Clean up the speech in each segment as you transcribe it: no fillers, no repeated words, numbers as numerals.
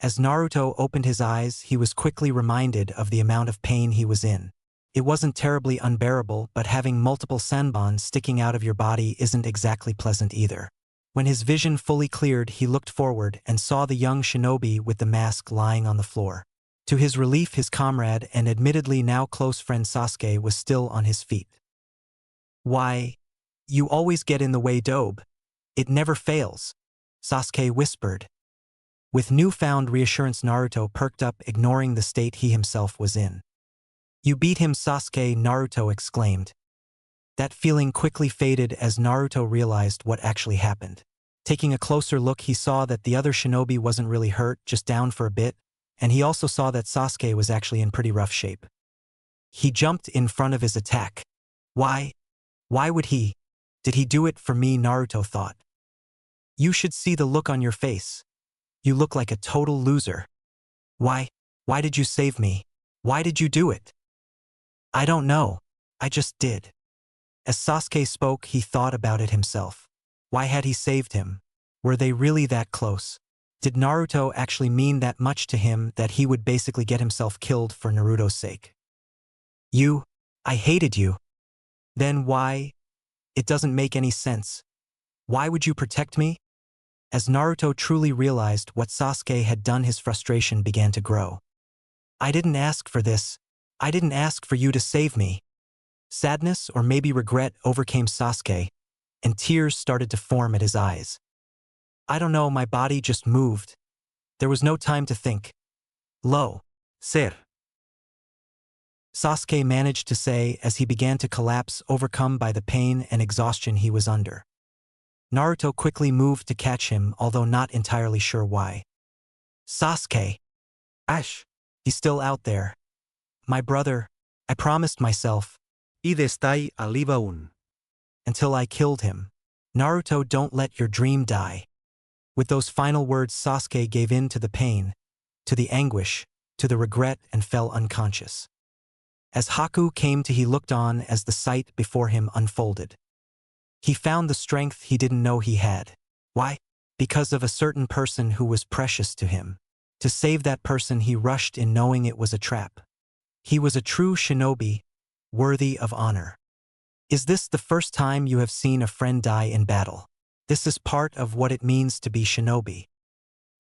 As Naruto opened his eyes, he was quickly reminded of the amount of pain he was in. It wasn't terribly unbearable, but having multiple sanbons sticking out of your body isn't exactly pleasant either. When his vision fully cleared, he looked forward and saw the young shinobi with the mask lying on the floor. To his relief, his comrade and admittedly now close friend Sasuke was still on his feet. "Why, you always get in the way, Dobe. It never fails," Sasuke whispered. With newfound reassurance, Naruto perked up, ignoring the state he himself was in. "You beat him, Sasuke," Naruto exclaimed. That feeling quickly faded as Naruto realized what actually happened. Taking a closer look, he saw that the other shinobi wasn't really hurt, just down for a bit, and he also saw that Sasuke was actually in pretty rough shape. He jumped in front of his attack. Why? Why would he? Did he do it for me? Naruto thought. You should see the look on your face. You look like a total loser. Why? Why did you save me? Why did you do it? I don't know. I just did. As Sasuke spoke, he thought about it himself. Why had he saved him? Were they really that close? Did Naruto actually mean that much to him that he would basically get himself killed for Naruto's sake? I hated you. Then why? It doesn't make any sense. Why would you protect me? As Naruto truly realized what Sasuke had done, his frustration began to grow. I didn't ask for this. I didn't ask for you to save me. Sadness or maybe regret overcame Sasuke, and tears started to form at his eyes. I don't know, my body just moved. There was no time to think. Lo, sir. Sasuke managed to say as he began to collapse, overcome by the pain and exhaustion he was under. Naruto quickly moved to catch him, although not entirely sure why. Sasuke. Ash. He's still out there. My brother. I promised myself. Y destai aliva aún. Until I killed him. Naruto, don't let your dream die. With those final words, Sasuke gave in to the pain, to the anguish, to the regret, and fell unconscious. As Haku came to, he looked on as the sight before him unfolded. He found the strength he didn't know he had. Why? Because of a certain person who was precious to him. To save that person, he rushed in knowing it was a trap. He was a true shinobi, worthy of honor. Is this the first time you have seen a friend die in battle? This is part of what it means to be shinobi.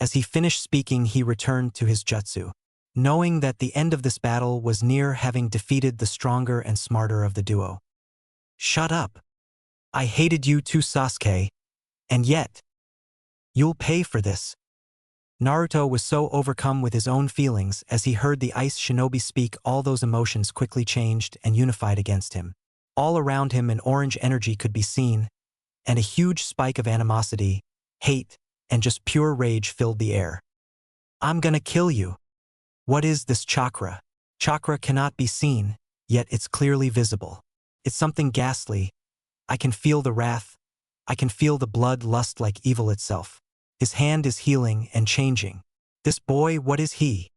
As he finished speaking, he returned to his jutsu, knowing that the end of this battle was near, having defeated the stronger and smarter of the duo. Shut up. I hated you too, Sasuke. And yet, you'll pay for this. Naruto was so overcome with his own feelings as he heard the ice shinobi speak. All those emotions quickly changed and unified against him. All around him an orange energy could be seen, and a huge spike of animosity, hate, and just pure rage filled the air. I'm gonna kill you. What is this chakra? Chakra cannot be seen, yet it's clearly visible. It's something ghastly. I can feel the wrath. I can feel the blood lust like evil itself. His hand is healing and changing. This boy, what is he?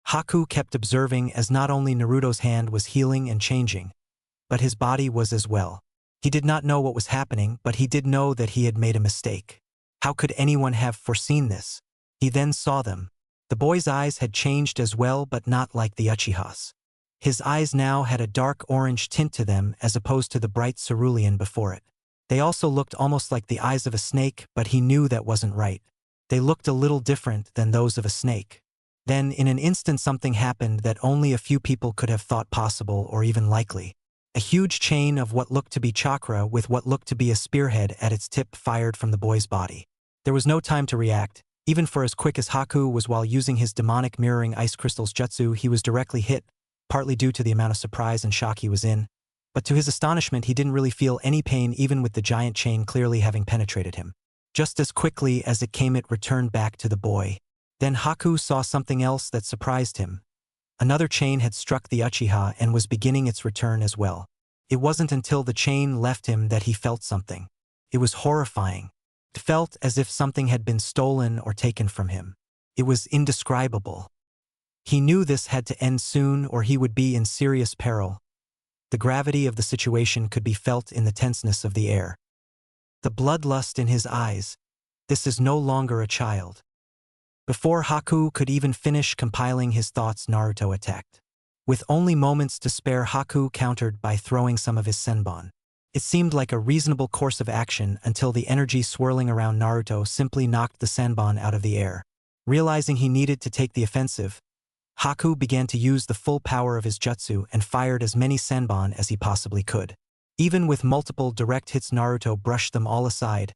Haku kept observing as not only Naruto's hand was healing and changing, but his body was as well. He did not know what was happening, but he did know that he had made a mistake. How could anyone have foreseen this? He then saw them. The boy's eyes had changed as well, but not like the Uchiha's. His eyes now had a dark orange tint to them as opposed to the bright cerulean before it. They also looked almost like the eyes of a snake, but he knew that wasn't right. They looked a little different than those of a snake. Then, in an instant, something happened that only a few people could have thought possible or even likely. A huge chain of what looked to be chakra with what looked to be a spearhead at its tip fired from the boy's body. There was no time to react. Even for as quick as Haku was while using his demonic mirroring ice crystals jutsu, he was directly hit, partly due to the amount of surprise and shock he was in. But to his astonishment, he didn't really feel any pain, even with the giant chain clearly having penetrated him. Just as quickly as it came, it returned back to the boy. Then Haku saw something else that surprised him. Another chain had struck the Uchiha and was beginning its return as well. It wasn't until the chain left him that he felt something. It was horrifying. It felt as if something had been stolen or taken from him. It was indescribable. He knew this had to end soon or he would be in serious peril. The gravity of the situation could be felt in the tenseness of the air. The bloodlust in his eyes. This is no longer a child. Before Haku could even finish compiling his thoughts, Naruto attacked. With only moments to spare, Haku countered by throwing some of his senbon. It seemed like a reasonable course of action until the energy swirling around Naruto simply knocked the senbon out of the air. Realizing he needed to take the offensive, Haku began to use the full power of his jutsu and fired as many senbon as he possibly could. Even with multiple direct hits, Naruto brushed them all aside,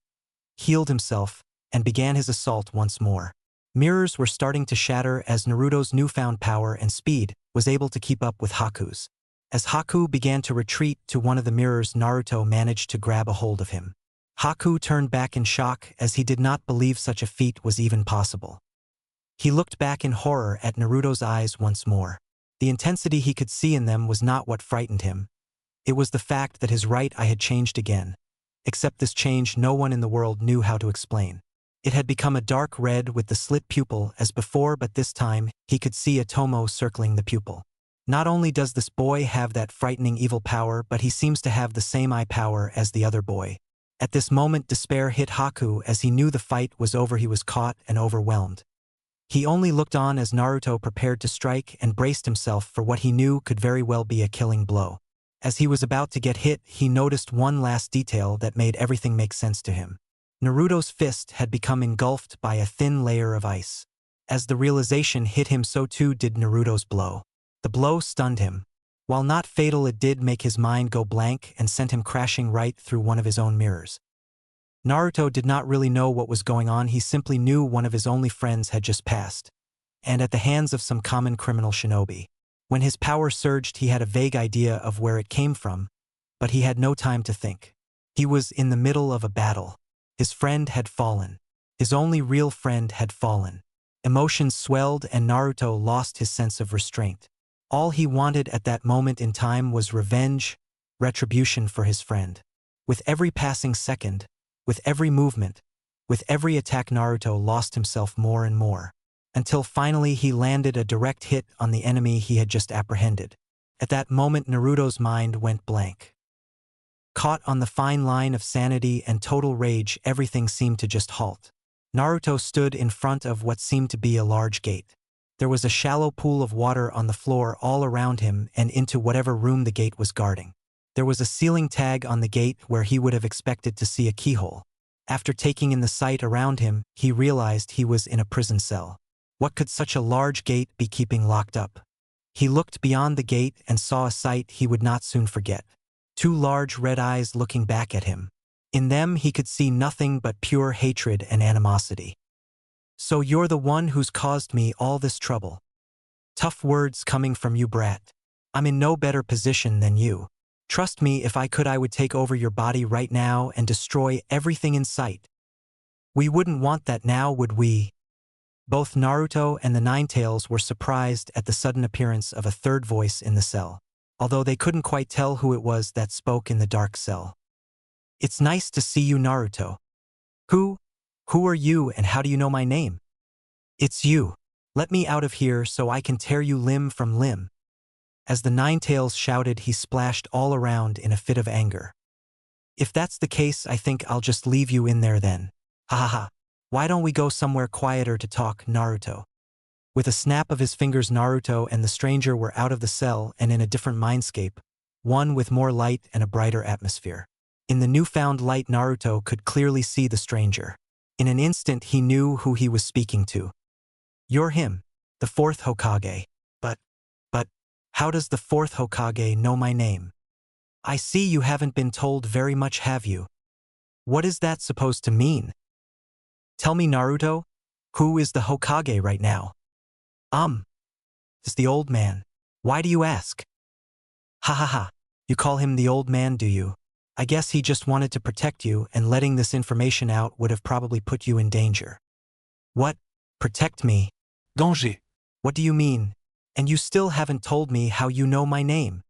healed himself, and began his assault once more. Mirrors were starting to shatter as Naruto's newfound power and speed was able to keep up with Haku's. As Haku began to retreat to one of the mirrors, Naruto managed to grab a hold of him. Haku turned back in shock as he did not believe such a feat was even possible. He looked back in horror at Naruto's eyes once more. The intensity he could see in them was not what frightened him. It was the fact that his right eye had changed again. Except this change no one in the world knew how to explain. It had become a dark red with the slit pupil as before, but this time he could see a tomo circling the pupil. Not only does this boy have that frightening evil power, but he seems to have the same eye power as the other boy. At this moment, despair hit Haku as he knew the fight was over. He was caught and overwhelmed. He only looked on as Naruto prepared to strike and braced himself for what he knew could very well be a killing blow. As he was about to get hit, he noticed one last detail that made everything make sense to him. Naruto's fist had become engulfed by a thin layer of ice. As the realization hit him, so too did Naruto's blow. The blow stunned him. While not fatal, it did make his mind go blank and sent him crashing right through one of his own mirrors. Naruto did not really know what was going on. He simply knew one of his only friends had just passed, and at the hands of some common criminal shinobi. When his power surged, he had a vague idea of where it came from, but he had no time to think. He was in the middle of a battle. His friend had fallen. His only real friend had fallen. Emotions swelled and Naruto lost his sense of restraint. All he wanted at that moment in time was revenge, retribution for his friend. With every passing second, with every movement, with every attack, Naruto lost himself more and more, until finally he landed a direct hit on the enemy he had just apprehended. At that moment, Naruto's mind went blank. Caught on the fine line of sanity and total rage, everything seemed to just halt. Naruto stood in front of what seemed to be a large gate. There was a shallow pool of water on the floor all around him and into whatever room the gate was guarding. There was a ceiling tag on the gate where he would have expected to see a keyhole. After taking in the sight around him, he realized he was in a prison cell. What could such a large gate be keeping locked up? He looked beyond the gate and saw a sight he would not soon forget. Two large red eyes looking back at him. In them he could see nothing but pure hatred and animosity. "So you're the one who's caused me all this trouble. Tough words coming from you, brat. I'm in no better position than you. Trust me, if I could, I would take over your body right now and destroy everything in sight. We wouldn't want that now, would we?" Both Naruto and the Ninetales were surprised at the sudden appearance of a third voice in the cell, although they couldn't quite tell who it was that spoke in the dark cell. "It's nice to see you, Naruto. Who are you and how do you know my name?" "It's you. Let me out of here so I can tear you limb from limb." As the Ninetales shouted, he splashed all around in a fit of anger. "If that's the case, I think I'll just leave you in there then. Ha ha ha. Why don't we go somewhere quieter to talk, Naruto?" With a snap of his fingers, Naruto and the stranger were out of the cell and in a different mindscape, one with more light and a brighter atmosphere. In the newfound light, Naruto could clearly see the stranger. In an instant, he knew who he was speaking to. "You're him, the fourth Hokage. But, how does the fourth Hokage know my name? I see you haven't been told very much, have you? What is that supposed to mean? Tell me, Naruto, who is the Hokage right now?" It's the old man. Why do you ask?" "Ha ha ha. You call him the old man, do you? I guess he just wanted to protect you, and letting this information out would have probably put you in danger." "What? Protect me? Danger? What do you mean? And you still haven't told me how you know my name."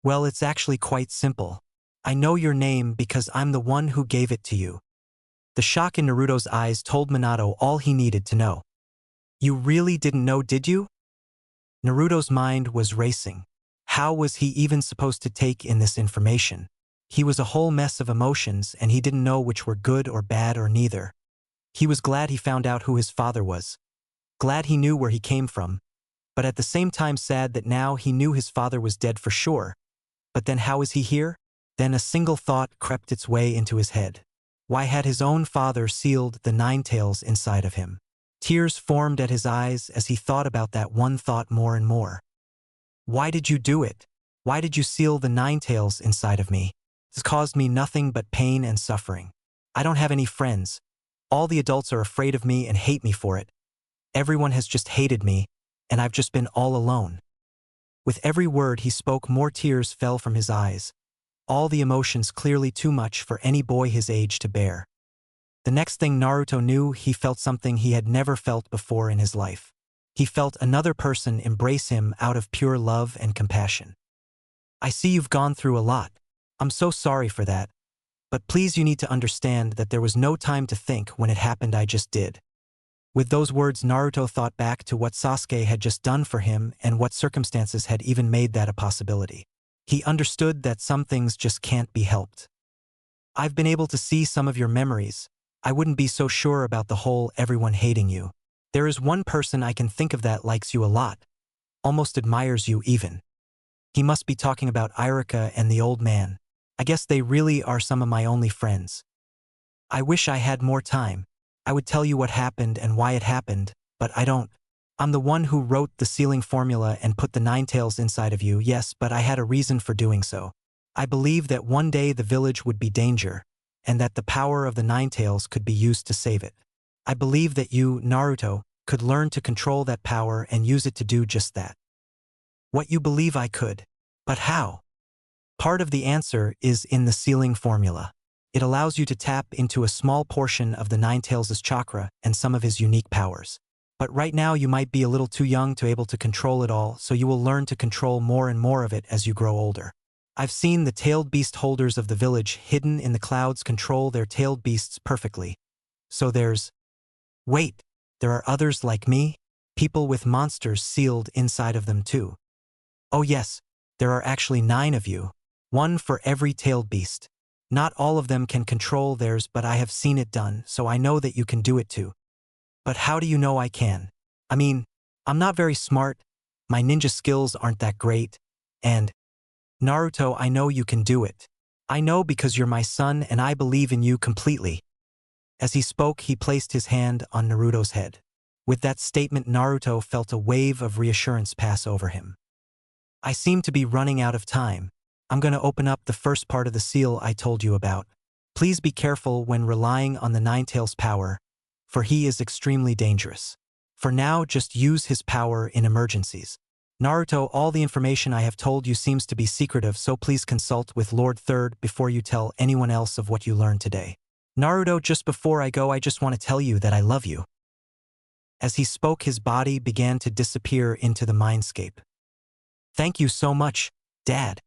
"Well, it's actually quite simple. I know your name because I'm the one who gave it to you." The shock in Naruto's eyes told Minato all he needed to know. "You really didn't know, did you?" Naruto's mind was racing. How was he even supposed to take in this information? He was a whole mess of emotions and he didn't know which were good or bad or neither. He was glad he found out who his father was. glad he knew where he came from, but at the same time sad that now he knew his father was dead for sure. But then how is he here? Then a single thought crept its way into his head. Why had his own father sealed the nine tails inside of him? Tears formed at his eyes as he thought about that one thought more and more. Why did you do it? Why did you seal the nine tails inside of me? This caused me nothing but pain and suffering. I don't have any friends. All the adults are afraid of me and hate me for it. Everyone has just hated me, and I've just been all alone. With every word he spoke, more tears fell from his eyes. All the emotions clearly too much for any boy his age to bear. The next thing Naruto knew, he felt something he had never felt before in his life. He felt another person embrace him out of pure love and compassion. I see you've gone through a lot. I'm so sorry for that. But please, you need to understand that there was no time to think when it happened. I just did. With those words, Naruto thought back to what Sasuke had just done for him and what circumstances had even made that a possibility. He understood that some things just can't be helped. I've been able to see some of your memories. I wouldn't be so sure about the whole everyone hating you. There is one person I can think of that likes you a lot. Almost admires you even. He must be talking about Irika and the old man. I guess they really are some of my only friends. I wish I had more time. I would tell you what happened and why it happened, but I don't. I'm the one who wrote the sealing formula and put the nine tails inside of you, yes, but I had a reason for doing so. I believe that one day the village would be danger, and that the power of the nine tails could be used to save it. I believe that you, Naruto, could learn to control that power and use it to do just that. What you believe I could. But how? Part of the answer is in the sealing formula. It allows you to tap into a small portion of the nine tails' chakra and some of his unique powers. But right now you might be a little too young to able to control it all, so you will learn to control more and more of it as you grow older. I've seen the tailed beast holders of the village hidden in the clouds control their tailed beasts perfectly. So wait, there are others like me? People with monsters sealed inside of them too. Oh yes, there are actually 9 of you. One for every tailed beast. Not all of them can control theirs, but I have seen it done, so I know that you can do it too. But how do you know I can? I mean, I'm not very smart, my ninja skills aren't that great, and Naruto, I know you can do it. I know because you're my son and I believe in you completely. As he spoke, he placed his hand on Naruto's head. With that statement, Naruto felt a wave of reassurance pass over him. I seem to be running out of time. I'm going to open up the first part of the seal I told you about. Please be careful when relying on the nine tails power, for he is extremely dangerous. For now, just use his power in emergencies. Naruto, all the information I have told you seems to be secretive, so please consult with Lord Third before you tell anyone else of what you learned today. Naruto, just before I go, I just want to tell you that I love you. As he spoke, his body began to disappear into the mindscape. Thank you so much, Dad.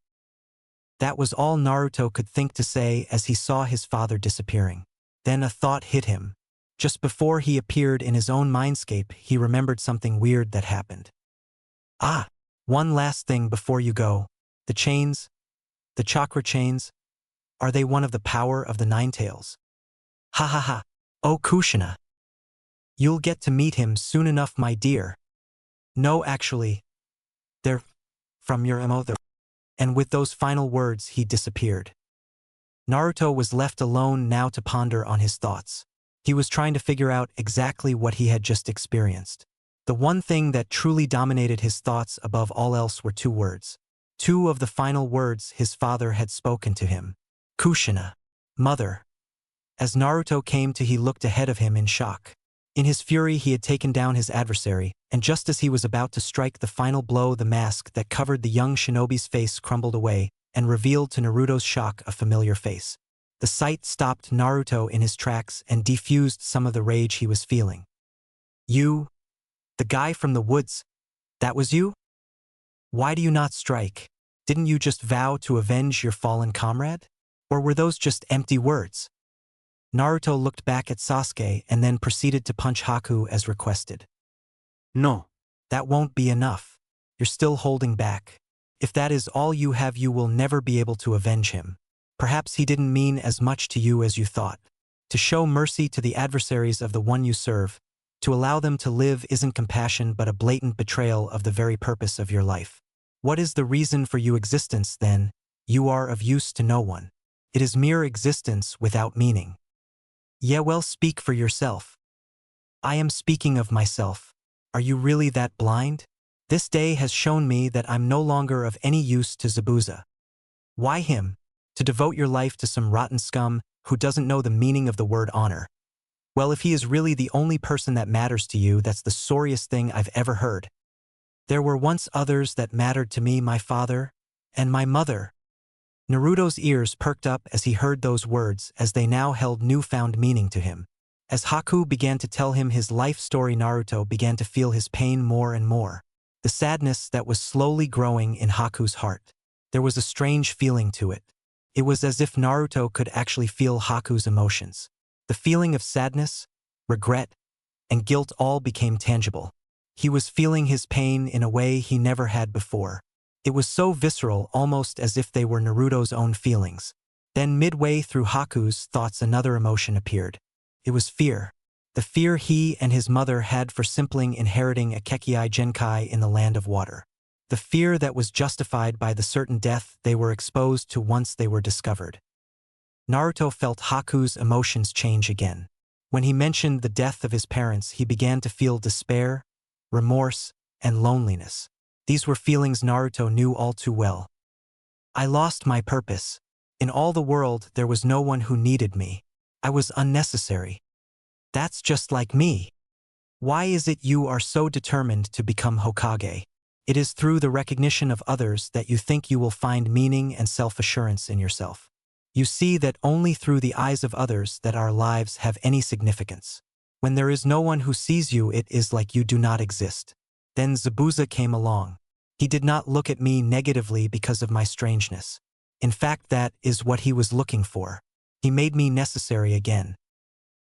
That was all Naruto could think to say as he saw his father disappearing. Then a thought hit him. Just before he appeared in his own mindscape, he remembered something weird that happened. Ah, one last thing before you go. The chains, the chakra chains, are they one of the power of the nine tails? Ha ha ha. Oh Kushina. You'll get to meet him soon enough, my dear. No, actually, they're from your mother. And with those final words, he disappeared. Naruto was left alone now to ponder on his thoughts. He was trying to figure out exactly what he had just experienced. The one thing that truly dominated his thoughts above all else were 2 words. 2 of the final words his father had spoken to him. Kushina. Mother. As Naruto came to, he looked ahead of him in shock. In his fury, he had taken down his adversary, and just as he was about to strike the final blow, the mask that covered the young shinobi's face crumbled away and revealed to Naruto's shock a familiar face. The sight stopped Naruto in his tracks and defused some of the rage he was feeling. You? The guy from the woods? That was you? Why do you not strike? Didn't you just vow to avenge your fallen comrade? Or were those just empty words? Naruto looked back at Sasuke and then proceeded to punch Haku as requested. No. That won't be enough. You're still holding back. If that is all you have, you will never be able to avenge him. Perhaps he didn't mean as much to you as you thought. To show mercy to the adversaries of the one you serve, To allow them to live isn't compassion but a blatant betrayal of the very purpose of your life. What is the reason for your existence, then? You are of use to no one. It is mere existence without meaning. Yeah, well, speak for yourself. I am speaking of myself. Are you really that blind? This day has shown me that I'm no longer of any use to Zabuza. Why him? To devote your life to some rotten scum who doesn't know the meaning of the word honor. Well, if he is really the only person that matters to you, that's the sorriest thing I've ever heard. There were once others that mattered to me, my father and my mother. Naruto's ears perked up as he heard those words, as they now held newfound meaning to him. As Haku began to tell him his life story, Naruto began to feel his pain more and more. The sadness that was slowly growing in Haku's heart. There was a strange feeling to it. It was as if Naruto could actually feel Haku's emotions. The feeling of sadness, regret, and guilt all became tangible. He was feeling his pain in a way he never had before. It was so visceral, almost as if they were Naruto's own feelings. Then midway through Haku's thoughts, another emotion appeared. It was fear. The fear he and his mother had for simply inheriting a kekkei genkai in the land of water. The fear that was justified by the certain death they were exposed to once they were discovered. Naruto felt Haku's emotions change again. When he mentioned the death of his parents, he began to feel despair, remorse, and loneliness. These were feelings Naruto knew all too well. I lost my purpose. In all the world, there was no one who needed me. I was unnecessary. That's just like me. Why is it you are so determined to become Hokage? It is through the recognition of others that you think you will find meaning and self-assurance in yourself. You see that only through the eyes of others that our lives have any significance. When there is no one who sees you, it is like you do not exist. Then Zabuza came along. He did not look at me negatively because of my strangeness. In fact, that is what he was looking for. He made me necessary again.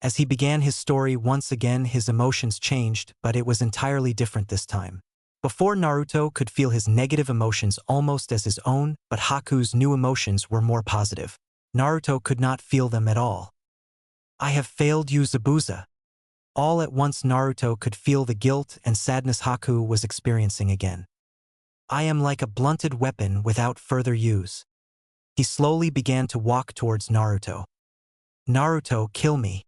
As he began his story once again, his emotions changed, but it was entirely different this time. Before, Naruto could feel his negative emotions almost as his own, but Haku's new emotions were more positive. Naruto could not feel them at all. I have failed you, Zabuza. All at once Naruto could feel the guilt and sadness Haku was experiencing again. I am like a blunted weapon without further use. He slowly began to walk towards Naruto. Naruto, kill me.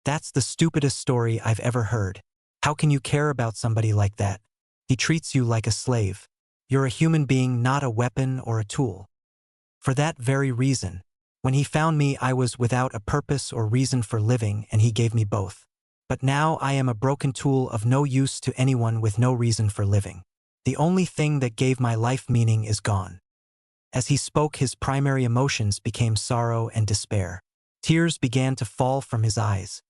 That's the stupidest story I've ever heard. How can you care about somebody like that? He treats you like a slave. You're a human being, not a weapon or a tool. For that very reason, when he found me, I was without a purpose or reason for living, and he gave me both. But now I am a broken tool of no use to anyone with no reason for living. The only thing that gave my life meaning is gone. As he spoke, his primary emotions became sorrow and despair. Tears began to fall from his eyes.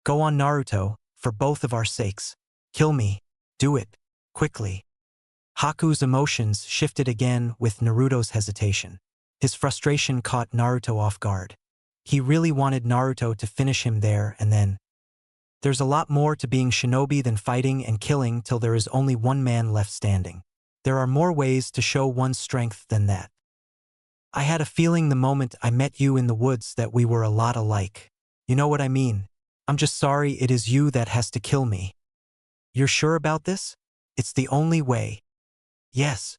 Go on, Naruto, for both of our sakes. Kill me. Do it. Quickly. Haku's emotions shifted again with Naruto's hesitation. His frustration caught Naruto off guard. He really wanted Naruto to finish him there and then. There's a lot more to being shinobi than fighting and killing till there is only one man left standing. There are more ways to show one's strength than that. I had a feeling the moment I met you in the woods that we were a lot alike. You know what I mean? I'm just sorry it is you that has to kill me. You're sure about this? It's the only way. Yes.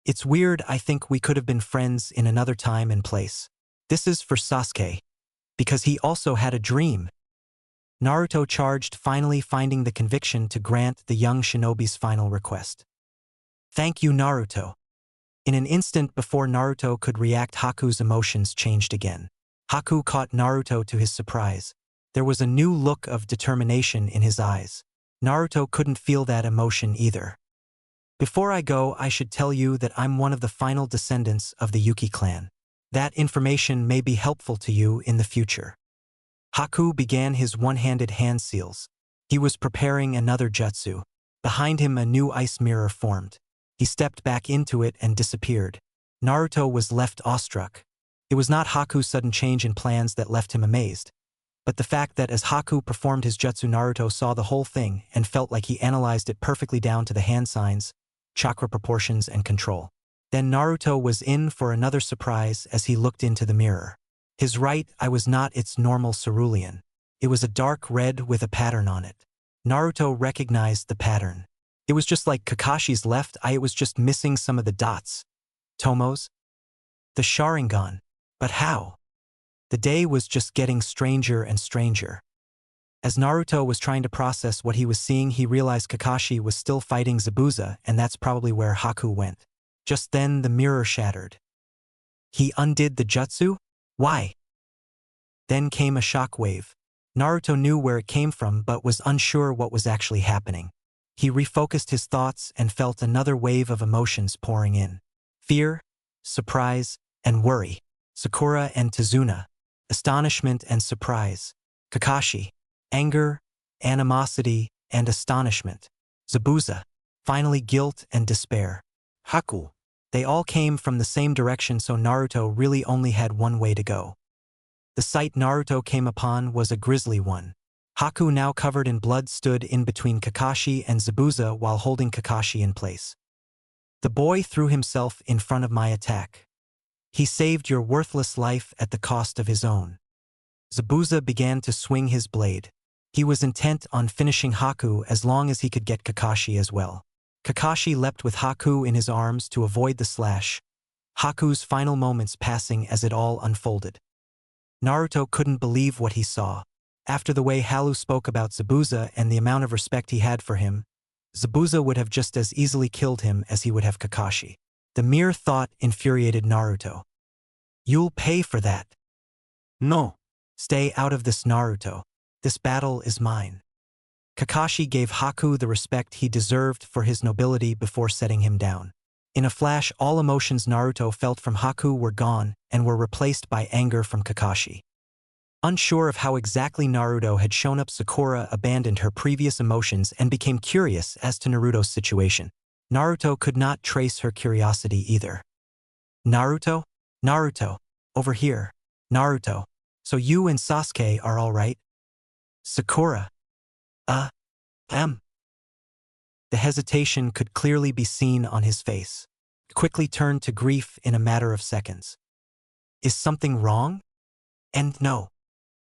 It's weird, I think we could have been friends in another time and place. This is for Sasuke. Because he also had a dream. Naruto charged, finally finding the conviction to grant the young shinobi's final request. Thank you, Naruto. In an instant before Naruto could react, Haku's emotions changed again. Haku caught Naruto to his surprise. There was a new look of determination in his eyes. Naruto couldn't feel that emotion either. Before I go, I should tell you that I'm one of the final descendants of the Yuki clan. That information may be helpful to you in the future. Haku began his one-handed hand seals. He was preparing another jutsu. Behind him, a new ice mirror formed. He stepped back into it and disappeared. Naruto was left awestruck. It was not Haku's sudden change in plans that left him amazed, but the fact that as Haku performed his jutsu, Naruto saw the whole thing and felt like he analyzed it perfectly down to the hand signs, chakra proportions, and control. Then Naruto was in for another surprise as he looked into the mirror. His right eye was not its normal cerulean. It was a dark red with a pattern on it. Naruto recognized the pattern. It was just like Kakashi's left eye, it was just missing some of the dots. Tomo's? The Sharingan. But how? The day was just getting stranger and stranger. As Naruto was trying to process what he was seeing, he realized Kakashi was still fighting Zabuza, and that's probably where Haku went. Just then, the mirror shattered. He undid the jutsu? Why? Then came a shockwave. Naruto knew where it came from but was unsure what was actually happening. He refocused his thoughts and felt another wave of emotions pouring in. Fear, surprise, and worry. Sakura and Tazuna. Astonishment and surprise. Kakashi. Anger, animosity, and astonishment. Zabuza. Finally guilt and despair. Haku. They all came from the same direction, so Naruto really only had one way to go. The sight Naruto came upon was a grisly one. Haku, now covered in blood, stood in between Kakashi and Zabuza while holding Kakashi in place. The boy threw himself in front of my attack. He saved your worthless life at the cost of his own. Zabuza began to swing his blade. He was intent on finishing Haku as long as he could get Kakashi as well. Kakashi leapt with Haku in his arms to avoid the slash, Haku's final moments passing as it all unfolded. Naruto couldn't believe what he saw. After the way Halu spoke about Zabuza and the amount of respect he had for him, Zabuza would have just as easily killed him as he would have Kakashi. The mere thought infuriated Naruto. You'll pay for that. No. Stay out of this, Naruto. This battle is mine. Kakashi gave Haku the respect he deserved for his nobility before setting him down. In a flash, all emotions Naruto felt from Haku were gone and were replaced by anger from Kakashi. Unsure of how exactly Naruto had shown up, Sakura abandoned her previous emotions and became curious as to Naruto's situation. Naruto could not trace her curiosity either. Naruto? Naruto, over here. Naruto, so you and Sasuke are all right? Sakura. The hesitation could clearly be seen on his face. It quickly turned to grief in a matter of seconds. Is something wrong? And no.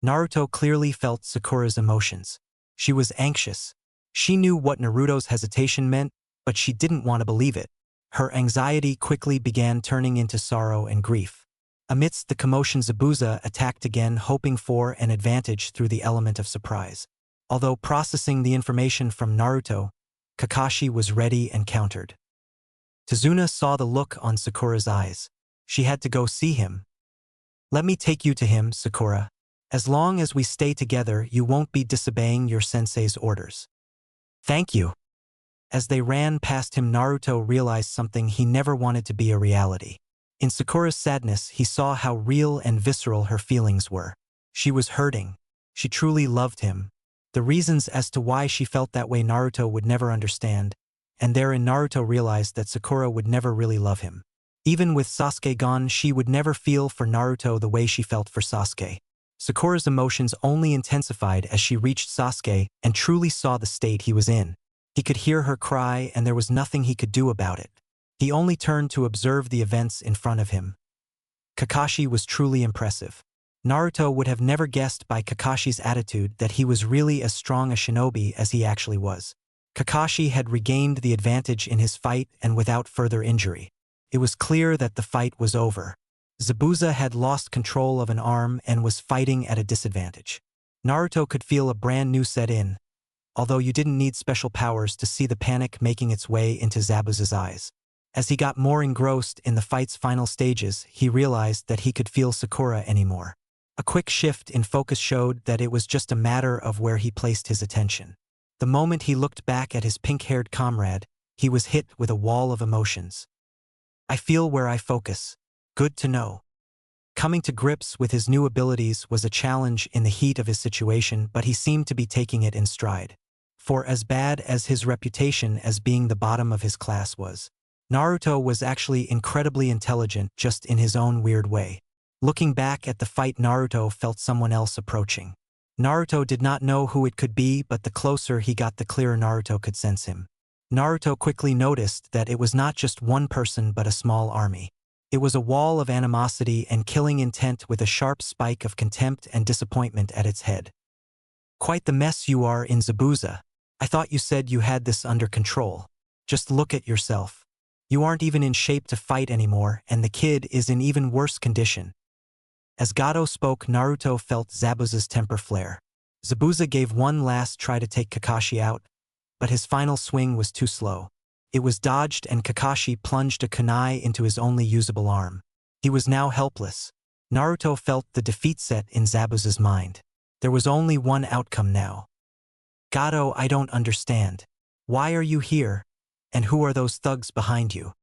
Naruto clearly felt Sakura's emotions. She was anxious. She knew what Naruto's hesitation meant, but she didn't want to believe it. Her anxiety quickly began turning into sorrow and grief. Amidst the commotion, Zabuza attacked again, hoping for an advantage through the element of surprise. Although processing the information from Naruto, Kakashi was ready and countered. Tazuna saw the look on Sakura's eyes. She had to go see him. Let me take you to him, Sakura. As long as we stay together, you won't be disobeying your sensei's orders. Thank you. As they ran past him, Naruto realized something he never wanted to be a reality. In Sakura's sadness, he saw how real and visceral her feelings were. She was hurting. She truly loved him. The reasons as to why she felt that way Naruto would never understand, and therein Naruto realized that Sakura would never really love him. Even with Sasuke gone, she would never feel for Naruto the way she felt for Sasuke. Sakura's emotions only intensified as she reached Sasuke and truly saw the state he was in. He could hear her cry and there was nothing he could do about it. He only turned to observe the events in front of him. Kakashi was truly impressive. Naruto would have never guessed by Kakashi's attitude that he was really as strong a shinobi as he actually was. Kakashi had regained the advantage in his fight and without further injury. It was clear that the fight was over. Zabuza had lost control of an arm and was fighting at a disadvantage. Naruto could feel a brand new set in, although you didn't need special powers to see the panic making its way into Zabuza's eyes. As he got more engrossed in the fight's final stages, he realized that he could feel Sakura anymore. A quick shift in focus showed that it was just a matter of where he placed his attention. The moment he looked back at his pink-haired comrade, he was hit with a wall of emotions. I feel where I focus. Good to know. Coming to grips with his new abilities was a challenge in the heat of his situation, but he seemed to be taking it in stride. For as bad as his reputation as being the bottom of his class was, Naruto was actually incredibly intelligent just in his own weird way. Looking back at the fight, Naruto felt someone else approaching. Naruto did not know who it could be, but the closer he got, the clearer Naruto could sense him. Naruto quickly noticed that it was not just one person but a small army. It was a wall of animosity and killing intent with a sharp spike of contempt and disappointment at its head. Quite the mess you are in, Zabuza. I thought you said you had this under control. Just look at yourself. You aren't even in shape to fight anymore, and the kid is in even worse condition. As Gato spoke, Naruto felt Zabuza's temper flare. Zabuza gave one last try to take Kakashi out, but his final swing was too slow. It was dodged and Kakashi plunged a kunai into his only usable arm. He was now helpless. Naruto felt the defeat set in Zabuza's mind. There was only one outcome now. Gato, I don't understand. Why are you here? And who are those thugs behind you?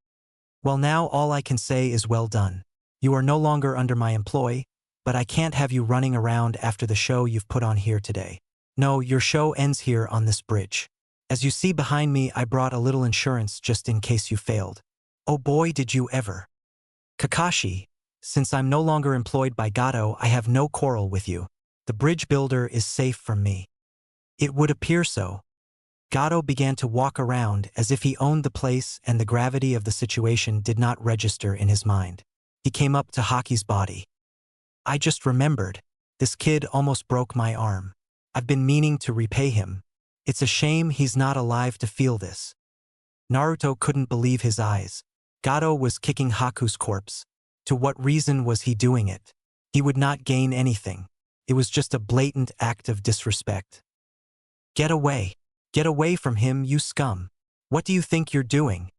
Well, now all I can say is well done. You are no longer under my employ, but I can't have you running around after the show you've put on here today. No, your show ends here on this bridge. As you see behind me, I brought a little insurance just in case you failed. Oh boy, did you ever. Kakashi, since I'm no longer employed by Gato, I have no quarrel with you. The bridge builder is safe from me. It would appear so. Gato began to walk around as if he owned the place, and the gravity of the situation did not register in his mind. He came up to Haki's body. I just remembered. This kid almost broke my arm. I've been meaning to repay him. It's a shame he's not alive to feel this. Naruto couldn't believe his eyes. Gato was kicking Haku's corpse. To what reason was he doing it? He would not gain anything. It was just a blatant act of disrespect. Get away. Get away from him, you scum. What do you think you're doing?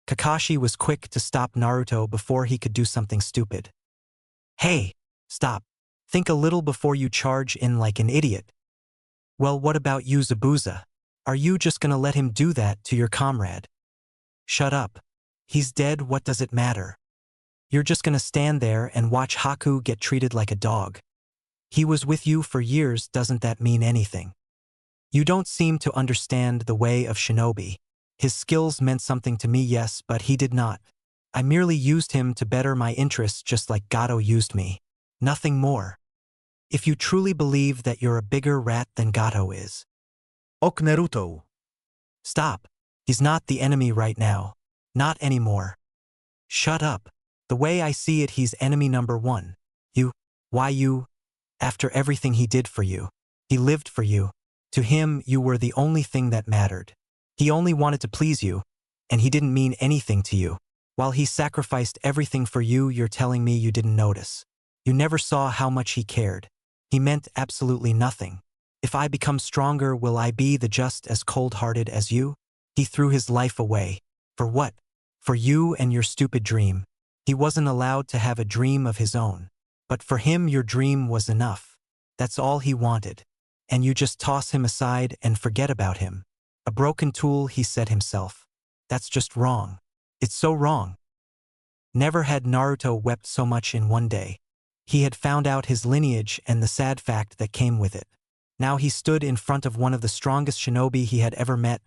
Kakashi was quick to stop Naruto before he could do something stupid. Hey, stop. Think a little before you charge in like an idiot. Well, what about you, Zabuza? Are you just gonna let him do that to your comrade? Shut up. He's dead, what does it matter? You're just gonna stand there and watch Haku get treated like a dog. He was with you for years, doesn't that mean anything? You don't seem to understand the way of shinobi. His skills meant something to me, yes, but he did not. I merely used him to better my interests just like Gato used me. Nothing more. If you truly believe that you're a bigger rat than Gato is. Ok Naruto. Stop. He's not the enemy right now. Not anymore. Shut up. The way I see it, he's enemy number one. You. Why you? After everything he did for you. He lived for you. To him, you were the only thing that mattered. He only wanted to please you, and he didn't mean anything to you. While he sacrificed everything for you, you're telling me you didn't notice. You never saw how much he cared. He meant absolutely nothing. If I become stronger, will I be just as cold-hearted as you? He threw his life away. For what? For you and your stupid dream. He wasn't allowed to have a dream of his own. But for him, your dream was enough. That's all he wanted. And you just toss him aside and forget about him. A broken tool, he said himself. That's just wrong. It's so wrong. Never had Naruto wept so much in one day. He had found out his lineage and the sad fact that came with it. Now he stood in front of one of the strongest shinobi he had ever met,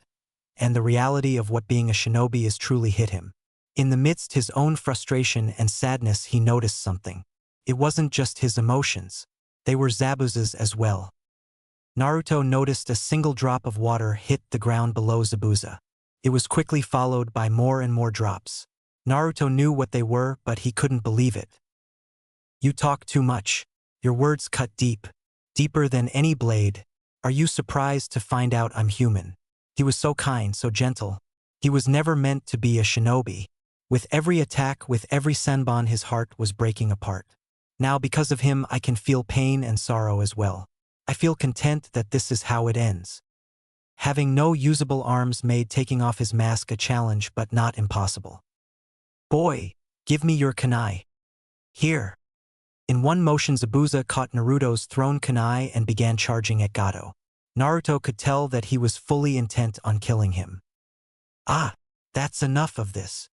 and the reality of what being a shinobi is truly hit him. In the midst his own frustration and sadness, he noticed something. It wasn't just his emotions. They were Zabuza's as well. Naruto noticed a single drop of water hit the ground below Zabuza. It was quickly followed by more and more drops. Naruto knew what they were, but he couldn't believe it. You talk too much. Your words cut deep. Deeper than any blade. Are you surprised to find out I'm human? He was so kind, so gentle. He was never meant to be a shinobi. With every attack, with every senbon, his heart was breaking apart. Now because of him, I can feel pain and sorrow as well. I feel content that this is how it ends. Having no usable arms made taking off his mask a challenge, but not impossible. Boy, give me your kunai. Here. In one motion, Zabuza caught Naruto's thrown kunai and began charging at Gato. Naruto could tell that he was fully intent on killing him. Ah, that's enough of this.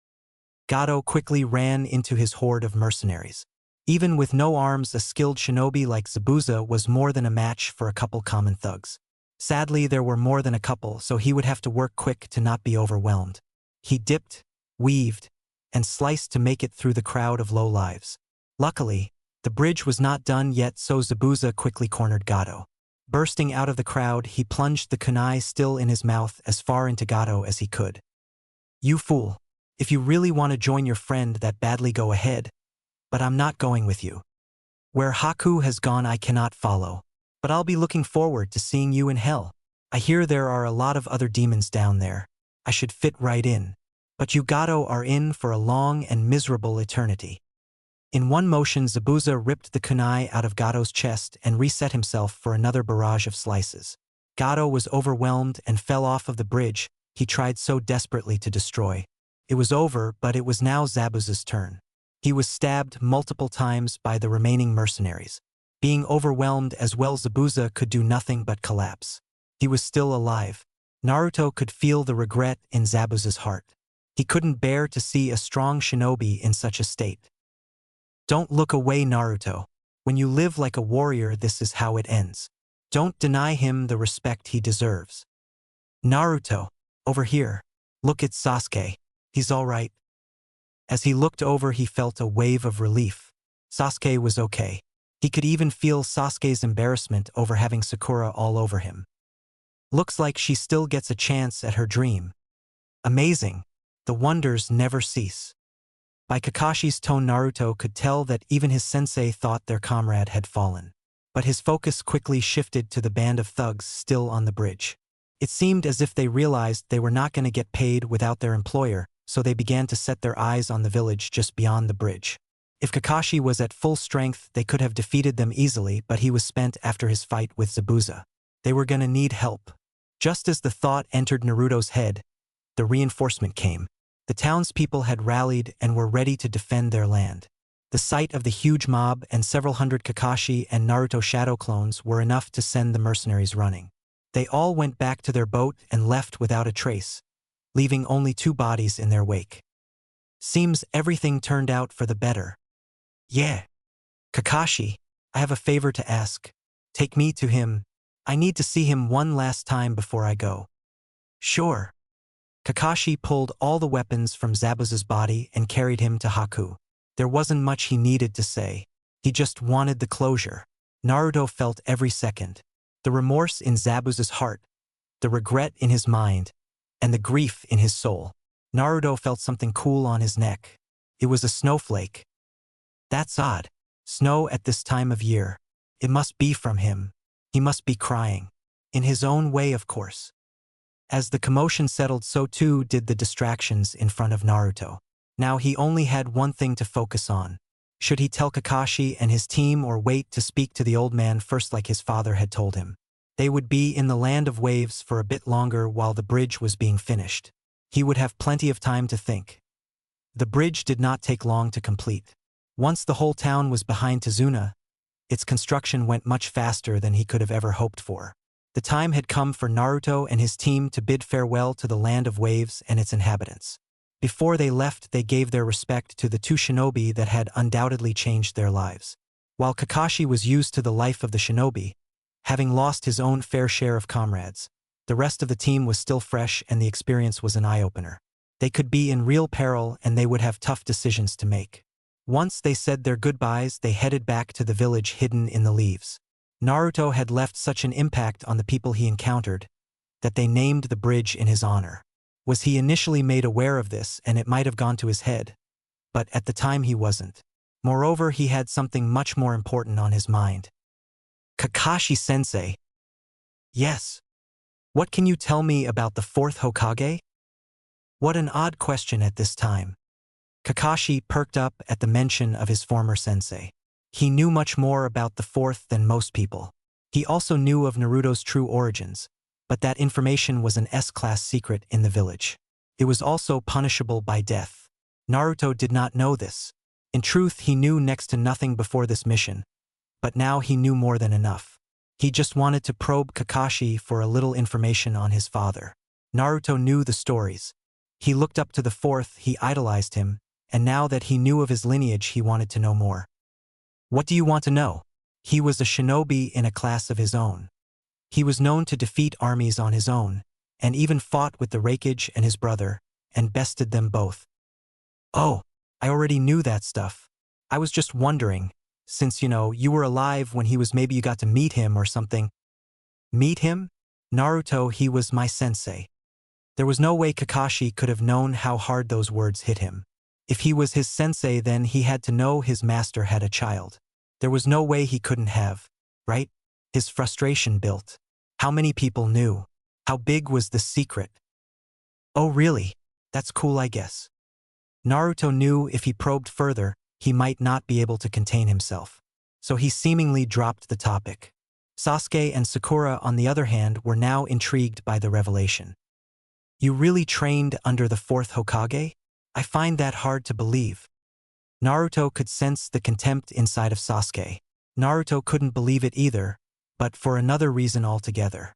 Gato quickly ran into his horde of mercenaries. Even with no arms, a skilled shinobi like Zabuza was more than a match for a couple common thugs. Sadly, there were more than a couple, so he would have to work quick to not be overwhelmed. He dipped, weaved, and sliced to make it through the crowd of lowlives. Luckily, the bridge was not done yet, so Zabuza quickly cornered Gato. Bursting out of the crowd, he plunged the kunai still in his mouth as far into Gato as he could. You fool. If you really want to join your friend that badly, go ahead. But I'm not going with you. Where Haku has gone, I cannot follow. But I'll be looking forward to seeing you in hell. I hear there are a lot of other demons down there. I should fit right in. But you Gato are in for a long and miserable eternity. In one motion, Zabuza ripped the kunai out of Gato's chest and reset himself for another barrage of slices. Gato was overwhelmed and fell off of the bridge he tried so desperately to destroy. It was over, but it was now Zabuza's turn. He was stabbed multiple times by the remaining mercenaries. Being overwhelmed as well, Zabuza could do nothing but collapse. He was still alive. Naruto could feel the regret in Zabuza's heart. He couldn't bear to see a strong shinobi in such a state. Don't look away, Naruto. When you live like a warrior, this is how it ends. Don't deny him the respect he deserves. Naruto, over here. Look at Sasuke. He's all right. As he looked over, he felt a wave of relief. Sasuke was okay. He could even feel Sasuke's embarrassment over having Sakura all over him. Looks like she still gets a chance at her dream. Amazing. The wonders never cease. By Kakashi's tone, Naruto could tell that even his sensei thought their comrade had fallen. But his focus quickly shifted to the band of thugs still on the bridge. It seemed as if they realized they were not going to get paid without their employer, so they began to set their eyes on the village just beyond the bridge. If Kakashi was at full strength, they could have defeated them easily, but he was spent after his fight with Zabuza. They were going to need help. Just as the thought entered Naruto's head, the reinforcement came. The townspeople had rallied and were ready to defend their land. The sight of the huge mob and several hundred Kakashi and Naruto shadow clones were enough to send the mercenaries running. They all went back to their boat and left without a trace, leaving only 2 bodies in their wake. Seems everything turned out for the better. Yeah. Kakashi, I have a favor to ask. Take me to him. I need to see him one last time before I go. Sure. Kakashi pulled all the weapons from Zabuza's body and carried him to Haku. There wasn't much he needed to say. He just wanted the closure. Naruto felt every second. The remorse in Zabuza's heart, the regret in his mind, and the grief in his soul. Naruto felt something cool on his neck. It was a snowflake. That's odd. Snow at this time of year. It must be from him. He must be crying. In his own way, of course. As the commotion settled, so too did the distractions in front of Naruto. Now he only had one thing to focus on. Should he tell Kakashi and his team or wait to speak to the old man first like his father had told him? They would be in the land of waves for a bit longer while the bridge was being finished. He would have plenty of time to think. The bridge did not take long to complete. Once the whole town was behind Tazuna, its construction went much faster than he could have ever hoped for. The time had come for Naruto and his team to bid farewell to the land of waves and its inhabitants. Before they left, they gave their respect to the 2 shinobi that had undoubtedly changed their lives. While Kakashi was used to the life of the shinobi, having lost his own fair share of comrades, the rest of the team was still fresh and the experience was an eye-opener. They could be in real peril and they would have tough decisions to make. Once they said their goodbyes, they headed back to the village hidden in the leaves. Naruto had left such an impact on the people he encountered that they named the bridge in his honor. Was he initially made aware of this, and it might have gone to his head, but at the time he wasn't. Moreover, he had something much more important on his mind. Kakashi-sensei. Yes. What can you tell me about the 4th Hokage? What an odd question at this time. Kakashi perked up at the mention of his former sensei. He knew much more about the 4th than most people. He also knew of Naruto's true origins, but that information was an S-class secret in the village. It was also punishable by death. Naruto did not know this. In truth, he knew next to nothing before this mission, but now he knew more than enough. He just wanted to probe Kakashi for a little information on his father. Naruto knew the stories. He looked up to the 4th, he idolized him, and now that he knew of his lineage, he wanted to know more. What do you want to know? He was a shinobi in a class of his own. He was known to defeat armies on his own, and even fought with the Raikage and his brother, and bested them both. Oh, I already knew that stuff. I was just wondering, since you were alive when he was, maybe you got to meet him or something. Meet him? Naruto, he was my sensei. There was no way Kakashi could have known how hard those words hit him. If he was his sensei, then he had to know his master had a child. There was no way he couldn't have, right? His frustration built. How many people knew? How big was the secret? Oh really? That's cool I guess. Naruto knew if he probed further, he might not be able to contain himself. So he seemingly dropped the topic. Sasuke and Sakura, on the other hand, were now intrigued by the revelation. You really trained under the fourth Hokage? I find that hard to believe. Naruto could sense the contempt inside of Sasuke. Naruto couldn't believe it either, but for another reason altogether.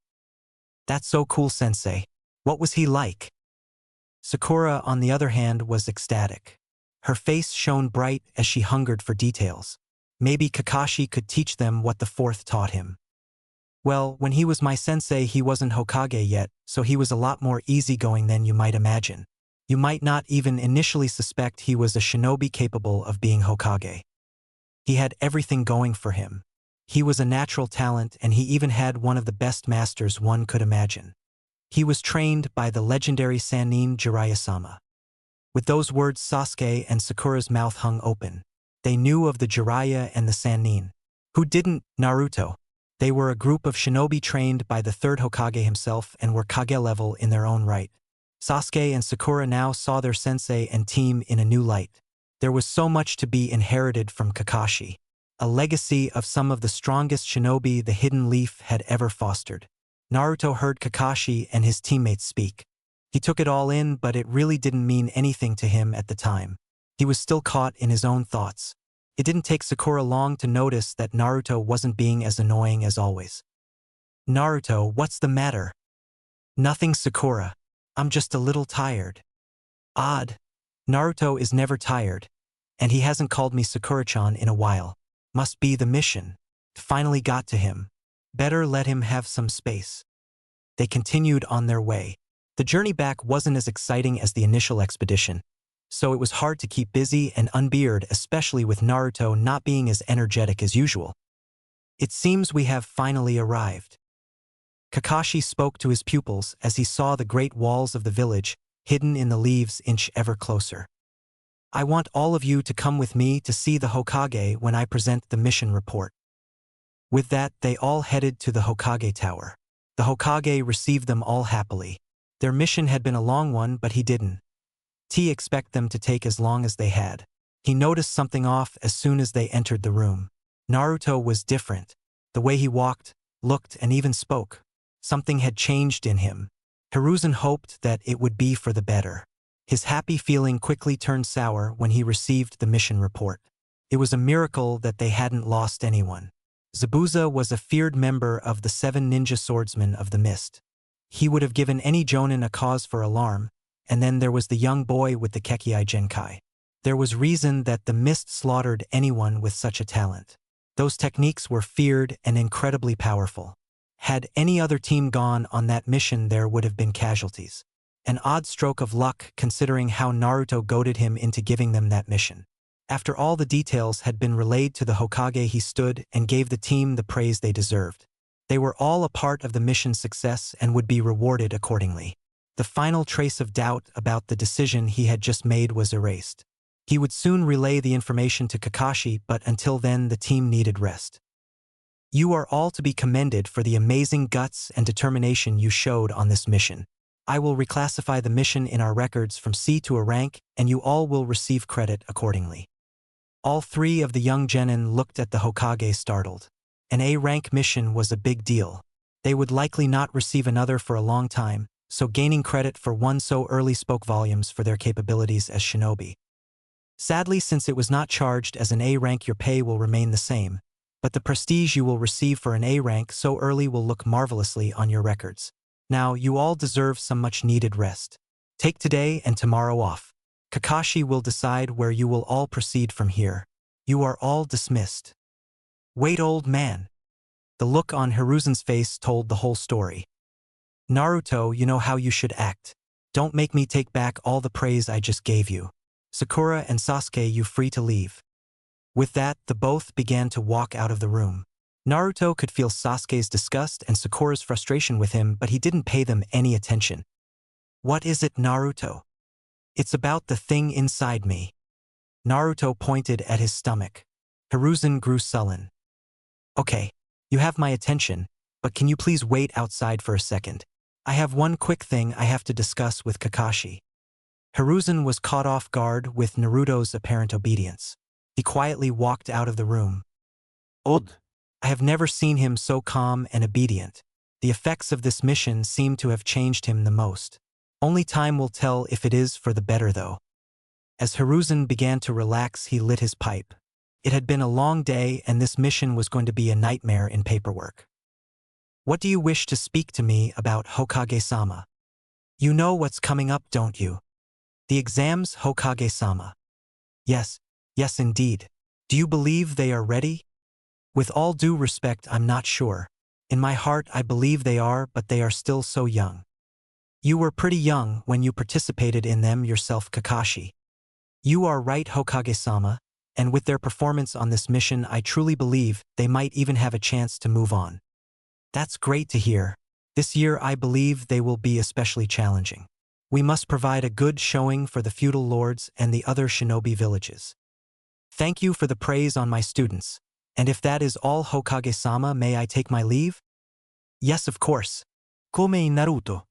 That's so cool, sensei. What was he like? Sakura, on the other hand, was ecstatic. Her face shone bright as she hungered for details. Maybe Kakashi could teach them what the fourth taught him. Well, when he was my sensei, he wasn't Hokage yet, so he was a lot more easygoing than you might imagine. You might not even initially suspect he was a shinobi capable of being Hokage. He had everything going for him. He was a natural talent, and he even had one of the best masters one could imagine. He was trained by the legendary Sannin Jiraiya-sama. With those words, Sasuke and Sakura's mouth hung open. They knew of the Jiraiya and the Sannin. Who didn't? Naruto. They were a group of shinobi trained by the third Hokage himself and were Kage level in their own right. Sasuke and Sakura now saw their sensei and team in a new light. There was so much to be inherited from Kakashi, a legacy of some of the strongest shinobi the Hidden Leaf had ever fostered. Naruto heard Kakashi and his teammates speak. He took it all in, but it really didn't mean anything to him at the time. He was still caught in his own thoughts. It didn't take Sakura long to notice that Naruto wasn't being as annoying as always. Naruto, what's the matter? Nothing, Sakura. I'm just a little tired. Odd. Naruto is never tired, and he hasn't called me Sakura-chan in a while. Must be the mission. Finally got to him. Better let him have some space. They continued on their way. The journey back wasn't as exciting as the initial expedition, so it was hard to keep busy and unbeard, especially with Naruto not being as energetic as usual. It seems we have finally arrived. Kakashi spoke to his pupils as he saw the great walls of the village, hidden in the leaves, inch ever closer. I want all of you to come with me to see the Hokage when I present the mission report. With that, they all headed to the Hokage Tower. The Hokage received them all happily. Their mission had been a long one, but he didn't expect them to take as long as they had. He noticed something off as soon as they entered the room. Naruto was different. The way he walked, looked, and even spoke. Something had changed in him. Hiruzen hoped that it would be for the better. His happy feeling quickly turned sour when he received the mission report. It was a miracle that they hadn't lost anyone. Zabuza was a feared member of the 7 ninja swordsmen of the mist. He would have given any jonin a cause for alarm, and then there was the young boy with the kekkei genkai. There was reason that the mist slaughtered anyone with such a talent. Those techniques were feared and incredibly powerful. Had any other team gone on that mission, there would have been casualties. An odd stroke of luck considering how Naruto goaded him into giving them that mission. After all the details had been relayed to the Hokage, he stood and gave the team the praise they deserved. They were all a part of the mission's success and would be rewarded accordingly. The final trace of doubt about the decision he had just made was erased. He would soon relay the information to Kakashi, but until then the team needed rest. You are all to be commended for the amazing guts and determination you showed on this mission. I will reclassify the mission in our records from C to a rank, and you all will receive credit accordingly. All 3 of the young genin looked at the Hokage startled. An A-rank mission was a big deal. They would likely not receive another for a long time, so gaining credit for one so early spoke volumes for their capabilities as shinobi. Sadly, since it was not charged as an A rank, your pay will remain the same, but the prestige you will receive for an A rank so early will look marvelously on your records. Now, you all deserve some much-needed rest. Take today and tomorrow off. Kakashi will decide where you will all proceed from here. You are all dismissed. Wait, old man. The look on Hiruzen's face told the whole story. Naruto, you know how you should act. Don't make me take back all the praise I just gave you. Sakura and Sasuke, you free to leave. With that, the both began to walk out of the room. Naruto could feel Sasuke's disgust and Sakura's frustration with him, but he didn't pay them any attention. What is it, Naruto? It's about the thing inside me. Naruto pointed at his stomach. Hiruzen grew sullen. Okay, you have my attention, but can you please wait outside for a second? I have one quick thing I have to discuss with Kakashi. Hiruzen was caught off guard with Naruto's apparent obedience. He quietly walked out of the room. Odd. I have never seen him so calm and obedient. The effects of this mission seem to have changed him the most. Only time will tell if it is for the better though. As Hiruzen began to relax, he lit his pipe. It had been a long day and this mission was going to be a nightmare in paperwork. What do you wish to speak to me about, Hokage-sama? You know what's coming up, don't you? The exams, Hokage-sama. Yes, yes indeed. Do you believe they are ready? With all due respect, I'm not sure. In my heart, I believe they are, but they are still so young. You were pretty young when you participated in them yourself, Kakashi. You are right, Hokage-sama, and with their performance on this mission, I truly believe they might even have a chance to move on. That's great to hear. This year, I believe they will be especially challenging. We must provide a good showing for the feudal lords and the other shinobi villages. Thank you for the praise on my students. And if that is all, Hokage-sama, may I take my leave? Yes, of course. Come in Naruto.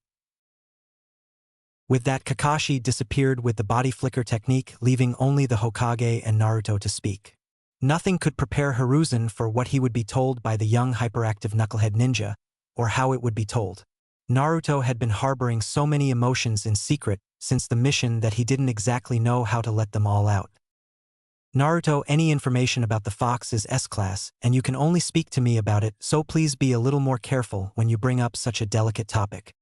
With that, Kakashi disappeared with the body flicker technique, leaving only the Hokage and Naruto to speak. Nothing could prepare Hiruzen for what he would be told by the young hyperactive knucklehead ninja, or how it would be told. Naruto had been harboring so many emotions in secret since the mission that he didn't exactly know how to let them all out. Naruto, any information about the Fox is S-class, and you can only speak to me about it, so please be a little more careful when you bring up such a delicate topic.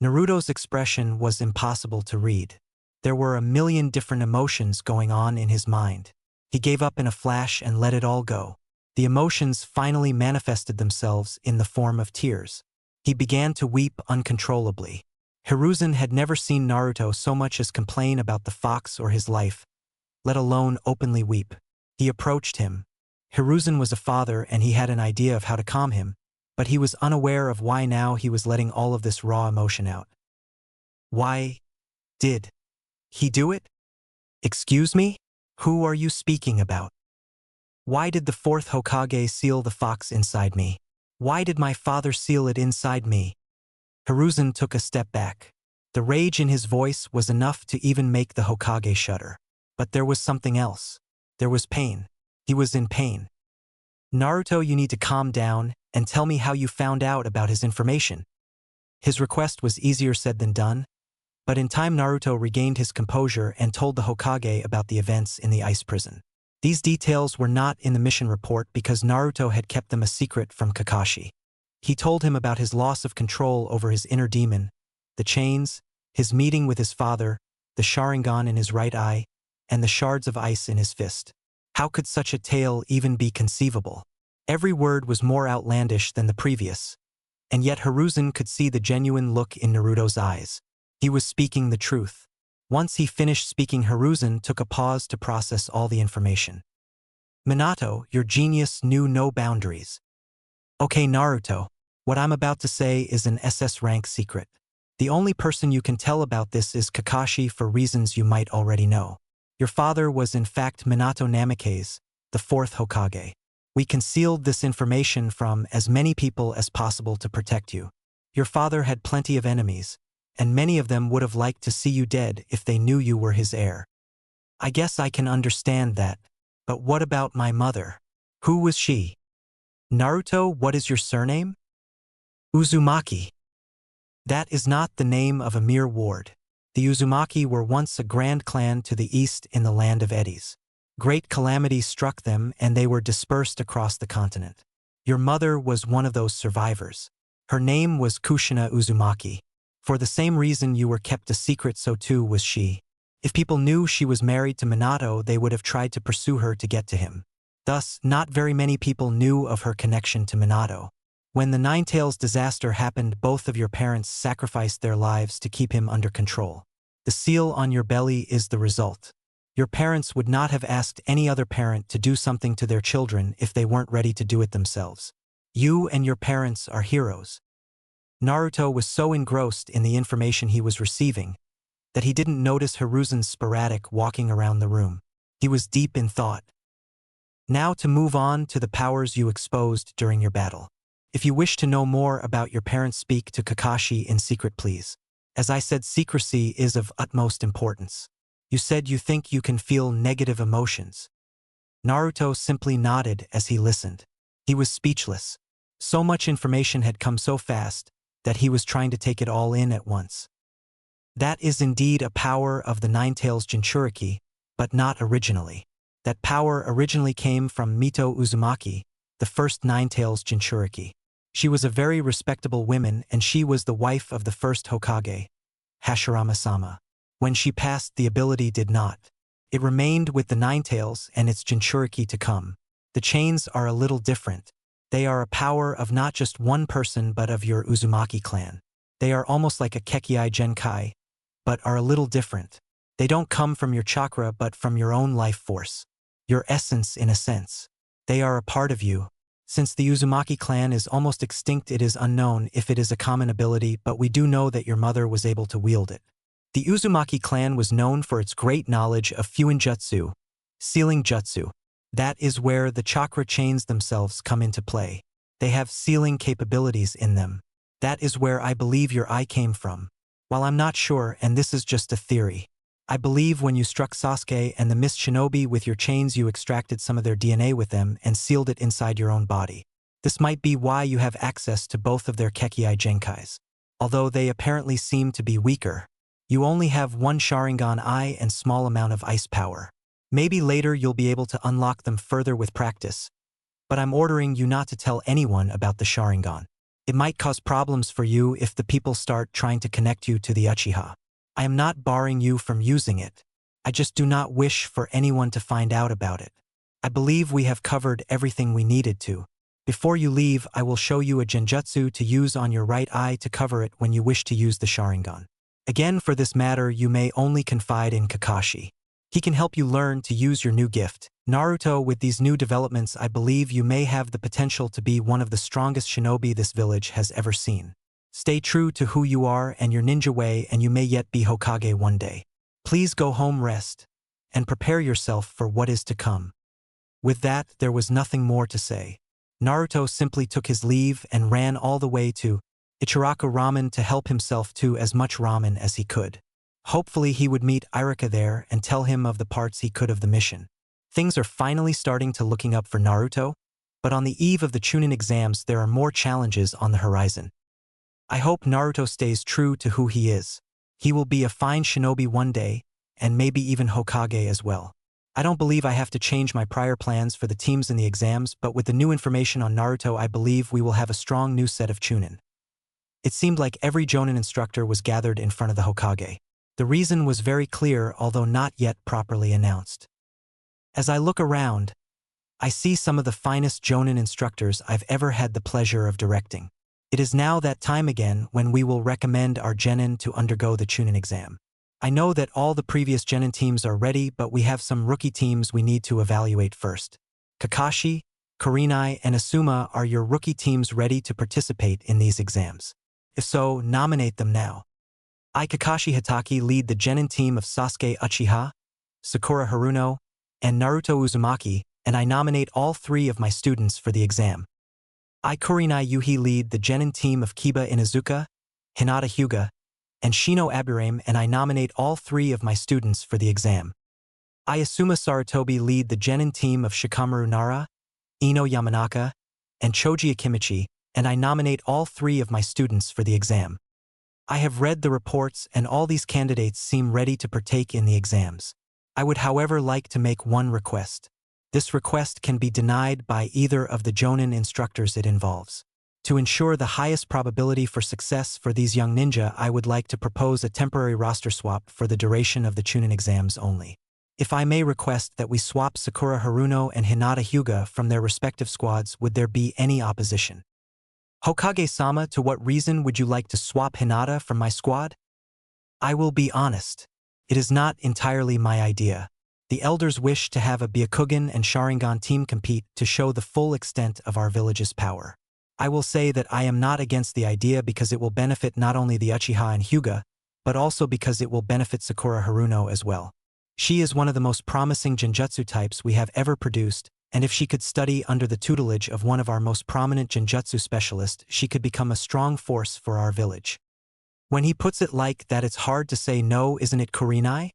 Naruto's expression was impossible to read. There were a million different emotions going on in his mind. He gave up in a flash and let it all go. The emotions finally manifested themselves in the form of tears. He began to weep uncontrollably. Hiruzen had never seen Naruto so much as complain about the Fox or his life, let alone openly weep. He approached him. Hiruzen was a father and he had an idea of how to calm him, but he was unaware of why now he was letting all of this raw emotion out. Why did he do it? Excuse me? Who are you speaking about? Why did the fourth Hokage seal the Fox inside me? Why did my father seal it inside me? Hiruzen took a step back. The rage in his voice was enough to even make the Hokage shudder. But there was something else. There was pain. He was in pain. Naruto, you need to calm down and tell me how you found out about his information. His request was easier said than done, but in time Naruto regained his composure and told the Hokage about the events in the ice prison. These details were not in the mission report because Naruto had kept them a secret from Kakashi. He told him about his loss of control over his inner demon, the chains, his meeting with his father, the Sharingan in his right eye, and the shards of ice in his fist. How could such a tale even be conceivable? Every word was more outlandish than the previous, and yet Hiruzen could see the genuine look in Naruto's eyes. He was speaking the truth. Once he finished speaking, Hiruzen took a pause to process all the information. Minato, your genius knew no boundaries. Okay, Naruto, what I'm about to say is an SS rank secret. The only person you can tell about this is Kakashi for reasons you might already know. Your father was in fact Minato Namikaze, the fourth Hokage. We concealed this information from as many people as possible to protect you. Your father had plenty of enemies, and many of them would have liked to see you dead if they knew you were his heir. I guess I can understand that, but what about my mother? Who was she? Naruto, what is your surname? Uzumaki. That is not the name of a mere ward. The Uzumaki were once a grand clan to the east in the land of eddies. Great calamity struck them and they were dispersed across the continent. Your mother was one of those survivors. Her name was Kushina Uzumaki. For the same reason you were kept a secret, so too was she. If people knew she was married to Minato, they would have tried to pursue her to get to him. Thus, not very many people knew of her connection to Minato. When the Nine-Tails disaster happened, both of your parents sacrificed their lives to keep him under control. The seal on your belly is the result. Your parents would not have asked any other parent to do something to their children if they weren't ready to do it themselves. You and your parents are heroes. Naruto was so engrossed in the information he was receiving that he didn't notice Hiruzen's sporadic walking around the room. He was deep in thought. Now to move on to the powers you exposed during your battle. If you wish to know more about your parents, speak to Kakashi in secret, please. As I said, secrecy is of utmost importance. You said you think you can feel negative emotions. Naruto simply nodded as he listened. He was speechless. So much information had come so fast that he was trying to take it all in at once. That is indeed a power of the Nine-Tails Jinchuriki, but not originally. That power originally came from Mito Uzumaki, the first Nine-Tails Jinchuriki. She was a very respectable woman, and she was the wife of the first Hokage, Hashirama-sama. When she passed, the ability did not. It remained with the Nine-Tails and its Jinchuriki to come. The chains are a little different. They are a power of not just one person but of your Uzumaki clan. They are almost like a kekkei genkai, but are a little different. They don't come from your chakra but from your own life force. Your essence, in a sense. They are a part of you. Since the Uzumaki clan is almost extinct, it is unknown if it is a common ability, but we do know that your mother was able to wield it. The Uzumaki clan was known for its great knowledge of Fuinjutsu, sealing jutsu. That is where the chakra chains themselves come into play. They have sealing capabilities in them. That is where I believe your eye came from. While I'm not sure, and this is just a theory, I believe when you struck Sasuke and the Mist Shinobi with your chains, you extracted some of their DNA with them and sealed it inside your own body. This might be why you have access to both of their kekkei genkais. Although they apparently seem to be weaker, you only have one Sharingan eye and small amount of ice power. Maybe later you'll be able to unlock them further with practice, but I'm ordering you not to tell anyone about the Sharingan. It might cause problems for you if the people start trying to connect you to the Uchiha. I am not barring you from using it. I just do not wish for anyone to find out about it. I believe we have covered everything we needed to. Before you leave, I will show you a genjutsu to use on your right eye to cover it when you wish to use the Sharingan. Again, for this matter, you may only confide in Kakashi. He can help you learn to use your new gift. Naruto, with these new developments, I believe you may have the potential to be one of the strongest shinobi this village has ever seen. Stay true to who you are and your ninja way, and you may yet be Hokage one day. Please go home, rest, and prepare yourself for what is to come. With that, there was nothing more to say. Naruto simply took his leave and ran all the way to Ichiraku Ramen to help himself to as much ramen as he could. Hopefully he would meet Irika there and tell him of the parts he could of the mission. Things are finally starting to looking up for Naruto, but on the eve of the Chunin exams there are more challenges on the horizon. I hope Naruto stays true to who he is. He will be a fine shinobi one day, and maybe even Hokage as well. I don't believe I have to change my prior plans for the teams in the exams, but with the new information on Naruto I believe we will have a strong new set of Chunin. It seemed like every Jonin instructor was gathered in front of the Hokage. The reason was very clear, although not yet properly announced. As I look around, I see some of the finest Jonin instructors I've ever had the pleasure of directing. It is now that time again when we will recommend our genin to undergo the Chunin exam. I know that all the previous genin teams are ready, but we have some rookie teams we need to evaluate first. Kakashi, Kurenai, and Asuma, are your rookie teams ready to participate in these exams? If so, nominate them now. I, Kakashi Hitaki, lead the genin team of Sasuke Uchiha, Sakura Haruno, and Naruto Uzumaki, and I nominate all three of my students for the exam. I, Kurenai Yuhi, lead the genin team of Kiba Inuzuka, Hinata Hyuga, and Shino Aburame, and I nominate all three of my students for the exam. I, Asuma Sarutobi, lead the genin team of Shikamaru Nara, Ino Yamanaka, and Choji Akimichi, and I nominate all three of my students for the exam. I have read the reports and all these candidates seem ready to partake in the exams. I would however like to make one request. This request can be denied by either of the Jonin instructors it involves. To ensure the highest probability for success for these young ninja, I would like to propose a temporary roster swap for the duration of the Chunin exams only. If I may request that we swap Sakura Haruno and Hinata Hyuga from their respective squads, would there be any opposition? Hokage-sama, to what reason would you like to swap Hinata from my squad? I will be honest. It is not entirely my idea. The elders wish to have a Byakugan and Sharingan team compete to show the full extent of our village's power. I will say that I am not against the idea because it will benefit not only the Uchiha and Hyuga, but also because it will benefit Sakura Haruno as well. She is one of the most promising genjutsu types we have ever produced, and if she could study under the tutelage of one of our most prominent genjutsu specialists, she could become a strong force for our village. When he puts it like that, it's hard to say no, isn't it, Kurenai?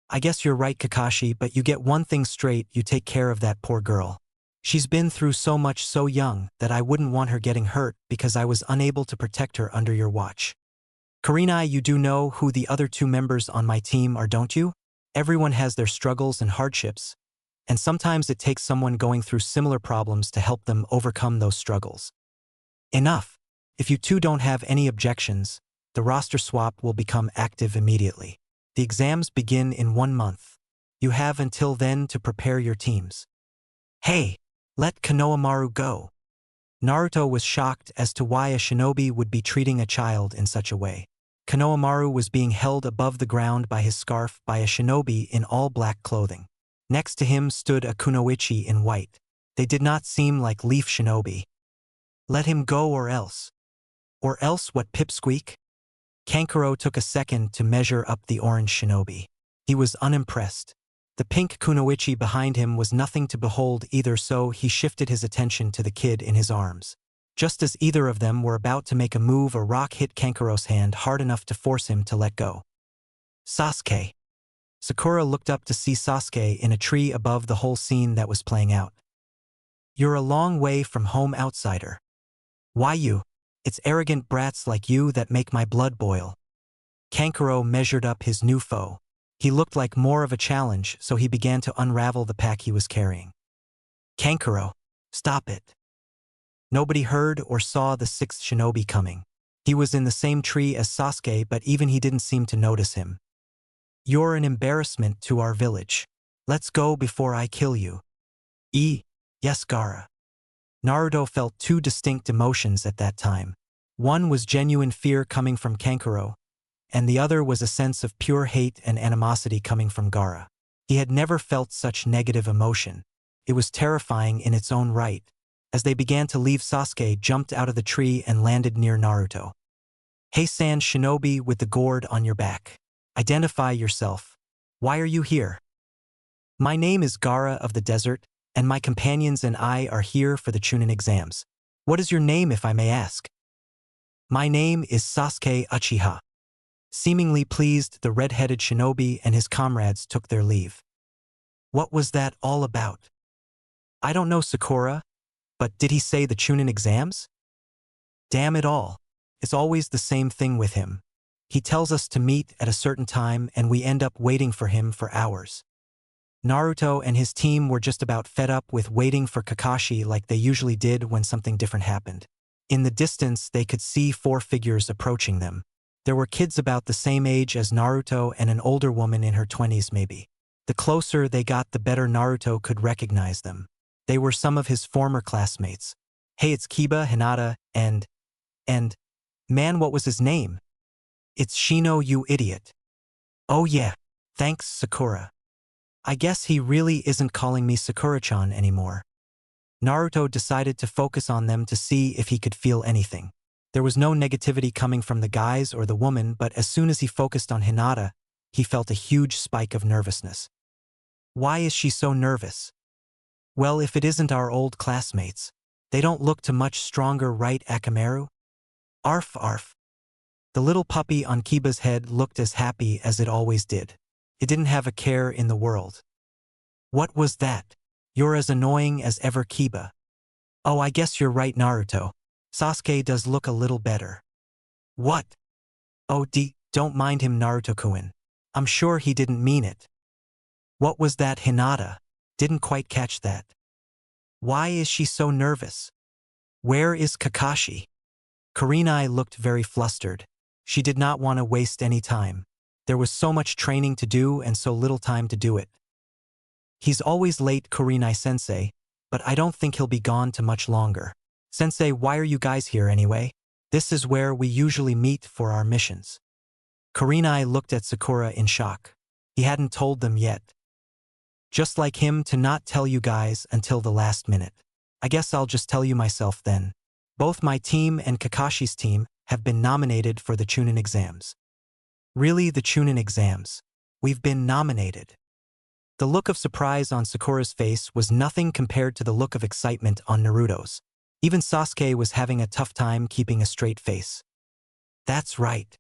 I guess you're right, Kakashi, but you get one thing straight, you take care of that poor girl. She's been through so much so young that I wouldn't want her getting hurt because I was unable to protect her under your watch. Kurenai, you do know who the other two members on my team are, don't you? Everyone has their struggles and hardships, and sometimes it takes someone going through similar problems to help them overcome those struggles. Enough. If you two don't have any objections, the roster swap will become active immediately. The exams begin in 1 month. You have until then to prepare your teams. Hey, let Konohamaru go. Naruto was shocked as to why a shinobi would be treating a child in such a way. Konohamaru was being held above the ground by his scarf by a shinobi in all black clothing. Next to him stood a kunoichi in white. They did not seem like leaf shinobi. Let him go or else. Or else what, pipsqueak? Kankuro took a second to measure up the orange shinobi. He was unimpressed. The pink kunoichi behind him was nothing to behold either, so he shifted his attention to the kid in his arms. Just as either of them were about to make a move, a rock hit Kankuro's hand hard enough to force him to let go. Sasuke. Sakura looked up to see Sasuke in a tree above the whole scene that was playing out. You're a long way from home, outsider. Why you? It's arrogant brats like you that make my blood boil. Kankuro measured up his new foe. He looked like more of a challenge, so he began to unravel the pack he was carrying. Kankuro, stop it. Nobody heard or saw the sixth shinobi coming. He was in the same tree as Sasuke, but even he didn't seem to notice him. You're an embarrassment to our village. Let's go before I kill you. Yes, Gaara. Naruto felt two distinct emotions at that time. One was genuine fear coming from Kankuro, and the other was a sense of pure hate and animosity coming from Gaara. He had never felt such negative emotion. It was terrifying in its own right. As they began to leave, Sasuke jumped out of the tree and landed near Naruto. Hey, Sand Shinobi with the gourd on your back. Identify yourself. Why are you here? My name is Gaara of the Desert, and my companions and I are here for the Chunin exams. What is your name, if I may ask? My name is Sasuke Uchiha. Seemingly pleased, the red-headed shinobi and his comrades took their leave. What was that all about? I don't know, Sakura, but did he say the Chunin exams? Damn it all. It's always the same thing with him. He tells us to meet at a certain time and we end up waiting for him for hours. Naruto and his team were just about fed up with waiting for Kakashi like they usually did when something different happened. In the distance, they could see 4 figures approaching them. There were kids about the same age as Naruto and an older woman in her 20s maybe. The closer they got, the better Naruto could recognize them. They were some of his former classmates. Hey, it's Kiba, Hinata, and man, what was his name? It's Shino, you idiot. Oh yeah, thanks, Sakura. I guess he really isn't calling me Sakura-chan anymore. Naruto decided to focus on them to see if he could feel anything. There was no negativity coming from the guys or the woman, but as soon as he focused on Hinata, he felt a huge spike of nervousness. Why is she so nervous? Well, if it isn't our old classmates, they don't look too much stronger, right, Akamaru? Arf arf. The little puppy on Kiba's head looked as happy as it always did. It didn't have a care in the world. What was that? You're as annoying as ever, Kiba. Oh, I guess you're right, Naruto. Sasuke does look a little better. What? Oh, don't mind him, Naruto-kun. I'm sure he didn't mean it. What was that, Hinata? Didn't quite catch that. Why is she so nervous? Where is Kakashi? Kurenai looked very flustered. She did not want to waste any time. There was so much training to do and so little time to do it. He's always late, Kurenai-sensei, but I don't think he'll be gone too much longer. Sensei, why are you guys here anyway? This is where we usually meet for our missions. Kurenai looked at Sakura in shock. He hadn't told them yet. Just like him to not tell you guys until the last minute. I guess I'll just tell you myself then. Both my team and Kakashi's team have been nominated for the Chunin exams. Really, the Chunin exams? We've been nominated. The look of surprise on Sakura's face was nothing compared to the look of excitement on Naruto's. Even Sasuke was having a tough time keeping a straight face. That's right.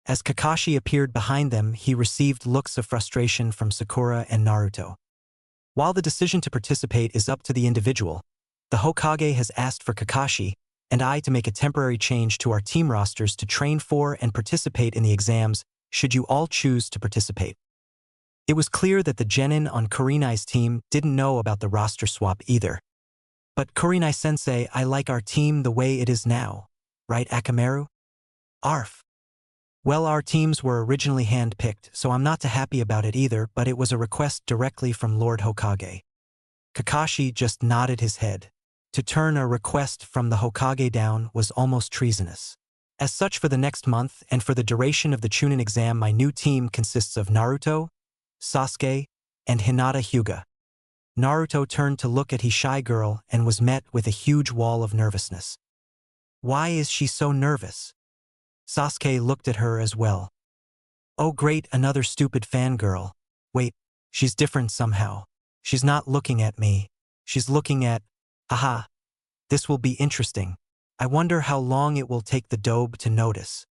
As Kakashi appeared behind them, he received looks of frustration from Sakura and Naruto. While the decision to participate is up to the individual, the Hokage has asked for Kakashi and I to make a temporary change to our team rosters to train for and participate in the exams should you all choose to participate. It was clear that the genin on Kurenai's team didn't know about the roster swap either. But Kurenai-sensei, I like our team the way it is now. Right, Akamaru? Arf. Well, our teams were originally hand-picked, so I'm not too happy about it either, but it was a request directly from Lord Hokage. Kakashi just nodded his head. To turn a request from the Hokage down was almost treasonous. As such, for the next month and for the duration of the Chunin exam, my new team consists of Naruto, Sasuke, and Hinata Hyuga. Naruto turned to look at his shy girl and was met with a huge wall of nervousness. Why is she so nervous? Sasuke looked at her as well. Oh great, another stupid fangirl. Wait, she's different somehow. She's not looking at me. She's looking at… Aha. This will be interesting. I wonder how long it will take the dobe to notice.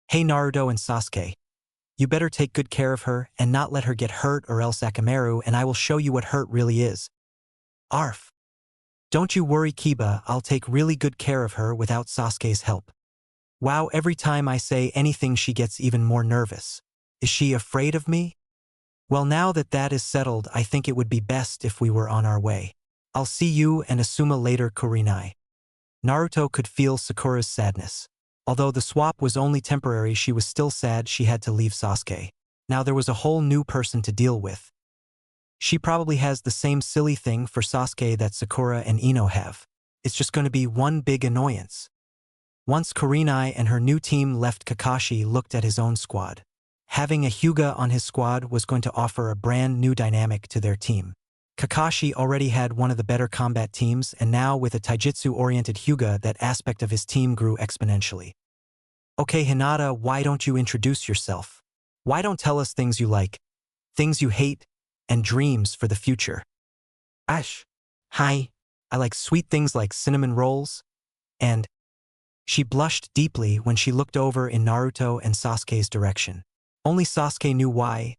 Hey Naruto and Sasuke. You better take good care of her and not let her get hurt, or else Akamaru and I will show you what hurt really is. Arf. Don't you worry, Kiba, I'll take really good care of her without Sasuke's help. Wow, every time I say anything she gets even more nervous. Is she afraid of me? Well, now that that is settled, I think it would be best if we were on our way. I'll see you and Asuma later, Kurenai. Naruto could feel Sakura's sadness. Although the swap was only temporary, she was still sad she had to leave Sasuke. Now there was a whole new person to deal with. She probably has the same silly thing for Sasuke that Sakura and Ino have. It's just going to be one big annoyance. Once Kurenai and her new team left, Kakashi looked at his own squad. Having a Hyuga on his squad was going to offer a brand new dynamic to their team. Kakashi already had one of the better combat teams, and now with a taijutsu-oriented Hyuga, that aspect of his team grew exponentially. Okay Hinata, why don't you introduce yourself? Why don't tell us things you like, things you hate, and dreams for the future? Ash. Hi. I like sweet things like cinnamon rolls, and… She blushed deeply when she looked over in Naruto and Sasuke's direction. Only Sasuke knew why,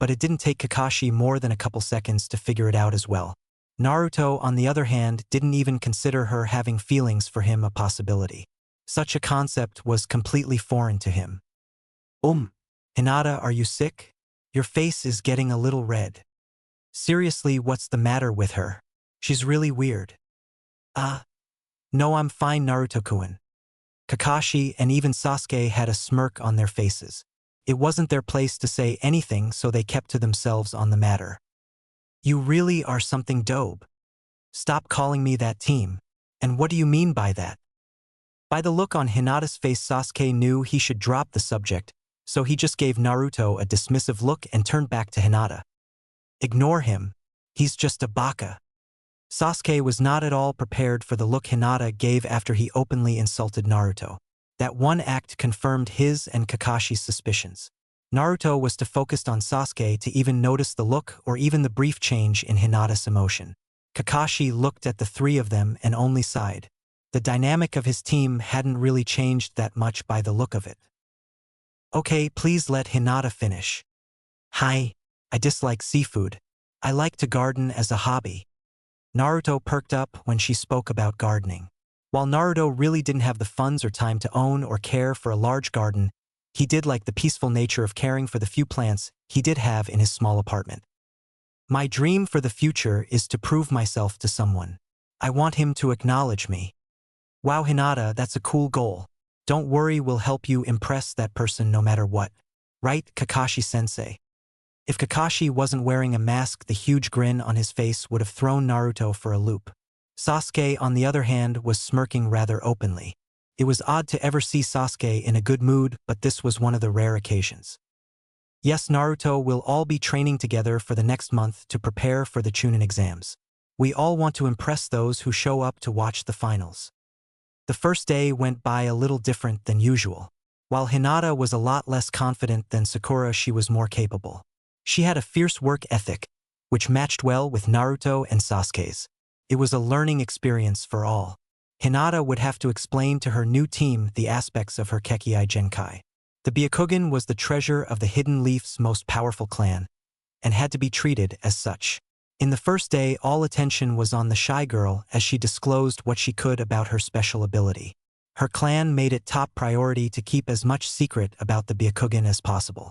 but it didn't take Kakashi more than a couple seconds to figure it out as well. Naruto, on the other hand, didn't even consider her having feelings for him a possibility. Such a concept was completely foreign to him. Hinata, are you sick? Your face is getting a little red. Seriously, what's the matter with her? She's really weird. No, I'm fine, Naruto-kun. Kakashi and even Sasuke had a smirk on their faces. It wasn't their place to say anything, so they kept to themselves on the matter. You really are something dope. Stop calling me that, team. And what do you mean by that? By the look on Hinata's face, Sasuke knew he should drop the subject, so he just gave Naruto a dismissive look and turned back to Hinata. Ignore him. He's just a baka. Sasuke was not at all prepared for the look Hinata gave after he openly insulted Naruto. That one act confirmed his and Kakashi's suspicions. Naruto was too focused on Sasuke to even notice the look or even the brief change in Hinata's emotion. Kakashi looked at the three of them and only sighed. The dynamic of his team hadn't really changed that much by the look of it. Okay, please let Hinata finish. Hi. I dislike seafood. I like to garden as a hobby. Naruto perked up when she spoke about gardening. While Naruto really didn't have the funds or time to own or care for a large garden, he did like the peaceful nature of caring for the few plants he did have in his small apartment. My dream for the future is to prove myself to someone. I want him to acknowledge me. Wow, Hinata, that's a cool goal. Don't worry, we'll help you impress that person no matter what. Right, Kakashi-sensei? If Kakashi wasn't wearing a mask, the huge grin on his face would have thrown Naruto for a loop. Sasuke, on the other hand, was smirking rather openly. It was odd to ever see Sasuke in a good mood, but this was one of the rare occasions. Yes, Naruto, will all be training together for the next month to prepare for the Chunin exams. We all want to impress those who show up to watch the finals. The first day went by a little different than usual. While Hinata was a lot less confident than Sakura, she was more capable. She had a fierce work ethic, which matched well with Naruto and Sasuke's. It was a learning experience for all. Hinata would have to explain to her new team the aspects of her kekkei genkai. The Byakugan was the treasure of the Hidden Leaf's most powerful clan, and had to be treated as such. In the first day, all attention was on the shy girl as she disclosed what she could about her special ability. Her clan made it top priority to keep as much secret about the Byakugan as possible.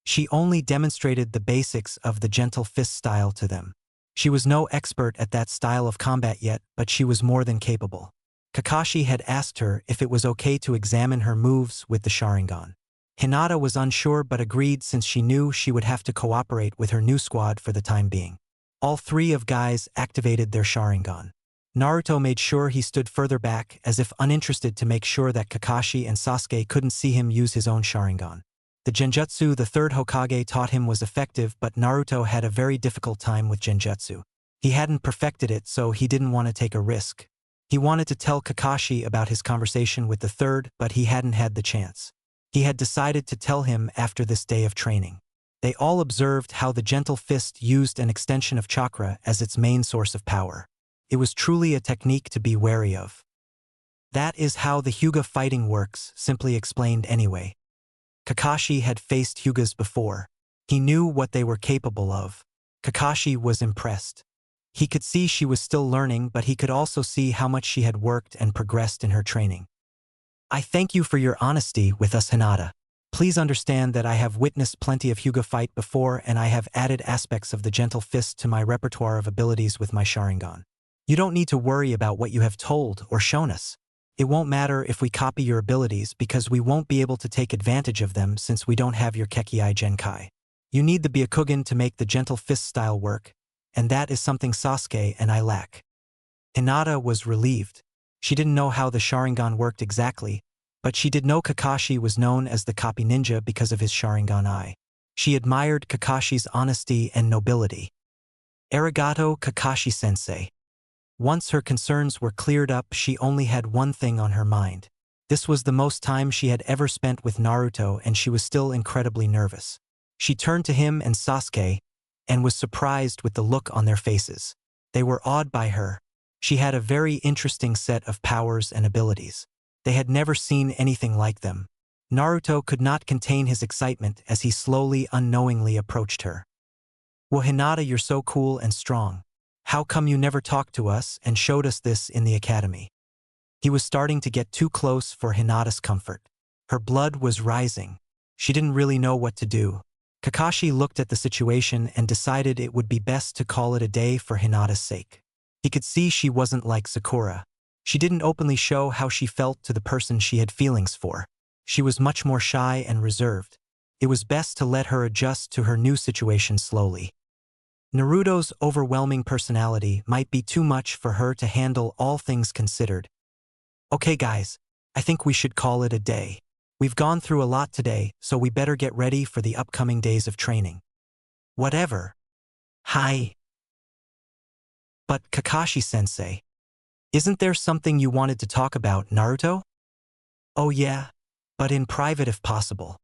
She only demonstrated the basics of the gentle fist style to them. She was no expert at that style of combat yet, but she was more than capable. Kakashi had asked her if it was okay to examine her moves with the Sharingan. Hinata was unsure but agreed since she knew she would have to cooperate with her new squad for the time being. All three of guys activated their Sharingan. Naruto made sure he stood further back as if uninterested to make sure that Kakashi and Sasuke couldn't see him use his own Sharingan. The genjutsu the third Hokage taught him was effective, but Naruto had a very difficult time with genjutsu. He hadn't perfected it, so he didn't want to take a risk. He wanted to tell Kakashi about his conversation with the third, but he hadn't had the chance. He had decided to tell him after this day of training. They all observed how the gentle fist used an extension of chakra as its main source of power. It was truly a technique to be wary of. That is how the Hyuga fighting works, simply explained anyway. Kakashi had faced Hyugas before. He knew what they were capable of. Kakashi was impressed. He could see she was still learning, but he could also see how much she had worked and progressed in her training. I thank you for your honesty with us, Hinata. Please understand that I have witnessed plenty of Hyuga fight before, and I have added aspects of the gentle fist to my repertoire of abilities with my Sharingan. You don't need to worry about what you have told or shown us. It won't matter if we copy your abilities because we won't be able to take advantage of them since we don't have your kekkei genkai. You need the Byakugan to make the gentle fist style work, and that is something Sasuke and I lack. Hinata was relieved. She didn't know how the Sharingan worked exactly, but she did know Kakashi was known as the copy ninja because of his Sharingan eye. She admired Kakashi's honesty and nobility. Arigato, Kakashi-sensei. Once her concerns were cleared up, she only had one thing on her mind. This was the most time she had ever spent with Naruto, and she was still incredibly nervous. She turned to him and Sasuke, and was surprised with the look on their faces. They were awed by her. She had a very interesting set of powers and abilities. They had never seen anything like them. Naruto could not contain his excitement as he slowly, unknowingly approached her. "Well, Hinata, you're so cool and strong. How come you never talked to us and showed us this in the academy?" He was starting to get too close for Hinata's comfort. Her blood was rising. She didn't really know what to do. Kakashi looked at the situation and decided it would be best to call it a day for Hinata's sake. He could see she wasn't like Sakura. She didn't openly show how she felt to the person she had feelings for. She was much more shy and reserved. It was best to let her adjust to her new situation slowly. Naruto's overwhelming personality might be too much for her to handle, all things considered. "Okay guys, I think we should call it a day. We've gone through a lot today, so we better get ready for the upcoming days of training." "Whatever." "Hi." "But Kakashi-sensei, isn't there something you wanted to talk about, Naruto?" "Oh yeah, but in private if possible."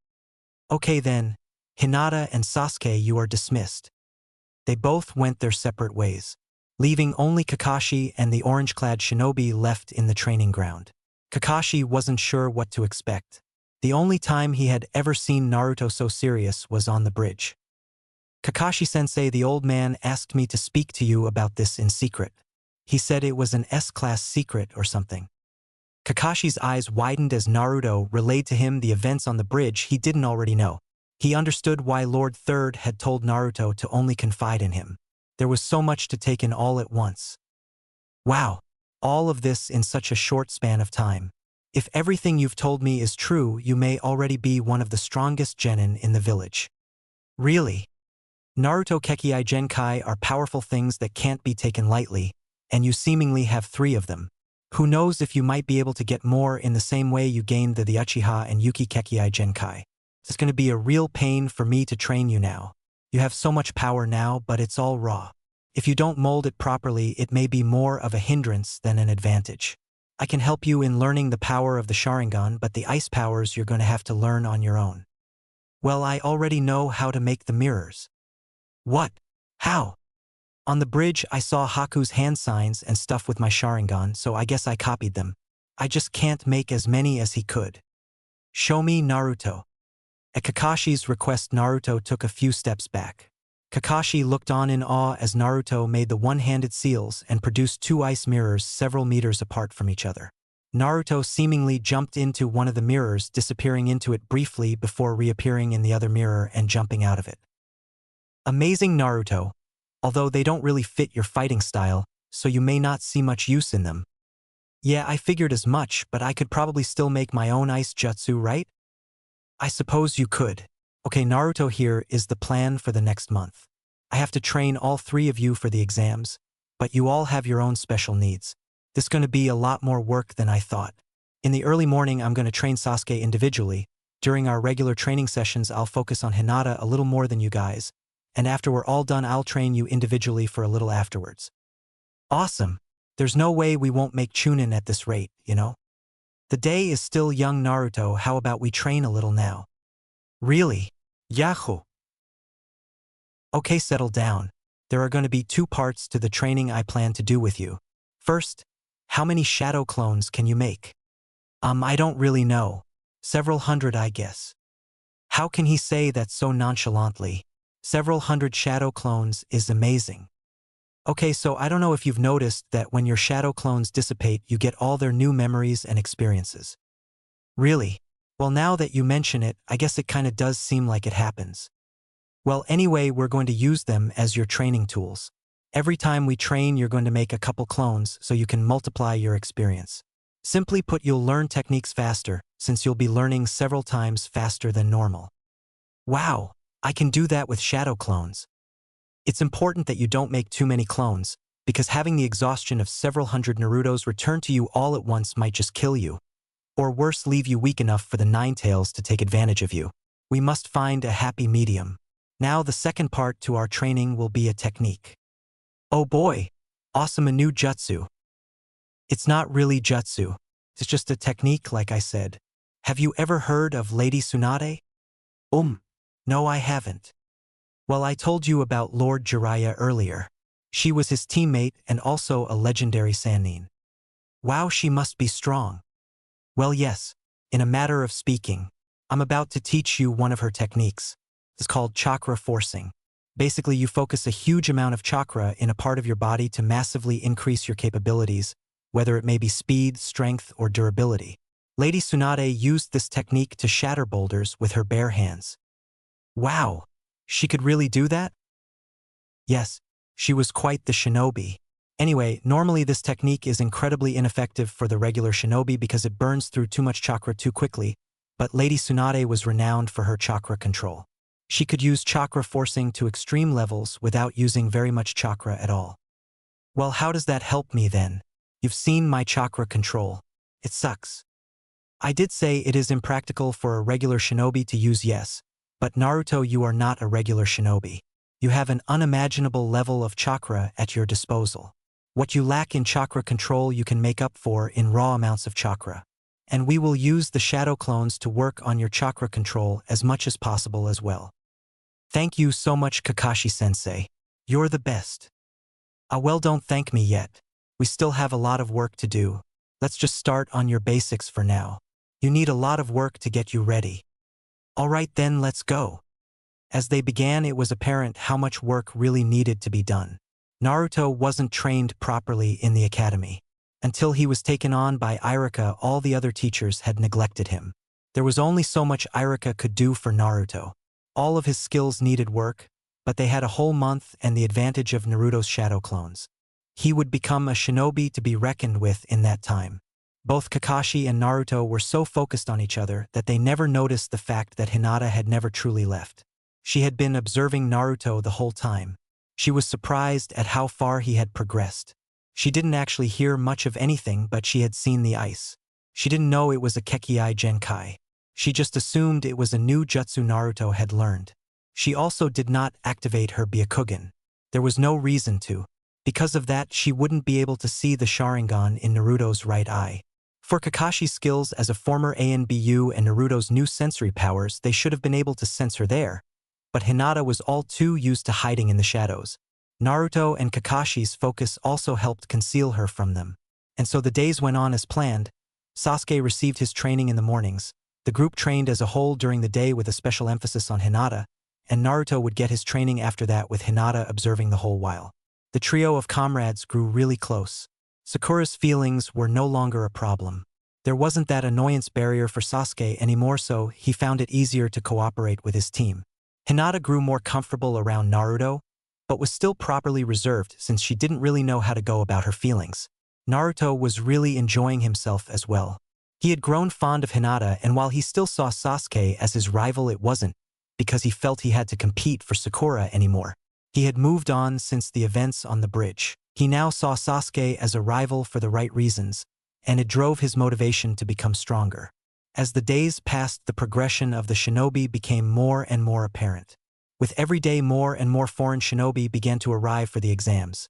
"Okay then, Hinata and Sasuke, you are dismissed." They both went their separate ways, leaving only Kakashi and the orange-clad shinobi left in the training ground. Kakashi wasn't sure what to expect. The only time he had ever seen Naruto so serious was on the bridge. "Kakashi-sensei, the old man asked me to speak to you about this in secret. He said it was an S-class secret or something." Kakashi's eyes widened as Naruto relayed to him the events on the bridge he didn't already know. He understood why Lord Third had told Naruto to only confide in him. There was so much to take in all at once. Wow, all of this in such a short span of time. If everything you've told me is true, you may already be one of the strongest genin in the village. Really? Naruto kekkei genkai are powerful things that can't be taken lightly, and you seemingly have 3 of them. Who knows if you might be able to get more in the same way you gained the Uchiha and Yuki kekkei genkai. It's going to be a real pain for me to train you now. You have so much power now, but it's all raw. If you don't mold it properly, it may be more of a hindrance than an advantage. I can help you in learning the power of the Sharingan, but the ice powers you're going to have to learn on your own. Well, I already know how to make the mirrors. What? How? On the bridge, I saw Haku's hand signs and stuff with my Sharingan, so I guess I copied them. I just can't make as many as he could. Show me, Naruto. At Kakashi's request, Naruto took a few steps back. Kakashi looked on in awe as Naruto made the one-handed seals and produced two ice mirrors several meters apart from each other. Naruto seemingly jumped into one of the mirrors, disappearing into it briefly before reappearing in the other mirror and jumping out of it. Amazing, Naruto. Although they don't really fit your fighting style, so you may not see much use in them. Yeah, I figured as much, but I could probably still make my own ice jutsu, right? I suppose you could. Okay, Naruto, here is the plan for the next month. I have to train all three of you for the exams, but you all have your own special needs. This is going to be a lot more work than I thought. In the early morning, I'm going to train Sasuke individually. During our regular training sessions, I'll focus on Hinata a little more than you guys, and after we're all done, I'll train you individually for a little afterwards. Awesome. There's no way we won't make Chunin at this rate, you know? The day is still young, Naruto. How about we train a little now? Really? Yahoo! Okay, settle down. There are going to be two parts to the training I plan to do with you. First, how many shadow clones can you make? I don't really know. Several hundred, I guess. How can he say that so nonchalantly? Several hundred shadow clones is amazing. Okay, so I don't know if you've noticed that when your shadow clones dissipate, you get all their new memories and experiences. Really? Well, now that you mention it, I guess it kinda does seem like it happens. Well, anyway, we're going to use them as your training tools. Every time we train, you're going to make a couple clones so you can multiply your experience. Simply put, you'll learn techniques faster, since you'll be learning several times faster than normal. Wow, I can do that with shadow clones. It's important that you don't make too many clones, because having the exhaustion of several hundred Narutos return to you all at once might just kill you. Or worse, leave you weak enough for the Nine Tails to take advantage of you. We must find a happy medium. Now the second part to our training will be a technique. Oh boy! Awesome, a new jutsu. It's not really jutsu. It's just a technique, like I said. Have you ever heard of Lady Tsunade? No, I haven't. Well, I told you about Lord Jiraiya earlier. She was his teammate and also a legendary Sannin. Wow, she must be strong. Well, yes, in a matter of speaking. I'm about to teach you one of her techniques. It's called chakra forcing. Basically, you focus a huge amount of chakra in a part of your body to massively increase your capabilities, whether it may be speed, strength, or durability. Lady Tsunade used this technique to shatter boulders with her bare hands. Wow! She could really do that? Yes, she was quite the shinobi. Anyway, normally this technique is incredibly ineffective for the regular shinobi because it burns through too much chakra too quickly, but Lady Tsunade was renowned for her chakra control. She could use chakra forcing to extreme levels without using very much chakra at all. Well, how does that help me then? You've seen my chakra control. It sucks. I did say it is impractical for a regular shinobi to use, yes. But Naruto, you are not a regular shinobi. You have an unimaginable level of chakra at your disposal. What you lack in chakra control you can make up for in raw amounts of chakra. And we will use the shadow clones to work on your chakra control as much as possible as well. Thank you so much, Kakashi-sensei. You're the best. Well, don't thank me yet. We still have a lot of work to do. Let's just start on your basics for now. You need a lot of work to get you ready. Alright then, let's go. As they began, it was apparent how much work really needed to be done. Naruto wasn't trained properly in the academy. Until he was taken on by Iruka, all the other teachers had neglected him. There was only so much Iruka could do for Naruto. All of his skills needed work, but they had a whole month and the advantage of Naruto's shadow clones. He would become a shinobi to be reckoned with in that time. Both Kakashi and Naruto were so focused on each other that they never noticed the fact that Hinata had never truly left. She had been observing Naruto the whole time. She was surprised at how far he had progressed. She didn't actually hear much of anything, but she had seen the ice. She didn't know it was a kekkei genkai. She just assumed it was a new jutsu Naruto had learned. She also did not activate her Byakugan. There was no reason to. Because of that, she wouldn't be able to see the Sharingan in Naruto's right eye. For Kakashi's skills as a former ANBU and Naruto's new sensory powers, they should have been able to sense her there. but Hinata was all too used to hiding in the shadows. Naruto and Kakashi's focus also helped conceal her from them. And so the days went on as planned. Sasuke received his training in the mornings. The group trained as a whole during the day with a special emphasis on Hinata, and Naruto would get his training after that with Hinata observing the whole while. The trio of comrades grew really close. Sakura's feelings were no longer a problem. There wasn't that annoyance barrier for Sasuke anymore, so he found it easier to cooperate with his team. Hinata grew more comfortable around Naruto, but was still properly reserved since she didn't really know how to go about her feelings. Naruto was really enjoying himself as well. He had grown fond of Hinata, and while he still saw Sasuke as his rival, it wasn't because he felt he had to compete for Sakura anymore. He had moved on since the events on the bridge. He now saw Sasuke as a rival for the right reasons, and it drove his motivation to become stronger. As the days passed, the progression of the shinobi became more and more apparent. With every day, more and more foreign shinobi began to arrive for the exams.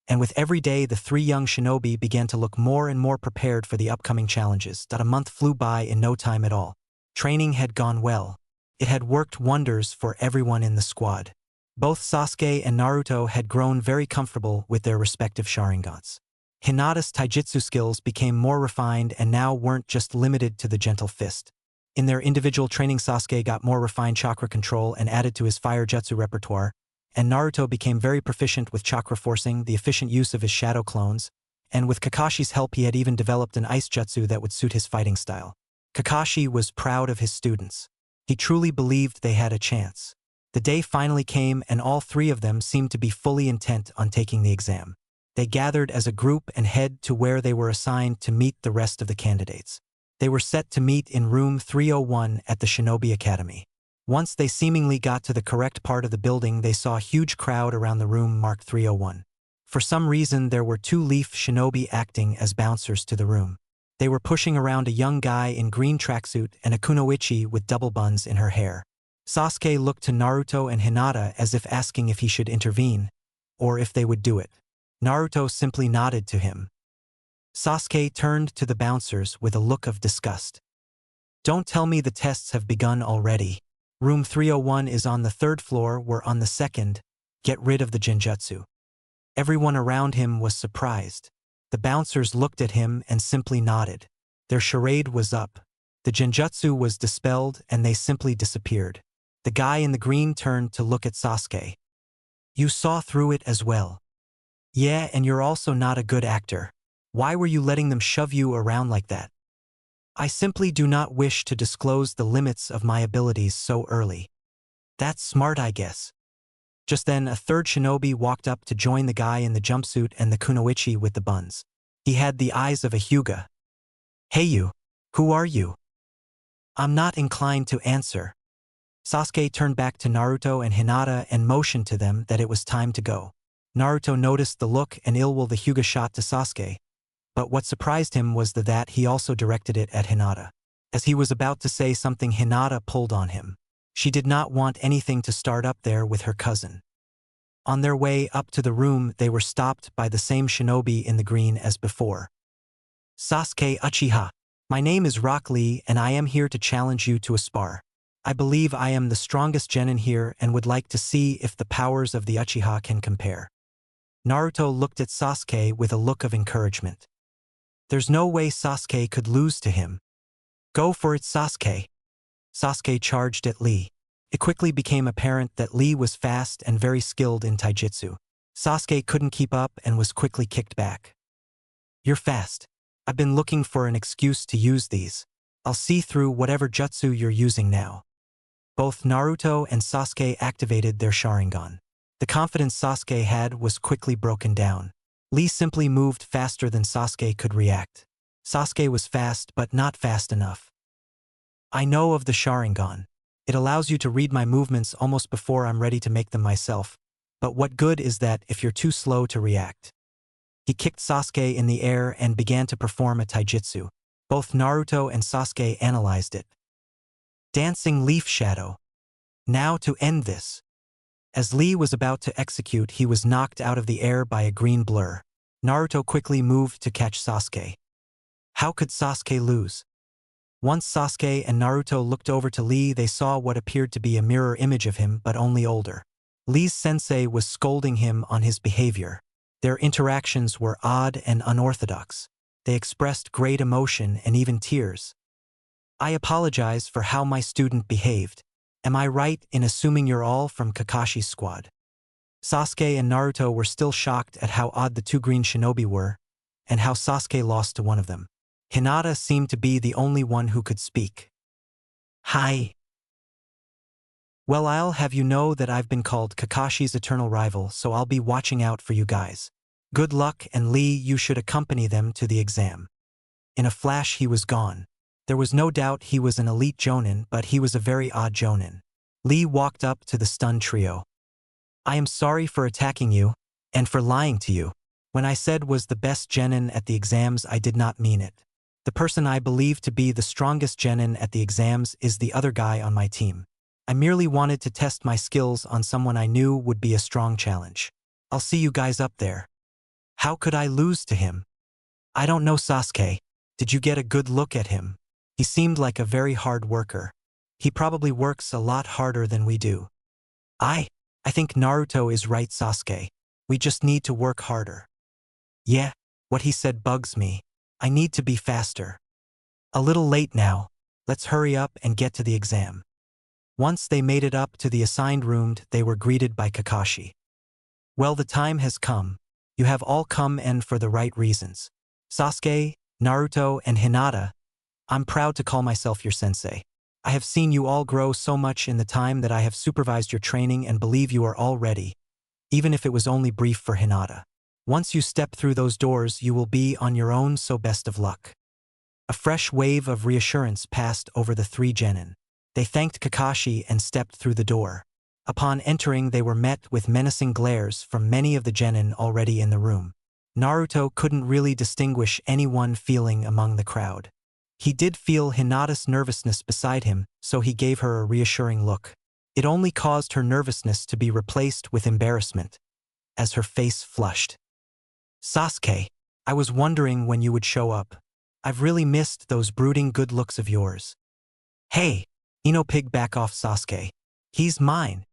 And with every day, the three young shinobi began to look more and more prepared for the upcoming challenges. A month flew by in no time at all. Training had gone well. It had worked wonders for everyone in the squad. Both Sasuke and Naruto had grown very comfortable with their respective Sharingans. Hinata's taijutsu skills became more refined and now weren't just limited to the gentle fist. In their individual training, Sasuke got more refined chakra control and added to his fire jutsu repertoire, and Naruto became very proficient with chakra forcing, the efficient use of his shadow clones, and with Kakashi's help he had even developed an ice jutsu that would suit his fighting style. Kakashi was proud of his students. He truly believed they had a chance. The day finally came and all three of them seemed to be fully intent on taking the exam. They gathered as a group and head to where they were assigned to meet the rest of the candidates. They were set to meet in room 301 at the Shinobi Academy. Once they seemingly got to the correct part of the building, they saw a huge crowd around the room marked 301. For some reason, there were two leaf shinobi acting as bouncers to the room. They were pushing around a young guy in green tracksuit and a kunoichi with double buns in her hair. Sasuke looked to Naruto and Hinata as if asking if he should intervene, or if they would do it. Naruto simply nodded to him. Sasuke turned to the bouncers with a look of disgust. "Don't tell me the tests have begun already. Room 301 is on the 3rd floor, we're on the 2nd. Get rid of the genjutsu." Everyone around him was surprised. The bouncers looked at him and simply nodded. Their charade was up. The genjutsu was dispelled and they simply disappeared. The guy in the green turned to look at Sasuke. "You saw through it as well." "Yeah, and you're also not a good actor. Why were you letting them shove you around like that?" "I simply do not wish to disclose the limits of my abilities so early." "That's smart, I guess." Just then, a third shinobi walked up to join the guy in the jumpsuit and the kunoichi with the buns. He had the eyes of a Hyuga. "Hey you, who are you?" "I'm not inclined to answer." Sasuke turned back to Naruto and Hinata and motioned to them that it was time to go. Naruto noticed the look and ill will the Hyuga shot to Sasuke, but what surprised him was that he also directed it at Hinata. As he was about to say something, Hinata pulled on him. She did not want anything to start up there with her cousin. On their way up to the room, they were stopped by the same shinobi in the green as before. "Sasuke Uchiha, my name is Rock Lee and I am here to challenge you to a spar. I believe I am the strongest genin here and would like to see if the powers of the Uchiha can compare." Naruto looked at Sasuke with a look of encouragement. There's no way Sasuke could lose to him. "Go for it, Sasuke." Sasuke charged at Lee. It quickly became apparent that Lee was fast and very skilled in taijutsu. Sasuke couldn't keep up and was quickly kicked back. "You're fast. I've been looking for an excuse to use these. I'll see through whatever jutsu you're using now." Both Naruto and Sasuke activated their Sharingan. The confidence Sasuke had was quickly broken down. Lee simply moved faster than Sasuke could react. Sasuke was fast but not fast enough. "I know of the Sharingan. It allows you to read my movements almost before I'm ready to make them myself. But what good is that if you're too slow to react?" He kicked Sasuke in the air and began to perform a taijutsu. Both Naruto and Sasuke analyzed it. Dancing Leaf Shadow. Now to end this. As Lee was about to execute, he was knocked out of the air by a green blur. Naruto quickly moved to catch Sasuke. How could Sasuke lose? Once Sasuke and Naruto looked over to Lee, they saw what appeared to be a mirror image of him, but only older. Lee's sensei was scolding him on his behavior. Their interactions were odd and unorthodox. They expressed great emotion and even tears. I apologize for how my student behaved. Am I right in assuming you're all from Kakashi's squad? Sasuke and Naruto were still shocked at how odd the two green shinobi were, and how Sasuke lost to one of them. Hinata seemed to be the only one who could speak. Hi. Well, I'll have you know that I've been called Kakashi's eternal rival, so I'll be watching out for you guys. Good luck, and Lee, you should accompany them to the exam. In a flash he was gone. There was no doubt he was an elite jonin, but he was a very odd jonin. Lee walked up to the stunned trio. I am sorry for attacking you, and for lying to you. When I said was the best genin at the exams, I did not mean it. The person I believe to be the strongest genin at the exams is the other guy on my team. I merely wanted to test my skills on someone I knew would be a strong challenge. I'll see you guys up there. How could I lose to him? I don't know, Sasuke. Did you get a good look at him? He seemed like a very hard worker. He probably works a lot harder than we do. I think Naruto is right, Sasuke. We just need to work harder. Yeah, what he said bugs me. I need to be faster. A little late now. Let's hurry up and get to the exam. Once they made it up to the assigned room, they were greeted by Kakashi. Well, the time has come. You have all come and for the right reasons. Sasuke, Naruto, and Hinata, I'm proud to call myself your sensei. I have seen you all grow so much in the time that I have supervised your training and believe you are all ready, even if it was only brief for Hinata. Once you step through those doors, you will be on your own, so best of luck. A fresh wave of reassurance passed over the three genin. They thanked Kakashi and stepped through the door. Upon entering, they were met with menacing glares from many of the genin already in the room. Naruto couldn't really distinguish anyone feeling among the crowd. He did feel Hinata's nervousness beside him, so he gave her a reassuring look. It only caused her nervousness to be replaced with embarrassment, as her face flushed. Sasuke, I was wondering when you would show up. I've really missed those brooding good looks of yours. Hey, Ino, pig, back off, Sasuke. He's mine.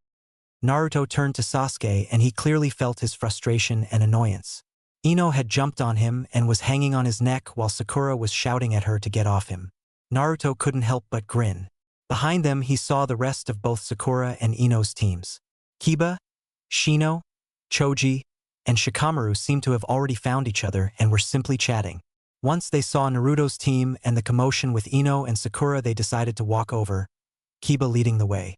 Naruto turned to Sasuke and he clearly felt his frustration and annoyance. Ino had jumped on him and was hanging on his neck while Sakura was shouting at her to get off him. Naruto couldn't help but grin. Behind them he saw the rest of both Sakura and Ino's teams. Kiba, Shino, Choji, and Shikamaru seemed to have already found each other and were simply chatting. Once they saw Naruto's team and the commotion with Ino and Sakura, they decided to walk over, Kiba leading the way.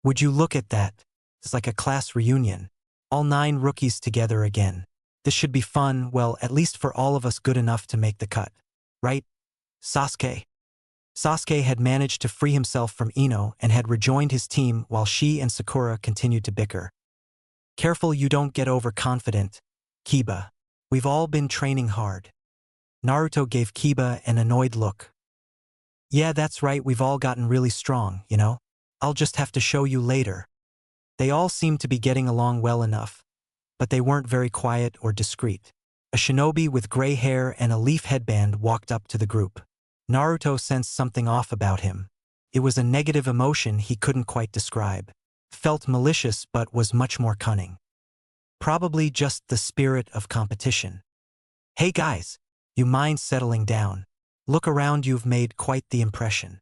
Would you look at that? It's like a class reunion. All 9 rookies together again. This should be fun, well, at least for all of us good enough to make the cut. Right? Sasuke. Sasuke had managed to free himself from Ino and had rejoined his team while she and Sakura continued to bicker. Careful you don't get overconfident, Kiba. We've all been training hard. Naruto gave Kiba an annoyed look. Yeah, that's right, we've all gotten really strong, you know? I'll just have to show you later. They all seemed to be getting along well enough, but they weren't very quiet or discreet. A shinobi with gray hair and a leaf headband walked up to the group. Naruto sensed something off about him. It was a negative emotion he couldn't quite describe. Felt malicious but was much more cunning. Probably just the spirit of competition. Hey guys, you mind settling down? Look around, you've made quite the impression.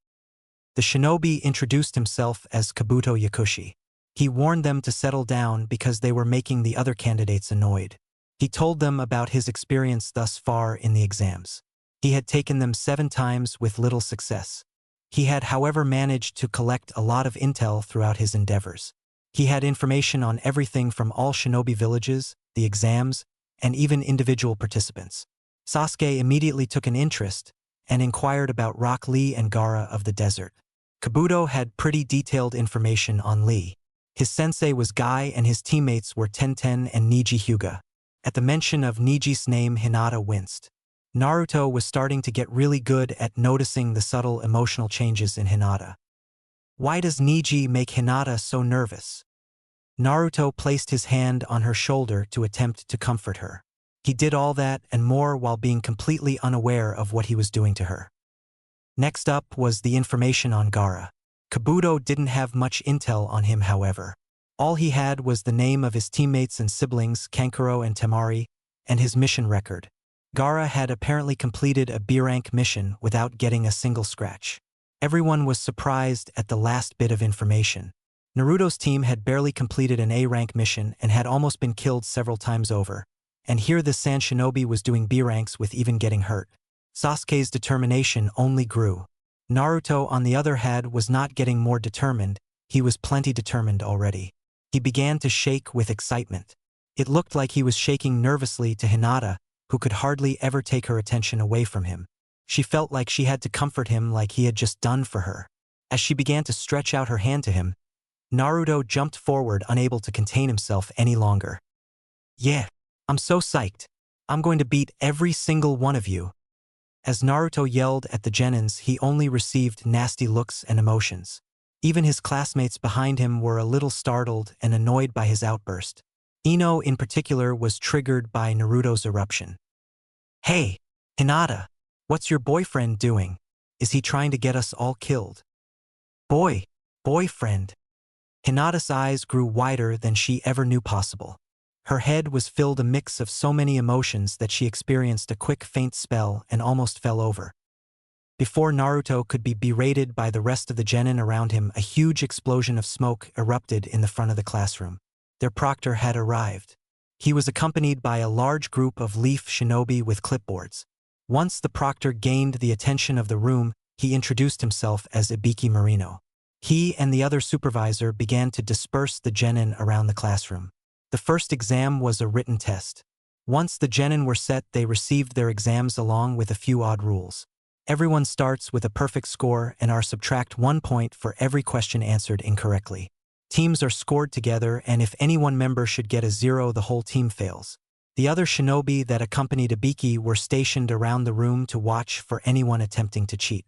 The shinobi introduced himself as Kabuto Yakushi. He warned them to settle down because they were making the other candidates annoyed. He told them about his experience thus far in the exams. He had taken them 7 times with little success. He had, however, managed to collect a lot of intel throughout his endeavors. He had information on everything from all shinobi villages, the exams, and even individual participants. Sasuke immediately took an interest and inquired about Rock Lee and Gaara of the desert. Kabuto had pretty detailed information on Lee. His sensei was Guy and his teammates were Tenten and Niji Hyuga. At the mention of Niji's name, Hinata winced. Naruto was starting to get really good at noticing the subtle emotional changes in Hinata. Why does Niji make Hinata so nervous? Naruto placed his hand on her shoulder to attempt to comfort her. He did all that and more while being completely unaware of what he was doing to her. Next up was the information on Gaara. Kabuto didn't have much intel on him, however. All he had was the name of his teammates and siblings, Kankuro and Temari, and his mission record. Gaara had apparently completed a B-rank mission without getting a single scratch. Everyone was surprised at the last bit of information. Naruto's team had barely completed an A-rank mission and had almost been killed several times over. And here the Sand Shinobi was doing B-ranks with even getting hurt. Sasuke's determination only grew. Naruto, on the other hand, was not getting more determined, he was plenty determined already. He began to shake with excitement. It looked like he was shaking nervously to Hinata, who could hardly ever take her attention away from him. She felt like she had to comfort him like he had just done for her. As she began to stretch out her hand to him, Naruto jumped forward, unable to contain himself any longer. "Yeah, I'm so psyched. I'm going to beat every single one of you." As Naruto yelled at the genins, he only received nasty looks and emotions. Even his classmates behind him were a little startled and annoyed by his outburst. Ino in particular was triggered by Naruto's eruption. "Hey, Hinata, what's your boyfriend doing? Is he trying to get us all killed?" Boyfriend. Hinata's eyes grew wider than she ever knew possible. Her head was filled a mix of so many emotions that she experienced a quick faint spell and almost fell over. Before Naruto could be berated by the rest of the genin around him, a huge explosion of smoke erupted in the front of the classroom. Their proctor had arrived. He was accompanied by a large group of leaf shinobi with clipboards. Once the proctor gained the attention of the room, he introduced himself as Ibiki Marino. He and the other supervisor began to disperse the genin around the classroom. The first exam was a written test. Once the genin were set, they received their exams along with a few odd rules. Everyone starts with a perfect score and are subtract 1 point for every question answered incorrectly. Teams are scored together, and if any one member should get a 0, the whole team fails. The other shinobi that accompanied Ibiki were stationed around the room to watch for anyone attempting to cheat.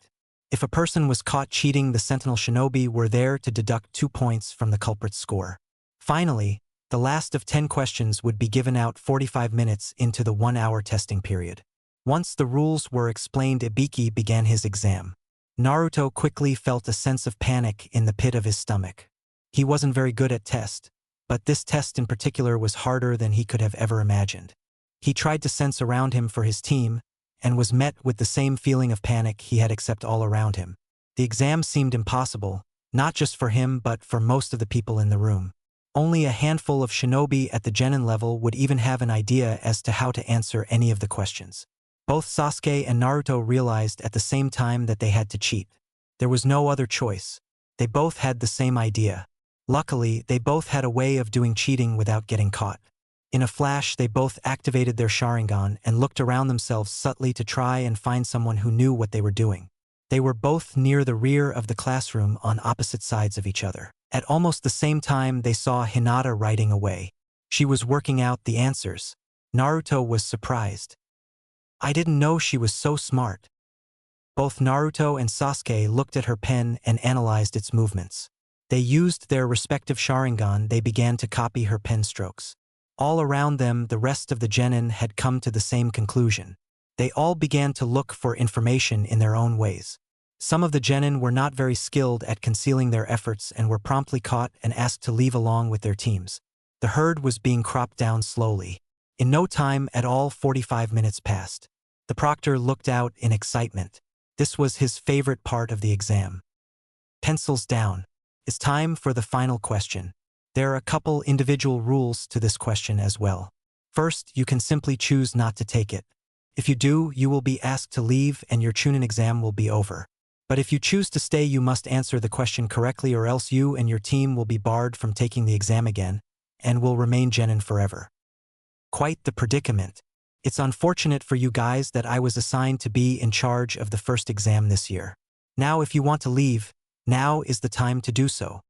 If a person was caught cheating, the sentinel shinobi were there to deduct 2 points from the culprit's score. Finally, the last of 10 questions would be given out 45 minutes into the 1-hour testing period. Once the rules were explained, Ibiki began his exam. Naruto quickly felt a sense of panic in the pit of his stomach. He wasn't very good at tests, but this test in particular was harder than he could have ever imagined. He tried to sense around him for his team, and was met with the same feeling of panic he had except all around him. The exam seemed impossible, not just for him but for most of the people in the room. Only a handful of shinobi at the genin level would even have an idea as to how to answer any of the questions. Both Sasuke and Naruto realized at the same time that they had to cheat. There was no other choice. They both had the same idea. Luckily, they both had a way of doing cheating without getting caught. In a flash, they both activated their Sharingan and looked around themselves subtly to try and find someone who knew what they were doing. They were both near the rear of the classroom on opposite sides of each other. At almost the same time, they saw Hinata writing away. She was working out the answers. Naruto was surprised. "I didn't know she was so smart." Both Naruto and Sasuke looked at her pen and analyzed its movements. They used their respective Sharingan. They began to copy her pen strokes. All around them, the rest of the genin had come to the same conclusion. They all began to look for information in their own ways. Some of the genin were not very skilled at concealing their efforts and were promptly caught and asked to leave along with their teams. The herd was being cropped down slowly. In no time at all, 45 minutes passed. The proctor looked out in excitement. This was his favorite part of the exam. "Pencils down. It's time for the final question. There are a couple individual rules to this question as well. First, you can simply choose not to take it. If you do, you will be asked to leave and your Chunin exam will be over. But if you choose to stay, you must answer the question correctly, or else you and your team will be barred from taking the exam again and will remain genin forever." Quite the predicament. It's unfortunate for you guys that I was assigned to be in charge of the first exam this year. Now if you want to leave, now is the time to do so.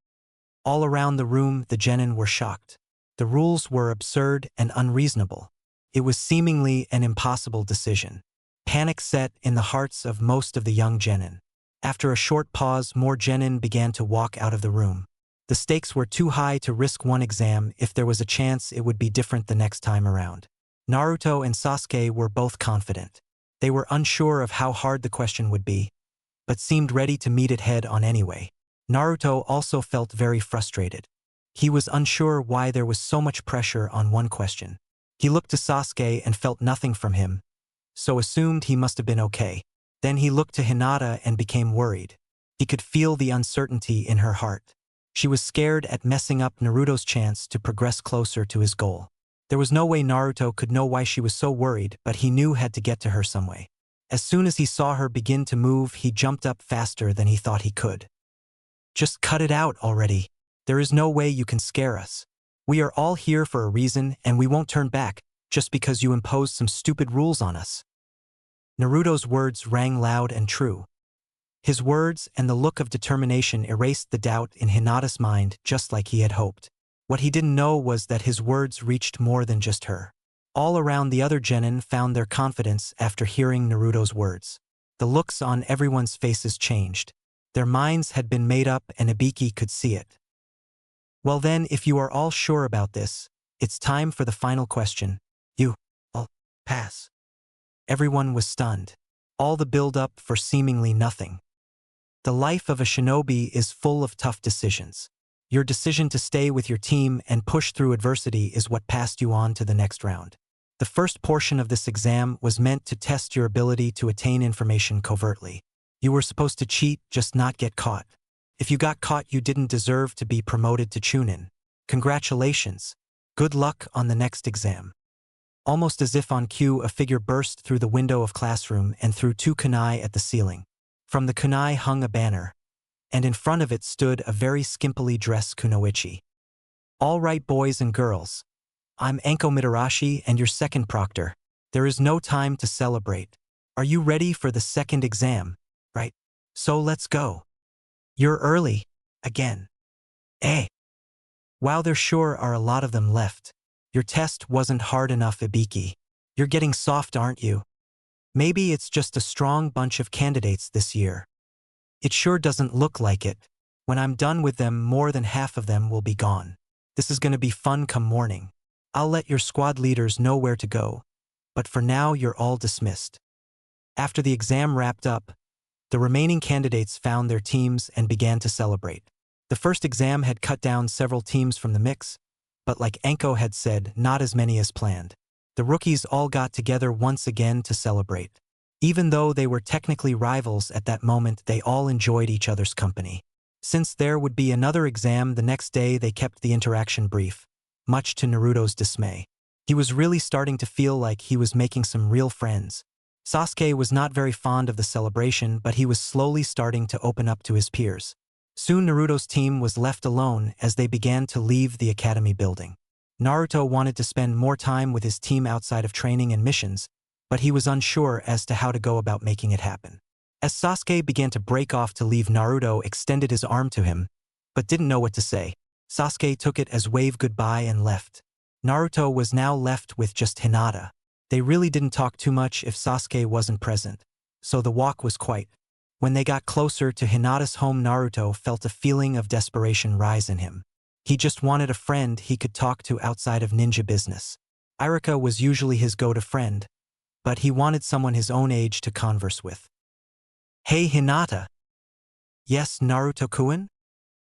All around the room, the genin were shocked. The rules were absurd and unreasonable. It was seemingly an impossible decision. Panic set in the hearts of most of the young genin. After a short pause, more genin began to walk out of the room. The stakes were too high to risk one exam. If there was a chance, it would be different the next time around. Naruto and Sasuke were both confident. They were unsure of how hard the question would be, but seemed ready to meet it head-on anyway. Naruto also felt very frustrated. He was unsure why there was so much pressure on one question. He looked to Sasuke and felt nothing from him, so assumed he must have been okay. Then he looked to Hinata and became worried. He could feel the uncertainty in her heart. She was scared at messing up Naruto's chance to progress closer to his goal. There was no way Naruto could know why she was so worried, but he knew had to get to her some way. As soon as he saw her begin to move, he jumped up faster than he thought he could. Just cut it out already. There is no way you can scare us. We are all here for a reason, and we won't turn back just because you imposed some stupid rules on us. Naruto's words rang loud and true. His words and the look of determination erased the doubt in Hinata's mind just like he had hoped. What he didn't know was that his words reached more than just her. All around the other genin found their confidence after hearing Naruto's words. The looks on everyone's faces changed. Their minds had been made up and Ibiki could see it. Well then, if you are all sure about this, it's time for the final question. I'll pass. Everyone was stunned. All the build-up for seemingly nothing. The life of a shinobi is full of tough decisions. Your decision to stay with your team and push through adversity is what passed you on to the next round. The first portion of this exam was meant to test your ability to attain information covertly. You were supposed to cheat, just not get caught. If you got caught, you didn't deserve to be promoted to chunin. Congratulations. Good luck on the next exam. Almost as if on cue, a figure burst through the window of classroom and threw two kunai at the ceiling. From the kunai hung a banner, and in front of it stood a very skimpily dressed kunoichi. All right, boys and girls. I'm Anko Mitarashi and your second proctor. There is no time to celebrate. Are you ready for the second exam? Right. So let's go. You're early. Again. Wow, there sure are a lot of them left. Your test wasn't hard enough, Ibiki. You're getting soft, aren't you? Maybe it's just a strong bunch of candidates this year. It sure doesn't look like it. When I'm done with them, more than half of them will be gone. This is going to be fun come morning. I'll let your squad leaders know where to go. But for now, you're all dismissed. After the exam wrapped up, the remaining candidates found their teams and began to celebrate. The first exam had cut down several teams from the mix, but like Anko had said, not as many as planned. The rookies all got together once again to celebrate. Even though they were technically rivals at that moment, they all enjoyed each other's company. Since there would be another exam the next day, they kept the interaction brief, much to Naruto's dismay. He was really starting to feel like he was making some real friends. Sasuke was not very fond of the celebration, but he was slowly starting to open up to his peers. Soon Naruto's team was left alone as they began to leave the academy building. Naruto wanted to spend more time with his team outside of training and missions, but he was unsure as to how to go about making it happen. As Sasuke began to break off to leave, Naruto extended his arm to him, but didn't know what to say. Sasuke took it as wave goodbye and left. Naruto was now left with just Hinata. They really didn't talk too much if Sasuke wasn't present, so the walk was quiet. When they got closer to Hinata's home, Naruto felt a feeling of desperation rise in him. He just wanted a friend he could talk to outside of ninja business. Irika was usually his go-to friend, but he wanted someone his own age to converse with. Hey Hinata. Yes, Naruto-kun?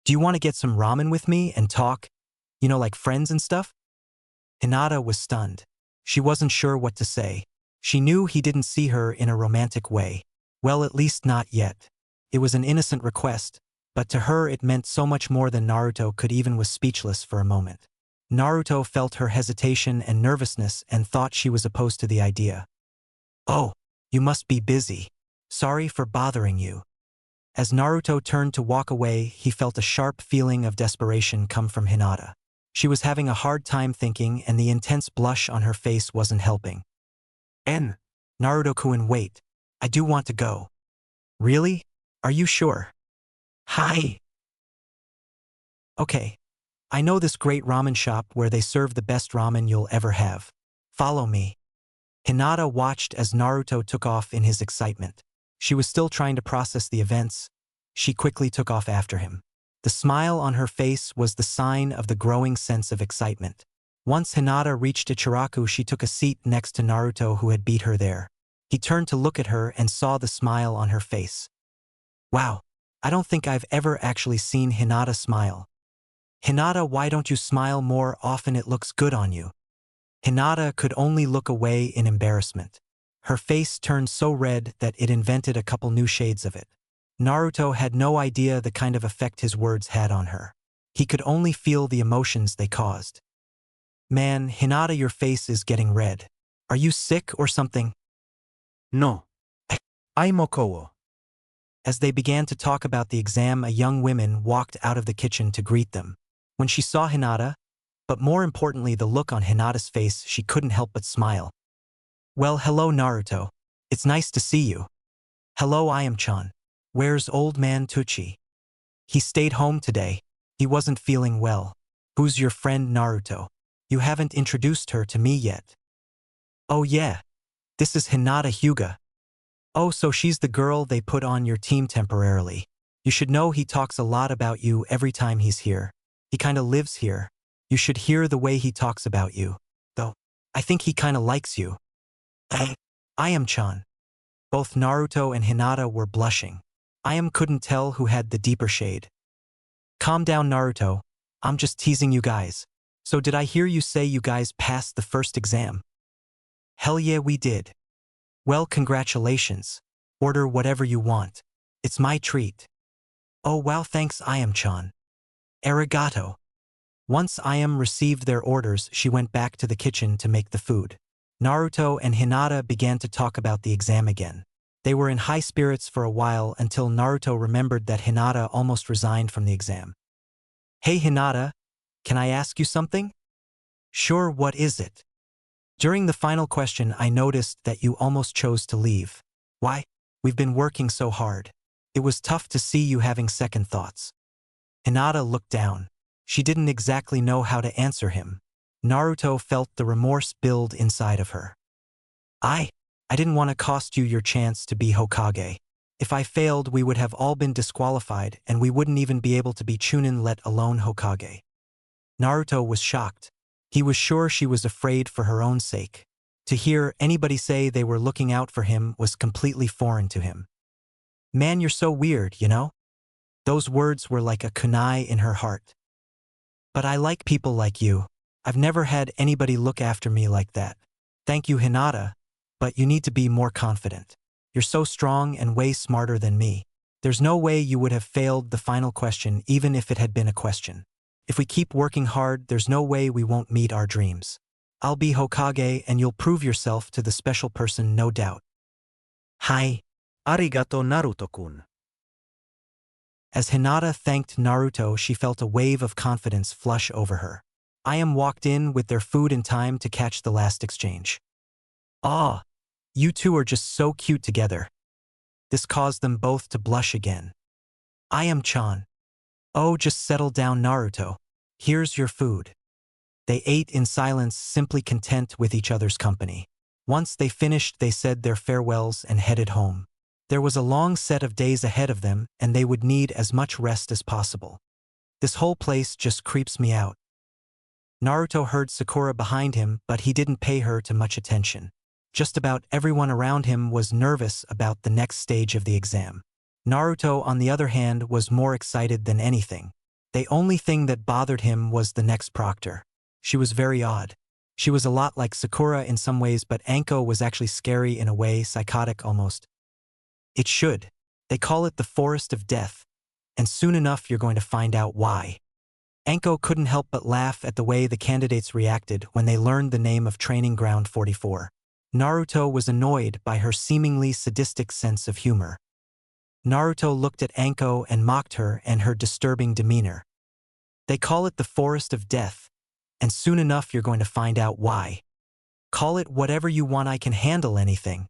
Do you want to get some ramen with me and talk? Like friends and stuff? Hinata was stunned. She wasn't sure what to say. She knew he didn't see her in a romantic way. Well, at least not yet. It was an innocent request, but to her it meant so much more than Naruto could even was speechless for a moment. Naruto felt her hesitation and nervousness and thought she was opposed to the idea. Oh, you must be busy. Sorry for bothering you. As Naruto turned to walk away, he felt a sharp feeling of desperation come from Hinata. She was having a hard time thinking, and the intense blush on her face wasn't helping. Naruto-kun, wait. I do want to go. Really? Are you sure? Hi. Okay. I know this great ramen shop where they serve the best ramen you'll ever have. Follow me. Hinata watched as Naruto took off in his excitement. She was still trying to process the events. She quickly took off after him. The smile on her face was the sign of the growing sense of excitement. Once Hinata reached Ichiraku, she took a seat next to Naruto, who had beat her there. He turned to look at her and saw the smile on her face. Wow, I don't think I've ever actually seen Hinata smile. Hinata, why don't you smile more often? It looks good on you. Hinata could only look away in embarrassment. Her face turned so red that it invented a couple new shades of it. Naruto had no idea the kind of effect his words had on her. He could only feel the emotions they caused. Man, Hinata, your face is getting red. Are you sick or something? No. I'm okay. As they began to talk about the exam, a young woman walked out of the kitchen to greet them. When she saw Hinata, but more importantly the look on Hinata's face, she couldn't help but smile. Well, hello Naruto. It's nice to see you. Hello, I am Chan. Where's old man Tucci? He stayed home today. He wasn't feeling well. Who's your friend Naruto? You haven't introduced her to me yet. Oh yeah. This is Hinata Hyuga. Oh, so she's the girl they put on your team temporarily. You should know he talks a lot about you every time he's here. He kinda lives here. You should hear the way he talks about you. Though, I think he kinda likes you. I am Chan. Both Naruto and Hinata were blushing. I am couldn't tell who had the deeper shade. Calm down Naruto. I'm just teasing you guys. So did I hear you say you guys passed the first exam? Hell yeah, we did. Well, congratulations. Order whatever you want. It's my treat. Oh wow, thanks I am Chan. Arigato. Once Ayam received their orders, she went back to the kitchen to make the food. Naruto and Hinata began to talk about the exam again. They were in high spirits for a while until Naruto remembered that Hinata almost resigned from the exam. Hey Hinata, can I ask you something? Sure, what is it? During the final question, I noticed that you almost chose to leave. Why? We've been working so hard. It was tough to see you having second thoughts. Hinata looked down. She didn't exactly know how to answer him. Naruto felt the remorse build inside of her. I didn't want to cost you your chance to be Hokage. If I failed, we would have all been disqualified and we wouldn't even be able to be Chunin, let alone Hokage. Naruto was shocked. He was sure she was afraid for her own sake. To hear anybody say they were looking out for him was completely foreign to him. Man, you're so weird, you know? Those words were like a kunai in her heart. But I like people like you. I've never had anybody look after me like that. Thank you, Hinata, but you need to be more confident. You're so strong and way smarter than me. There's no way you would have failed the final question even if it had been a question. If we keep working hard, there's no way we won't meet our dreams. I'll be Hokage and you'll prove yourself to the special person, no doubt. Hi. Arigato Naruto-kun. As Hinata thanked Naruto, she felt a wave of confidence flush over her. Ayam walked in with their food in time to catch the last exchange. Ah, you two are just so cute together. This caused them both to blush again. Ayam-chan. Oh, just settle down Naruto. Here's your food. They ate in silence, simply content with each other's company. Once they finished, they said their farewells and headed home. There was a long set of days ahead of them, and they would need as much rest as possible. This whole place just creeps me out. Naruto heard Sakura behind him, but he didn't pay her too much attention. Just about everyone around him was nervous about the next stage of the exam. Naruto, on the other hand, was more excited than anything. The only thing that bothered him was the next proctor. She was very odd. She was a lot like Sakura in some ways, but Anko was actually scary in a way, psychotic almost. It should. They call it the Forest of Death. And soon enough you're going to find out why. Anko couldn't help but laugh at the way the candidates reacted when they learned the name of Training Ground 44. Naruto was annoyed by her seemingly sadistic sense of humor. Naruto looked at Anko and mocked her and her disturbing demeanor. They call it the Forest of Death, and soon enough you're going to find out why. Call it whatever you want, I can handle anything.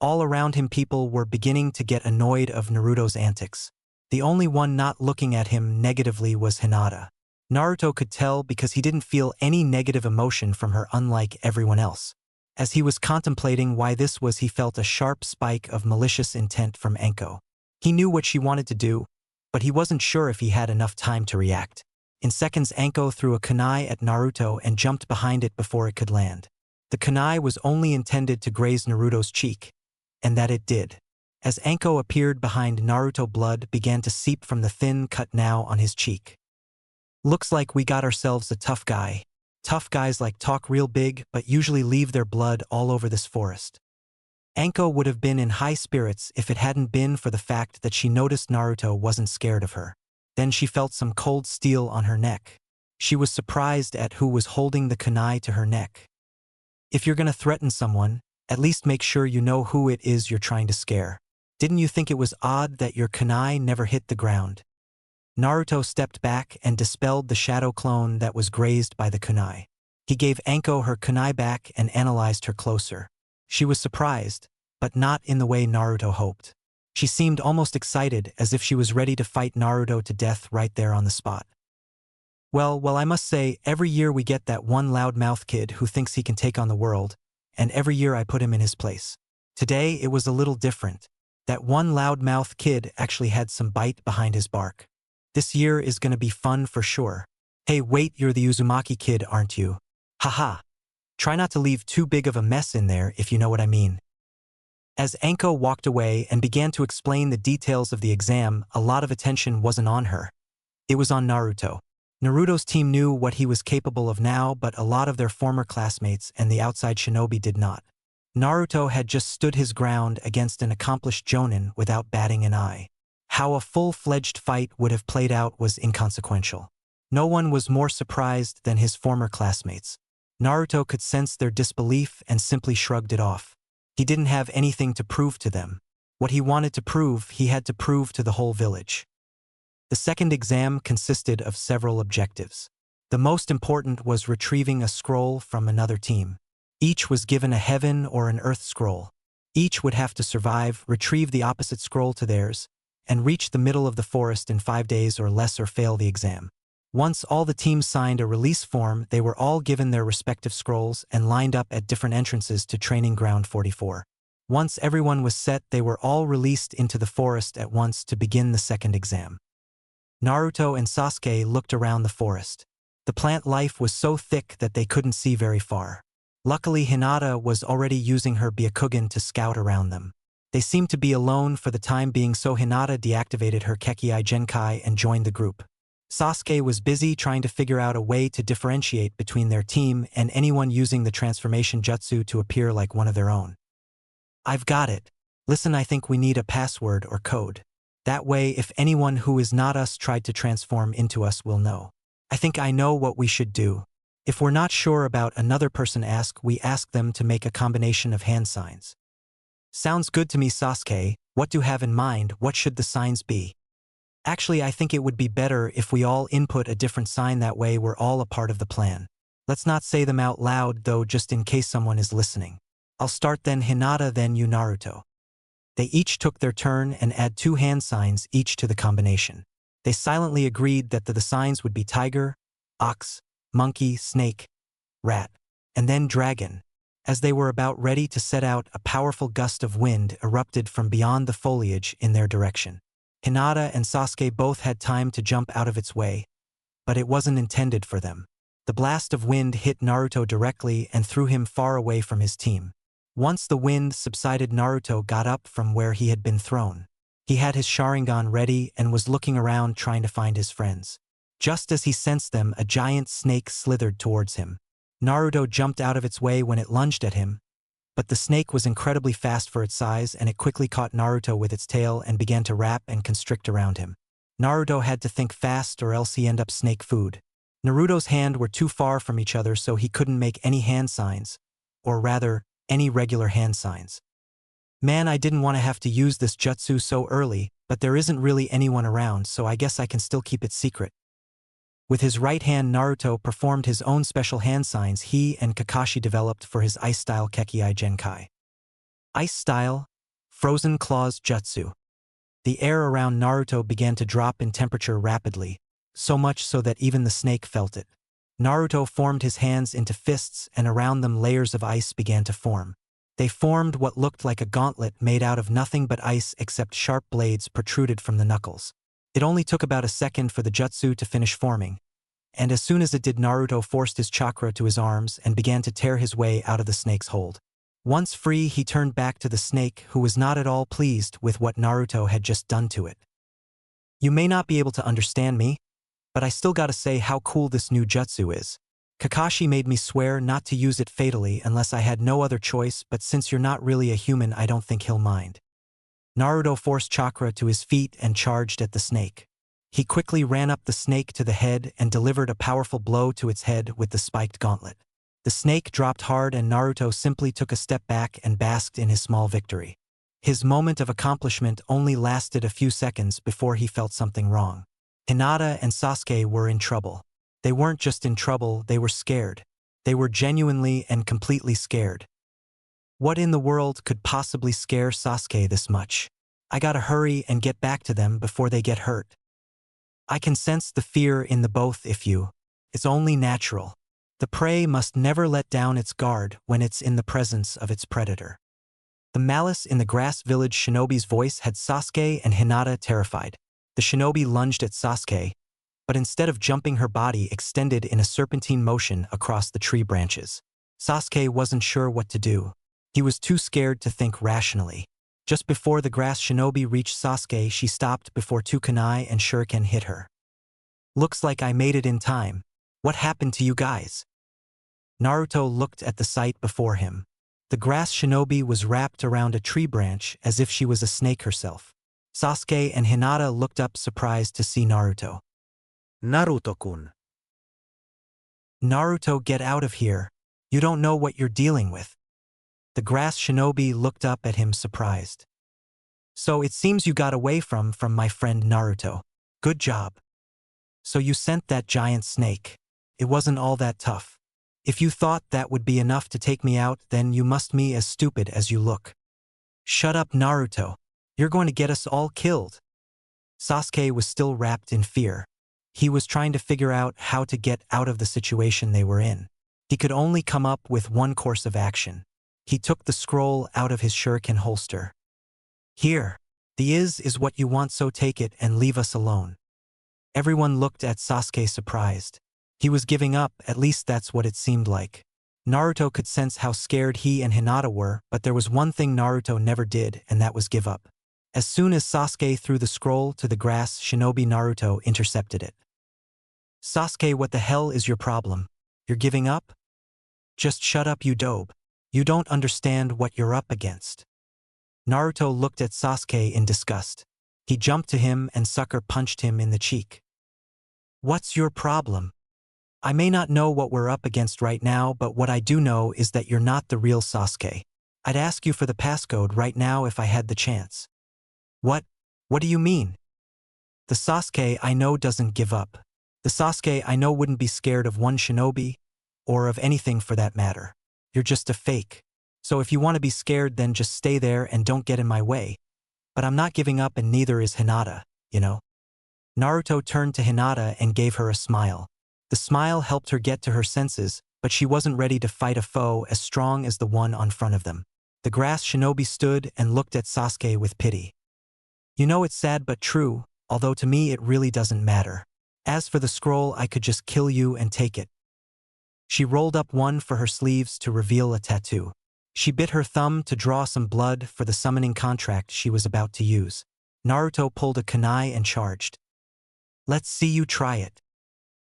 All around him people were beginning to get annoyed of Naruto's antics. The only one not looking at him negatively was Hinata. Naruto could tell because he didn't feel any negative emotion from her, unlike everyone else. As he was contemplating why this was, he felt a sharp spike of malicious intent from Anko. He knew what she wanted to do, but he wasn't sure if he had enough time to react. In seconds, Anko threw a kunai at Naruto and jumped behind it before it could land. The kunai was only intended to graze Naruto's cheek, and that it did. As Anko appeared behind Naruto, blood began to seep from the thin cut now on his cheek. Looks like we got ourselves a tough guy. Tough guys like talk real big but usually leave their blood all over this forest. Anko would have been in high spirits if it hadn't been for the fact that she noticed Naruto wasn't scared of her. Then she felt some cold steel on her neck. She was surprised at who was holding the kunai to her neck. If you're gonna threaten someone, at least make sure you know who it is you're trying to scare. Didn't you think it was odd that your kunai never hit the ground? Naruto stepped back and dispelled the shadow clone that was grazed by the kunai. He gave Anko her kunai back and analyzed her closer. She was surprised, but not in the way Naruto hoped. She seemed almost excited, as if she was ready to fight Naruto to death right there on the spot. Well, I must say, every year we get that one loudmouth kid who thinks he can take on the world, and every year I put him in his place. Today it was a little different. That one loudmouth kid actually had some bite behind his bark. This year is gonna be fun for sure. Hey, wait, you're the Uzumaki kid, aren't you? Haha. Try not to leave too big of a mess in there, if you know what I mean. As Anko walked away and began to explain the details of the exam, a lot of attention wasn't on her. It was on Naruto. Naruto's team knew what he was capable of now, but a lot of their former classmates and the outside shinobi did not. Naruto had just stood his ground against an accomplished jonin without batting an eye. How a full-fledged fight would have played out was inconsequential. No one was more surprised than his former classmates. Naruto could sense their disbelief and simply shrugged it off. He didn't have anything to prove to them. What he wanted to prove, he had to prove to the whole village. The second exam consisted of several objectives. The most important was retrieving a scroll from another team. Each was given a heaven or an earth scroll. Each would have to survive, retrieve the opposite scroll to theirs, and reach the middle of the forest in 5 days or less or fail the exam. Once all the teams signed a release form, they were all given their respective scrolls and lined up at different entrances to Training Ground 44. Once everyone was set, they were all released into the forest at once to begin the second exam. Naruto and Sasuke looked around the forest. The plant life was so thick that they couldn't see very far. Luckily, Hinata was already using her Byakugan to scout around them. They seemed to be alone for the time being, so Hinata deactivated her kekkei genkai and joined the group. Sasuke was busy trying to figure out a way to differentiate between their team and anyone using the transformation jutsu to appear like one of their own. I've got it. Listen, I think we need a password or code. That way, if anyone who is not us tried to transform into us, will know. I think I know what we should do. If we're not sure about another person, we ask them to make a combination of hand signs. Sounds good to me, Sasuke. What do you have in mind? What should the signs be? Actually, I think it would be better if we all input a different sign, that way we're all a part of the plan. Let's not say them out loud though, just in case someone is listening. I'll start, then Hinata, then you, Naruto. They each took their turn and add 2 hand signs each to the combination. They silently agreed that the signs would be tiger, ox, monkey, snake, rat, and then dragon. As they were about ready to set out, a powerful gust of wind erupted from beyond the foliage in their direction. Hinata and Sasuke both had time to jump out of its way, but it wasn't intended for them. The blast of wind hit Naruto directly and threw him far away from his team. Once the wind subsided, Naruto got up from where he had been thrown. He had his Sharingan ready and was looking around trying to find his friends. Just as he sensed them, a giant snake slithered towards him. Naruto jumped out of its way when it lunged at him, but the snake was incredibly fast for its size, and it quickly caught Naruto with its tail and began to wrap and constrict around him. Naruto had to think fast or else he end up snake food. Naruto's hands were too far from each other, so he couldn't make any hand signs, or rather, any regular hand signs. Man, I didn't want to have to use this jutsu so early, but there isn't really anyone around, so I guess I can still keep it secret. With his right hand, Naruto performed his own special hand signs he and Kakashi developed for his ice-style kekkei genkai. Ice-style, frozen claws jutsu. The air around Naruto began to drop in temperature rapidly, so much so that even the snake felt it. Naruto formed his hands into fists, and around them layers of ice began to form. They formed what looked like a gauntlet made out of nothing but ice, except sharp blades protruded from the knuckles. It only took about a second for the jutsu to finish forming, and as soon as it did, Naruto forced his chakra to his arms and began to tear his way out of the snake's hold. Once free, he turned back to the snake, who was not at all pleased with what Naruto had just done to it. You may not be able to understand me, but I still gotta say how cool this new jutsu is. Kakashi made me swear not to use it fatally unless I had no other choice, but since you're not really a human, I don't think he'll mind. Naruto forced chakra to his feet and charged at the snake. He quickly ran up the snake to the head and delivered a powerful blow to its head with the spiked gauntlet. The snake dropped hard and Naruto simply took a step back and basked in his small victory. His moment of accomplishment only lasted a few seconds before he felt something wrong. Hinata and Sasuke were in trouble. They weren't just in trouble, they were scared. They were genuinely and completely scared. What in the world could possibly scare Sasuke this much? I gotta hurry and get back to them before they get hurt. I can sense the fear in the both if you. It's only natural. The prey must never let down its guard when it's in the presence of its predator. The malice in the grass village shinobi's voice had Sasuke and Hinata terrified. The shinobi lunged at Sasuke, but instead of jumping, her body extended in a serpentine motion across the tree branches. Sasuke wasn't sure what to do. He was too scared to think rationally. Just before the grass shinobi reached Sasuke, she stopped before two kunai and shuriken hit her. Looks like I made it in time. What happened to you guys? Naruto looked at the sight before him. The grass shinobi was wrapped around a tree branch as if she was a snake herself. Sasuke and Hinata looked up surprised to see Naruto. Naruto-kun. Naruto, get out of here. You don't know what you're dealing with. The grass shinobi looked up at him surprised. So it seems you got away from my friend Naruto. Good job. So you sent that giant snake. It wasn't all that tough. If you thought that would be enough to take me out, then you must be as stupid as you look. Shut up, Naruto. You're going to get us all killed. Sasuke was still wrapped in fear. He was trying to figure out how to get out of the situation they were in. He could only come up with one course of action. He took the scroll out of his shuriken holster. Here. The is what you want, so take it and leave us alone. Everyone looked at Sasuke surprised. He was giving up, at least that's what it seemed like. Naruto could sense how scared he and Hinata were, but there was one thing Naruto never did, and that was give up. As soon as Sasuke threw the scroll to the grass, shinobi Naruto intercepted it. Sasuke, what the hell is your problem? You're giving up? Just shut up, you dope. You don't understand what you're up against. Naruto looked at Sasuke in disgust. He jumped to him and sucker punched him in the cheek. What's your problem? I may not know what we're up against right now, but what I do know is that you're not the real Sasuke. I'd ask you for the passcode right now if I had the chance. What? What do you mean? The Sasuke I know doesn't give up. The Sasuke I know wouldn't be scared of one shinobi, or of anything for that matter. You're just a fake. So if you want to be scared, then just stay there and don't get in my way. But I'm not giving up, and neither is Hinata, you know? Naruto turned to Hinata and gave her a smile. The smile helped her get to her senses, but she wasn't ready to fight a foe as strong as the one on front of them. The grass shinobi stood and looked at Sasuke with pity. You know, it's sad but true, although to me it really doesn't matter. As for the scroll, I could just kill you and take it. She rolled up one for her sleeves to reveal a tattoo. She bit her thumb to draw some blood for the summoning contract she was about to use. Naruto pulled a kunai and charged. Let's see you try it.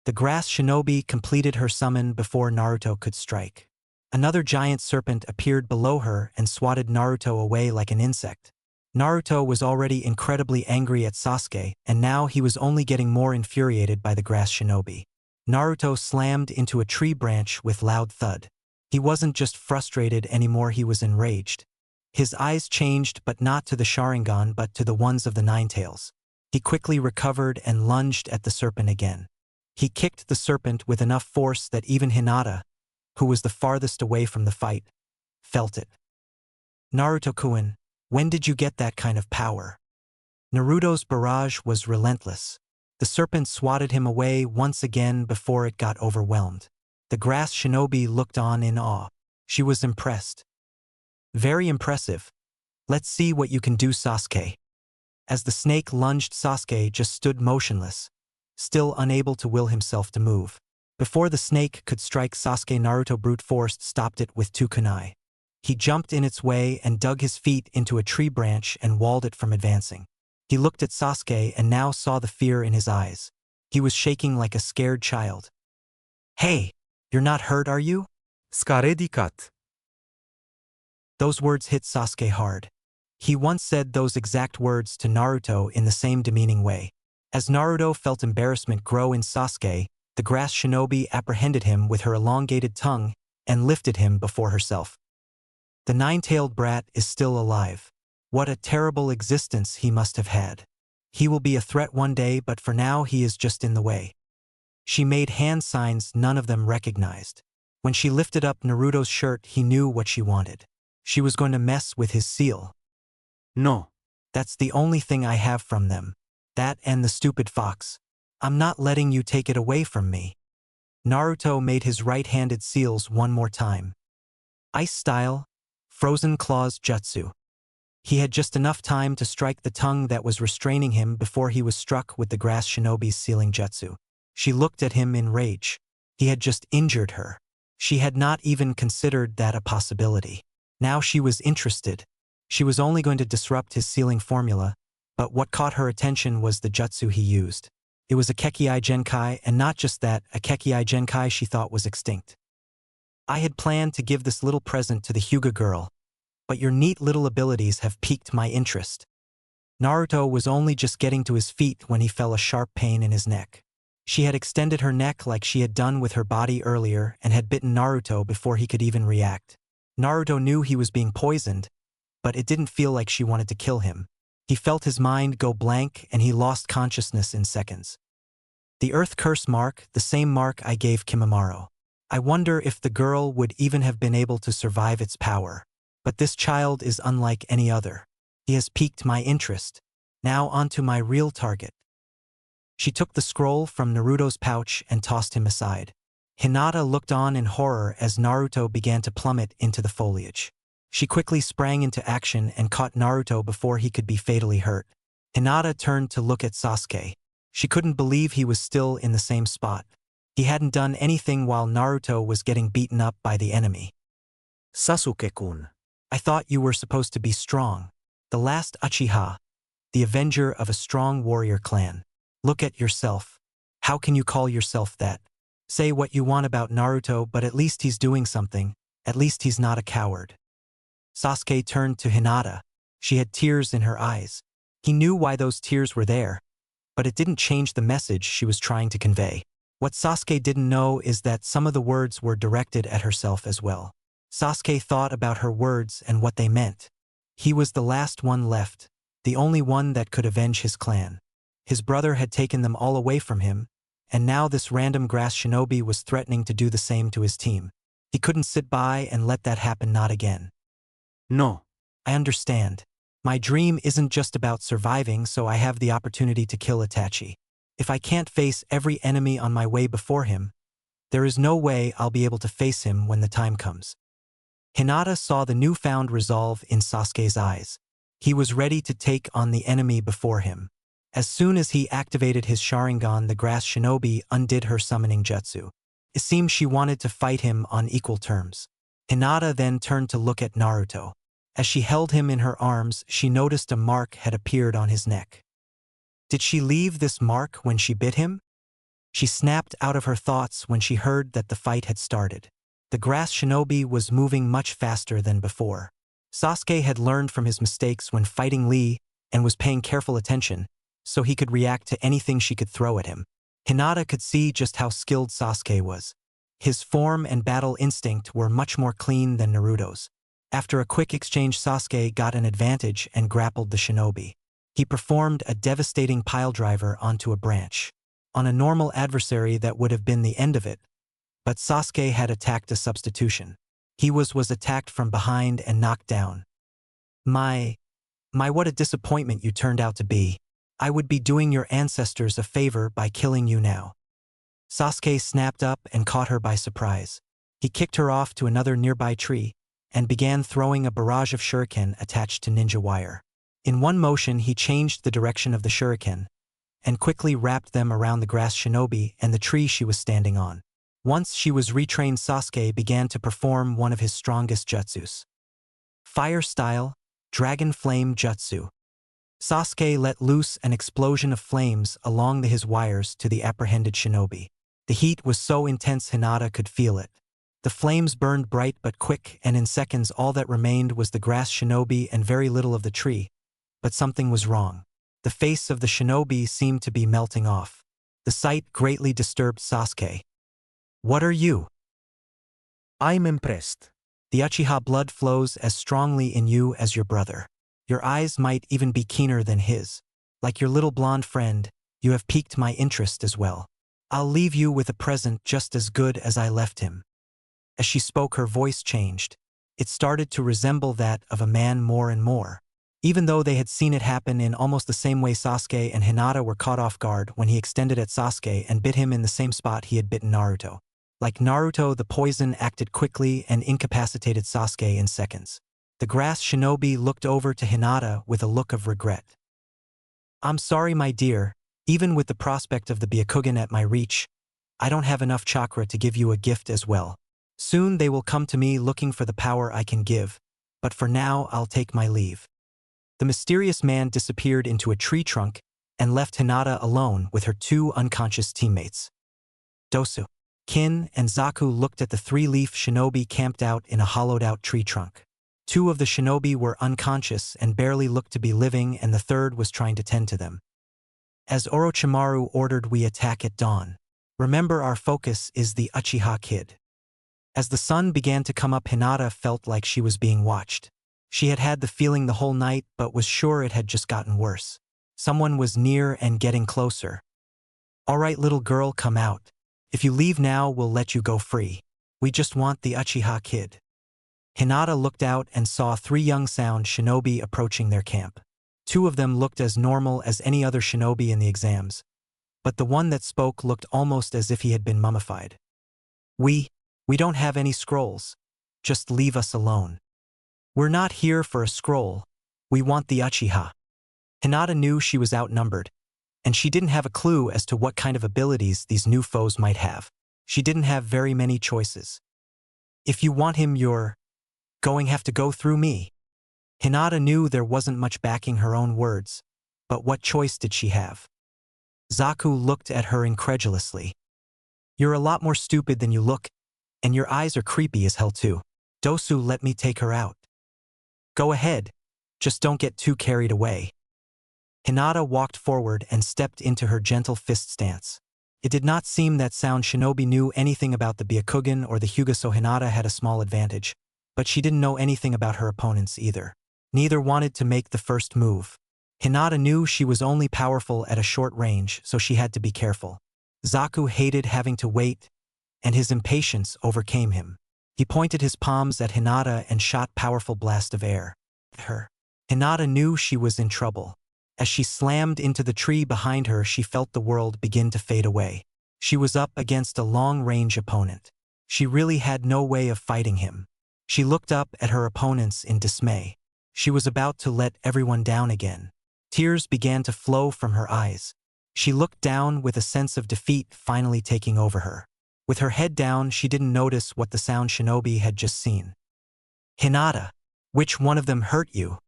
The grass shinobi completed her summon before Naruto could strike. Another giant serpent appeared below her and swatted Naruto away like an insect. Naruto was already incredibly angry at Sasuke, and now he was only getting more infuriated by the grass shinobi. Naruto slammed into a tree branch with loud thud. He wasn't just frustrated anymore, he was enraged. His eyes changed, but not to the Sharingan but to the ones of the Ninetales. He quickly recovered and lunged at the serpent again. He kicked the serpent with enough force that even Hinata, who was the farthest away from the fight, felt it. Naruto-kun, when did you get that kind of power? Naruto's barrage was relentless. The serpent swatted him away once again before it got overwhelmed. The grass shinobi looked on in awe. She was impressed. Very impressive. Let's see what you can do, Sasuke. As the snake lunged, Sasuke just stood motionless, still unable to will himself to move. Before the snake could strike Sasuke, Naruto brute force stopped it with two kunai. He jumped in its way and dug his feet into a tree branch and walled it from advancing. He looked at Sasuke and now saw the fear in his eyes. He was shaking like a scared child. "Hey, you're not hurt, are you?" Skare di kat. Those words hit Sasuke hard. He once said those exact words to Naruto in the same demeaning way. As Naruto felt embarrassment grow in Sasuke, the grass shinobi apprehended him with her elongated tongue and lifted him before herself. The nine-tailed brat is still alive. What a terrible existence he must have had. He will be a threat one day, but for now he is just in the way. She made hand signs none of them recognized. When she lifted up Naruto's shirt, he knew what she wanted. She was going to mess with his seal. No. That's the only thing I have from them. That and the stupid fox. I'm not letting you take it away from me. Naruto made his right-handed seals one more time. Ice style, frozen claws jutsu. He had just enough time to strike the tongue that was restraining him before he was struck with the grass shinobi's sealing jutsu. She looked at him in rage. He had just injured her. She had not even considered that a possibility. Now she was interested. She was only going to disrupt his sealing formula, but what caught her attention was the jutsu he used. It was a kekkei genkai, and not just that, a kekkei genkai she thought was extinct. I had planned to give this little present to the Hyuga girl, but your neat little abilities have piqued my interest. Naruto was only just getting to his feet when he felt a sharp pain in his neck. She had extended her neck like she had done with her body earlier and had bitten Naruto before he could even react. Naruto knew he was being poisoned, but it didn't feel like she wanted to kill him. He felt his mind go blank and he lost consciousness in seconds. The Earth Curse mark, the same mark I gave Kimimaro. I wonder if the girl would even have been able to survive its power. But this child is unlike any other. He has piqued my interest. Now onto my real target. She took the scroll from Naruto's pouch and tossed him aside. Hinata looked on in horror as Naruto began to plummet into the foliage. She quickly sprang into action and caught Naruto before he could be fatally hurt. Hinata turned to look at Sasuke. She couldn't believe he was still in the same spot. He hadn't done anything while Naruto was getting beaten up by the enemy. Sasuke-kun. I thought you were supposed to be strong. The last Uchiha. The avenger of a strong warrior clan. Look at yourself. How can you call yourself that? Say what you want about Naruto, but at least he's doing something. At least he's not a coward. Sasuke turned to Hinata. She had tears in her eyes. He knew why those tears were there, but it didn't change the message she was trying to convey. What Sasuke didn't know is that some of the words were directed at herself as well. Sasuke thought about her words and what they meant. He was the last one left, the only one that could avenge his clan. His brother had taken them all away from him, and now this random grass shinobi was threatening to do the same to his team. He couldn't sit by and let that happen not again. No. I understand. My dream isn't just about surviving, so I have the opportunity to kill Itachi. If I can't face every enemy on my way before him, there is no way I'll be able to face him when the time comes. Hinata saw the newfound resolve in Sasuke's eyes. He was ready to take on the enemy before him. As soon as he activated his Sharingan, the grass shinobi undid her summoning jutsu. It seemed she wanted to fight him on equal terms. Hinata then turned to look at Naruto. As she held him in her arms, she noticed a mark had appeared on his neck. Did she leave this mark when she bit him? She snapped out of her thoughts when she heard that the fight had started. The grass shinobi was moving much faster than before. Sasuke had learned from his mistakes when fighting Lee and was paying careful attention, so he could react to anything she could throw at him. Hinata could see just how skilled Sasuke was. His form and battle instinct were much more clean than Naruto's. After a quick exchange, Sasuke got an advantage and grappled the shinobi. He performed a devastating piledriver onto a branch. On a normal adversary that would have been the end of it, but Sasuke had attacked a substitution. He was attacked from behind and knocked down. My, what a disappointment you turned out to be. I would be doing your ancestors a favor by killing you now. Sasuke snapped up and caught her by surprise. He kicked her off to another nearby tree and began throwing a barrage of shuriken attached to ninja wire. In one motion, he changed the direction of the shuriken and quickly wrapped them around the grass shinobi and the tree she was standing on. Once she was retrained, Sasuke began to perform one of his strongest jutsus. Fire style, dragon flame jutsu. Sasuke let loose an explosion of flames along his wires to the apprehended shinobi. The heat was so intense Hinata could feel it. The flames burned bright but quick, and in seconds all that remained was the grass shinobi and very little of the tree. But something was wrong. The face of the shinobi seemed to be melting off. The sight greatly disturbed Sasuke. "What are you?" I'm impressed. "The Uchiha blood flows as strongly in you as your brother. Your eyes might even be keener than his. Like your little blonde friend, you have piqued my interest as well. I'll leave you with a present just as good as I left him." As she spoke, her voice changed. It started to resemble that of a man more and more. Even though they had seen it happen in almost the same way, Sasuke and Hinata were caught off guard when he extended at Sasuke and bit him in the same spot he had bitten Naruto. Like Naruto, the poison acted quickly and incapacitated Sasuke in seconds. The grass shinobi looked over to Hinata with a look of regret. "I'm sorry, my dear. Even with the prospect of the Byakugan at my reach, I don't have enough chakra to give you a gift as well. Soon they will come to me looking for the power I can give, but for now I'll take my leave." The mysterious man disappeared into a tree trunk and left Hinata alone with her two unconscious teammates. Dosu, Kin, and Zaku looked at the three-leaf shinobi camped out in a hollowed-out tree trunk. Two of the shinobi were unconscious and barely looked to be living, and the third was trying to tend to them. As Orochimaru ordered, we attack at dawn. Remember, our focus is the Uchiha kid. As the sun began to come up, Hinata felt like she was being watched. She had had the feeling the whole night, but was sure it had just gotten worse. Someone was near and getting closer. "All right, little girl, come out. If you leave now, we'll let you go free. We just want the Uchiha kid." Hinata looked out and saw three young sound shinobi approaching their camp. Two of them looked as normal as any other shinobi in the exams, but the one that spoke looked almost as if he had been mummified. We don't have any scrolls. Just leave us alone. We're not here for a scroll. We want the Uchiha." Hinata knew she was outnumbered, and she didn't have a clue as to what kind of abilities these new foes might have. She didn't have very many choices. "If you want him, you're going to have to go through me." Hinata knew there wasn't much backing her own words, but what choice did she have? Zaku looked at her incredulously. "You're a lot more stupid than you look, and your eyes are creepy as hell too. Dosu, let me take her out." "Go ahead. Just don't get too carried away." Hinata walked forward and stepped into her gentle fist stance. It did not seem that sound shinobi knew anything about the Byakugan or the Hyuga, so Hinata had a small advantage, but she didn't know anything about her opponents either. Neither wanted to make the first move. Hinata knew she was only powerful at a short range, so she had to be careful. Zaku hated having to wait, and his impatience overcame him. He pointed his palms at Hinata and shot powerful blast of air at her. Hinata knew she was in trouble. As she slammed into the tree behind her, she felt the world begin to fade away. She was up against a long-range opponent. She really had no way of fighting him. She looked up at her opponents in dismay. She was about to let everyone down again. Tears began to flow from her eyes. She looked down with a sense of defeat finally taking over her. With her head down, she didn't notice what the sound shinobi had just seen. "Hinata, which one of them hurt you?"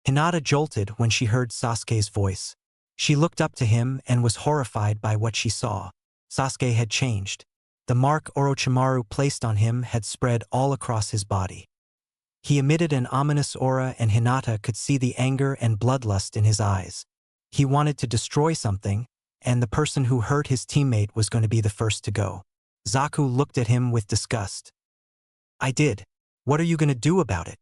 Hinata jolted when she heard Sasuke's voice. She looked up to him and was horrified by what she saw. Sasuke had changed. The mark Orochimaru placed on him had spread all across his body. He emitted an ominous aura, and Hinata could see the anger and bloodlust in his eyes. He wanted to destroy something, and the person who hurt his teammate was going to be the first to go. Zaku looked at him with disgust. "I did. What are you going to do about it?"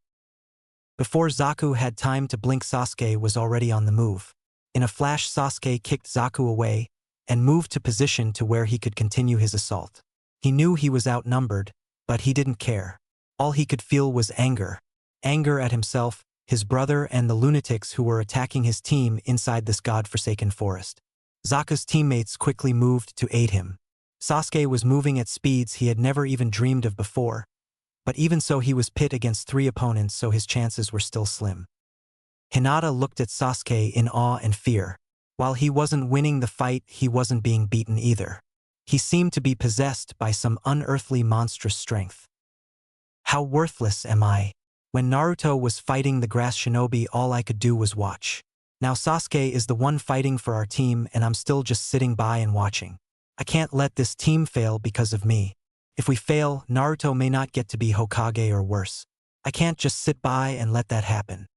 Before Zaku had time to blink, Sasuke was already on the move. In a flash, Sasuke kicked Zaku away and moved to position to where he could continue his assault. He knew he was outnumbered, but he didn't care. All he could feel was anger. Anger at himself, his brother, and the lunatics who were attacking his team inside this god-forsaken forest. Zaku's teammates quickly moved to aid him. Sasuke was moving at speeds he had never even dreamed of before, but even so he was pit against three opponents, so his chances were still slim. Hinata looked at Sasuke in awe and fear. While he wasn't winning the fight, he wasn't being beaten either. He seemed to be possessed by some unearthly monstrous strength. "How worthless am I?" When Naruto was fighting the grass shinobi, all I could do was watch. Now Sasuke is the one fighting for our team and I'm still just sitting by and watching. I can't let this team fail because of me. If we fail, Naruto may not get to be Hokage or worse. I can't just sit by and let that happen.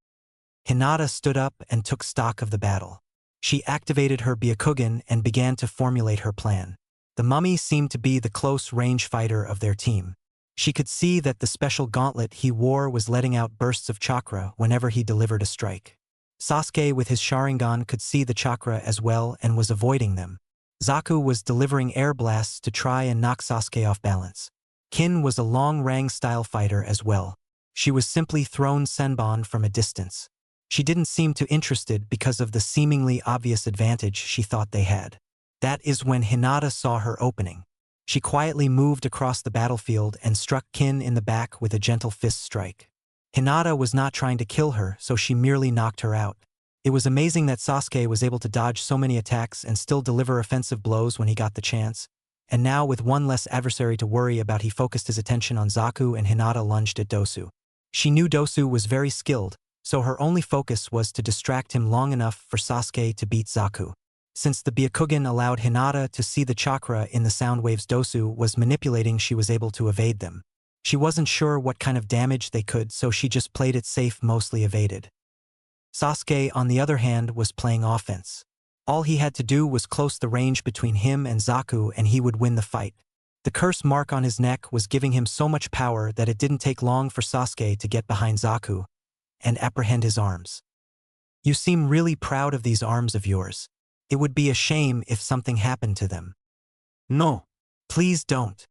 Hinata stood up and took stock of the battle. She activated her Byakugan and began to formulate her plan. The mummy seemed to be the close-range fighter of their team. She could see that the special gauntlet he wore was letting out bursts of chakra whenever he delivered a strike. Sasuke with his Sharingan could see the chakra as well and was avoiding them. Zaku was delivering air blasts to try and knock Sasuke off balance. Kin was a long-range-style fighter as well. She was simply thrown senbon from a distance. She didn't seem too interested because of the seemingly obvious advantage she thought they had. That is when Hinata saw her opening. She quietly moved across the battlefield and struck Kin in the back with a gentle fist strike. Hinata was not trying to kill her, so she merely knocked her out. It was amazing that Sasuke was able to dodge so many attacks and still deliver offensive blows when he got the chance. And now, with one less adversary to worry about, he focused his attention on Zaku and Hinata lunged at Dosu. She knew Dosu was very skilled, so her only focus was to distract him long enough for Sasuke to beat Zaku. Since the Byakugan allowed Hinata to see the chakra in the sound waves Dosu was manipulating, she was able to evade them. She wasn't sure what kind of damage they could, so she just played it safe, mostly evaded. Sasuke, on the other hand, was playing offense. All he had to do was close the range between him and Zaku and he would win the fight. The curse mark on his neck was giving him so much power that it didn't take long for Sasuke to get behind Zaku and apprehend his arms. You seem really proud of these arms of yours. It would be a shame if something happened to them. No. Please don't.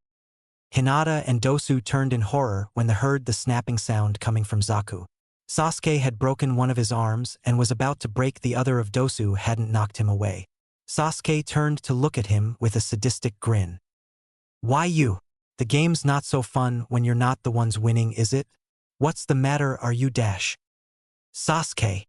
Hinata and Dosu turned in horror when they heard the snapping sound coming from Zaku. Sasuke had broken one of his arms and was about to break the other if Dosu hadn't knocked him away. Sasuke turned to look at him with a sadistic grin. Why you? The game's not so fun when you're not the ones winning, is it? What's the matter, are you dash? Sasuke.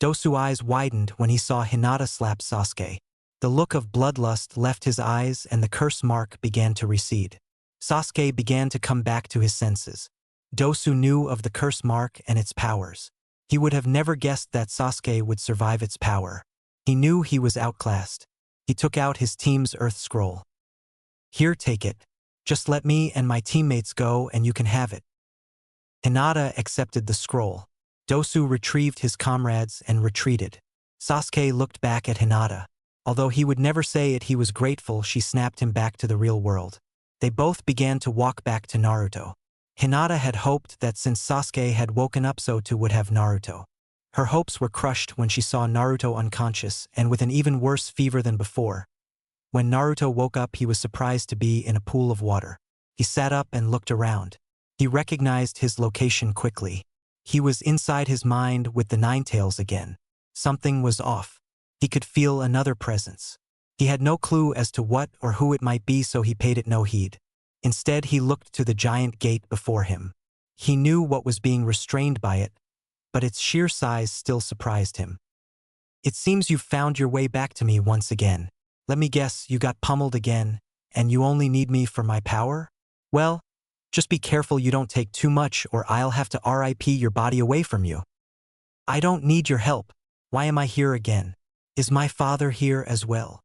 Dosu's eyes widened when he saw Hinata slap Sasuke. The look of bloodlust left his eyes and the curse mark began to recede. Sasuke began to come back to his senses. Dosu knew of the curse mark and its powers. He would have never guessed that Sasuke would survive its power. He knew he was outclassed. He took out his team's earth scroll. Here, take it. Just let me and my teammates go and you can have it. Hinata accepted the scroll. Dosu retrieved his comrades and retreated. Sasuke looked back at Hinata. Although he would never say it, he was grateful she snapped him back to the real world. They both began to walk back to Naruto. Hinata had hoped that since Sasuke had woken up, so too would have Naruto. Her hopes were crushed when she saw Naruto unconscious and with an even worse fever than before. When Naruto woke up, he was surprised to be in a pool of water. He sat up and looked around. He recognized his location quickly. He was inside his mind with the Nine Tails again. Something was off. He could feel another presence. He had no clue as to what or who it might be, so he paid it no heed. Instead, he looked to the giant gate before him. He knew what was being restrained by it, but its sheer size still surprised him. It seems you've found your way back to me once again. Let me guess, you got pummeled again, and you only need me for my power? Well, just be careful you don't take too much or I'll have to RIP your body away from you. I don't need your help. Why am I here again? Is my father here as well?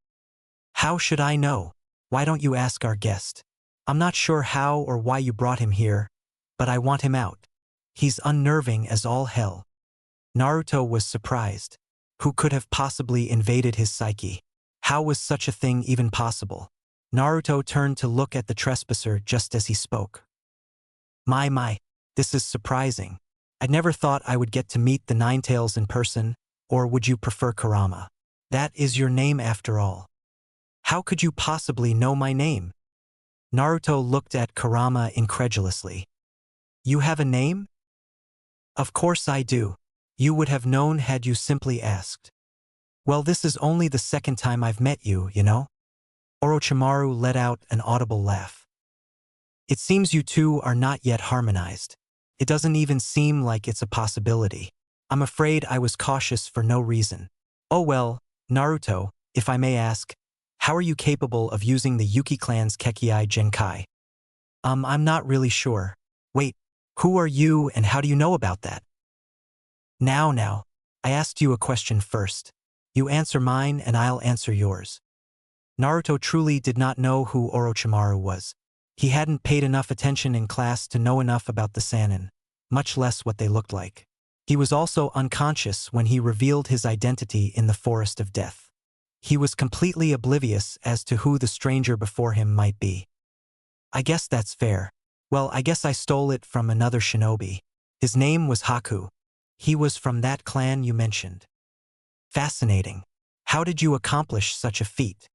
How should I know? Why don't you ask our guest? I'm not sure how or why you brought him here, but I want him out. He's unnerving as all hell. Naruto was surprised. Who could have possibly invaded his psyche? How was such a thing even possible? Naruto turned to look at the trespasser just as he spoke. My, this is surprising. I never thought I would get to meet the Nine Tails in person, or would you prefer Kurama? That is your name after all. How could you possibly know my name? Naruto looked at Kurama incredulously. You have a name? Of course I do. You would have known had you simply asked. Well, this is only the second time I've met you, you know? Orochimaru let out an audible laugh. It seems you two are not yet harmonized. It doesn't even seem like it's a possibility. I'm afraid I was cautious for no reason. Oh well, Naruto, if I may ask, how are you capable of using the Yuki clan's kekkei genkai? I'm not really sure. Wait, Who are you and how do you know about that? Now, I asked you a question first. You answer mine and I'll answer yours. Naruto truly did not know who Orochimaru was. He hadn't paid enough attention in class to know enough about the Sannin, much less what they looked like. He was also unconscious when he revealed his identity in the Forest of Death. He was completely oblivious as to who the stranger before him might be. I guess that's fair. Well, I guess I stole it from another shinobi. His name was Haku. He was from that clan you mentioned. Fascinating. How did you accomplish such a feat?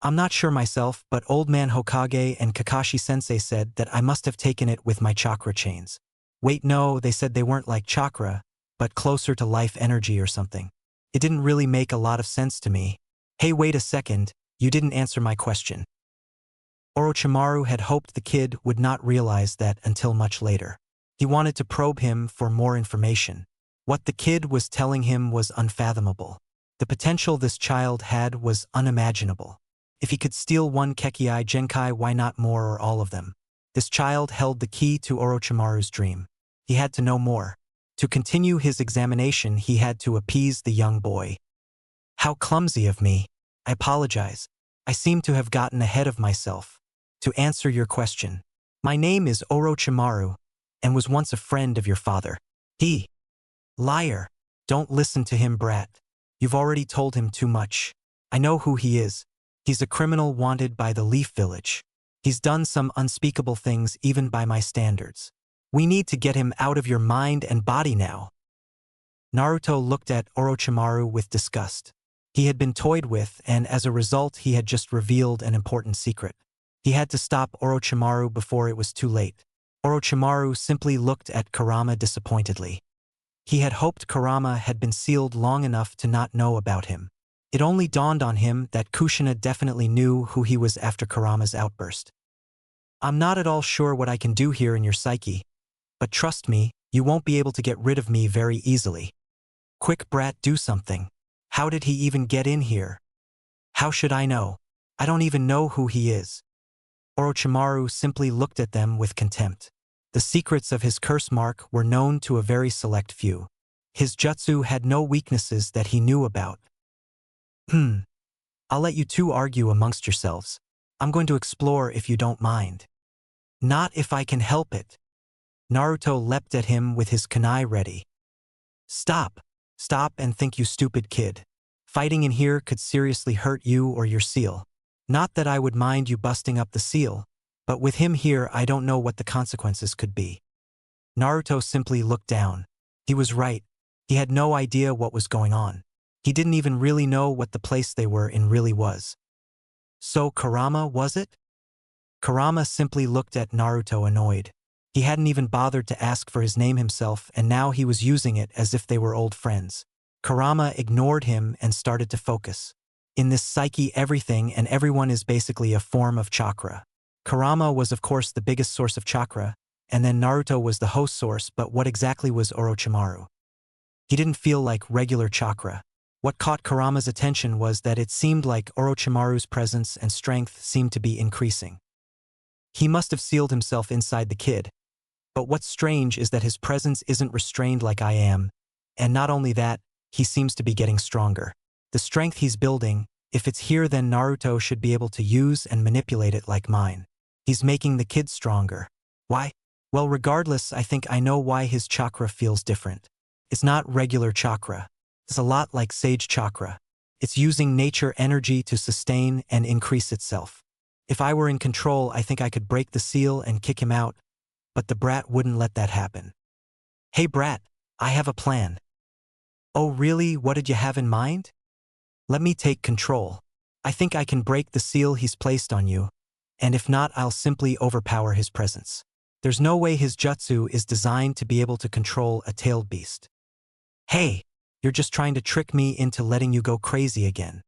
I'm not sure myself, but Old Man Hokage and Kakashi-sensei said that I must have taken it with my chakra chains. Wait, no, they said they weren't like chakra, but closer to life energy or something. It didn't really make a lot of sense to me. Hey, wait a second, you didn't answer my question. Orochimaru had hoped the kid would not realize that until much later. He wanted to probe him for more information. What the kid was telling him was unfathomable. The potential this child had was unimaginable. If he could steal one kekkei genkai, why not more or all of them? This child held the key to Orochimaru's dream. He had to know more. To continue his examination, he had to appease the young boy. How clumsy of me. I apologize. I seem to have gotten ahead of myself. To answer your question, my name is Orochimaru, and was once a friend of your father. He. Liar. Don't listen to him, brat. You've already told him too much. I know who he is. He's a criminal wanted by the Leaf Village. He's done some unspeakable things even by my standards. We need to get him out of your mind and body now. Naruto looked at Orochimaru with disgust. He had been toyed with, and as a result he had just revealed an important secret. He had to stop Orochimaru before it was too late. Orochimaru simply looked at Kurama disappointedly. He had hoped Kurama had been sealed long enough to not know about him. It only dawned on him that Kushina definitely knew who he was after Kurama's outburst. I'm not at all sure what I can do here in your psyche, but trust me, you won't be able to get rid of me very easily. Quick, brat, do something. How did he even get in here? How should I know? I don't even know who he is. Orochimaru simply looked at them with contempt. The secrets of his curse mark were known to a very select few. His jutsu had no weaknesses that he knew about. I'll let you two argue amongst yourselves. I'm going to explore if you don't mind. Not if I can help it. Naruto leapt at him with his kunai ready. Stop. Stop and think, you stupid kid. Fighting in here could seriously hurt you or your seal. Not that I would mind you busting up the seal, but with him here I don't know what the consequences could be. Naruto simply looked down. He was right. He had no idea what was going on. He didn't even really know what the place they were in really was. So Kurama, was it? Kurama simply looked at Naruto annoyed. He hadn't even bothered to ask for his name himself, and now he was using it as if they were old friends. Kurama ignored him and started to focus. In this psyche, everything and everyone is basically a form of chakra. Kurama was of course the biggest source of chakra, and then Naruto was the host source, but what exactly was Orochimaru? He didn't feel like regular chakra. What caught Kurama's attention was that it seemed like Orochimaru's presence and strength seemed to be increasing. He must have sealed himself inside the kid. But what's strange is that his presence isn't restrained like I am, and not only that, he seems to be getting stronger. The strength he's building, if it's here, then Naruto should be able to use and manipulate it like mine. He's making the kid stronger. Why? Well, regardless, I think I know why his chakra feels different. It's not regular chakra. It's a lot like sage chakra. It's using nature energy to sustain and increase itself. If I were in control, I think I could break the seal and kick him out, but the brat wouldn't let that happen. Hey brat, I have a plan. Oh really? What did you have in mind? Let me take control. I think I can break the seal he's placed on you, and if not, I'll simply overpower his presence. There's no way his jutsu is designed to be able to control a tailed beast. Hey, you're just trying to trick me into letting you go crazy again.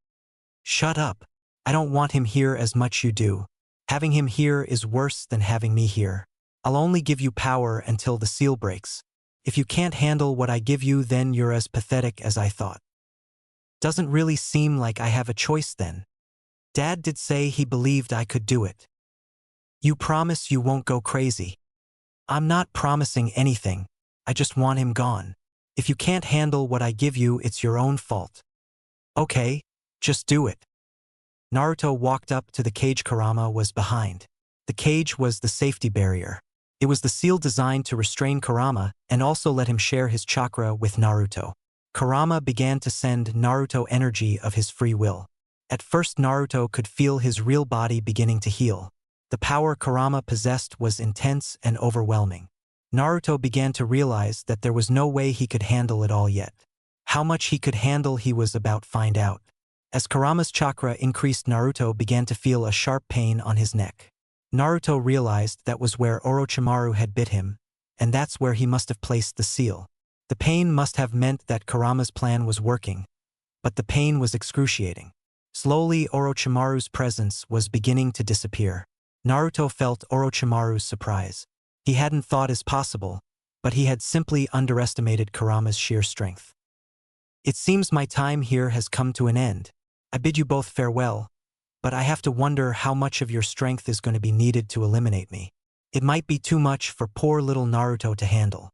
Shut up. I don't want him here as much you do. Having him here is worse than having me here. I'll only give you power until the seal breaks. If you can't handle what I give you, then you're as pathetic as I thought. Doesn't really seem like I have a choice then. Dad did say he believed I could do it. You promise you won't go crazy? I'm not promising anything. I just want him gone. If you can't handle what I give you, it's your own fault. Okay, just do it. Naruto walked up to the cage Kurama was behind. The cage was the safety barrier. It was the seal designed to restrain Kurama and also let him share his chakra with Naruto. Kurama began to send Naruto energy of his free will. At first Naruto could feel his real body beginning to heal. The power Kurama possessed was intense and overwhelming. Naruto began to realize that there was no way he could handle it all yet. How much he could handle he was about to find out. As Kurama's chakra increased, Naruto began to feel a sharp pain on his neck. Naruto realized that was where Orochimaru had bit him, and that's where he must have placed the seal. The pain must have meant that Kurama's plan was working, but the pain was excruciating. Slowly, Orochimaru's presence was beginning to disappear. Naruto felt Orochimaru's surprise. He hadn't thought as possible, but he had simply underestimated Kurama's sheer strength. It seems my time here has come to an end. I bid you both farewell, but I have to wonder how much of your strength is going to be needed to eliminate me. It might be too much for poor little Naruto to handle.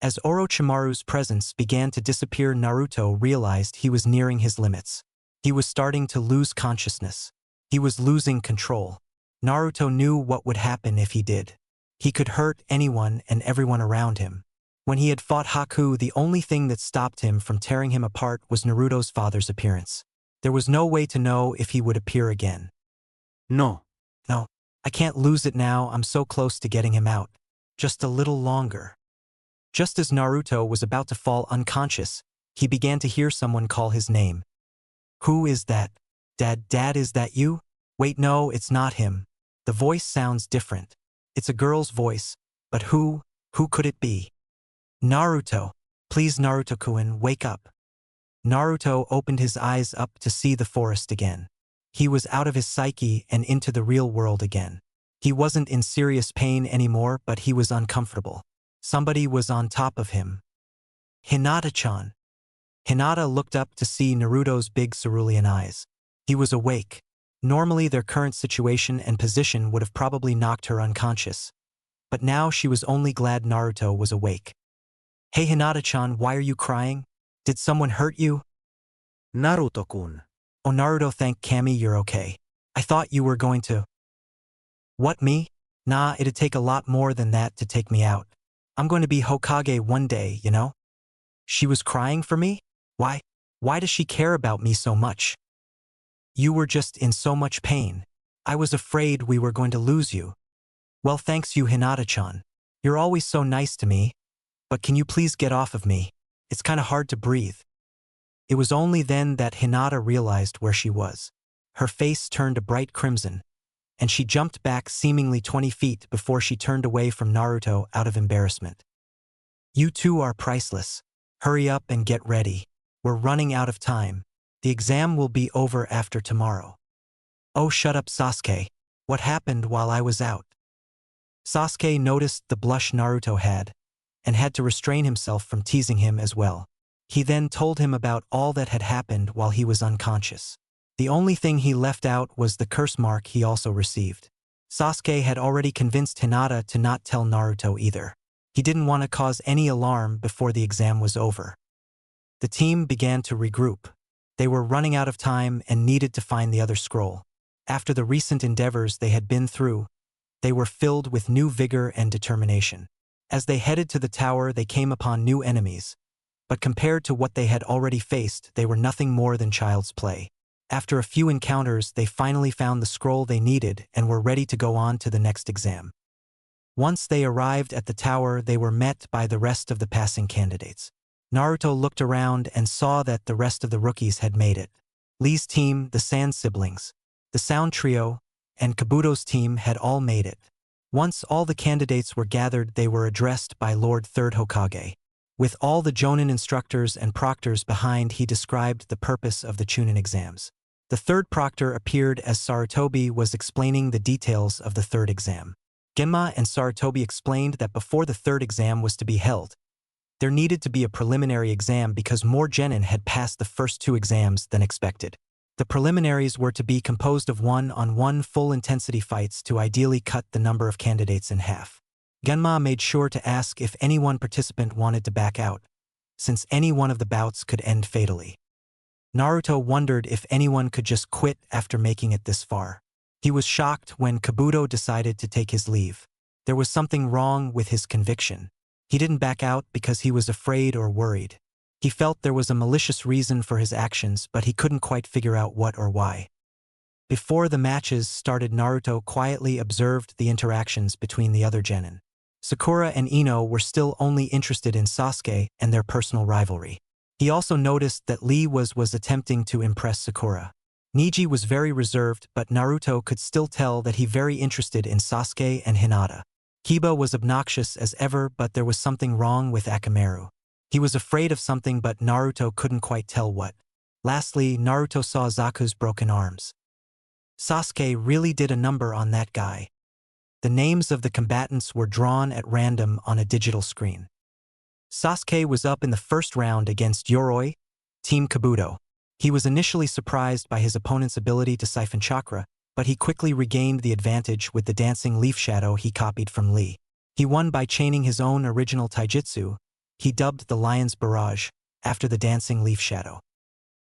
As Orochimaru's presence began to disappear, Naruto realized he was nearing his limits. He was starting to lose consciousness. He was losing control. Naruto knew what would happen if he did. He could hurt anyone and everyone around him. When he had fought Haku, the only thing that stopped him from tearing him apart was Naruto's father's appearance. There was no way to know if he would appear again. No. No, I can't lose it now. I'm so close to getting him out. Just a little longer. Just as Naruto was about to fall unconscious, he began to hear someone call his name. Who is that? Dad, is that you? Wait, no, it's not him. The voice sounds different. It's a girl's voice, but who could it be? Naruto. Please, Naruto-kun, wake up. Naruto opened his eyes up to see the forest again. He was out of his psyche and into the real world again. He wasn't in serious pain anymore, but he was uncomfortable. Somebody was on top of him. Hinata-chan. Hinata looked up to see Naruto's big cerulean eyes. He was awake. Normally their current situation and position would have probably knocked her unconscious. But now she was only glad Naruto was awake. Hey Hinata-chan, why are you crying? Did someone hurt you? Naruto-kun. Oh Naruto, thank Kami you're okay. I thought you were going to… What, me? Nah, it'd take a lot more than that to take me out. I'm going to be Hokage one day, you know? She was crying for me? Why? Why does she care about me so much? You were just in so much pain. I was afraid we were going to lose you. Well, thanks you Hinata-chan. You're always so nice to me. But can you please get off of me? It's kind of hard to breathe. It was only then that Hinata realized where she was. Her face turned a bright crimson, and she jumped back seemingly 20 feet before she turned away from Naruto out of embarrassment. You two are priceless. Hurry up and get ready. We're running out of time. The exam will be over after tomorrow. Oh, shut up, Sasuke. What happened while I was out? Sasuke noticed the blush Naruto had to restrain himself from teasing him as well. He then told him about all that had happened while he was unconscious. The only thing he left out was the curse mark he also received. Sasuke had already convinced Hinata to not tell Naruto either. He didn't want to cause any alarm before the exam was over. The team began to regroup. They were running out of time and needed to find the other scroll. After the recent endeavors they had been through, they were filled with new vigor and determination. As they headed to the tower, they came upon new enemies, but compared to what they had already faced, they were nothing more than child's play. After a few encounters, they finally found the scroll they needed and were ready to go on to the next exam. Once they arrived at the tower, they were met by the rest of the passing candidates. Naruto looked around and saw that the rest of the rookies had made it. Lee's team, the Sand siblings, the Sound Trio, and Kabuto's team had all made it. Once all the candidates were gathered, they were addressed by Lord Third Hokage. With all the Jonin instructors and proctors behind, he described the purpose of the Chunin exams. The third proctor appeared as Sarutobi was explaining the details of the third exam. Genma and Sarutobi explained that before the third exam was to be held, there needed to be a preliminary exam because more genin had passed the first two exams than expected. The preliminaries were to be composed of one-on-one full-intensity fights to ideally cut the number of candidates in half. Genma made sure to ask if any one participant wanted to back out, since any one of the bouts could end fatally. Naruto wondered if anyone could just quit after making it this far. He was shocked when Kabuto decided to take his leave. There was something wrong with his conviction. He didn't back out because he was afraid or worried. He felt there was a malicious reason for his actions, but he couldn't quite figure out what or why. Before the matches started, Naruto quietly observed the interactions between the other genin. Sakura and Ino were still only interested in Sasuke and their personal rivalry. He also noticed that Lee was attempting to impress Sakura. Neji was very reserved, but Naruto could still tell that he very interested in Sasuke and Hinata. Kiba was obnoxious as ever, but there was something wrong with Akamaru. He was afraid of something, but Naruto couldn't quite tell what. Lastly, Naruto saw Zaku's broken arms. Sasuke really did a number on that guy. The names of the combatants were drawn at random on a digital screen. Sasuke was up in the first round against Yoroi, Team Kabuto. He was initially surprised by his opponent's ability to siphon chakra, but he quickly regained the advantage with the dancing leaf shadow he copied from Lee. He won by chaining his own original taijutsu, he dubbed the Lion's Barrage, after the dancing leaf shadow.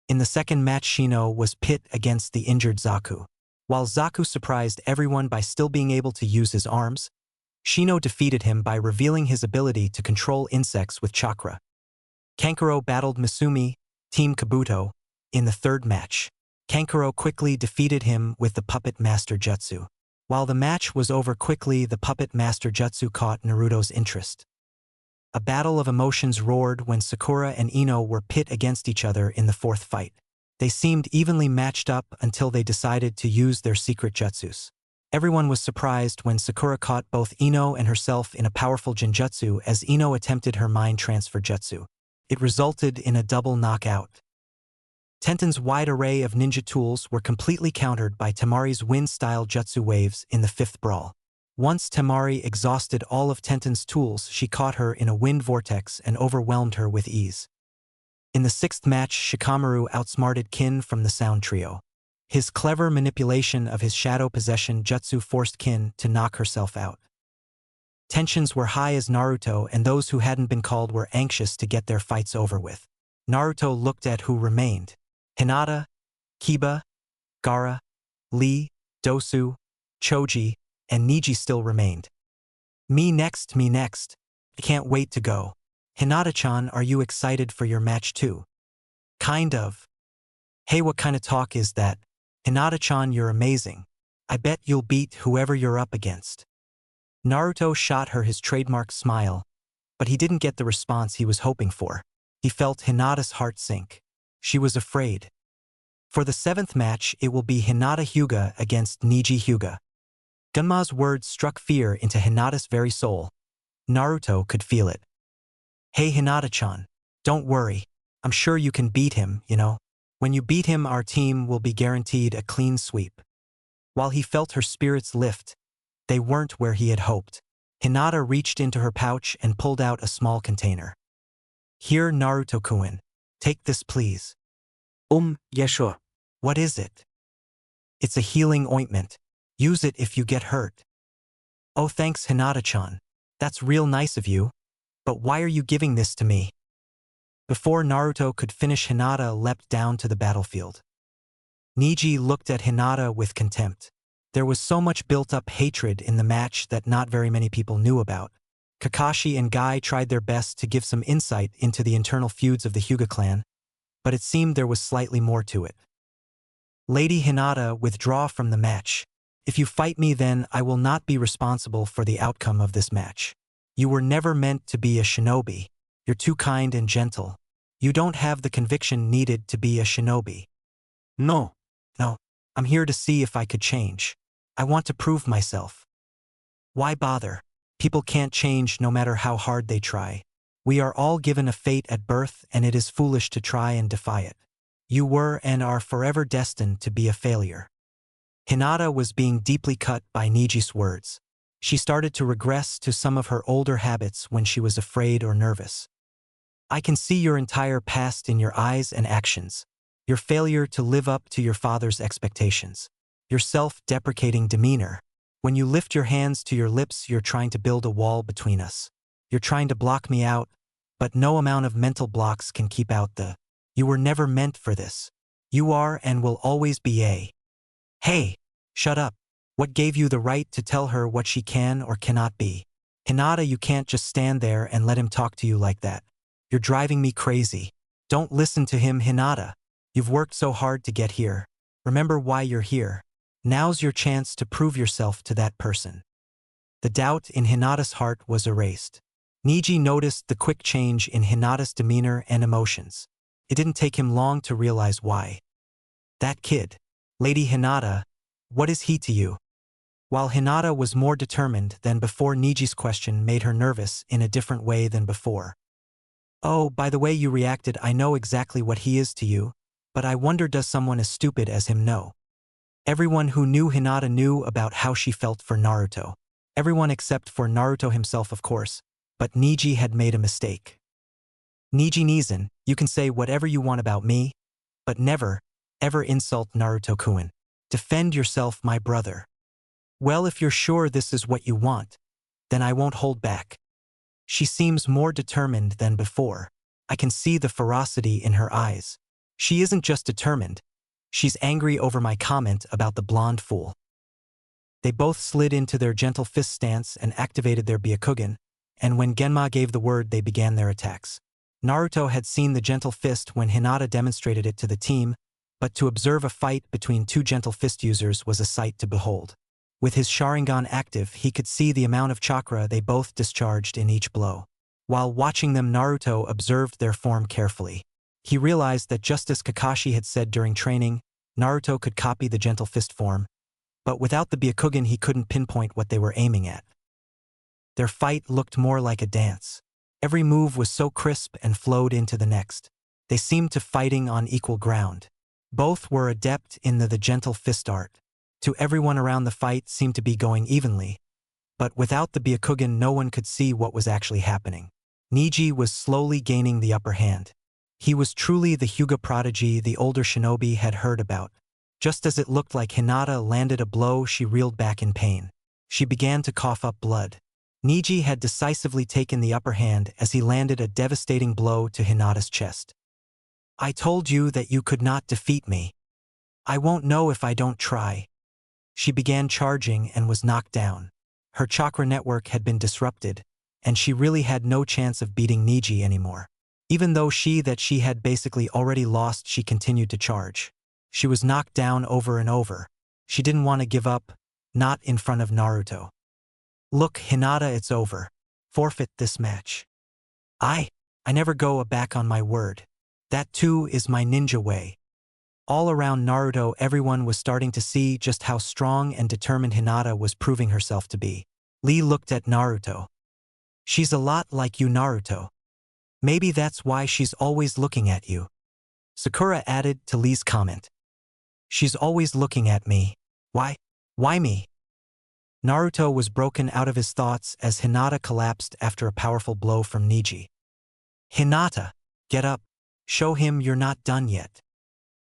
In the second match, Shino was pit against the injured Zaku. While Zaku surprised everyone by still being able to use his arms, Shino defeated him by revealing his ability to control insects with chakra. Kankuro battled Misumi, Team Kabuto, in the third match. Kankuro quickly defeated him with the Puppet Master Jutsu. While the match was over quickly, the Puppet Master Jutsu caught Naruto's interest. A battle of emotions roared when Sakura and Ino were pit against each other in the fourth fight. They seemed evenly matched up until they decided to use their secret jutsus. Everyone was surprised when Sakura caught both Ino and herself in a powerful genjutsu as Ino attempted her mind transfer jutsu. It resulted in a double knockout. Tenten's wide array of ninja tools were completely countered by Temari's wind-style jutsu waves in the fifth brawl. Once Temari exhausted all of Tenten's tools, she caught her in a wind vortex and overwhelmed her with ease. In the sixth match, Shikamaru outsmarted Kin from the Sound Trio. His clever manipulation of his shadow possession jutsu forced Kin to knock herself out. Tensions were high as Naruto and those who hadn't been called were anxious to get their fights over with. Naruto looked at who remained. Hinata, Kiba, Gaara, Lee, Dosu, Choji, and Neji still remained. Me next, me next. I can't wait to go. Hinata-chan, are you excited for your match too? Kind of. Hey, what kind of talk is that? Hinata-chan, you're amazing. I bet you'll beat whoever you're up against. Naruto shot her his trademark smile, but he didn't get the response he was hoping for. He felt Hinata's heart sink. She was afraid. For the seventh match, it will be Hinata Hyuga against Neji Hyuga. Gunma's words struck fear into Hinata's very soul. Naruto could feel it. Hey Hinata-chan, don't worry. I'm sure you can beat him, you know. When you beat him, our team will be guaranteed a clean sweep. While he felt her spirits lift, they weren't where he had hoped. Hinata reached into her pouch and pulled out a small container. Here, Naruto-kun. Take this, please. Yeah, sure. What is it? It's a healing ointment. Use it if you get hurt. Oh, thanks, Hinata-chan. That's real nice of you. But why are you giving this to me? Before Naruto could finish, Hinata leapt down to the battlefield. Neji looked at Hinata with contempt. There was so much built-up hatred in the match that not very many people knew about. Kakashi and Guy tried their best to give some insight into the internal feuds of the Hyuga clan, but it seemed there was slightly more to it. Lady Hinata, withdraw from the match. If you fight me, then I will not be responsible for the outcome of this match. You were never meant to be a shinobi. You're too kind and gentle. You don't have the conviction needed to be a shinobi. No. No, I'm here to see if I could change. I want to prove myself. Why bother? People can't change no matter how hard they try. We are all given a fate at birth, and it is foolish to try and defy it. You were and are forever destined to be a failure. Hinata was being deeply cut by Neji's words. She started to regress to some of her older habits when she was afraid or nervous. I can see your entire past in your eyes and actions. Your failure to live up to your father's expectations. Your self-deprecating demeanor. When you lift your hands to your lips, you're trying to build a wall between us. You're trying to block me out, but no amount of mental blocks can keep out the, you were never meant for this. You are and will always be a. Hey, shut up. What gave you the right to tell her what she can or cannot be? Hinata, you can't just stand there and let him talk to you like that. You're driving me crazy. Don't listen to him, Hinata. You've worked so hard to get here. Remember why you're here. Now's your chance to prove yourself to that person. The doubt in Hinata's heart was erased. Niji noticed the quick change in Hinata's demeanor and emotions. It didn't take him long to realize why. That kid. Lady Hinata, what is he to you? While Hinata was more determined than before, Niji's question made her nervous in a different way than before. Oh, by the way you reacted, I know exactly what he is to you, but I wonder, does someone as stupid as him know? Everyone who knew Hinata knew about how she felt for Naruto. Everyone except for Naruto himself, of course, but Niji had made a mistake. Niji Nizan, you can say whatever you want about me, but never, ever insult Naruto-kun. Defend yourself, my brother. Well, if you're sure this is what you want, then I won't hold back. She seems more determined than before. I can see the ferocity in her eyes. She isn't just determined. She's angry over my comment about the blonde fool. They both slid into their gentle fist stance and activated their Byakugan, and when Genma gave the word, they began their attacks. Naruto had seen the gentle fist when Hinata demonstrated it to the team, but to observe a fight between two gentle fist users was a sight to behold. With his Sharingan active, he could see the amount of chakra they both discharged in each blow. While watching them, Naruto observed their form carefully. He realized that just as Kakashi had said during training, Naruto could copy the gentle fist form, but without the Byakugan he couldn't pinpoint what they were aiming at. Their fight looked more like a dance. Every move was so crisp and flowed into the next. They seemed to fighting on equal ground. Both were adept in the gentle fist art. To everyone around, the fight seemed to be going evenly, but without the Byakugan no one could see what was actually happening. Niji was slowly gaining the upper hand. He was truly the Hyuga prodigy the older shinobi had heard about. Just as it looked like Hinata landed a blow, she reeled back in pain. She began to cough up blood. Niji had decisively taken the upper hand as he landed a devastating blow to Hinata's chest. I told you that you could not defeat me. I won't know if I don't try. She began charging and was knocked down. Her chakra network had been disrupted, and she really had no chance of beating Niji anymore. Even though she had basically already lost, she continued to charge. She was knocked down over and over. She didn't want to give up, not in front of Naruto. Look, Hinata, it's over. Forfeit this match. I never go back on my word. That too is my ninja way. All around Naruto, everyone was starting to see just how strong and determined Hinata was proving herself to be. Lee looked at Naruto. She's a lot like you, Naruto. Maybe that's why she's always looking at you. Sakura added to Lee's comment. She's always looking at me. Why? Why me? Naruto was broken out of his thoughts as Hinata collapsed after a powerful blow from Niji. Hinata, get up. Show him you're not done yet.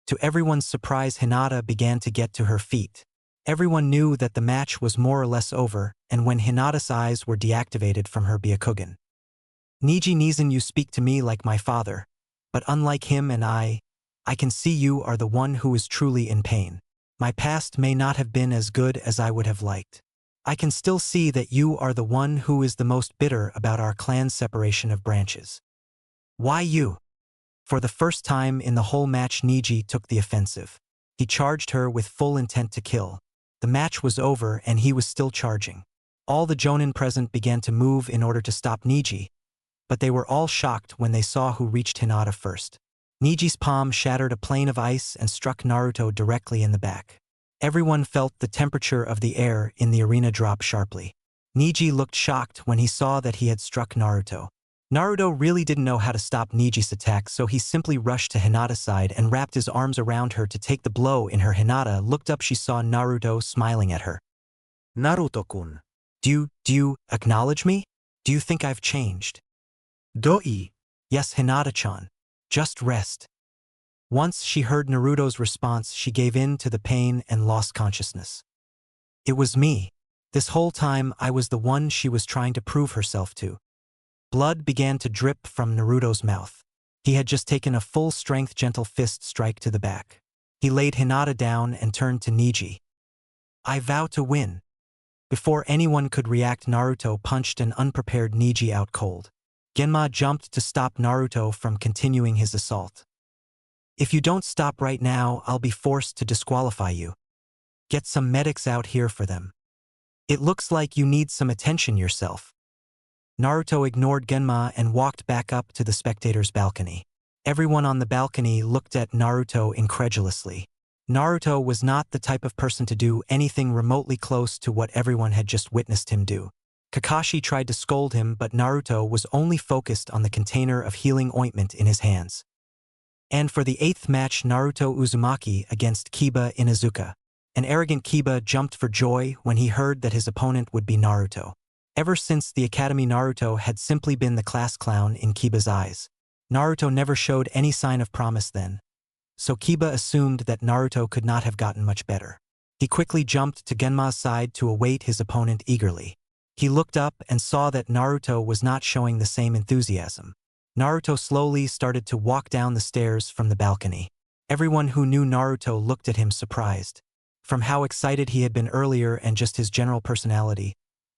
To everyone's surprise, Hinata began to get to her feet. Everyone knew that the match was more or less over, and when Hinata's eyes were deactivated from her Byakugan. Niji Nizan, you speak to me like my father, but unlike him and I can see you are the one who is truly in pain. My past may not have been as good as I would have liked. I can still see that you are the one who is the most bitter about our clan's separation of branches. Why you? For the first time in the whole match, Niji took the offensive. He charged her with full intent to kill. The match was over and he was still charging. All the Jonin present began to move in order to stop Niji, but they were all shocked when they saw who reached Hinata first. Niji's palm shattered a plane of ice and struck Naruto directly in the back. Everyone felt the temperature of the air in the arena drop sharply. Niji looked shocked when he saw that he had struck Naruto. Naruto really didn't know how to stop Niji's attack, so he simply rushed to Hinata's side and wrapped his arms around her to take the blow in her. Hinata looked up. She saw Naruto smiling at her. Naruto-kun. Do you acknowledge me? Do you think I've changed? Doi. Yes, Hinata-chan. Just rest. Once she heard Naruto's response, she gave in to the pain and lost consciousness. It was me. This whole time I was the one she was trying to prove herself to. Blood began to drip from Naruto's mouth. He had just taken a full-strength gentle fist strike to the back. He laid Hinata down and turned to Neji. I vow to win. Before anyone could react, Naruto punched an unprepared Neji out cold. Genma jumped to stop Naruto from continuing his assault. If you don't stop right now, I'll be forced to disqualify you. Get some medics out here for them. It looks like you need some attention yourself. Naruto ignored Genma and walked back up to the spectators' balcony. Everyone on the balcony looked at Naruto incredulously. Naruto was not the type of person to do anything remotely close to what everyone had just witnessed him do. Kakashi tried to scold him, but Naruto was only focused on the container of healing ointment in his hands. And for the 8th match, Naruto Uzumaki against Kiba Inuzuka. An arrogant Kiba jumped for joy when he heard that his opponent would be Naruto. Ever since the academy, Naruto had simply been the class clown in Kiba's eyes. Naruto never showed any sign of promise then, so Kiba assumed that Naruto could not have gotten much better. He quickly jumped to Genma's side to await his opponent eagerly. He looked up and saw that Naruto was not showing the same enthusiasm. Naruto slowly started to walk down the stairs from the balcony. Everyone who knew Naruto looked at him surprised. From how excited he had been earlier and just his general personality,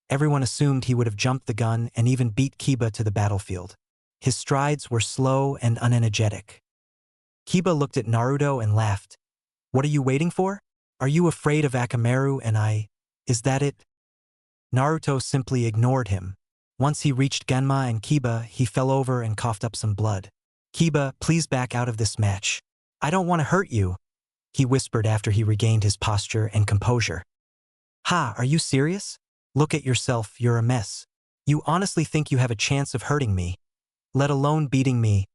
everyone assumed he would have jumped the gun and even beat Kiba to the battlefield. His strides were slow and unenergetic. Kiba looked at Naruto and laughed. What are you waiting for? Are you afraid of Akamaru and I? Is that it? Naruto simply ignored him. Once he reached Genma and Kiba, he fell over and coughed up some blood. Kiba, please back out of this match. I don't want to hurt you, he whispered after he regained his posture and composure. Ha, are you serious? Look at yourself, you're a mess. You honestly think you have a chance of hurting me, let alone beating me?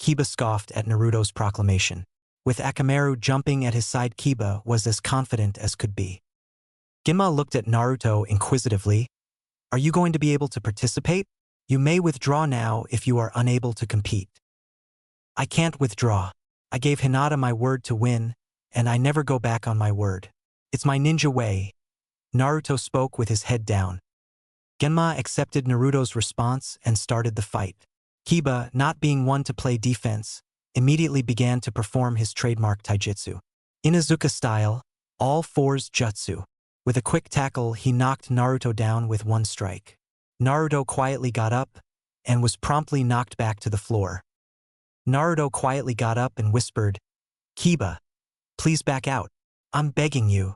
Kiba scoffed at Naruto's proclamation. With Akamaru jumping at his side, Kiba was as confident as could be. Genma looked at Naruto inquisitively. Are you going to be able to participate? You may withdraw now if you are unable to compete. I can't withdraw. I gave Hinata my word to win, and I never go back on my word. It's my ninja way. Naruto spoke with his head down. Genma accepted Naruto's response and started the fight. Kiba, not being one to play defense, immediately began to perform his trademark taijutsu. Inuzuka style, all fours jutsu. With a quick tackle, he knocked Naruto down with one strike. Naruto quietly got up and was promptly knocked back to the floor. Naruto quietly got up and whispered, Kiba, please back out. I'm begging you.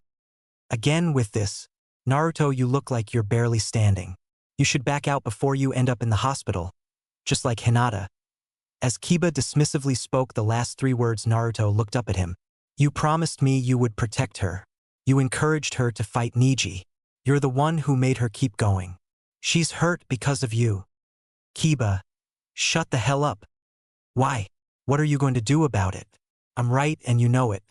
Again with this, Naruto, you look like you're barely standing. You should back out before you end up in the hospital, just like Hinata. As Kiba dismissively spoke the last 3 words, Naruto looked up at him. You promised me you would protect her. You encouraged her to fight Neji. You're the one who made her keep going. She's hurt because of you. Kiba, shut the hell up. Why? What are you going to do about it? I'm right and you know it.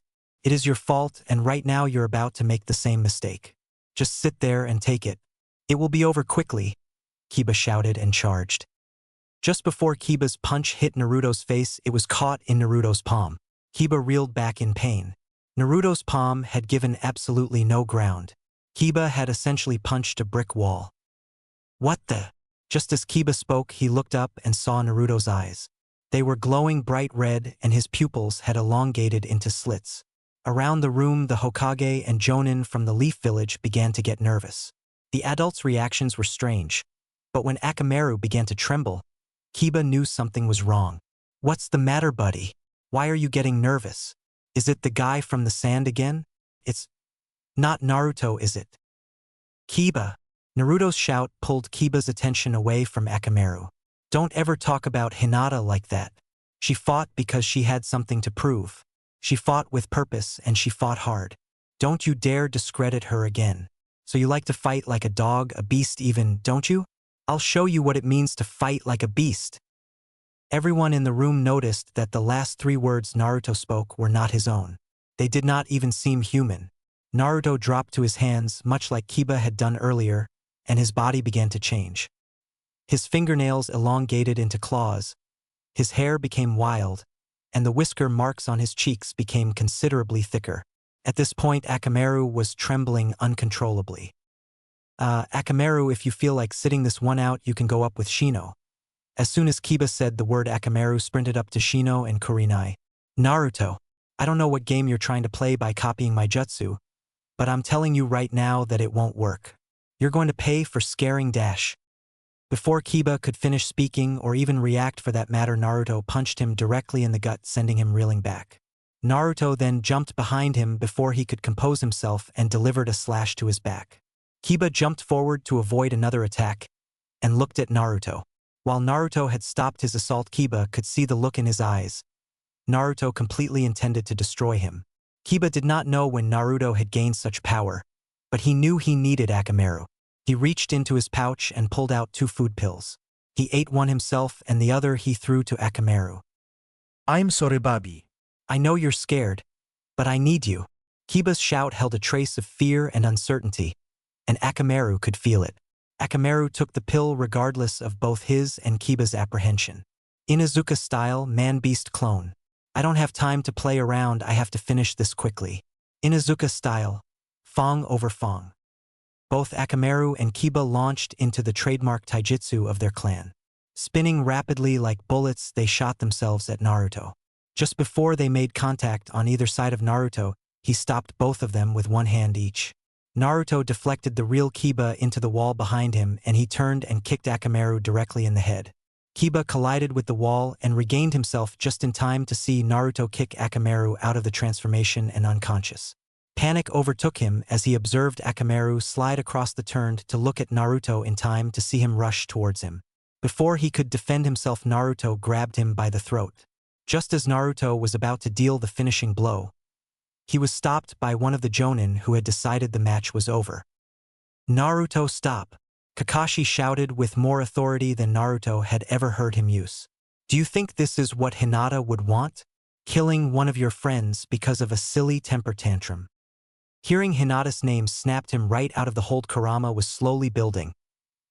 It is your fault, and right now you're about to make the same mistake. Just sit there and take it. It will be over quickly, Kiba shouted and charged. Just before Kiba's punch hit Naruto's face, it was caught in Naruto's palm. Kiba reeled back in pain. Naruto's palm had given absolutely no ground. Kiba had essentially punched a brick wall. What the? Just as Kiba spoke, he looked up and saw Naruto's eyes. They were glowing bright red and his pupils had elongated into slits. Around the room, the Hokage and Jonin from the Leaf Village began to get nervous. The adults' reactions were strange, but when Akamaru began to tremble, Kiba knew something was wrong. What's the matter, buddy? Why are you getting nervous? Is it the guy from the sand again? It's not Naruto, is it? Kiba. Naruto's shout pulled Kiba's attention away from Akamaru. Don't ever talk about Hinata like that. She fought because she had something to prove. She fought with purpose and she fought hard. Don't you dare discredit her again. So you like to fight like a dog, a beast even, don't you? I'll show you what it means to fight like a beast. Everyone in the room noticed that the last 3 words Naruto spoke were not his own. They did not even seem human. Naruto dropped to his hands, much like Kiba had done earlier, and his body began to change. His fingernails elongated into claws, his hair became wild, and the whisker marks on his cheeks became considerably thicker. At this point, Akamaru was trembling uncontrollably. Akamaru, if you feel like sitting this one out, you can go up with Shino. As soon as Kiba said the word, Akamaru sprinted up to Shino and Kurenai. Naruto, I don't know what game you're trying to play by copying my jutsu, but I'm telling you right now that it won't work. You're going to pay for scaring Dash. Before Kiba could finish speaking or even react for that matter, Naruto punched him directly in the gut, sending him reeling back. Naruto then jumped behind him before he could compose himself and delivered a slash to his back. Kiba jumped forward to avoid another attack and looked at Naruto. While Naruto had stopped his assault, Kiba could see the look in his eyes. Naruto completely intended to destroy him. Kiba did not know when Naruto had gained such power, but he knew he needed Akamaru. He reached into his pouch and pulled out 2 food pills. He ate one himself and the other he threw to Akamaru. I'm sorry, Bobby. I know you're scared, but I need you. Kiba's shout held a trace of fear and uncertainty, and Akamaru could feel it. Akamaru took the pill regardless of both his and Kiba's apprehension. Inuzuka style, man-beast clone. I don't have time to play around, I have to finish this quickly. Inuzuka style, Fong over Fong. Both Akamaru and Kiba launched into the trademark taijutsu of their clan. Spinning rapidly like bullets, they shot themselves at Naruto. Just before they made contact on either side of Naruto, he stopped both of them with one hand each. Naruto deflected the real Kiba into the wall behind him and he turned and kicked Akamaru directly in the head. Kiba collided with the wall and regained himself just in time to see Naruto kick Akamaru out of the transformation and unconscious. Panic overtook him as he observed Akamaru slide across the turn to look at Naruto in time to see him rush towards him. Before he could defend himself, Naruto grabbed him by the throat. Just as Naruto was about to deal the finishing blow, he was stopped by one of the Jonin who had decided the match was over. Naruto, stop! Kakashi shouted with more authority than Naruto had ever heard him use. Do you think this is what Hinata would want? Killing one of your friends because of a silly temper tantrum. Hearing Hinata's name snapped him right out of the hold. Kurama was slowly building.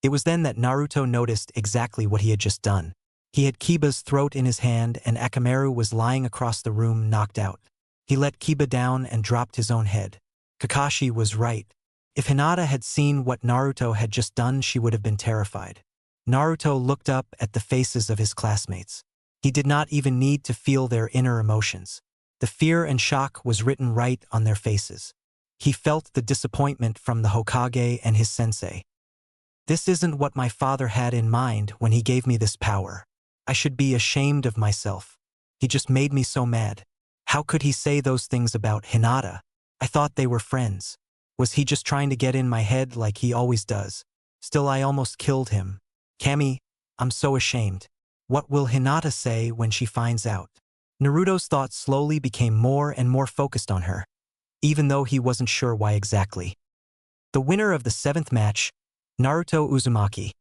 It was then that Naruto noticed exactly what he had just done. He had Kiba's throat in his hand and Akamaru was lying across the room, knocked out. He let Kiba down and dropped his own head. Kakashi was right. If Hinata had seen what Naruto had just done, she would have been terrified. Naruto looked up at the faces of his classmates. He did not even need to feel their inner emotions. The fear and shock was written right on their faces. He felt the disappointment from the Hokage and his sensei. This isn't what my father had in mind when he gave me this power. I should be ashamed of myself. He just made me so mad. How could he say those things about Hinata? I thought they were friends. Was he just trying to get in my head like he always does? Still, I almost killed him. Kami, I'm so ashamed. What will Hinata say when she finds out? Naruto's thoughts slowly became more and more focused on her, even though he wasn't sure why exactly. The winner of the 7th match, Naruto Uzumaki,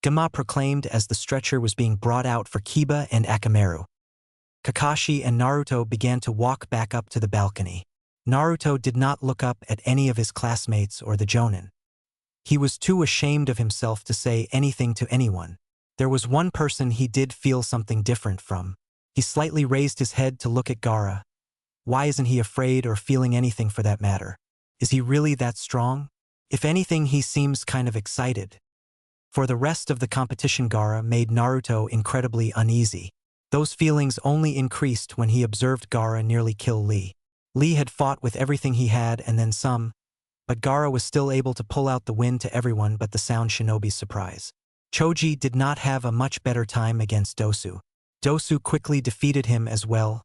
Gama proclaimed as the stretcher was being brought out for Kiba and Akamaru. Kakashi and Naruto began to walk back up to the balcony. Naruto did not look up at any of his classmates or the Jonin. He was too ashamed of himself to say anything to anyone. There was one person he did feel something different from. He slightly raised his head to look at Gaara. Why isn't he afraid or feeling anything for that matter? Is he really that strong? If anything, he seems kind of excited. For the rest of the competition, Gaara made Naruto incredibly uneasy. Those feelings only increased when he observed Gaara nearly kill Lee. Lee had fought with everything he had and then some, but Gaara was still able to pull out the win to everyone but the Sound Shinobi's surprise. Choji did not have a much better time against Dosu. Dosu quickly defeated him as well,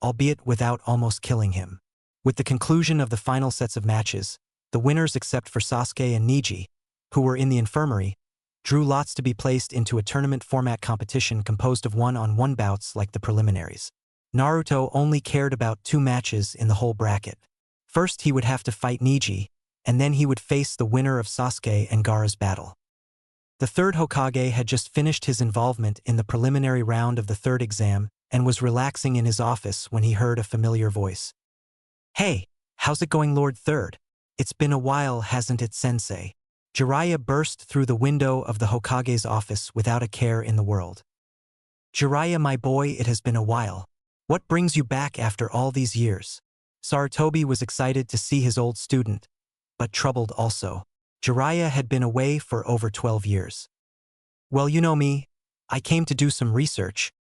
albeit without almost killing him. With the conclusion of the final sets of matches, the winners except for Sasuke and Neji, who were in the infirmary, drew lots to be placed into a tournament format competition composed of one-on-one bouts like the preliminaries. Naruto only cared about 2 matches in the whole bracket. First he would have to fight Neji, and then he would face the winner of Sasuke and Gaara's battle. The 3rd Hokage had just finished his involvement in the preliminary round of the 3rd exam and was relaxing in his office when he heard a familiar voice. "Hey, how's it going, Lord 3rd? It's been a while, hasn't it, Sensei?" Jiraiya burst through the window of the Hokage's office without a care in the world. "Jiraiya, my boy, it has been a while. What brings you back after all these years?" Sarutobi was excited to see his old student, but troubled also. Jiraiya had been away for over 12 years. Well, you know me. I came to do some research.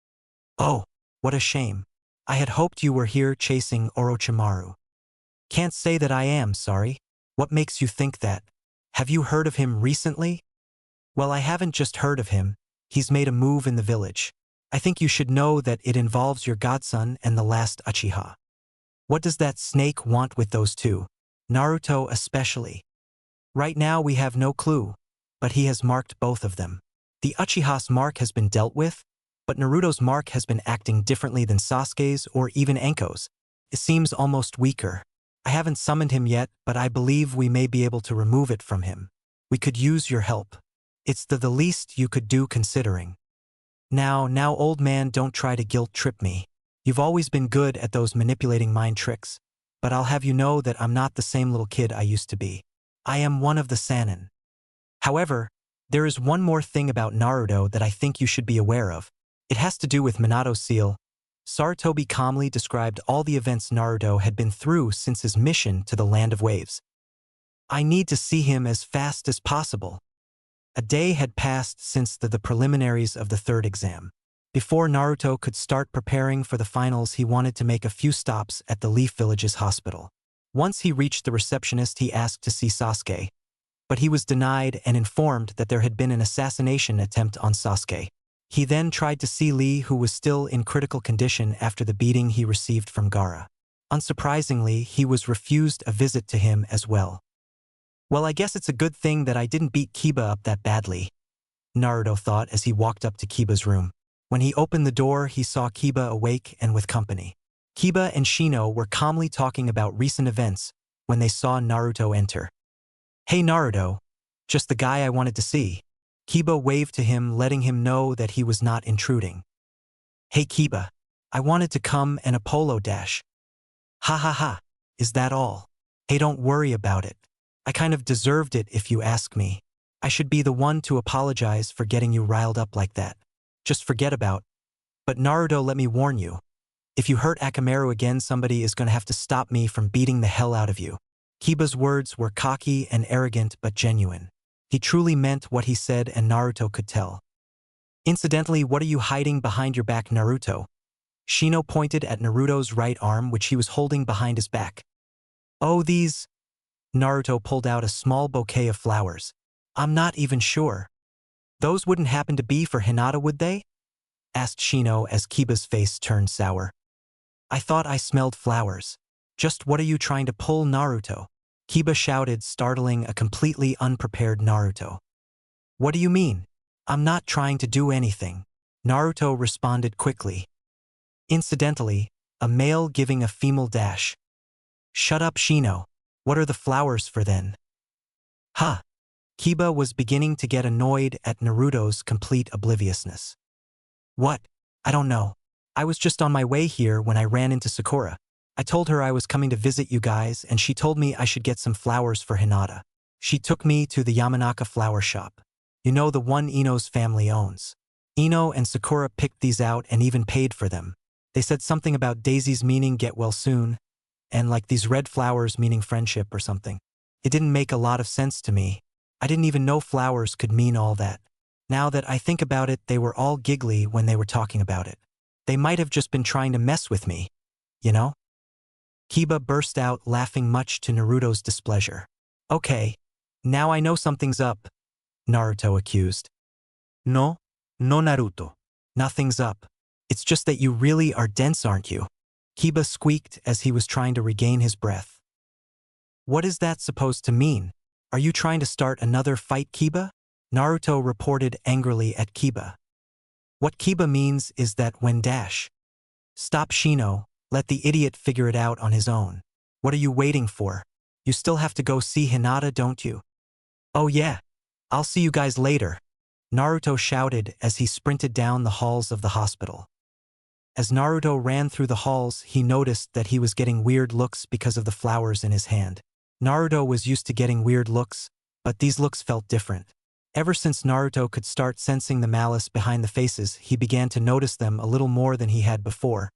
Oh, what a shame. I had hoped you were here chasing Orochimaru. Can't say that I am, sorry. What makes you think that? Have you heard of him recently? Well, I haven't just heard of him. He's made a move in the village. I think you should know that it involves your godson and the last Uchiha. What does that snake want with those two? Naruto especially. Right now we have no clue, but he has marked both of them. The Uchiha's mark has been dealt with, but Naruto's mark has been acting differently than Sasuke's or even Enko's. It seems almost weaker. I haven't summoned him yet, but I believe we may be able to remove it from him. We could use your help. It's the least you could do considering. Now, old man, don't try to guilt-trip me. You've always been good at those manipulating mind tricks, but I'll have you know that I'm not the same little kid I used to be. I am one of the Sannin. However, there is one more thing about Naruto that I think you should be aware of. It has to do with Minato's seal. Sarutobi calmly described all the events Naruto had been through since his mission to the Land of Waves. I need to see him as fast as possible. A day had passed since the preliminaries of the third exam. Before Naruto could start preparing for the finals, he wanted to make a few stops at the Leaf Village's hospital. Once he reached the receptionist, he asked to see Sasuke, but he was denied and informed that there had been an assassination attempt on Sasuke. He then tried to see Lee, who was still in critical condition after the beating he received from Gaara. Unsurprisingly, he was refused a visit to him as well. Well, I guess it's a good thing that I didn't beat Kiba up that badly, Naruto thought as he walked up to Kiba's room. When he opened the door, he saw Kiba awake and with company. Kiba and Shino were calmly talking about recent events when they saw Naruto enter. Hey Naruto, just the guy I wanted to see. Kiba waved to him, letting him know that he was not intruding. Hey Kiba, I wanted to come and Apollo dash. Ha ha ha, is that all? Hey, don't worry about it. I kind of deserved it if you ask me. I should be the one to apologize for getting you riled up like that. Just forget about. But Naruto, let me warn you. If you hurt Akamaru again, somebody is going to have to stop me from beating the hell out of you. Kiba's words were cocky and arrogant but genuine. He truly meant what he said, and Naruto could tell. Incidentally, what are you hiding behind your back, Naruto? Shino pointed at Naruto's right arm, which he was holding behind his back. Oh, these... Naruto pulled out a small bouquet of flowers. I'm not even sure. Those wouldn't happen to be for Hinata, would they? Asked Shino as Kiba's face turned sour. I thought I smelled flowers. Just what are you trying to pull, Naruto? Kiba shouted, startling a completely unprepared Naruto. What do you mean? I'm not trying to do anything. Naruto responded quickly. Incidentally, a male giving a female dash. Shut up, Shino. What are the flowers for then? Ha! Kiba was beginning to get annoyed at Naruto's complete obliviousness. What? I don't know. I was just on my way here when I ran into Sakura. I told her I was coming to visit you guys, and she told me I should get some flowers for Hinata. She took me to the Yamanaka flower shop. You know, the one Ino's family owns. Ino and Sakura picked these out and even paid for them. They said something about daisies meaning get well soon, and like these red flowers meaning friendship or something. It didn't make a lot of sense to me. I didn't even know flowers could mean all that. Now that I think about it, they were all giggly when they were talking about it. They might have just been trying to mess with me, you know? Kiba burst out, laughing much to Naruto's displeasure. Okay, now I know something's up, Naruto accused. No, no Naruto. Nothing's up. It's just that you really are dense, aren't you? Kiba squeaked as he was trying to regain his breath. What is that supposed to mean? Are you trying to start another fight, Kiba? Naruto reported angrily at Kiba. What Kiba means is that when dash. Stop, Shino. Let the idiot figure it out on his own. What are you waiting for? You still have to go see Hinata, don't you? Oh yeah. I'll see you guys later, Naruto shouted as he sprinted down the halls of the hospital. As Naruto ran through the halls, he noticed that he was getting weird looks because of the flowers in his hand. Naruto was used to getting weird looks, but these looks felt different. Ever since Naruto could start sensing the malice behind the faces, he began to notice them a little more than he had before.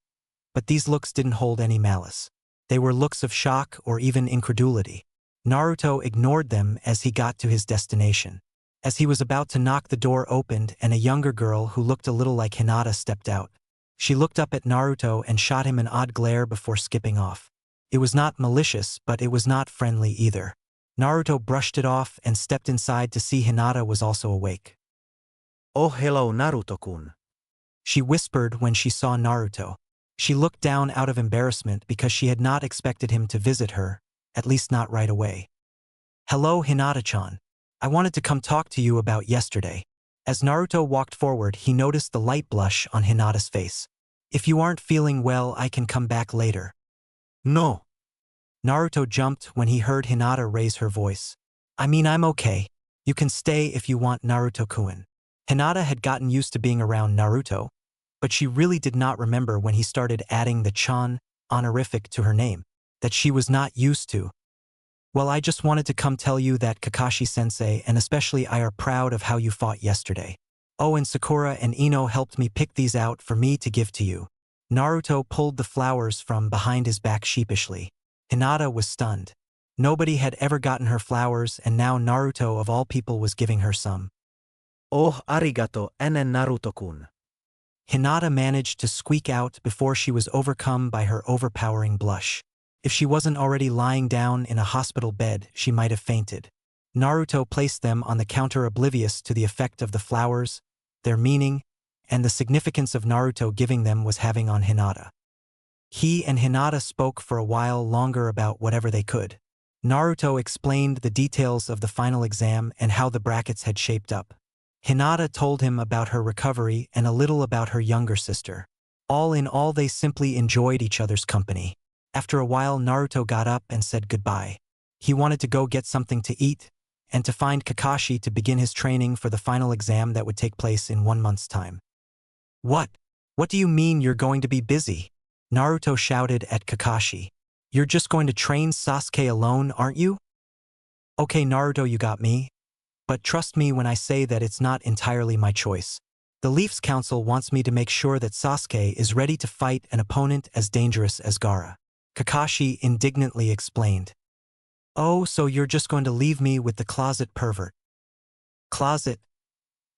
But these looks didn't hold any malice. They were looks of shock or even incredulity. Naruto ignored them as he got to his destination. As he was about to knock, the door opened and a younger girl who looked a little like Hinata stepped out. She looked up at Naruto and shot him an odd glare before skipping off. It was not malicious, but it was not friendly either. Naruto brushed it off and stepped inside to see Hinata was also awake. Oh, hello, Naruto-kun. She whispered when she saw Naruto. She looked down out of embarrassment because she had not expected him to visit her, at least not right away. Hello, Hinata-chan. I wanted to come talk to you about yesterday. As Naruto walked forward, he noticed the light blush on Hinata's face. If you aren't feeling well, I can come back later. No. Naruto jumped when he heard Hinata raise her voice. I mean, I'm okay. You can stay if you want, Naruto-kun. Hinata had gotten used to being around Naruto, but she really did not remember when he started adding the chan honorific to her name, that she was not used to. Well, I just wanted to come tell you that Kakashi-sensei and especially I are proud of how you fought yesterday. Oh, and Sakura and Ino helped me pick these out for me to give to you. Naruto pulled the flowers from behind his back sheepishly. Hinata was stunned. Nobody had ever gotten her flowers, and now Naruto of all people was giving her some. Oh, arigato, Naruto-kun. Hinata managed to squeak out before she was overcome by her overpowering blush. If she wasn't already lying down in a hospital bed, she might have fainted. Naruto placed them on the counter, oblivious to the effect of the flowers, their meaning, and the significance of Naruto giving them was having on Hinata. He and Hinata spoke for a while longer about whatever they could. Naruto explained the details of the final exam and how the brackets had shaped up. Hinata told him about her recovery and a little about her younger sister. All in all, they simply enjoyed each other's company. After a while, Naruto got up and said goodbye. He wanted to go get something to eat and to find Kakashi to begin his training for the final exam that would take place in 1 month's time. What? What do you mean you're going to be busy? Naruto shouted at Kakashi. You're just going to train Sasuke alone, aren't you? Okay, Naruto, you got me. But trust me when I say that it's not entirely my choice. The Leafs Council wants me to make sure that Sasuke is ready to fight an opponent as dangerous as Gaara. Kakashi indignantly explained. Oh, so you're just going to leave me with the closet pervert? Closet?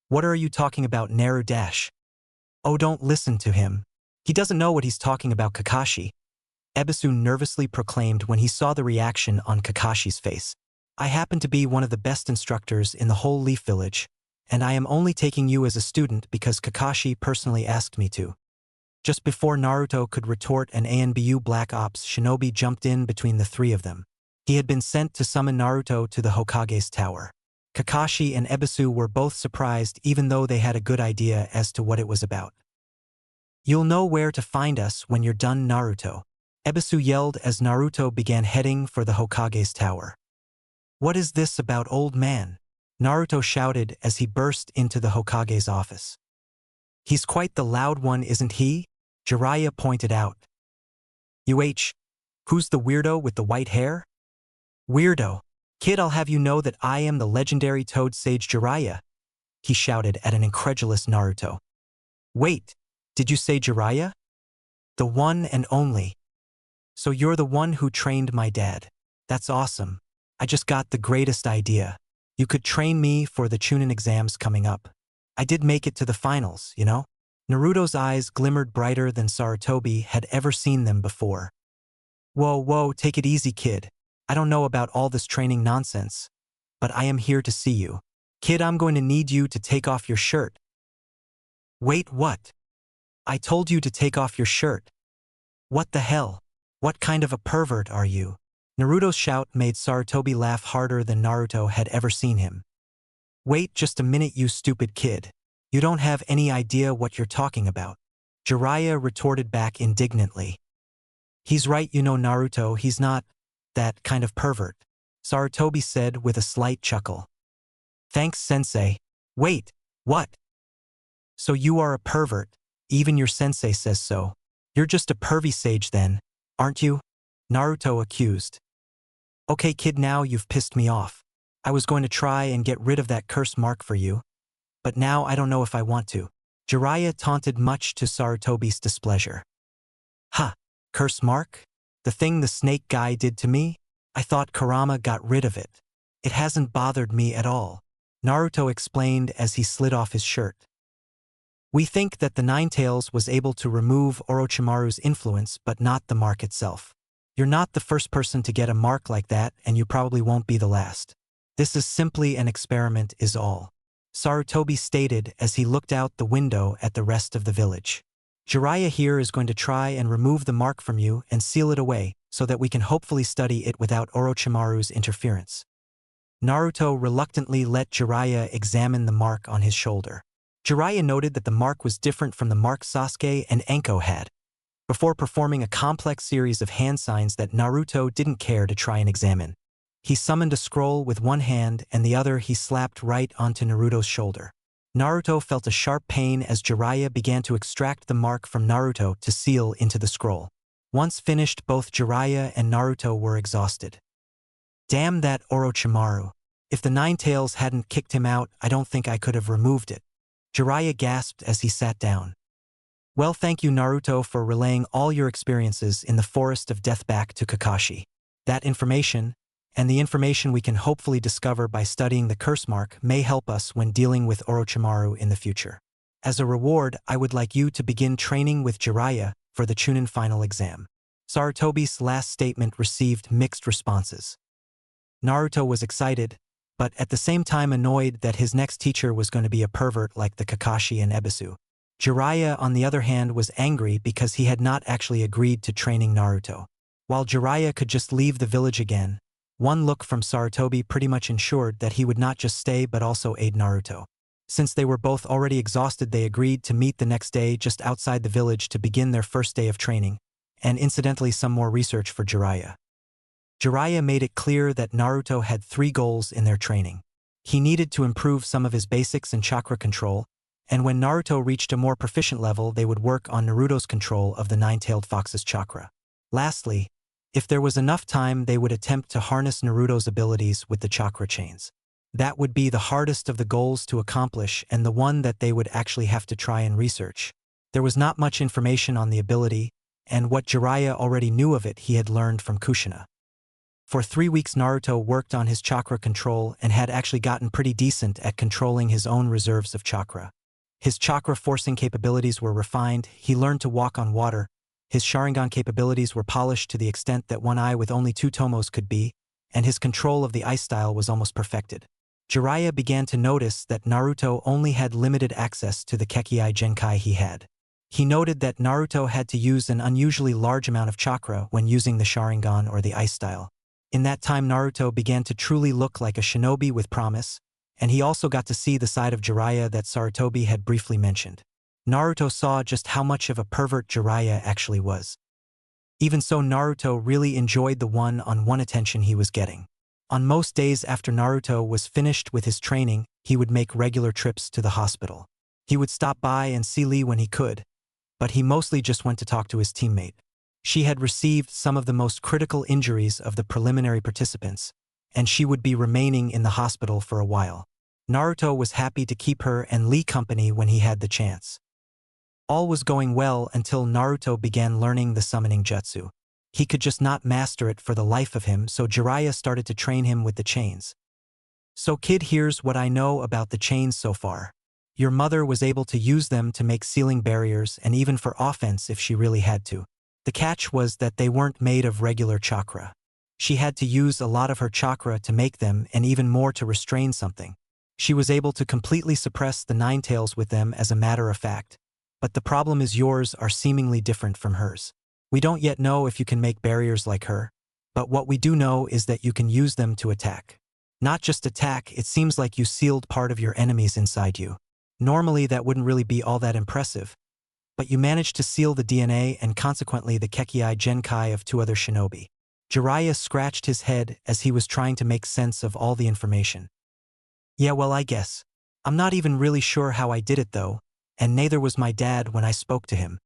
What are you talking about, Naru Dash? Oh, don't listen to him. He doesn't know what he's talking about, Kakashi. Ebisu nervously proclaimed when he saw the reaction on Kakashi's face. I happen to be one of the best instructors in the whole Leaf Village, and I am only taking you as a student because Kakashi personally asked me to. Just before Naruto could retort, an ANBU Black Ops shinobi jumped in between the three of them. He had been sent to summon Naruto to the Hokage's tower. Kakashi and Ebisu were both surprised, even though they had a good idea as to what it was about. You'll know where to find us when you're done, Naruto. Ebisu yelled as Naruto began heading for the Hokage's tower. What is this about, old man? Naruto shouted as he burst into the Hokage's office. He's quite the loud one, isn't he? Jiraiya pointed out. Who's the weirdo with the white hair? Weirdo. Kid, I'll have you know that I am the legendary Toad Sage Jiraiya, he shouted at an incredulous Naruto. Wait, did you say Jiraiya? The one and only. So you're the one who trained my dad. That's awesome. I just got the greatest idea. You could train me for the Chunin exams coming up. I did make it to the finals, you know? Naruto's eyes glimmered brighter than Sarutobi had ever seen them before. Whoa, take it easy, kid. I don't know about all this training nonsense, but I am here to see you. Kid, I'm going to need you to take off your shirt. Wait, what? I told you to take off your shirt. What the hell? What kind of a pervert are you? Naruto's shout made Sarutobi laugh harder than Naruto had ever seen him. Wait just a minute, you stupid kid. You don't have any idea what you're talking about. Jiraiya retorted back indignantly. He's right, you know, Naruto, he's not that kind of pervert, Sarutobi said with a slight chuckle. Thanks, sensei. Wait, what? So you are a pervert, even your sensei says so. You're just a pervy sage then, aren't you? Naruto accused. Okay, kid, now you've pissed me off. I was going to try and get rid of that curse mark for you, but now I don't know if I want to. Jiraiya taunted, much to Sarutobi's displeasure. Ha! Curse mark? The thing the snake guy did to me? I thought Kurama got rid of it. It hasn't bothered me at all, Naruto explained as he slid off his shirt. We think that the Ninetales was able to remove Orochimaru's influence but not the mark itself. You're not the first person to get a mark like that, and you probably won't be the last. This is simply an experiment is all, Sarutobi stated as he looked out the window at the rest of the village. Jiraiya here is going to try and remove the mark from you and seal it away so that we can hopefully study it without Orochimaru's interference. Naruto reluctantly let Jiraiya examine the mark on his shoulder. Jiraiya noted that the mark was different from the mark Sasuke and Enko had, before performing a complex series of hand signs that Naruto didn't care to try and examine. He summoned a scroll with one hand and the other he slapped right onto Naruto's shoulder. Naruto felt a sharp pain as Jiraiya began to extract the mark from Naruto to seal into the scroll. Once finished, both Jiraiya and Naruto were exhausted. Damn that Orochimaru. If the Ninetales hadn't kicked him out, I don't think I could have removed it, Jiraiya gasped as he sat down. Well, thank you Naruto for relaying all your experiences in the Forest of Death back to Kakashi. That information, and the information we can hopefully discover by studying the curse mark, may help us when dealing with Orochimaru in the future. As a reward, I would like you to begin training with Jiraiya for the Chunin final exam. Sarutobi's last statement received mixed responses. Naruto was excited, but at the same time annoyed that his next teacher was going to be a pervert like the Kakashi and Ebisu. Jiraiya, on the other hand, was angry because he had not actually agreed to training Naruto. While Jiraiya could just leave the village again, one look from Sarutobi pretty much ensured that he would not just stay but also aid Naruto. Since they were both already exhausted, they agreed to meet the next day just outside the village to begin their first day of training, and incidentally some more research for Jiraiya. Jiraiya made it clear that Naruto had 3 goals in their training. He needed to improve some of his basics in chakra control, and when Naruto reached a more proficient level, they would work on Naruto's control of the Nine-Tailed Fox's chakra. Lastly, if there was enough time, they would attempt to harness Naruto's abilities with the chakra chains. That would be the hardest of the goals to accomplish and the one that they would actually have to try and research. There was not much information on the ability, and what Jiraiya already knew of it he had learned from Kushina. For 3 weeks Naruto worked on his chakra control and had actually gotten pretty decent at controlling his own reserves of chakra. His chakra forcing capabilities were refined, he learned to walk on water, his Sharingan capabilities were polished to the extent that one eye with only 2 tomos could be, and his control of the ice style was almost perfected. Jiraiya began to notice that Naruto only had limited access to the kekkei genkai he had. He noted that Naruto had to use an unusually large amount of chakra when using the Sharingan or the ice style. In that time Naruto began to truly look like a shinobi with promise, and he also got to see the side of Jiraiya that Sarutobi had briefly mentioned. Naruto saw just how much of a pervert Jiraiya actually was. Even so, Naruto really enjoyed the one-on-one attention he was getting. On most days after Naruto was finished with his training, he would make regular trips to the hospital. He would stop by and see Lee when he could, but he mostly just went to talk to his teammate. She had received some of the most critical injuries of the preliminary participants, and she would be remaining in the hospital for a while. Naruto was happy to keep her and Lee company when he had the chance. All was going well until Naruto began learning the summoning jutsu. He could just not master it for the life of him, so Jiraiya started to train him with the chains. So kid, here's what I know about the chains so far. Your mother was able to use them to make sealing barriers and even for offense if she really had to. The catch was that they weren't made of regular chakra. She had to use a lot of her chakra to make them and even more to restrain something. She was able to completely suppress the Ninetales with them as a matter of fact. But the problem is yours are seemingly different from hers. We don't yet know if you can make barriers like her, but what we do know is that you can use them to attack. Not just attack, it seems like you sealed part of your enemies inside you. Normally that wouldn't really be all that impressive, but you managed to seal the DNA and consequently the kekkei genkai of 2 other shinobi. Jiraiya scratched his head as he was trying to make sense of all the information. Yeah, well, I guess. I'm not even really sure how I did it though, and neither was my dad when I spoke to him.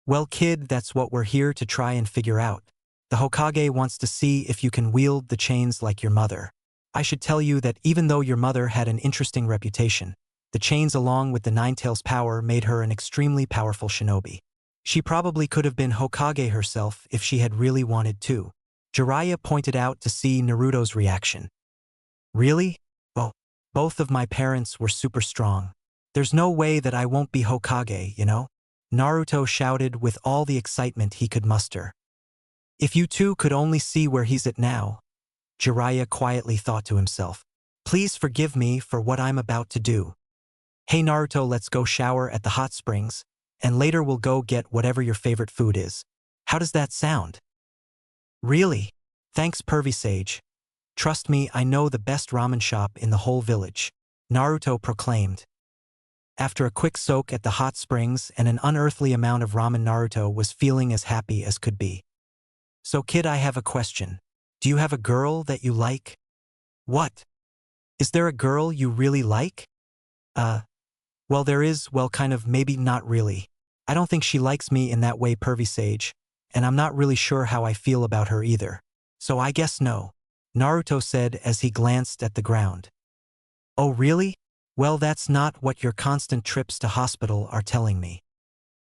Well kid, that's what we're here to try and figure out. The Hokage wants to see if you can wield the chains like your mother. I should tell you that even though your mother had an interesting reputation, the chains along with the Ninetales' power made her an extremely powerful shinobi. She probably could have been Hokage herself if she had really wanted to. Jiraiya pointed out to see Naruto's reaction. Really? Oh, both of my parents were super strong. There's no way that I won't be Hokage, you know? Naruto shouted with all the excitement he could muster. If you two could only see where he's at now, Jiraiya quietly thought to himself. Please forgive me for what I'm about to do. Hey Naruto, let's go shower at the hot springs, and later we'll go get whatever your favorite food is. How does that sound? Really? Thanks, Pervy Sage. Trust me, I know the best ramen shop in the whole village, Naruto proclaimed. After a quick soak at the hot springs and an unearthly amount of ramen, Naruto was feeling as happy as could be. So kid, I have a question. Do you have a girl that you like? What? Is there a girl you really like? Well there is, well kind of, maybe not really. I don't think she likes me in that way, Pervy Sage, and I'm not really sure how I feel about her either. So I guess no, Naruto said as he glanced at the ground. Oh really? Well that's not what your constant trips to hospital are telling me.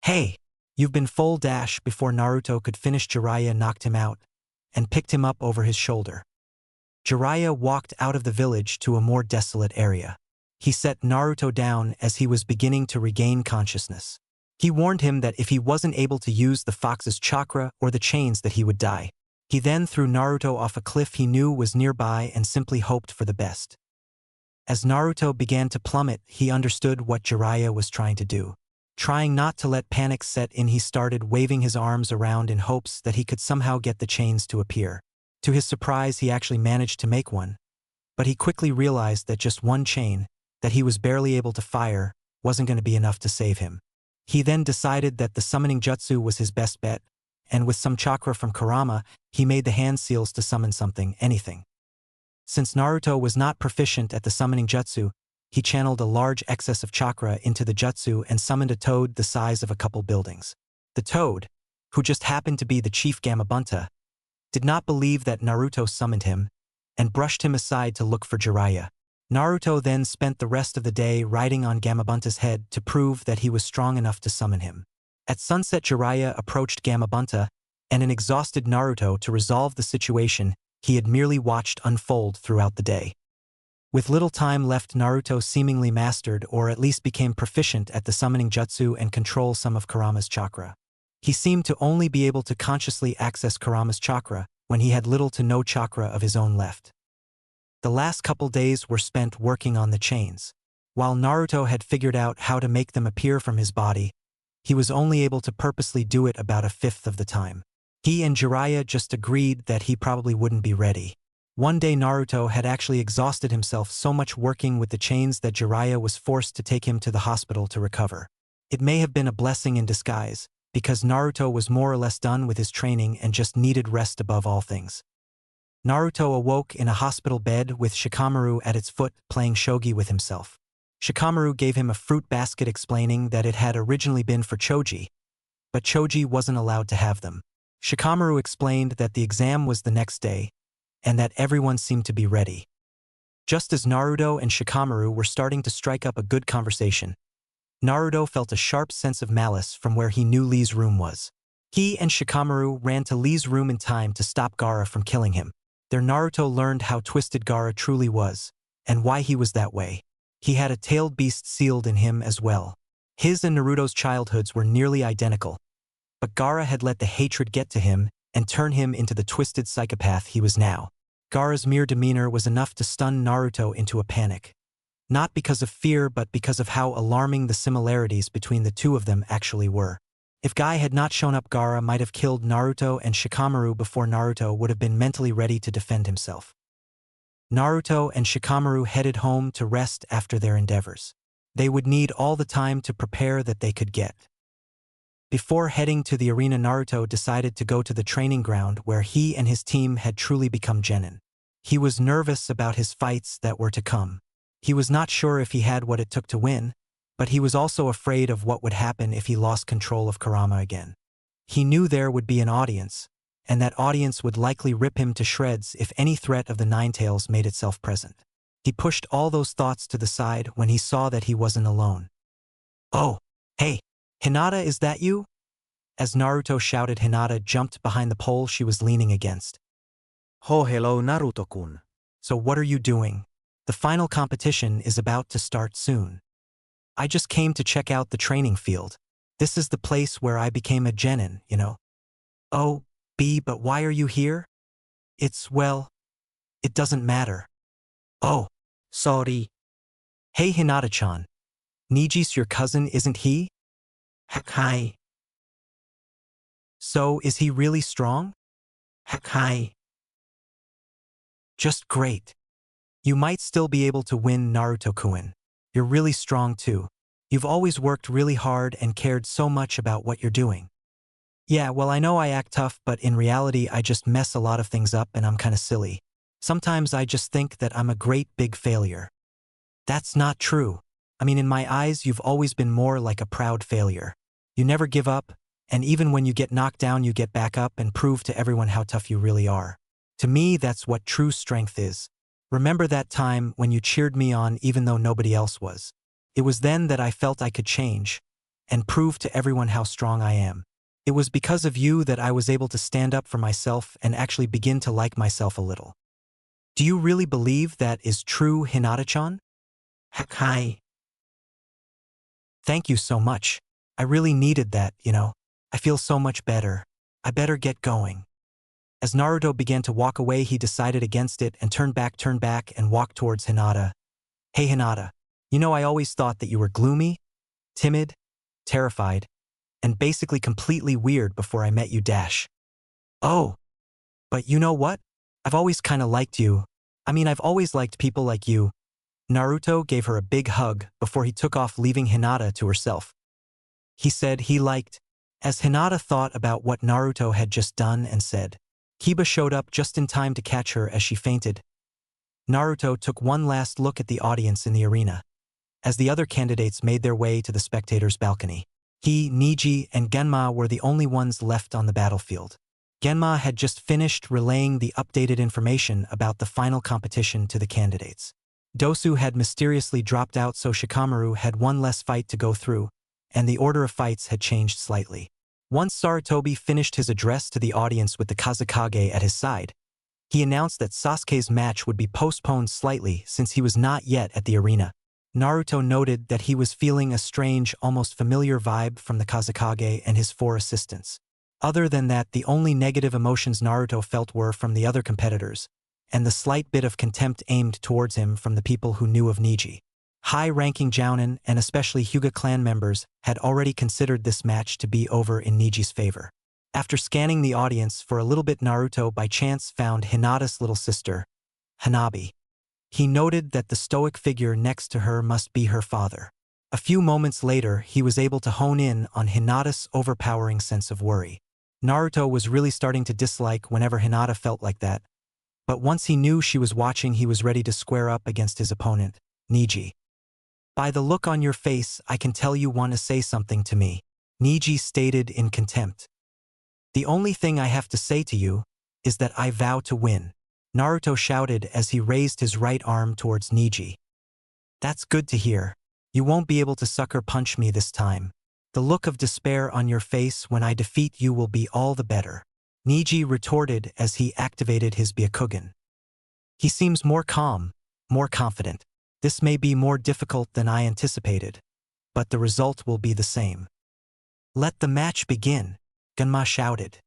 Hey, you've been full dash. Before Naruto could finish, Jiraiya knocked him out and picked him up over his shoulder. Jiraiya walked out of the village to a more desolate area. He set Naruto down as he was beginning to regain consciousness. He warned him that if he wasn't able to use the fox's chakra or the chains that he would die. He then threw Naruto off a cliff he knew was nearby and simply hoped for the best. As Naruto began to plummet, he understood what Jiraiya was trying to do. Trying not to let panic set in, he started waving his arms around in hopes that he could somehow get the chains to appear. To his surprise, he actually managed to make one. But he quickly realized that just one chain, that he was barely able to fire, wasn't going to be enough to save him. He then decided that the summoning jutsu was his best bet, and with some chakra from Kurama, he made the hand seals to summon something, anything. Since Naruto was not proficient at the summoning jutsu, he channeled a large excess of chakra into the jutsu and summoned a toad the size of a couple buildings. The toad, who just happened to be the chief Gamabunta, did not believe that Naruto summoned him, and brushed him aside to look for Jiraiya. Naruto then spent the rest of the day riding on Gamabunta's head to prove that he was strong enough to summon him. At sunset, Jiraiya approached Gamabunta, and an exhausted Naruto to resolve the situation he had merely watched unfold throughout the day. With little time left, Naruto seemingly mastered or at least became proficient at the summoning jutsu and control some of Kurama's chakra. He seemed to only be able to consciously access Kurama's chakra when he had little to no chakra of his own left. The last couple days were spent working on the chains. While Naruto had figured out how to make them appear from his body, he was only able to purposely do it about a fifth of the time. He and Jiraiya just agreed that he probably wouldn't be ready. One day Naruto had actually exhausted himself so much working with the chains that Jiraiya was forced to take him to the hospital to recover. It may have been a blessing in disguise, because Naruto was more or less done with his training and just needed rest above all things. Naruto awoke in a hospital bed with Shikamaru at its foot playing shogi with himself. Shikamaru gave him a fruit basket explaining that it had originally been for Choji, but Choji wasn't allowed to have them. Shikamaru explained that the exam was the next day, and that everyone seemed to be ready. Just as Naruto and Shikamaru were starting to strike up a good conversation, Naruto felt a sharp sense of malice from where he knew Lee's room was. He and Shikamaru ran to Lee's room in time to stop Gaara from killing him. There Naruto learned how twisted Gaara truly was, and why he was that way. He had a tailed beast sealed in him as well. His and Naruto's childhoods were nearly identical, but Gaara had let the hatred get to him and turn him into the twisted psychopath he was now. Gaara's mere demeanor was enough to stun Naruto into a panic. Not because of fear, but because of how alarming the similarities between the two of them actually were. If Guy had not shown up, Gaara might have killed Naruto and Shikamaru before Naruto would have been mentally ready to defend himself. Naruto and Shikamaru headed home to rest after their endeavors. They would need all the time to prepare that they could get. Before heading to the arena, Naruto decided to go to the training ground where he and his team had truly become genin. He was nervous about his fights that were to come. He was not sure if he had what it took to win, but he was also afraid of what would happen if he lost control of Kurama again. He knew there would be an audience, and that audience would likely rip him to shreds if any threat of the Nine Tails made itself present. He pushed all those thoughts to the side when he saw that he wasn't alone. "Oh, hey, Hinata, is that you?" As Naruto shouted, Hinata jumped behind the pole she was leaning against. Oh hello Naruto-kun. So what are you doing? The final competition is about to start soon. I just came to check out the training field. This is the place where I became a genin, you know. Oh, B, but why are you here? Well, it doesn't matter. Oh, Sorry. hey Hinata-chan. Niji's your cousin, isn't he? Hi. So, is he really strong? Hi. Just great. You might still be able to win Naruto-kun. You're really strong too. You've always worked really hard and cared so much about what you're doing. Yeah, well, I know I act tough, but in reality I just mess a lot of things up and I'm kinda silly. Sometimes I just think that I'm a great big failure. That's not true. I mean, in my eyes, you've always been more like a proud failure. You never give up, and even when you get knocked down, you get back up and prove to everyone how tough you really are. To me, that's what true strength is. Remember that time when you cheered me on even though nobody else was? It was then that I felt I could change and prove to everyone how strong I am. It was because of you that I was able to stand up for myself and actually begin to like myself a little. Do you really believe that is true, Hinata-chan? Hi. Thank you so much. I really needed that, you know. I feel so much better. I better get going. As Naruto began to walk away, he decided against it and turned back and walked towards Hinata. Hey Hinata, you know I always thought that you were gloomy, timid, terrified, and basically completely weird before I met you. Oh, but you know what? I've always kinda liked you. I mean, I've always liked people like you. Naruto gave her a big hug before he took off, leaving Hinata to herself. He said he liked, as Hinata thought about what Naruto had just done and said. Kiba showed up just in time to catch her as she fainted. Naruto took one last look at the audience in the arena. As the other candidates made their way to the spectators' balcony, he, Neji, and Genma were the only ones left on the battlefield. Genma had just finished relaying the updated information about the final competition to the candidates. Dosu had mysteriously dropped out, so Shikamaru had one less fight to go through, and the order of fights had changed slightly. Once Sarutobi finished his address to the audience with the Kazekage at his side, he announced that Sasuke's match would be postponed slightly since he was not yet at the arena. Naruto noted that he was feeling a strange, almost familiar vibe from the Kazekage and his 4 assistants. Other than that, the only negative emotions Naruto felt were from the other competitors, and the slight bit of contempt aimed towards him from the people who knew of Neji. High-ranking Jounin and especially Hyuga clan members had already considered this match to be over in Neji's favor. After scanning the audience for a little bit, Naruto by chance found Hinata's little sister, Hanabi. He noted that the stoic figure next to her must be her father. A few moments later, he was able to hone in on Hinata's overpowering sense of worry. Naruto was really starting to dislike whenever Hinata felt like that, but once he knew she was watching, he was ready to square up against his opponent, Neji. By the look on your face, I can tell you want to say something to me, Neji stated in contempt. The only thing I have to say to you is that I vow to win, Naruto shouted as he raised his right arm towards Neji. That's good to hear. You won't be able to sucker punch me this time. The look of despair on your face when I defeat you will be all the better, Neji retorted as he activated his Byakugan. He seems more calm, more confident. This may be more difficult than I anticipated, but the result will be the same. Let the match begin, Genma shouted.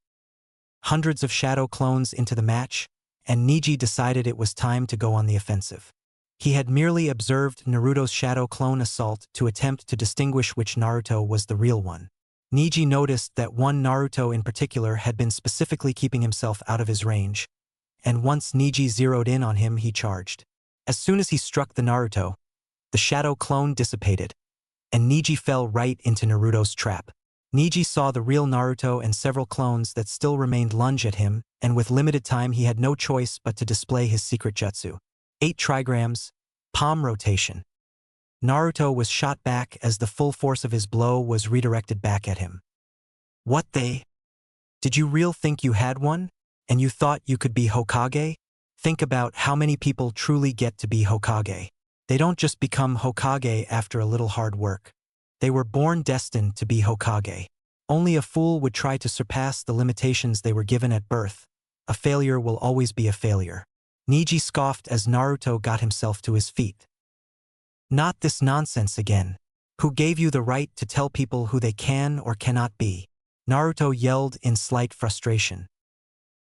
Hundreds of shadow clones into the match, and Neji decided it was time to go on the offensive. He had merely observed Naruto's shadow clone assault to attempt to distinguish which Naruto was the real one. Neji noticed that one Naruto in particular had been specifically keeping himself out of his range, and once Neji zeroed in on him, he charged. As soon as he struck the Naruto, the shadow clone dissipated, and Neji fell right into Naruto's trap. Neji saw the real Naruto and several clones that still remained lunge at him, and with limited time he had no choice but to display his secret jutsu. 8 trigrams, palm rotation. Naruto was shot back as the full force of his blow was redirected back at him. What the? Did you real think you had one? And you thought you could be Hokage? Think about how many people truly get to be Hokage. They don't just become Hokage after a little hard work. They were born destined to be Hokage. Only a fool would try to surpass the limitations they were given at birth. A failure will always be a failure. Neji scoffed as Naruto got himself to his feet. Not this nonsense again. Who gave you the right to tell people who they can or cannot be? Naruto yelled in slight frustration.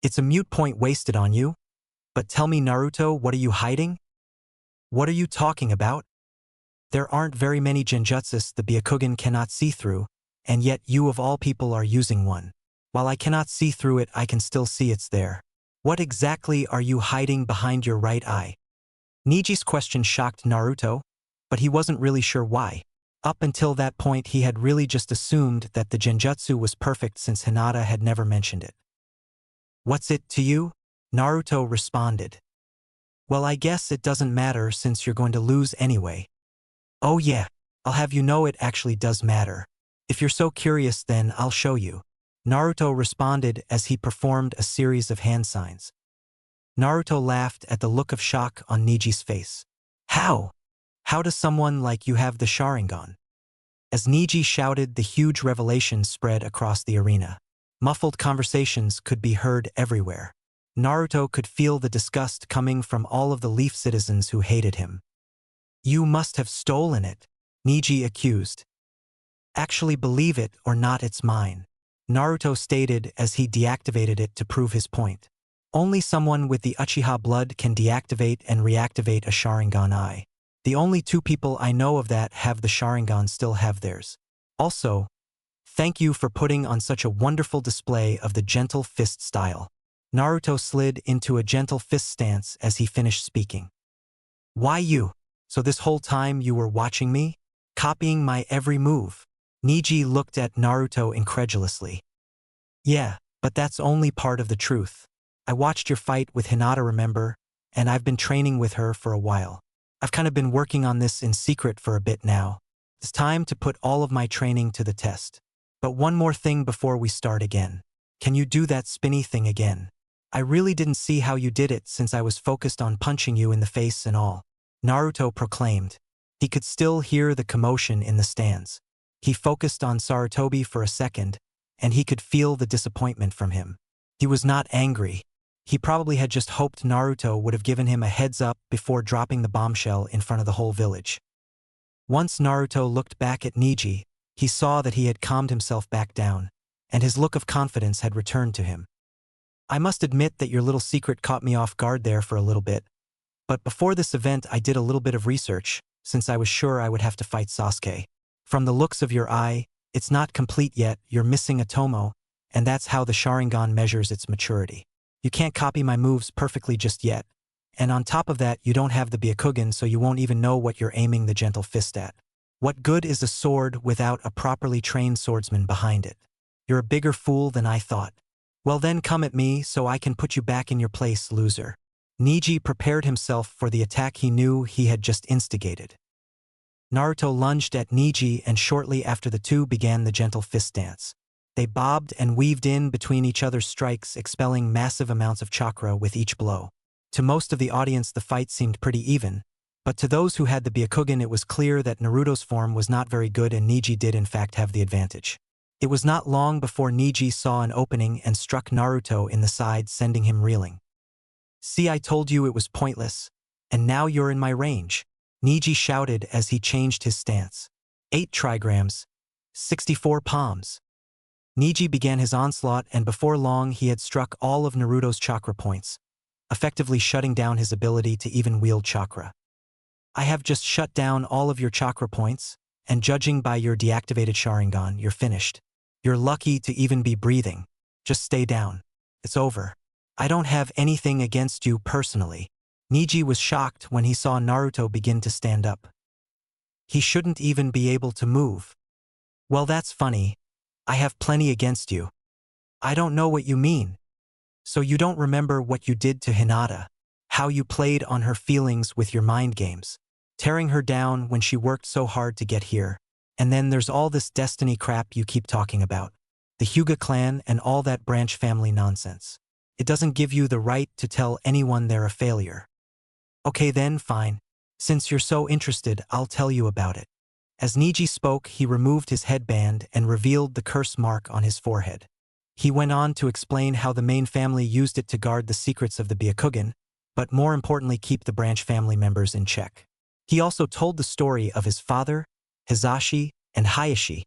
It's a mute point wasted on you? But tell me, Naruto, what are you hiding? What are you talking about? There aren't very many genjutsus the Byakugan cannot see through, and yet you of all people are using one. While I cannot see through it, I can still see it's there. What exactly are you hiding behind your right eye? Niji's question shocked Naruto, but he wasn't really sure why. Up until that point, he had really just assumed that the genjutsu was perfect since Hinata had never mentioned it. What's it to you? Naruto responded. Well, I guess it doesn't matter since you're going to lose anyway. Oh yeah, I'll have you know it actually does matter. If you're so curious, then I'll show you. Naruto responded as he performed a series of hand signs. Naruto laughed at the look of shock on Niji's face. How? How does someone like you have the Sharingan? As Niji shouted, the huge revelation spread across the arena. Muffled conversations could be heard everywhere. Naruto could feel the disgust coming from all of the Leaf citizens who hated him. You must have stolen it, Niji accused. Actually, believe it or not, it's mine, Naruto stated as he deactivated it to prove his point. Only someone with the Uchiha blood can deactivate and reactivate a Sharingan eye. The only two people I know of that have the Sharingan still have theirs. Also, thank you for putting on such a wonderful display of the gentle fist style. Naruto slid into a gentle fist stance as he finished speaking. Why you? So this whole time you were watching me? Copying my every move? Niji looked at Naruto incredulously. Yeah, but that's only part of the truth. I watched your fight with Hinata, remember? And I've been training with her for a while. I've kind of been working on this in secret for a bit now. It's time to put all of my training to the test. But one more thing before we start again. Can you do that spinny thing again? I really didn't see how you did it since I was focused on punching you in the face and all, Naruto proclaimed. He could still hear the commotion in the stands. He focused on Sarutobi for a second, and he could feel the disappointment from him. He was not angry. He probably had just hoped Naruto would have given him a heads up before dropping the bombshell in front of the whole village. Once Naruto looked back at Niji, he saw that he had calmed himself back down, and his look of confidence had returned to him. I must admit that your little secret caught me off guard there for a little bit, but before this event I did a little bit of research, since I was sure I would have to fight Sasuke. From the looks of your eye, it's not complete yet, you're missing a tomo, and that's how the Sharingan measures its maturity. You can't copy my moves perfectly just yet, and on top of that you don't have the Byakugan, so you won't even know what you're aiming the gentle fist at. What good is a sword without a properly trained swordsman behind it? You're a bigger fool than I thought. Well then come at me so I can put you back in your place, loser. Niji prepared himself for the attack he knew he had just instigated. Naruto lunged at Niji, and shortly after the two began the gentle fist dance. They bobbed and weaved in between each other's strikes, expelling massive amounts of chakra with each blow. To most of the audience the fight seemed pretty even, but to those who had the Byakugan it was clear that Naruto's form was not very good and Niji did in fact have the advantage. It was not long before Niji saw an opening and struck Naruto in the side, sending him reeling. See, I told you it was pointless, and now you're in my range, Niji shouted as he changed his stance. 8 trigrams, 64 palms. Niji began his onslaught, and before long he had struck all of Naruto's chakra points, effectively shutting down his ability to even wield chakra. I have just shut down all of your chakra points, and judging by your deactivated Sharingan, you're finished. You're lucky to even be breathing. Just stay down. It's over. I don't have anything against you personally. Niji was shocked when he saw Naruto begin to stand up. He shouldn't even be able to move. Well, that's funny. I have plenty against you. I don't know what you mean. So you don't remember what you did to Hinata? How you played on her feelings with your mind games, tearing her down when she worked so hard to get here. And then there's all this destiny crap you keep talking about. The Hyuga clan and all that branch family nonsense. It doesn't give you the right to tell anyone they're a failure. Okay then, fine. Since you're so interested, I'll tell you about it. As Niji spoke, he removed his headband and revealed the curse mark on his forehead. He went on to explain how the main family used it to guard the secrets of the Byakugan, but more importantly keep the branch family members in check. He also told the story of his father, Hisashi, and Hayashi,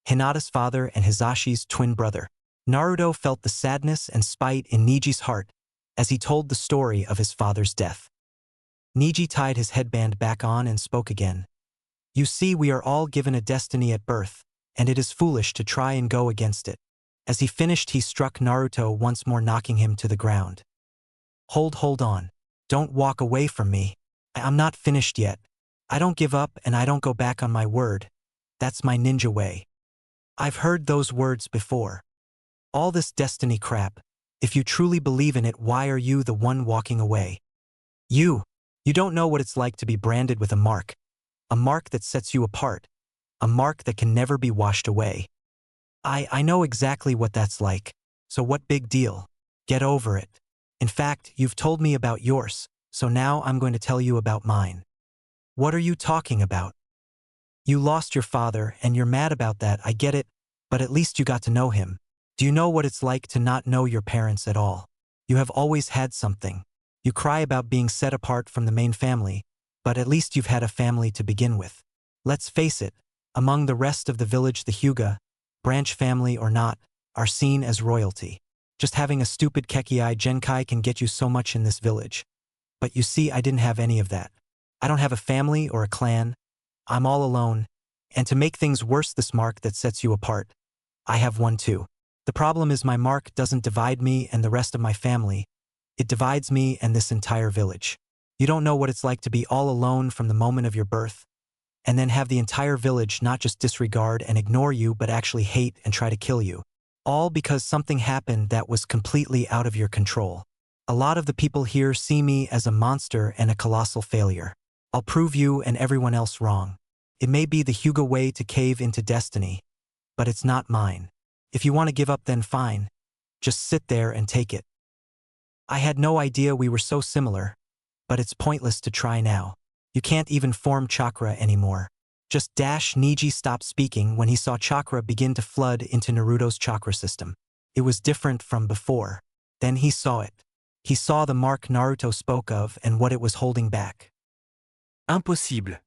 Hinata's father and Hisashi's twin brother. Naruto felt the sadness and spite in Niji's heart as he told the story of his father's death. Niji tied his headband back on and spoke again. You see, we are all given a destiny at birth, and it is foolish to try and go against it. As he finished, he struck Naruto once more, knocking him to the ground. Hold on. Don't walk away from me. I'm not finished yet. I don't give up and I don't go back on my word. That's my ninja way. I've heard those words before. All this destiny crap, if you truly believe in it, why are you the one walking away? You don't know what it's like to be branded with a mark that sets you apart, a mark that can never be washed away. I know exactly what that's like, so what big deal? Get over it. In fact, you've told me about yours, so now I'm going to tell you about mine. What are you talking about? You lost your father and you're mad about that, I get it, but at least you got to know him. Do you know what it's like to not know your parents at all? You have always had something. You cry about being set apart from the main family, but at least you've had a family to begin with. Let's face it, among the rest of the village, the Hyuga, branch family or not, are seen as royalty. Just having a stupid kekkei genkai can get you so much in this village. But you see, I didn't have any of that. I don't have a family or a clan. I'm all alone. And to make things worse, this mark that sets you apart, I have one too. The problem is my mark doesn't divide me and the rest of my family. It divides me and this entire village. You don't know what it's like to be all alone from the moment of your birth, and then have the entire village not just disregard and ignore you but actually hate and try to kill you. All because something happened that was completely out of your control. A lot of the people here see me as a monster and a colossal failure. I'll prove you and everyone else wrong. It may be the Hyuga way to cave into destiny, but it's not mine. If you want to give up, then fine. Just sit there and take it. I had no idea we were so similar, but it's pointless to try now. You can't even form chakra anymore. Just dash. Niji stopped speaking when he saw chakra begin to flood into Naruto's chakra system. It was different from before. Then he saw it. He saw the mark Naruto spoke of and what it was holding back. Impossible.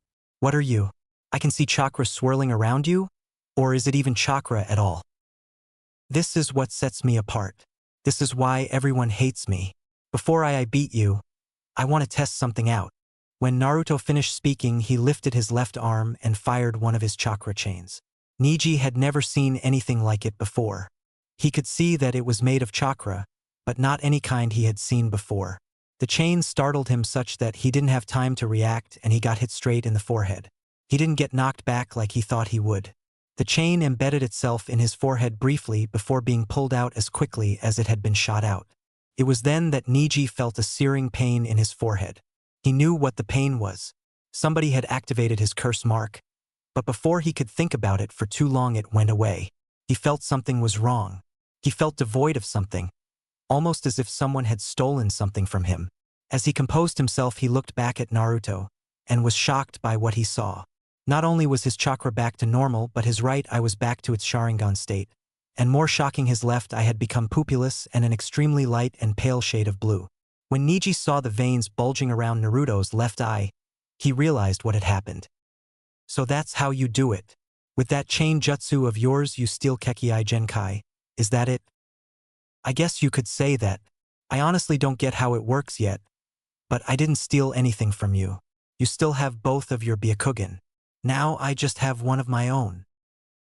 What are you? I can see chakra swirling around you? Or is it even chakra at all? This is what sets me apart. This is why everyone hates me. Before I beat you, I want to test something out. When Naruto finished speaking, he lifted his left arm and fired one of his chakra chains. Niji had never seen anything like it before. He could see that it was made of chakra, but not any kind he had seen before. The chain startled him such that he didn't have time to react and he got hit straight in the forehead. He didn't get knocked back like he thought he would. The chain embedded itself in his forehead briefly before being pulled out as quickly as it had been shot out. It was then that Niji felt a searing pain in his forehead. He knew what the pain was. Somebody had activated his curse mark, but before he could think about it for too long, it went away. He felt something was wrong. He felt devoid of something, almost as if someone had stolen something from him. As he composed himself, he looked back at Naruto and was shocked by what he saw. Not only was his chakra back to normal, but his right eye was back to its Sharingan state. And more shocking, his left eye had become pupilless and an extremely light and pale shade of blue. When Niji saw the veins bulging around Naruto's left eye, he realized what had happened. So that's how you do it. With that chain jutsu of yours, you steal kekkei genkai. Is that it? I guess you could say that. I honestly don't get how it works yet, but I didn't steal anything from you. You still have both of your Byakugan. Now I just have one of my own.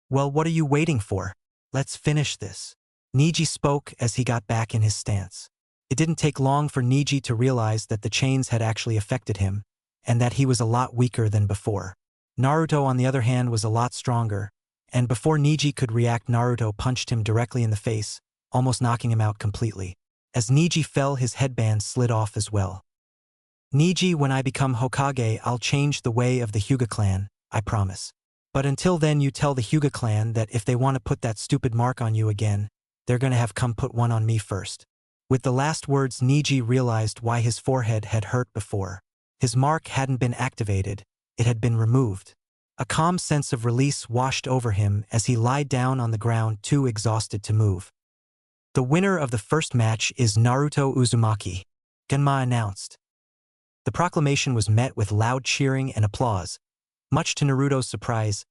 Well, what are you waiting for? Let's finish this. Niji spoke as he got back in his stance. It didn't take long for Niji to realize that the chains had actually affected him, and that he was a lot weaker than before. Naruto, on the other hand, was a lot stronger, and before Niji could react, Naruto punched him directly in the face, almost knocking him out completely. As Niji fell, his headband slid off as well. Niji, when I become Hokage, I'll change the way of the Hyuga clan, I promise. But until then, you tell the Hyuga clan that if they want to put that stupid mark on you again, they're gonna have come put one on me first. With the last words, Niji realized why his forehead had hurt before. His mark hadn't been activated, it had been removed. A calm sense of release washed over him as he lied down on the ground, too exhausted to move. The winner of the first match is Naruto Uzumaki, Genma announced. The proclamation was met with loud cheering and applause. Much to Naruto's surprise,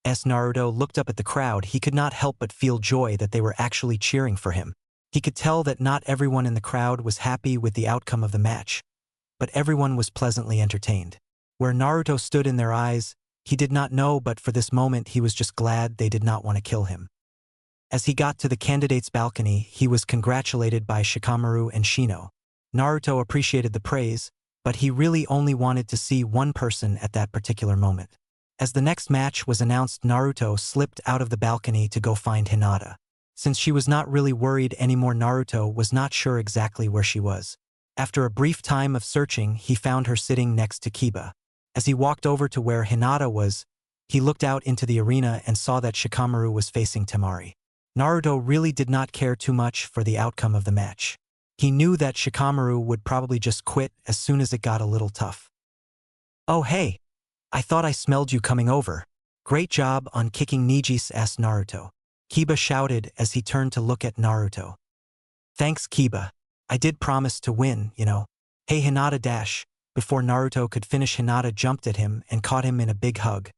as Naruto looked up at the crowd, he could not help but feel joy that they were actually cheering for him. He could tell that not everyone in the crowd was happy with the outcome of the match, but everyone was pleasantly entertained. Where Naruto stood in their eyes, he did not know, but for this moment he was just glad they did not want to kill him. As he got to the candidate's balcony, he was congratulated by Shikamaru and Shino. Naruto appreciated the praise, but he really only wanted to see one person at that particular moment. As the next match was announced, Naruto slipped out of the balcony to go find Hinata. Since she was not really worried anymore, Naruto was not sure exactly where she was. After a brief time of searching, he found her sitting next to Kiba. As he walked over to where Hinata was, he looked out into the arena and saw that Shikamaru was facing Temari. Naruto really did not care too much for the outcome of the match. He knew that Shikamaru would probably just quit as soon as it got a little tough. "Oh hey, I thought I smelled you coming over. Great job on kicking Nijis," asked Naruto. Kiba shouted as he turned to look at Naruto. "Thanks, Kiba. I did promise to win, you know." "Hey Hinata dash." Before Naruto could finish, Hinata jumped at him and caught him in a big hug.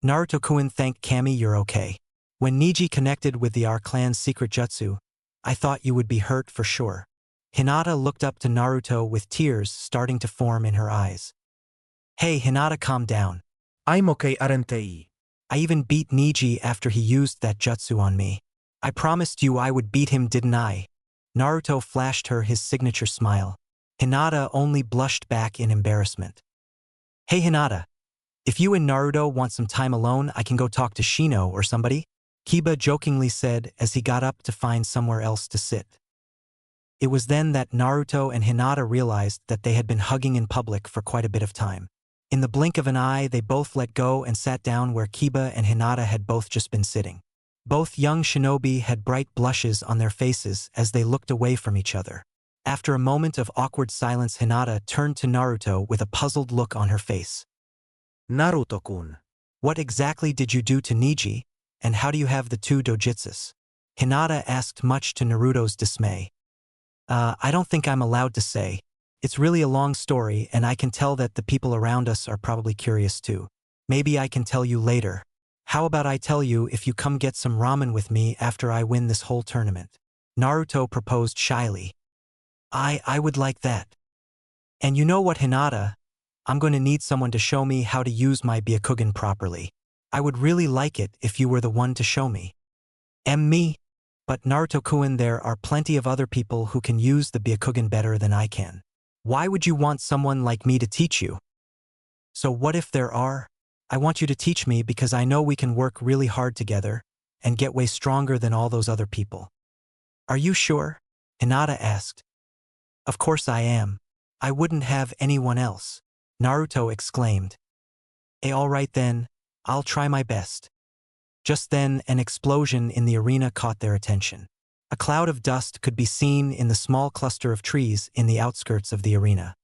"Naruto-kun, thank Kami, you're okay. When Niji connected with the our clan's secret jutsu, I thought you would be hurt for sure." Hinata looked up to Naruto with tears starting to form in her eyes. "Hey Hinata, calm down. I'm okay, aren't I? I even beat Niji after he used that jutsu on me. I promised you I would beat him, didn't I?" Naruto flashed her his signature smile. Hinata only blushed back in embarrassment. "Hey Hinata, if you and Naruto want some time alone, I can go talk to Shino or somebody," Kiba jokingly said as he got up to find somewhere else to sit. It was then that Naruto and Hinata realized that they had been hugging in public for quite a bit of time. In the blink of an eye, they both let go and sat down where Kiba and Hinata had both just been sitting. Both young shinobi had bright blushes on their faces as they looked away from each other. After a moment of awkward silence, Hinata turned to Naruto with a puzzled look on her face. Naruto-kun. "What exactly did you do to Niji, and how do you have the two dojutsus?" Hinata asked, much to Naruto's dismay. I don't think I'm allowed to say. It's really a long story, and I can tell that the people around us are probably curious too. Maybe I can tell you later. How about I tell you if you come get some ramen with me after I win this whole tournament?" Naruto proposed shyly. I would like that. And you know what, Hinata? I'm going to need someone to show me how to use my Byakugan properly. I would really like it if you were the one to show me. Me? But Naruto-kun, there are plenty of other people who can use the Byakugan better than I can. Why would you want someone like me to teach you? So what if there are? I want you to teach me because I know we can work really hard together and get way stronger than all those other people. Are you sure? Hinata asked. Of course I am. I wouldn't have anyone else, Naruto exclaimed. All right then, I'll try my best. Just then, an explosion in the arena caught their attention. A cloud of dust could be seen in the small cluster of trees in the outskirts of the arena.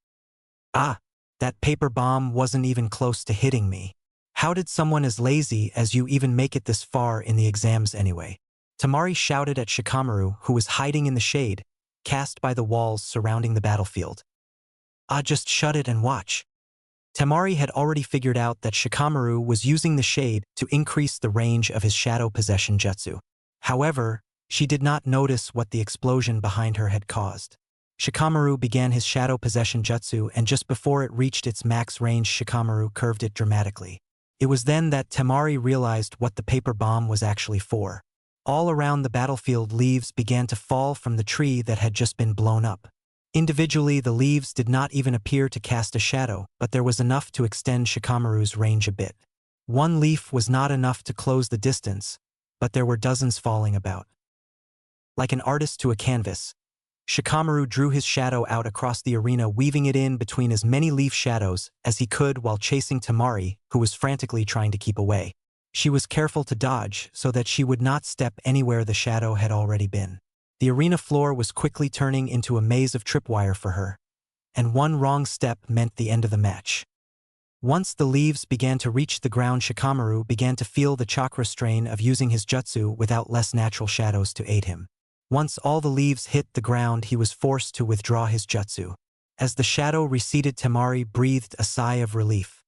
Ah, that paper bomb wasn't even close to hitting me. How did someone as lazy as you even make it this far in the exams anyway? Temari shouted at Shikamaru, who was hiding in the shade, cast by the walls surrounding the battlefield. Just shut it and watch. Temari had already figured out that Shikamaru was using the shade to increase the range of his shadow possession jutsu. However, she did not notice what the explosion behind her had caused. Shikamaru began his shadow possession jutsu, and just before it reached its max range, Shikamaru curved it dramatically. It was then that Temari realized what the paper bomb was actually for. All around the battlefield, leaves began to fall from the tree that had just been blown up. Individually, the leaves did not even appear to cast a shadow, but there was enough to extend Shikamaru's range a bit. One leaf was not enough to close the distance, but there were dozens falling about. Like an artist to a canvas, Shikamaru drew his shadow out across the arena, weaving it in between as many leaf shadows as he could while chasing Temari, who was frantically trying to keep away. She was careful to dodge so that she would not step anywhere the shadow had already been. The arena floor was quickly turning into a maze of tripwire for her, and one wrong step meant the end of the match. Once the leaves began to reach the ground, Shikamaru began to feel the chakra strain of using his jutsu without less natural shadows to aid him. Once all the leaves hit the ground, he was forced to withdraw his jutsu. As the shadow receded, Temari breathed a sigh of relief.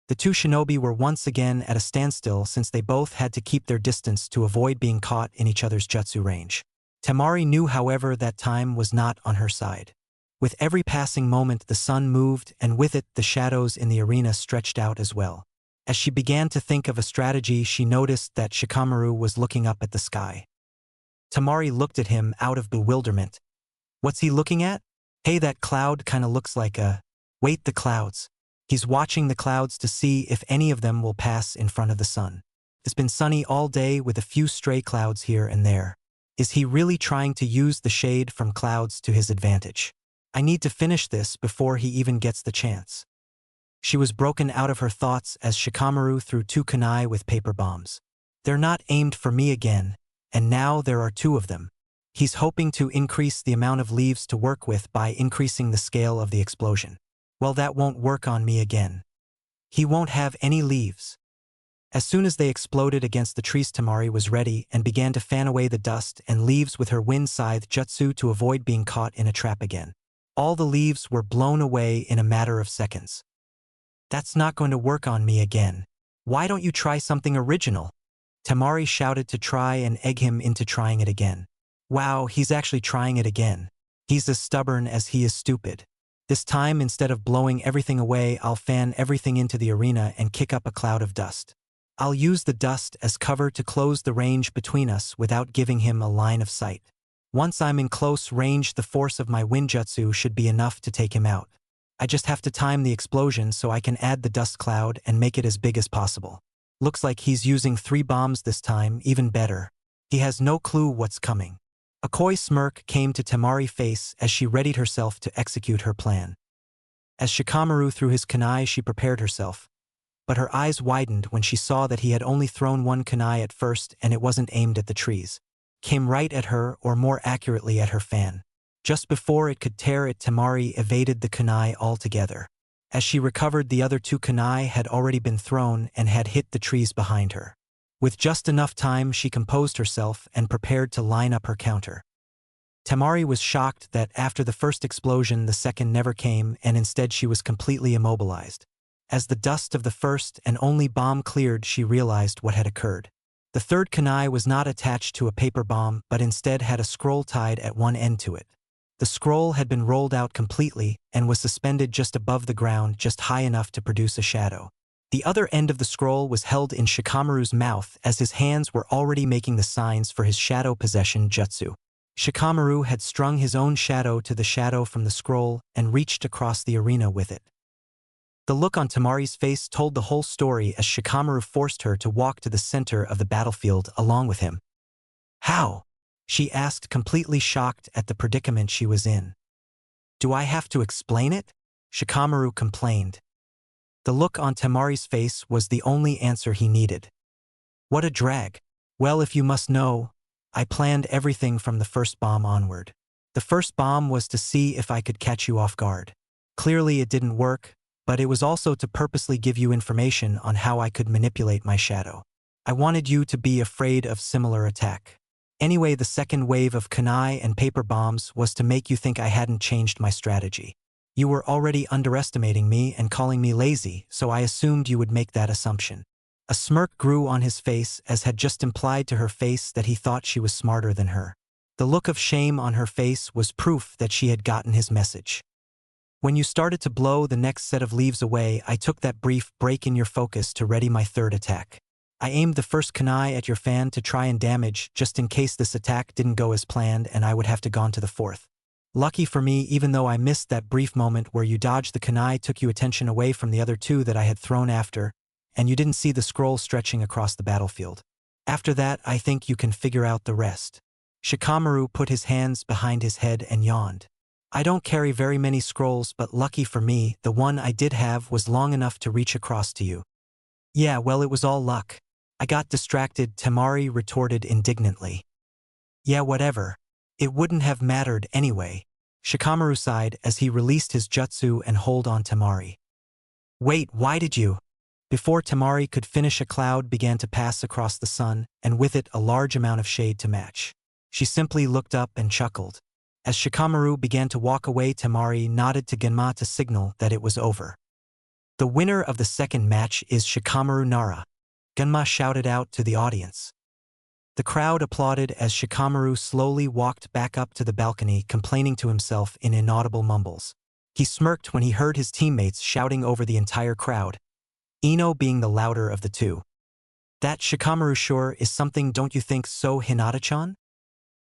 The two shinobi were once again at a standstill since they both had to keep their distance to avoid being caught in each other's jutsu range. Temari knew, however, that time was not on her side. With every passing moment, the sun moved, and with it, the shadows in the arena stretched out as well. As she began to think of a strategy, she noticed that Shikamaru was looking up at the sky. Temari looked at him out of bewilderment. What's he looking at? Hey, that cloud kinda looks like a… Wait, the clouds. He's watching the clouds to see if any of them will pass in front of the sun. It's been sunny all day with a few stray clouds here and there. Is he really trying to use the shade from clouds to his advantage? I need to finish this before he even gets the chance. She was broken out of her thoughts as Shikamaru threw two kunai with paper bombs. They're not aimed for me again, and now there are two of them. He's hoping to increase the amount of leaves to work with by increasing the scale of the explosion. Well, that won't work on me again. He won't have any leaves. As soon as they exploded against the trees, Temari was ready and began to fan away the dust and leaves with her wind scythe jutsu to avoid being caught in a trap again. All the leaves were blown away in a matter of seconds. That's not going to work on me again. Why don't you try something original? Temari shouted to try and egg him into trying it again. Wow, he's actually trying it again. He's as stubborn as he is stupid. This time, instead of blowing everything away, I'll fan everything into the arena and kick up a cloud of dust. I'll use the dust as cover to close the range between us without giving him a line of sight. Once I'm in close range, the force of my Winjutsu should be enough to take him out. I just have to time the explosion so I can add the dust cloud and make it as big as possible. Looks like he's using 3 bombs this time, even better. He has no clue what's coming. A coy smirk came to Temari's face as she readied herself to execute her plan. As Shikamaru threw his kunai, she prepared herself. But her eyes widened when she saw that he had only thrown one kunai at first and it wasn't aimed at the trees. Came right at her, or more accurately at her fan. Just before it could tear it, Temari evaded the kunai altogether. As she recovered, the other 2 kunai had already been thrown and had hit the trees behind her. With just enough time, she composed herself and prepared to line up her counter. Temari was shocked that after the first explosion, the second never came, and instead she was completely immobilized. As the dust of the first and only bomb cleared, she realized what had occurred. The third kunai was not attached to a paper bomb, but instead had a scroll tied at one end to it. The scroll had been rolled out completely and was suspended just above the ground, just high enough to produce a shadow. The other end of the scroll was held in Shikamaru's mouth as his hands were already making the signs for his shadow possession jutsu. Shikamaru had strung his own shadow to the shadow from the scroll and reached across the arena with it. The look on Temari's face told the whole story as Shikamaru forced her to walk to the center of the battlefield along with him. How? She asked, completely shocked at the predicament she was in. Do I have to explain it? Shikamaru complained. The look on Temari's face was the only answer he needed. What a drag. Well, if you must know, I planned everything from the first bomb onward. The first bomb was to see if I could catch you off guard. Clearly it didn't work, but it was also to purposely give you information on how I could manipulate my shadow. I wanted you to be afraid of similar attack. Anyway, the second wave of kunai and paper bombs was to make you think I hadn't changed my strategy. You were already underestimating me and calling me lazy, so I assumed you would make that assumption. A smirk grew on his face as had just implied to her face that he thought she was smarter than her. The look of shame on her face was proof that she had gotten his message. When you started to blow the next set of leaves away, I took that brief break in your focus to ready my third attack. I aimed the first kunai at your fan to try and damage, just in case this attack didn't go as planned and I would have to gone to the fourth. Lucky for me, even though I missed that brief moment where you dodged the kunai, took you attention away from the other 2 that I had thrown after, and you didn't see the scroll stretching across the battlefield. After that, I think you can figure out the rest. Shikamaru put his hands behind his head and yawned. I don't carry very many scrolls, but lucky for me, the one I did have was long enough to reach across to you. Yeah, well, it was all luck. I got distracted, Temari retorted indignantly. Yeah, whatever. It wouldn't have mattered anyway. Shikamaru sighed as he released his jutsu and hold on Temari. Wait, why did you? Before Temari could finish, a cloud began to pass across the sun, and with it a large amount of shade to match. She simply looked up and chuckled. As Shikamaru began to walk away, Temari nodded to Genma to signal that it was over. The winner of the second match is Shikamaru Nara, Genma shouted out to the audience. The crowd applauded as Shikamaru slowly walked back up to the balcony, complaining to himself in inaudible mumbles. He smirked when he heard his teammates shouting over the entire crowd, Ino being the louder of the two. That Shikamaru sure is something, don't you think so, Hinata-chan?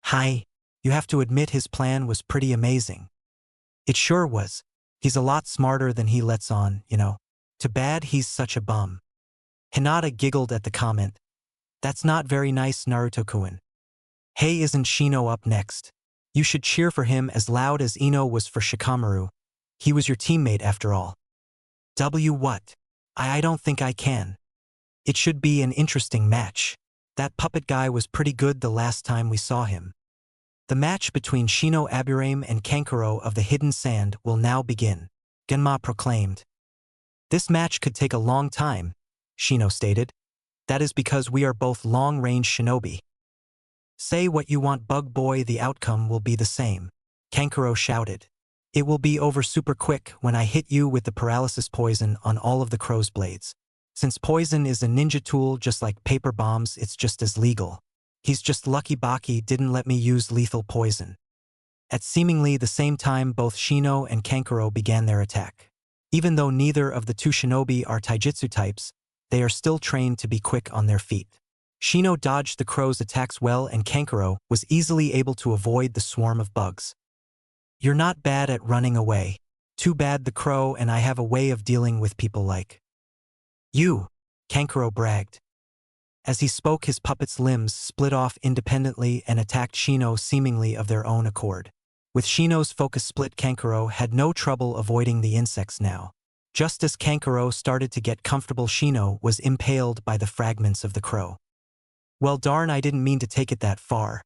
Hi, you have to admit his plan was pretty amazing. It sure was. He's a lot smarter than he lets on, you know. Too bad he's such a bum. Hinata giggled at the comment. That's not very nice, Naruto-kun. Hey, isn't Shino up next? You should cheer for him as loud as Ino was for Shikamaru. He was your teammate after all. What? I don't think I can. It should be an interesting match. That puppet guy was pretty good the last time we saw him. The match between Shino Aburame and Kankuro of the Hidden Sand will now begin, Genma proclaimed. This match could take a long time, Shino stated. That is because we are both long-range shinobi. Say what you want, Bug Boy, the outcome will be the same, Kankuro shouted. It will be over super quick when I hit you with the paralysis poison on all of the crow's blades. Since poison is a ninja tool just like paper bombs, it's just as legal. He's just lucky Baki didn't let me use lethal poison. At seemingly the same time, both Shino and Kankuro began their attack. Even though neither of the two shinobi are taijutsu types, they are still trained to be quick on their feet. Shino dodged the crow's attacks well, and Kankuro was easily able to avoid the swarm of bugs. You're not bad at running away. Too bad the crow and I have a way of dealing with people like you, Kankuro bragged. As he spoke, his puppet's limbs split off independently and attacked Shino seemingly of their own accord. With Shino's focus split, Kankuro had no trouble avoiding the insects now. Just as Kankuro started to get comfortable, Shino was impaled by the fragments of the crow. Well, darn, I didn't mean to take it that far.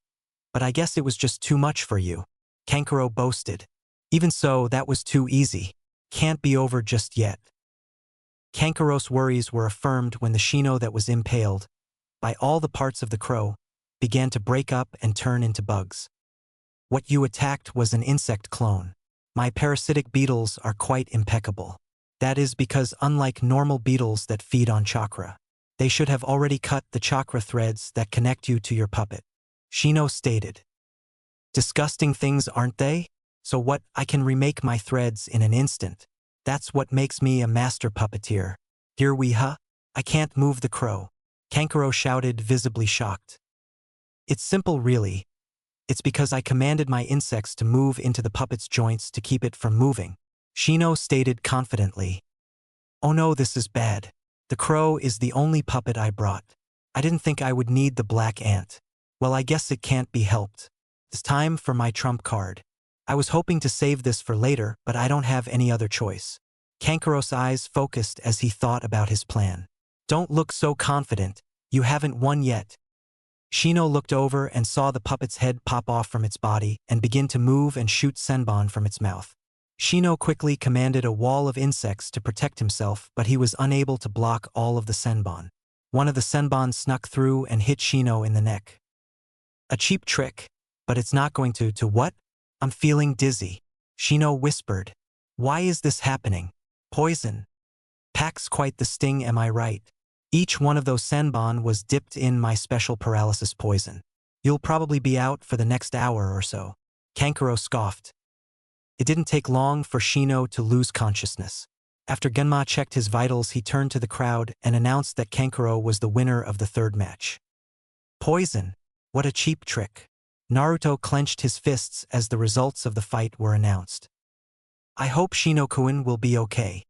But I guess it was just too much for you, Kankuro boasted. Even so, that was too easy. Can't be over just yet. Kankuro's worries were affirmed when the Shino that was impaled by all the parts of the crow began to break up and turn into bugs. What you attacked was an insect clone. My parasitic beetles are quite impeccable. That is because unlike normal beetles that feed on chakra, they should have already cut the chakra threads that connect you to your puppet, Shino stated. Disgusting things, aren't they? So what, I can remake my threads in an instant. That's what makes me a master puppeteer. Here we I can't move the crow, Kankuro shouted, visibly shocked. It's simple really. It's because I commanded my insects to move into the puppet's joints to keep it from moving, Shino stated confidently. Oh no, this is bad. The crow is the only puppet I brought. I didn't think I would need the black ant. Well, I guess it can't be helped. It's time for my trump card. I was hoping to save this for later, but I don't have any other choice. Kankuro's eyes focused as he thought about his plan. Don't look so confident. You haven't won yet. Shino looked over and saw the puppet's head pop off from its body and begin to move and shoot senbon from its mouth. Shino quickly commanded a wall of insects to protect himself, but he was unable to block all of the senbon. One of the senbon snuck through and hit Shino in the neck. A cheap trick, but it's not going to what? I'm feeling dizzy, Shino whispered. Why is this happening? Poison. Packs quite the sting, am I right? Each one of those senbon was dipped in my special paralysis poison. You'll probably be out for the next hour or so, Kankuro scoffed. It didn't take long for Shino to lose consciousness. After Genma checked his vitals, he turned to the crowd and announced that Kankuro was the winner of the third match. Poison. What a cheap trick. Naruto clenched his fists as the results of the fight were announced. I hope Shino-kun will be okay.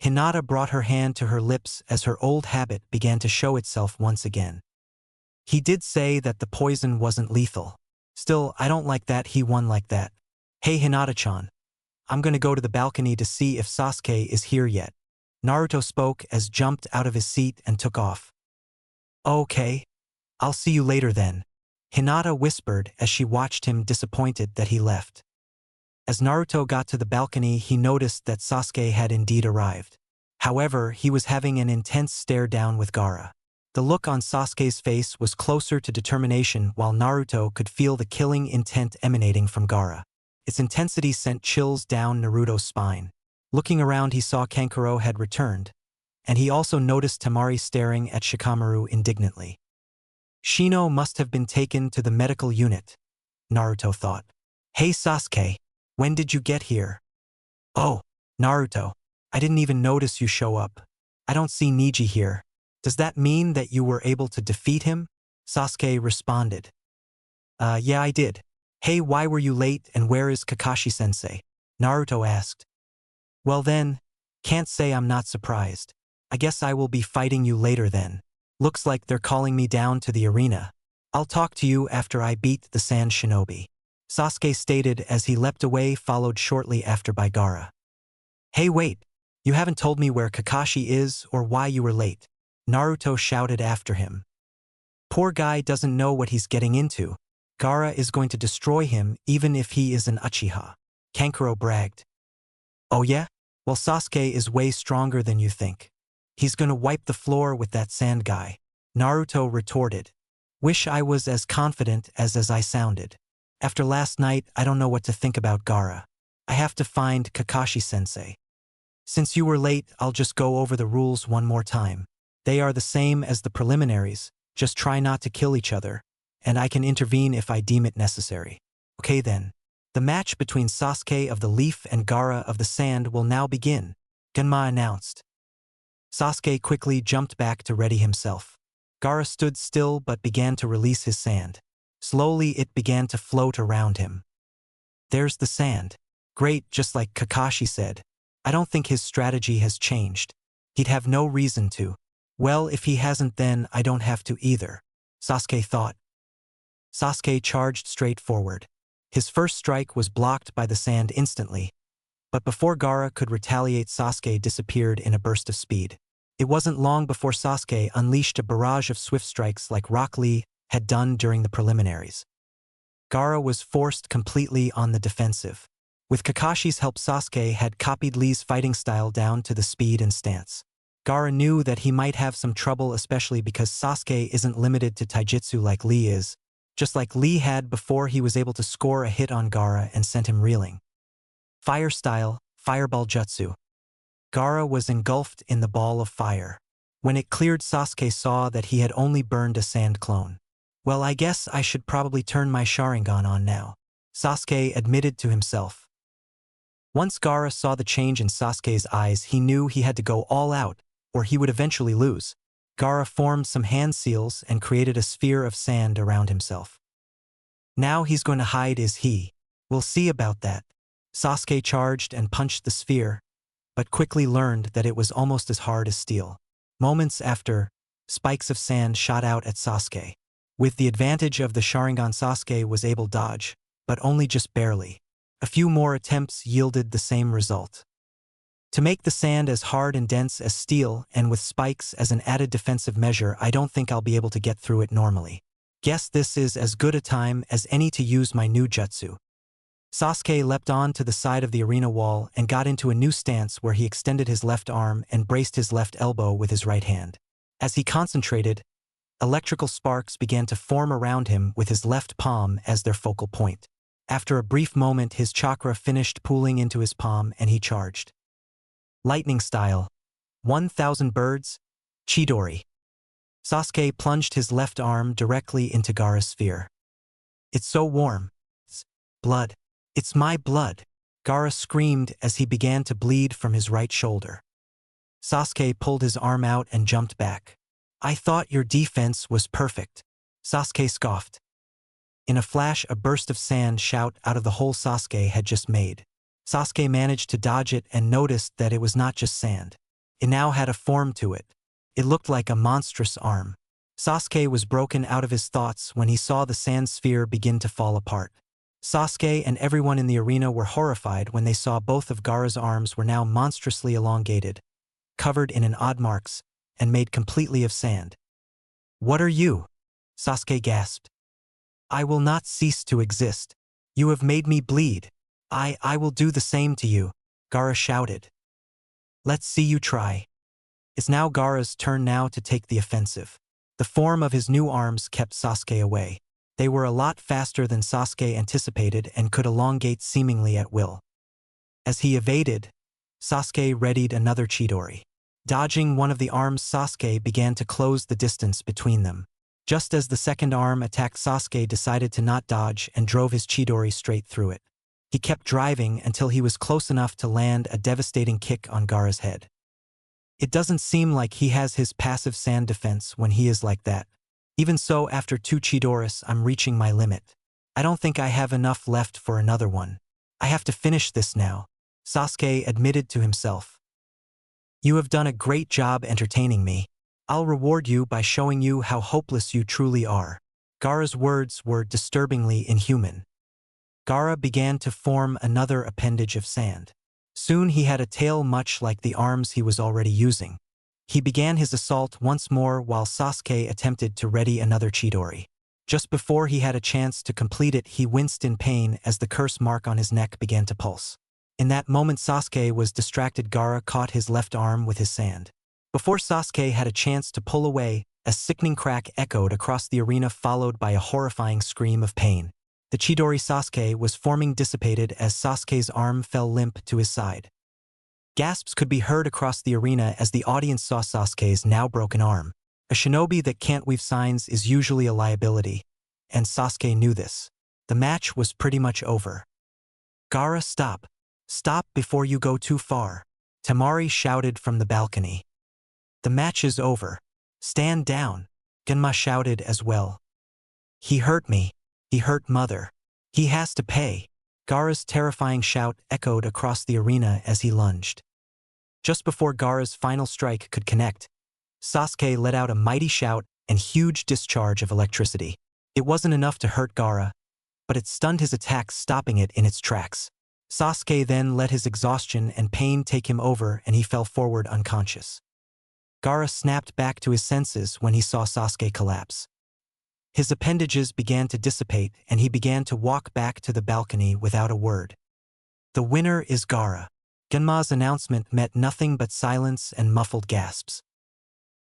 Hinata brought her hand to her lips as her old habit began to show itself once again. He did say that the poison wasn't lethal. Still, I don't like that he won like that. Hey Hinata-chan. I'm gonna go to the balcony to see if Sasuke is here yet. Naruto spoke as jumped out of his seat and took off. Okay. I'll see you later then, Hinata whispered as she watched him, disappointed that he left. As Naruto got to the balcony, he noticed that Sasuke had indeed arrived. However, he was having an intense stare down with Gaara. The look on Sasuke's face was closer to determination while Naruto could feel the killing intent emanating from Gaara. Its intensity sent chills down Naruto's spine. Looking around, he saw Kankuro had returned, and he also noticed Temari staring at Shikamaru indignantly. Shino must have been taken to the medical unit, Naruto thought. Hey Sasuke, when did you get here? Oh, Naruto, I didn't even notice you show up. I don't see Neji here. Does that mean that you were able to defeat him? Sasuke responded. Yeah, I did. Hey, why were you late and where is Kakashi-sensei? Naruto asked. Well then, can't say I'm not surprised. I guess I will be fighting you later then. Looks like they're calling me down to the arena. I'll talk to you after I beat the Sand Shinobi. Sasuke stated as he leapt away, followed shortly after by Gaara. Hey wait, you haven't told me where Kakashi is or why you were late. Naruto shouted after him. Poor guy doesn't know what he's getting into. Gaara is going to destroy him even if he is an Uchiha. Kankuro bragged. Oh yeah? Well, Sasuke is way stronger than you think. He's gonna wipe the floor with that sand guy. Naruto retorted. Wish I was as confident as I sounded. After last night, I don't know what to think about Gaara. I have to find Kakashi-sensei. Since you were late, I'll just go over the rules one more time. They are the same as the preliminaries, just try not to kill each other, and I can intervene if I deem it necessary. Okay then. The match between Sasuke of the Leaf and Gaara of the Sand will now begin, Genma announced. Sasuke quickly jumped back to ready himself. Gaara stood still but began to release his sand. Slowly it began to float around him. There's the sand. Great, just like Kakashi said. I don't think his strategy has changed. He'd have no reason to. Well, if he hasn't then I don't have to either, Sasuke thought. Sasuke charged straight forward. His first strike was blocked by the sand instantly, but before Gaara could retaliate, Sasuke disappeared in a burst of speed. It wasn't long before Sasuke unleashed a barrage of swift strikes like Rock Lee had done during the preliminaries. Gaara was forced completely on the defensive. With Kakashi's help, Sasuke had copied Lee's fighting style down to the speed and stance. Gaara knew that he might have some trouble, especially because Sasuke isn't limited to taijutsu like Lee is. Just like Lee had before, he was able to score a hit on Gaara and sent him reeling. Fire style, Fireball Jutsu. Gaara was engulfed in the ball of fire. When it cleared, Sasuke saw that he had only burned a sand clone. Well, I guess I should probably turn my Sharingan on now, Sasuke admitted to himself. Once Gaara saw the change in Sasuke's eyes, he knew he had to go all out, or he would eventually lose. Gaara formed some hand seals and created a sphere of sand around himself. Now he's going to hide, is he? We'll see about that. Sasuke charged and punched the sphere, but quickly learned that it was almost as hard as steel. Moments after, spikes of sand shot out at Sasuke. With the advantage of the Sharingan, Sasuke was able to dodge, but only just barely. A few more attempts yielded the same result. To make the sand as hard and dense as steel and with spikes as an added defensive measure, I don't think I'll be able to get through it normally. Guess this is as good a time as any to use my new jutsu. Sasuke leapt on to the side of the arena wall and got into a new stance where he extended his left arm and braced his left elbow with his right hand. As he concentrated, electrical sparks began to form around him with his left palm as their focal point. After a brief moment, his chakra finished pooling into his palm and he charged. Lightning style. 1,000 birds. Chidori. Sasuke plunged his left arm directly into Gaara's sphere. It's so warm. It's blood. It's my blood. Gaara screamed as he began to bleed from his right shoulder. Sasuke pulled his arm out and jumped back. I thought your defense was perfect. Sasuke scoffed. In a flash, a burst of sand shot out of the hole Sasuke had just made. Sasuke managed to dodge it and noticed that it was not just sand. It now had a form to it. It looked like a monstrous arm. Sasuke was broken out of his thoughts when he saw the sand sphere begin to fall apart. Sasuke and everyone in the arena were horrified when they saw both of Gaara's arms were now monstrously elongated, covered in odd marks, and made completely of sand. What are you? Sasuke gasped. I will not cease to exist. You have made me bleed. I will do the same to you, Gaara shouted. Let's see you try. It's now Gaara's turn now to take the offensive. The form of his new arms kept Sasuke away. They were a lot faster than Sasuke anticipated and could elongate seemingly at will. As he evaded, Sasuke readied another Chidori. Dodging one of the arms, Sasuke began to close the distance between them. Just as the second arm attacked, Sasuke decided to not dodge and drove his Chidori straight through it. He kept driving until he was close enough to land a devastating kick on Gaara's head. It doesn't seem like he has his passive sand defense when he is like that. Even so, after 2 Chidoris, I'm reaching my limit. I don't think I have enough left for another one. I have to finish this now, Sasuke admitted to himself. You have done a great job entertaining me. I'll reward you by showing you how hopeless you truly are. Gaara's words were disturbingly inhuman. Gaara began to form another appendage of sand. Soon he had a tail much like the arms he was already using. He began his assault once more while Sasuke attempted to ready another Chidori. Just before he had a chance to complete it, he winced in pain as the curse mark on his neck began to pulse. In that moment, Sasuke was distracted. Gaara caught his left arm with his sand. Before Sasuke had a chance to pull away, a sickening crack echoed across the arena, followed by a horrifying scream of pain. The Chidori Sasuke was forming dissipated as Sasuke's arm fell limp to his side. Gasps could be heard across the arena as the audience saw Sasuke's now broken arm. A shinobi that can't weave signs is usually a liability, and Sasuke knew this. The match was pretty much over. Gaara, stop. Stop before you go too far, Temari shouted from the balcony. The match is over. Stand down, Genma shouted as well. He hurt me. He hurt Mother. He has to pay. Gaara's terrifying shout echoed across the arena as he lunged. Just before Gaara's final strike could connect, Sasuke let out a mighty shout and huge discharge of electricity. It wasn't enough to hurt Gaara, but it stunned his attack, stopping it in its tracks. Sasuke then let his exhaustion and pain take him over and he fell forward unconscious. Gaara snapped back to his senses when he saw Sasuke collapse. His appendages began to dissipate and he began to walk back to the balcony without a word. The winner is Gaara. Genma's announcement met nothing but silence and muffled gasps.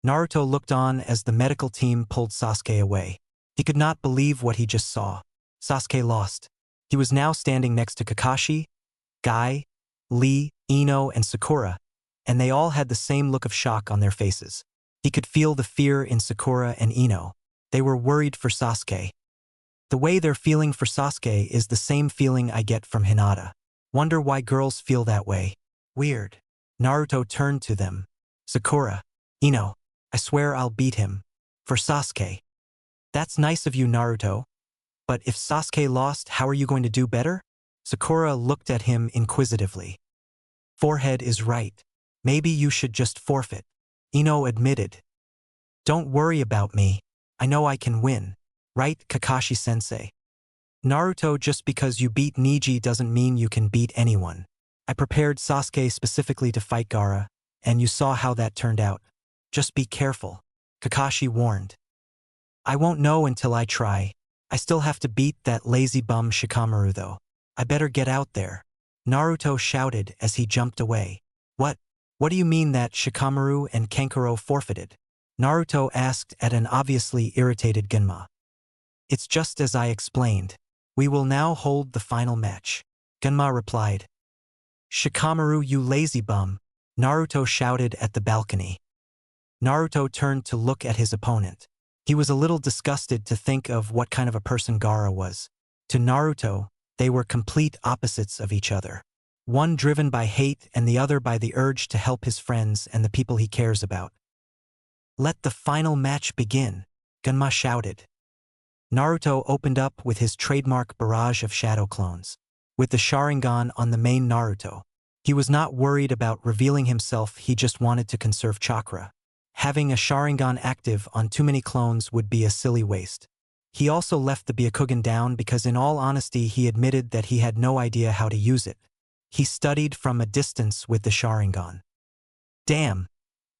Naruto looked on as the medical team pulled Sasuke away. He could not believe what he just saw. Sasuke lost. He was now standing next to Kakashi, Guy, Lee, Ino, and Sakura, and they all had the same look of shock on their faces. He could feel the fear in Sakura and Ino. They were worried for Sasuke. The way they're feeling for Sasuke is the same feeling I get from Hinata. Wonder why girls feel that way. Weird. Naruto turned to them. Sakura, Ino, I swear I'll beat him. For Sasuke. That's nice of you, Naruto. But if Sasuke lost, how are you going to do better? Sakura looked at him inquisitively. Forehead is right. Maybe you should just forfeit. Ino admitted. Don't worry about me. I know I can win. Right, Kakashi-sensei? Naruto, just because you beat Neji doesn't mean you can beat anyone. I prepared Sasuke specifically to fight Gaara, and you saw how that turned out. Just be careful, Kakashi warned. I won't know until I try. I still have to beat that lazy bum Shikamaru though. I better get out there. Naruto shouted as he jumped away. What do you mean that Shikamaru and Kankuro forfeited? Naruto asked at an obviously irritated Genma. It's just as I explained. We will now hold the final match. Genma replied. Shikamaru, you lazy bum, Naruto shouted at the balcony. Naruto turned to look at his opponent. He was a little disgusted to think of what kind of a person Gaara was. To Naruto, they were complete opposites of each other. One driven by hate and the other by the urge to help his friends and the people he cares about. Let the final match begin, Genma shouted. Naruto opened up with his trademark barrage of shadow clones. With the Sharingan on the main Naruto, he was not worried about revealing himself, he just wanted to conserve chakra. Having a Sharingan active on too many clones would be a silly waste. He also left the Byakugan down because in all honesty he admitted that he had no idea how to use it. He studied from a distance with the Sharingan. Damn.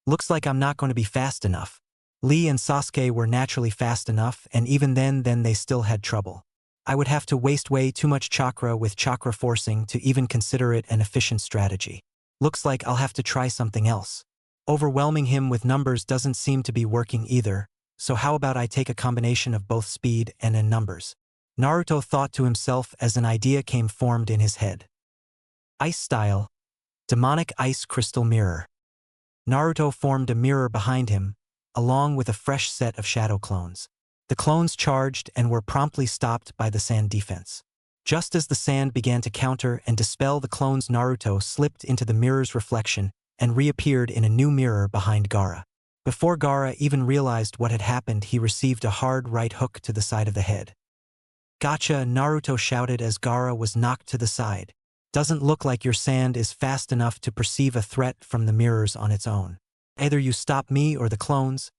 Looks like I'm not going to be fast enough. Lee and Sasuke were naturally fast enough, and even then they still had trouble. I would have to waste way too much chakra with chakra forcing to even consider it an efficient strategy. Looks like I'll have to try something else. Overwhelming him with numbers doesn't seem to be working either, so how about I take a combination of both speed and in numbers? Naruto thought to himself as an idea came formed in his head. Ice style, demonic ice crystal mirror. Naruto formed a mirror behind him, along with a fresh set of shadow clones. The clones charged and were promptly stopped by the sand defense. Just as the sand began to counter and dispel the clones, Naruto slipped into the mirror's reflection and reappeared in a new mirror behind Gaara. Before Gaara even realized what had happened, he received a hard right hook to the side of the head. "Gotcha!" Naruto shouted as Gaara was knocked to the side. "Doesn't look like your sand is fast enough to perceive a threat from the mirrors on its own. Either you stop me or the clones,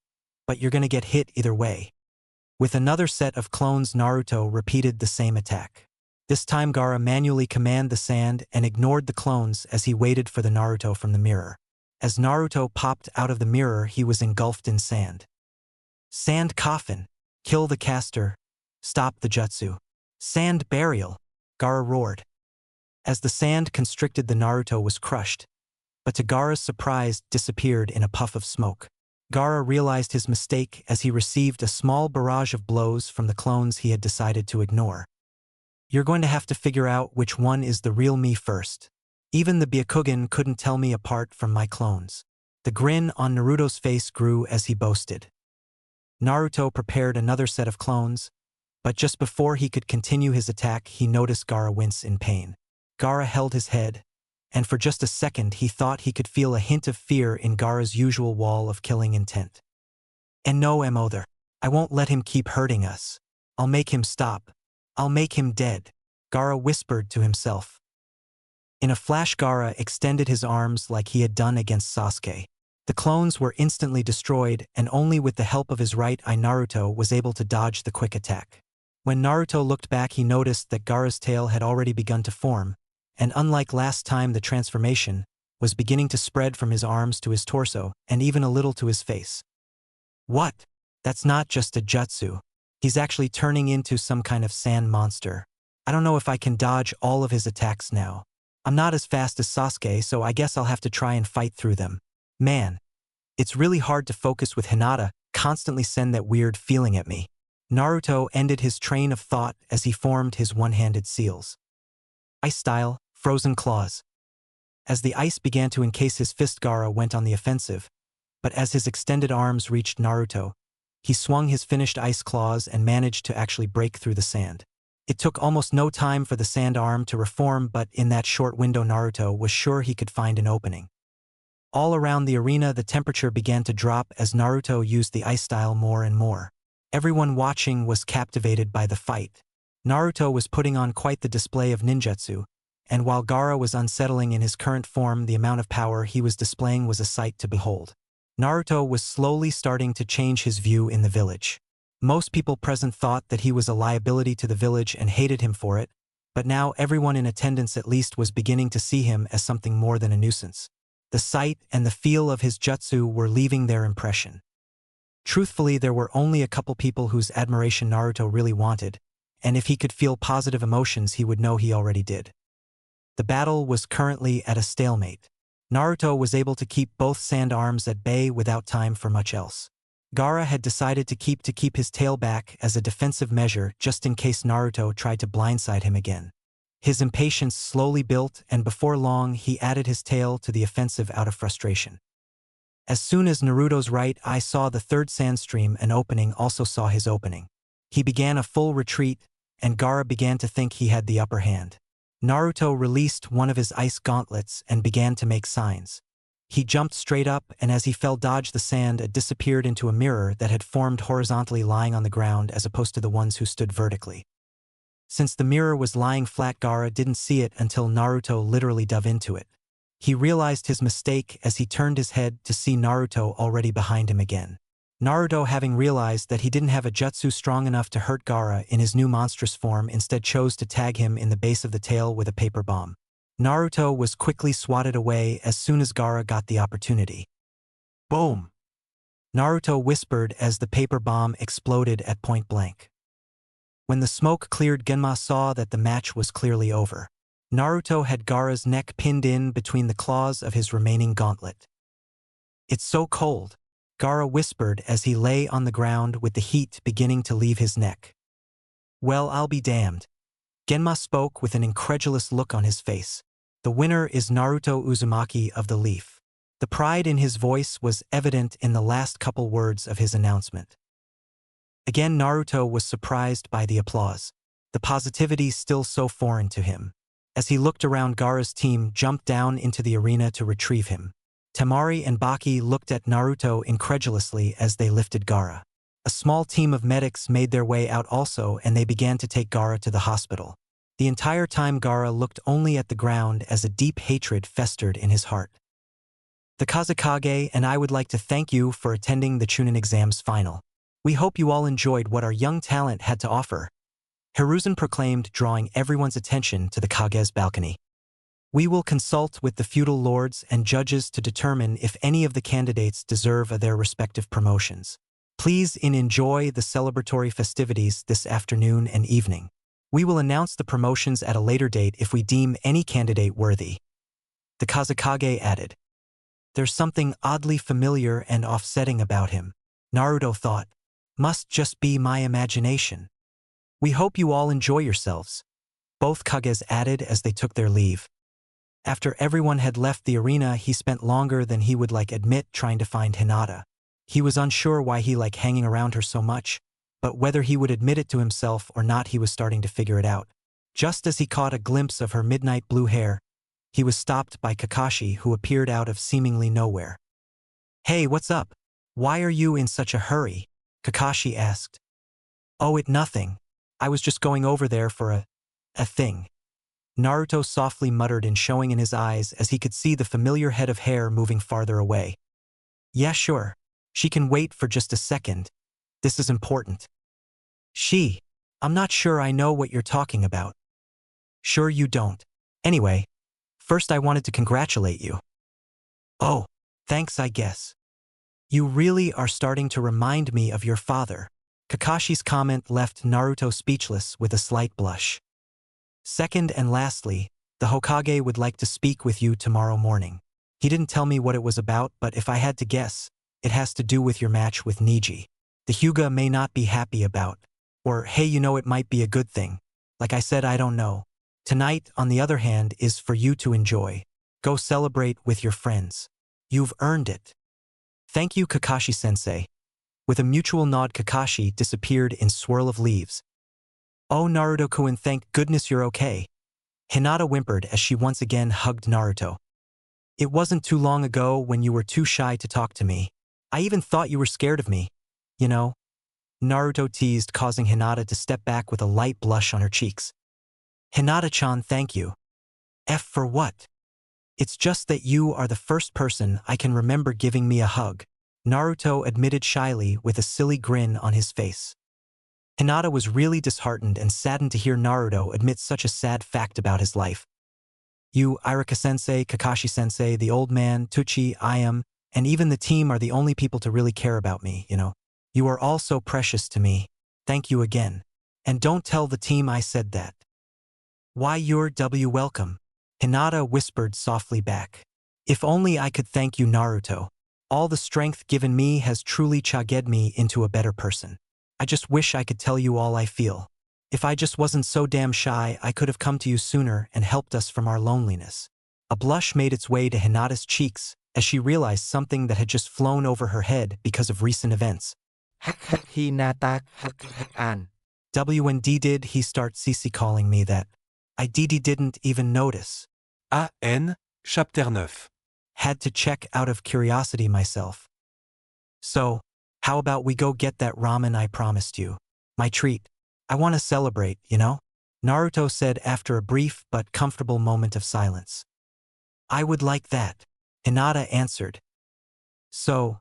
but you're gonna get hit either way." With another set of clones, Naruto repeated the same attack. This time Gaara manually commanded the sand and ignored the clones as he waited for the Naruto from the mirror. As Naruto popped out of the mirror, he was engulfed in sand. "Sand coffin! Kill the caster! Stop the jutsu! Sand burial!" Gaara roared. As the sand constricted, the Naruto was crushed, but to Gaara's surprise disappeared in a puff of smoke. Gaara realized his mistake as he received a small barrage of blows from the clones he had decided to ignore. "You're going to have to figure out which one is the real me first. Even the Byakugan couldn't tell me apart from my clones." The grin on Naruto's face grew as he boasted. Naruto prepared another set of clones, but just before he could continue his attack, he noticed Gaara wince in pain. Gaara held his head, and for just a second he thought he could feel a hint of fear in Gaara's usual wall of killing intent. "And no mother, I won't let him keep hurting us. I'll make him stop. I'll make him dead," Gaara whispered to himself. In a flash, Gaara extended his arms like he had done against Sasuke. The clones were instantly destroyed, and only with the help of his right eye Naruto was able to dodge the quick attack. When Naruto looked back, he noticed that Gaara's tail had already begun to form, and unlike last time, the transformation was beginning to spread from his arms to his torso and even a little to his face. "What? That's not just a jutsu. He's actually turning into some kind of sand monster. I don't know if I can dodge all of his attacks now. I'm not as fast as Sasuke, so I guess I'll have to try and fight through them. Man, it's really hard to focus with Hinata constantly send that weird feeling at me." Naruto ended his train of thought as he formed his one-handed seals. Ice style, frozen claws. As the ice began to encase his fist, Gaara went on the offensive, but as his extended arms reached Naruto, he swung his finished ice claws and managed to actually break through the sand. It took almost no time for the sand arm to reform, but in that short window Naruto was sure he could find an opening. All around the arena, the temperature began to drop as Naruto used the ice style more and more. Everyone watching was captivated by the fight. Naruto was putting on quite the display of ninjutsu, and while Gaara was unsettling in his current form, the amount of power he was displaying was a sight to behold. Naruto was slowly starting to change his view in the village. Most people present thought that he was a liability to the village and hated him for it, but now everyone in attendance at least was beginning to see him as something more than a nuisance. The sight and the feel of his jutsu were leaving their impression. Truthfully, there were only a couple people whose admiration Naruto really wanted, and if he could feel positive emotions, he would know he already did. The battle was currently at a stalemate. Naruto was able to keep both sand arms at bay without time for much else. Gaara had decided to keep his tail back as a defensive measure just in case Naruto tried to blindside him again. His impatience slowly built, and before long he added his tail to the offensive out of frustration. As soon as Naruto's right eye saw the third sand stream, an opening also saw his opening. He began a full retreat, and Gaara began to think he had the upper hand. Naruto released one of his ice gauntlets and began to make signs. He jumped straight up, and as he fell, dodged the sand, it disappeared into a mirror that had formed horizontally, lying on the ground as opposed to the ones who stood vertically. Since the mirror was lying flat, Gaara didn't see it until Naruto literally dove into it. He realized his mistake as he turned his head to see Naruto already behind him again. Naruto, having realized that he didn't have a jutsu strong enough to hurt Gaara in his new monstrous form, instead chose to tag him in the base of the tail with a paper bomb. Naruto was quickly swatted away as soon as Gaara got the opportunity. Boom! Naruto whispered as the paper bomb exploded at point blank. When the smoke cleared, Genma saw that the match was clearly over. Naruto had Gaara's neck pinned in between the claws of his remaining gauntlet. "It's so cold. Gaara whispered as he lay on the ground with the heat beginning to leave his neck. Well, I'll be damned. Genma spoke with an incredulous look on his face. The winner is Naruto Uzumaki of the Leaf. The pride in his voice was evident in the last couple words of his announcement. Again, Naruto was surprised by the applause, the positivity still so foreign to him. As he looked around, Gaara's team jumped down into the arena to retrieve him. Temari and Baki looked at Naruto incredulously as they lifted Gaara. A small team of medics made their way out also, and they began to take Gaara to the hospital. The entire time Gaara looked only at the ground as a deep hatred festered in his heart. The Kazekage and I would like to thank you for attending the Chunin exams final. We hope you all enjoyed what our young talent had to offer. Hiruzen proclaimed, drawing everyone's attention to the Kage's balcony. We will consult with the feudal lords and judges to determine if any of the candidates deserve their respective promotions. Please enjoy the celebratory festivities this afternoon and evening. We will announce the promotions at a later date if we deem any candidate worthy. The Kazekage added. There's something oddly familiar and offsetting about him, Naruto thought. Must just be my imagination. We hope you all enjoy yourselves. Both Kages added as they took their leave. After everyone had left the arena, he spent longer than he would admit trying to find Hinata. He was unsure why he liked hanging around her so much, but whether he would admit it to himself or not, he was starting to figure it out. Just as he caught a glimpse of her midnight blue hair, he was stopped by Kakashi, who appeared out of seemingly nowhere. Hey, what's up? Why are you in such a hurry? Kakashi asked. Oh, nothing. I was just going over there for a thing. Naruto softly muttered, and showing in his eyes as he could see the familiar head of hair moving farther away. Yeah, sure. She can wait for just a second. This is important. I'm not sure I know what you're talking about. Sure you don't. Anyway, first I wanted to congratulate you. Oh, thanks, I guess. You really are starting to remind me of your father. Kakashi's comment left Naruto speechless with a slight blush. Second and lastly, the Hokage would like to speak with you tomorrow morning. He didn't tell me what it was about, but if I had to guess, it has to do with your match with Niji. The Hyuga may not be happy about. Or, hey, it might be a good thing. Like I said, I don't know. Tonight, on the other hand, is for you to enjoy. Go celebrate with your friends. You've earned it. Thank you, Kakashi-sensei. With a mutual nod, Kakashi disappeared in swirl of leaves. Oh, Naruto-kun, thank goodness you're okay. Hinata whimpered as she once again hugged Naruto. It wasn't too long ago when you were too shy to talk to me. I even thought you were scared of me. Naruto teased, causing Hinata to step back with a light blush on her cheeks. Hinata-chan, thank you. F for what? It's just that you are the first person I can remember giving me a hug, Naruto admitted shyly with a silly grin on his face. Hinata was really disheartened and saddened to hear Naruto admit such a sad fact about his life. You, Irika-sensei, Kakashi-sensei, the old man, Tuchi, I am, and even the team are the only people to really care about me, You are all so precious to me. Thank you again. And don't tell the team I said that. Why, you're welcome. Hinata whispered softly back. If only I could thank you, Naruto. All the strength given me has truly chaged me into a better person. I just wish I could tell you all I feel. If I just wasn't so damn shy, I could have come to you sooner and helped us from our loneliness. A blush made its way to Hinata's cheeks as she realized something that had just flown over her head because of recent events. Hinata an. WND did he start CC calling me that? I didn't even notice. A.N. Chapter 9. Had to check out of curiosity myself. So, how about we go get that ramen I promised you? My treat. I want to celebrate, Naruto said after a brief but comfortable moment of silence. I would like that, Hinata answered. So,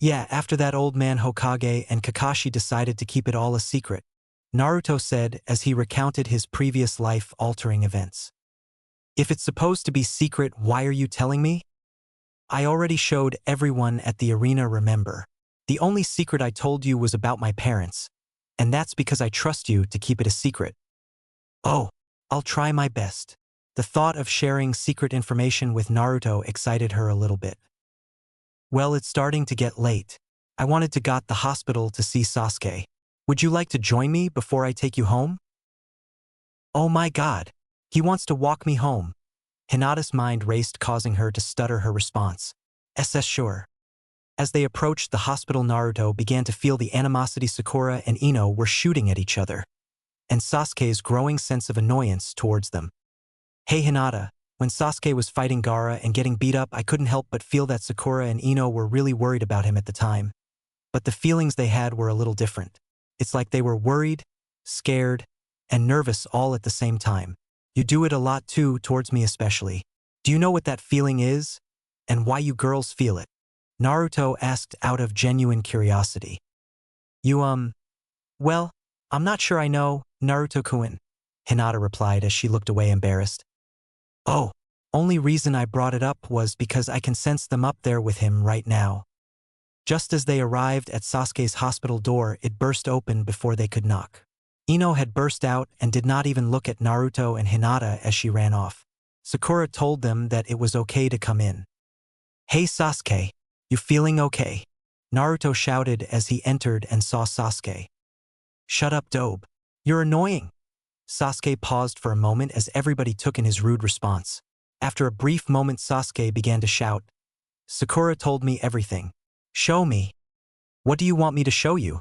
yeah, after that old man Hokage and Kakashi decided to keep it all a secret, Naruto said as he recounted his previous life-altering events. If it's supposed to be secret, why are you telling me? I already showed everyone at the arena, remember. The only secret I told you was about my parents, and that's because I trust you to keep it a secret. Oh, I'll try my best. The thought of sharing secret information with Naruto excited her a little bit. Well, it's starting to get late. I wanted to go to the hospital to see Sasuke. Would you like to join me before I take you home? Oh my god. He wants to walk me home. Hinata's mind raced, causing her to stutter her response. SS sure. As they approached the hospital, Naruto began to feel the animosity Sakura and Ino were shooting at each other, and Sasuke's growing sense of annoyance towards them. Hey Hinata, when Sasuke was fighting Gaara and getting beat up, I couldn't help but feel that Sakura and Ino were really worried about him at the time. But the feelings they had were a little different. It's like they were worried, scared, and nervous all at the same time. You do it a lot too, towards me especially. Do you know what that feeling is? And why you girls feel it? Naruto asked out of genuine curiosity. You, well, I'm not sure I know, Naruto-kun, Hinata replied as she looked away embarrassed. Oh, only reason I brought it up was because I can sense them up there with him right now. Just as they arrived at Sasuke's hospital door, it burst open before they could knock. Ino had burst out and did not even look at Naruto and Hinata as she ran off. Sakura told them that it was okay to come in. Hey Sasuke, you feeling okay? Naruto shouted as he entered and saw Sasuke. Shut up, Dobe. You're annoying. Sasuke paused for a moment as everybody took in his rude response. After a brief moment, Sasuke began to shout. Sakura told me everything. Show me. What do you want me to show you?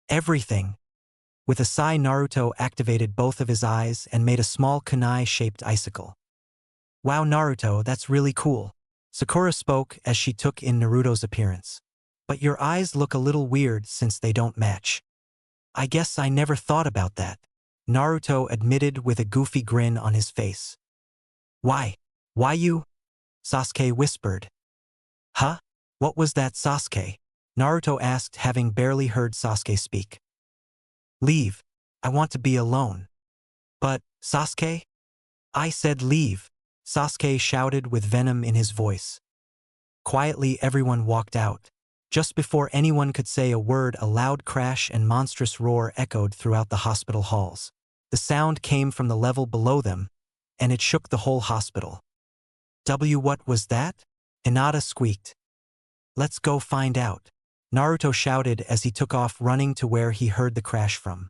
Everything. With a sigh, Naruto activated both of his eyes and made a small kunai-shaped icicle. Wow, Naruto, that's really cool. Sakura spoke as she took in Naruto's appearance. But your eyes look a little weird since they don't match. I guess I never thought about that, Naruto admitted with a goofy grin on his face. Why? Why you? Sasuke whispered. Huh? What was that, Sasuke? Naruto asked, having barely heard Sasuke speak. Leave. I want to be alone. But, Sasuke? I said leave, Sasuke shouted with venom in his voice. Quietly, everyone walked out. Just before anyone could say a word, a loud crash and monstrous roar echoed throughout the hospital halls. The sound came from the level below them, and it shook the whole hospital. What was that? Hinata squeaked. Let's go find out, Naruto shouted as he took off running to where he heard the crash from.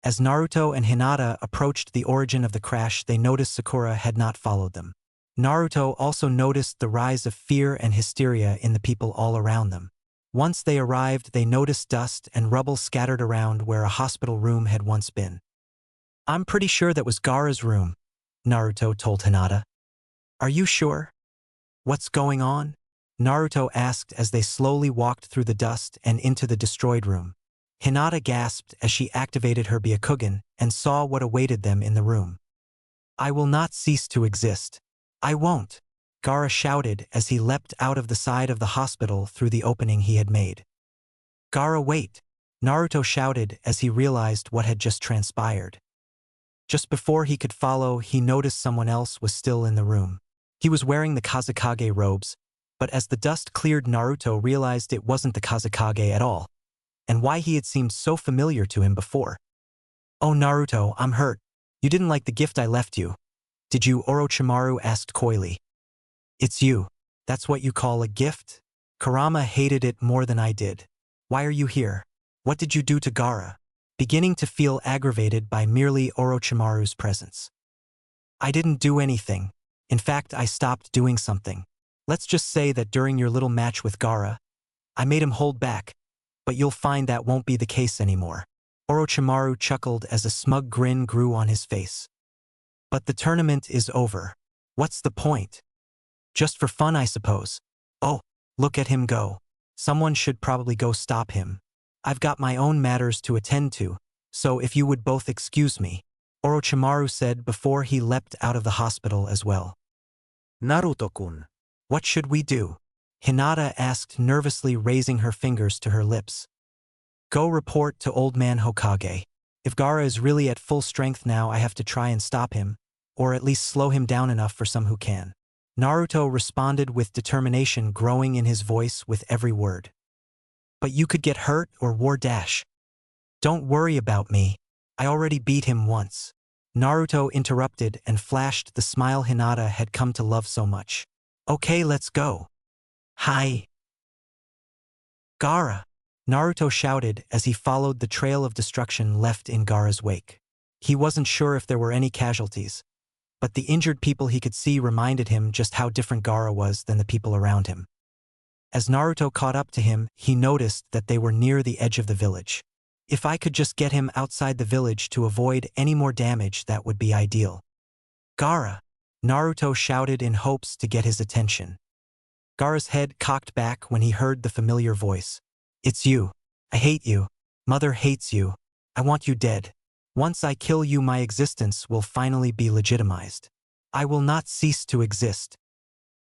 As Naruto and Hinata approached the origin of the crash, they noticed Sakura had not followed them. Naruto also noticed the rise of fear and hysteria in the people all around them. Once they arrived, they noticed dust and rubble scattered around where a hospital room had once been. I'm pretty sure that was Gaara's room, Naruto told Hinata. Are you sure? What's going on? Naruto asked as they slowly walked through the dust and into the destroyed room. Hinata gasped as she activated her Byakugan and saw what awaited them in the room. I will not cease to exist. I won't, Gaara shouted as he leapt out of the side of the hospital through the opening he had made. Gaara, wait, Naruto shouted as he realized what had just transpired. Just before he could follow, he noticed someone else was still in the room. He was wearing the Kazekage robes, but as the dust cleared, Naruto realized it wasn't the Kazekage at all, and why he had seemed so familiar to him before. Oh Naruto, I'm hurt. You didn't like the gift I left you, did you? Orochimaru asked coyly. It's you. That's what you call a gift? Kurama hated it more than I did. Why are you here? What did you do to Gaara? Beginning to feel aggravated by merely Orochimaru's presence. I didn't do anything. In fact, I stopped doing something. Let's just say that during your little match with Gaara, I made him hold back, but you'll find that won't be the case anymore. Orochimaru chuckled as a smug grin grew on his face. But the tournament is over. What's the point? Just for fun, I suppose. Oh, look at him go. Someone should probably go stop him. I've got my own matters to attend to, so if you would both excuse me, Orochimaru said before he leapt out of the hospital as well. Naruto-kun. What should we do? Hinata asked nervously, raising her fingers to her lips. Go report to Old Man Hokage. If Gaara is really at full strength now, I have to try and stop him, or at least slow him down enough for some who can. Naruto responded with determination growing in his voice with every word. But you could get hurt or war dash. Don't worry about me. I already beat him once. Naruto interrupted and flashed the smile Hinata had come to love so much. Okay, let's go. Hi. Gaara! Naruto shouted as he followed the trail of destruction left in Gaara's wake. He wasn't sure if there were any casualties, but the injured people he could see reminded him just how different Gaara was than the people around him. As Naruto caught up to him, he noticed that they were near the edge of the village. If I could just get him outside the village to avoid any more damage, that would be ideal. Gaara! Naruto shouted in hopes to get his attention. Gaara's head cocked back when he heard the familiar voice. It's you. I hate you. Mother hates you. I want you dead. Once I kill you, my existence will finally be legitimized. I will not cease to exist.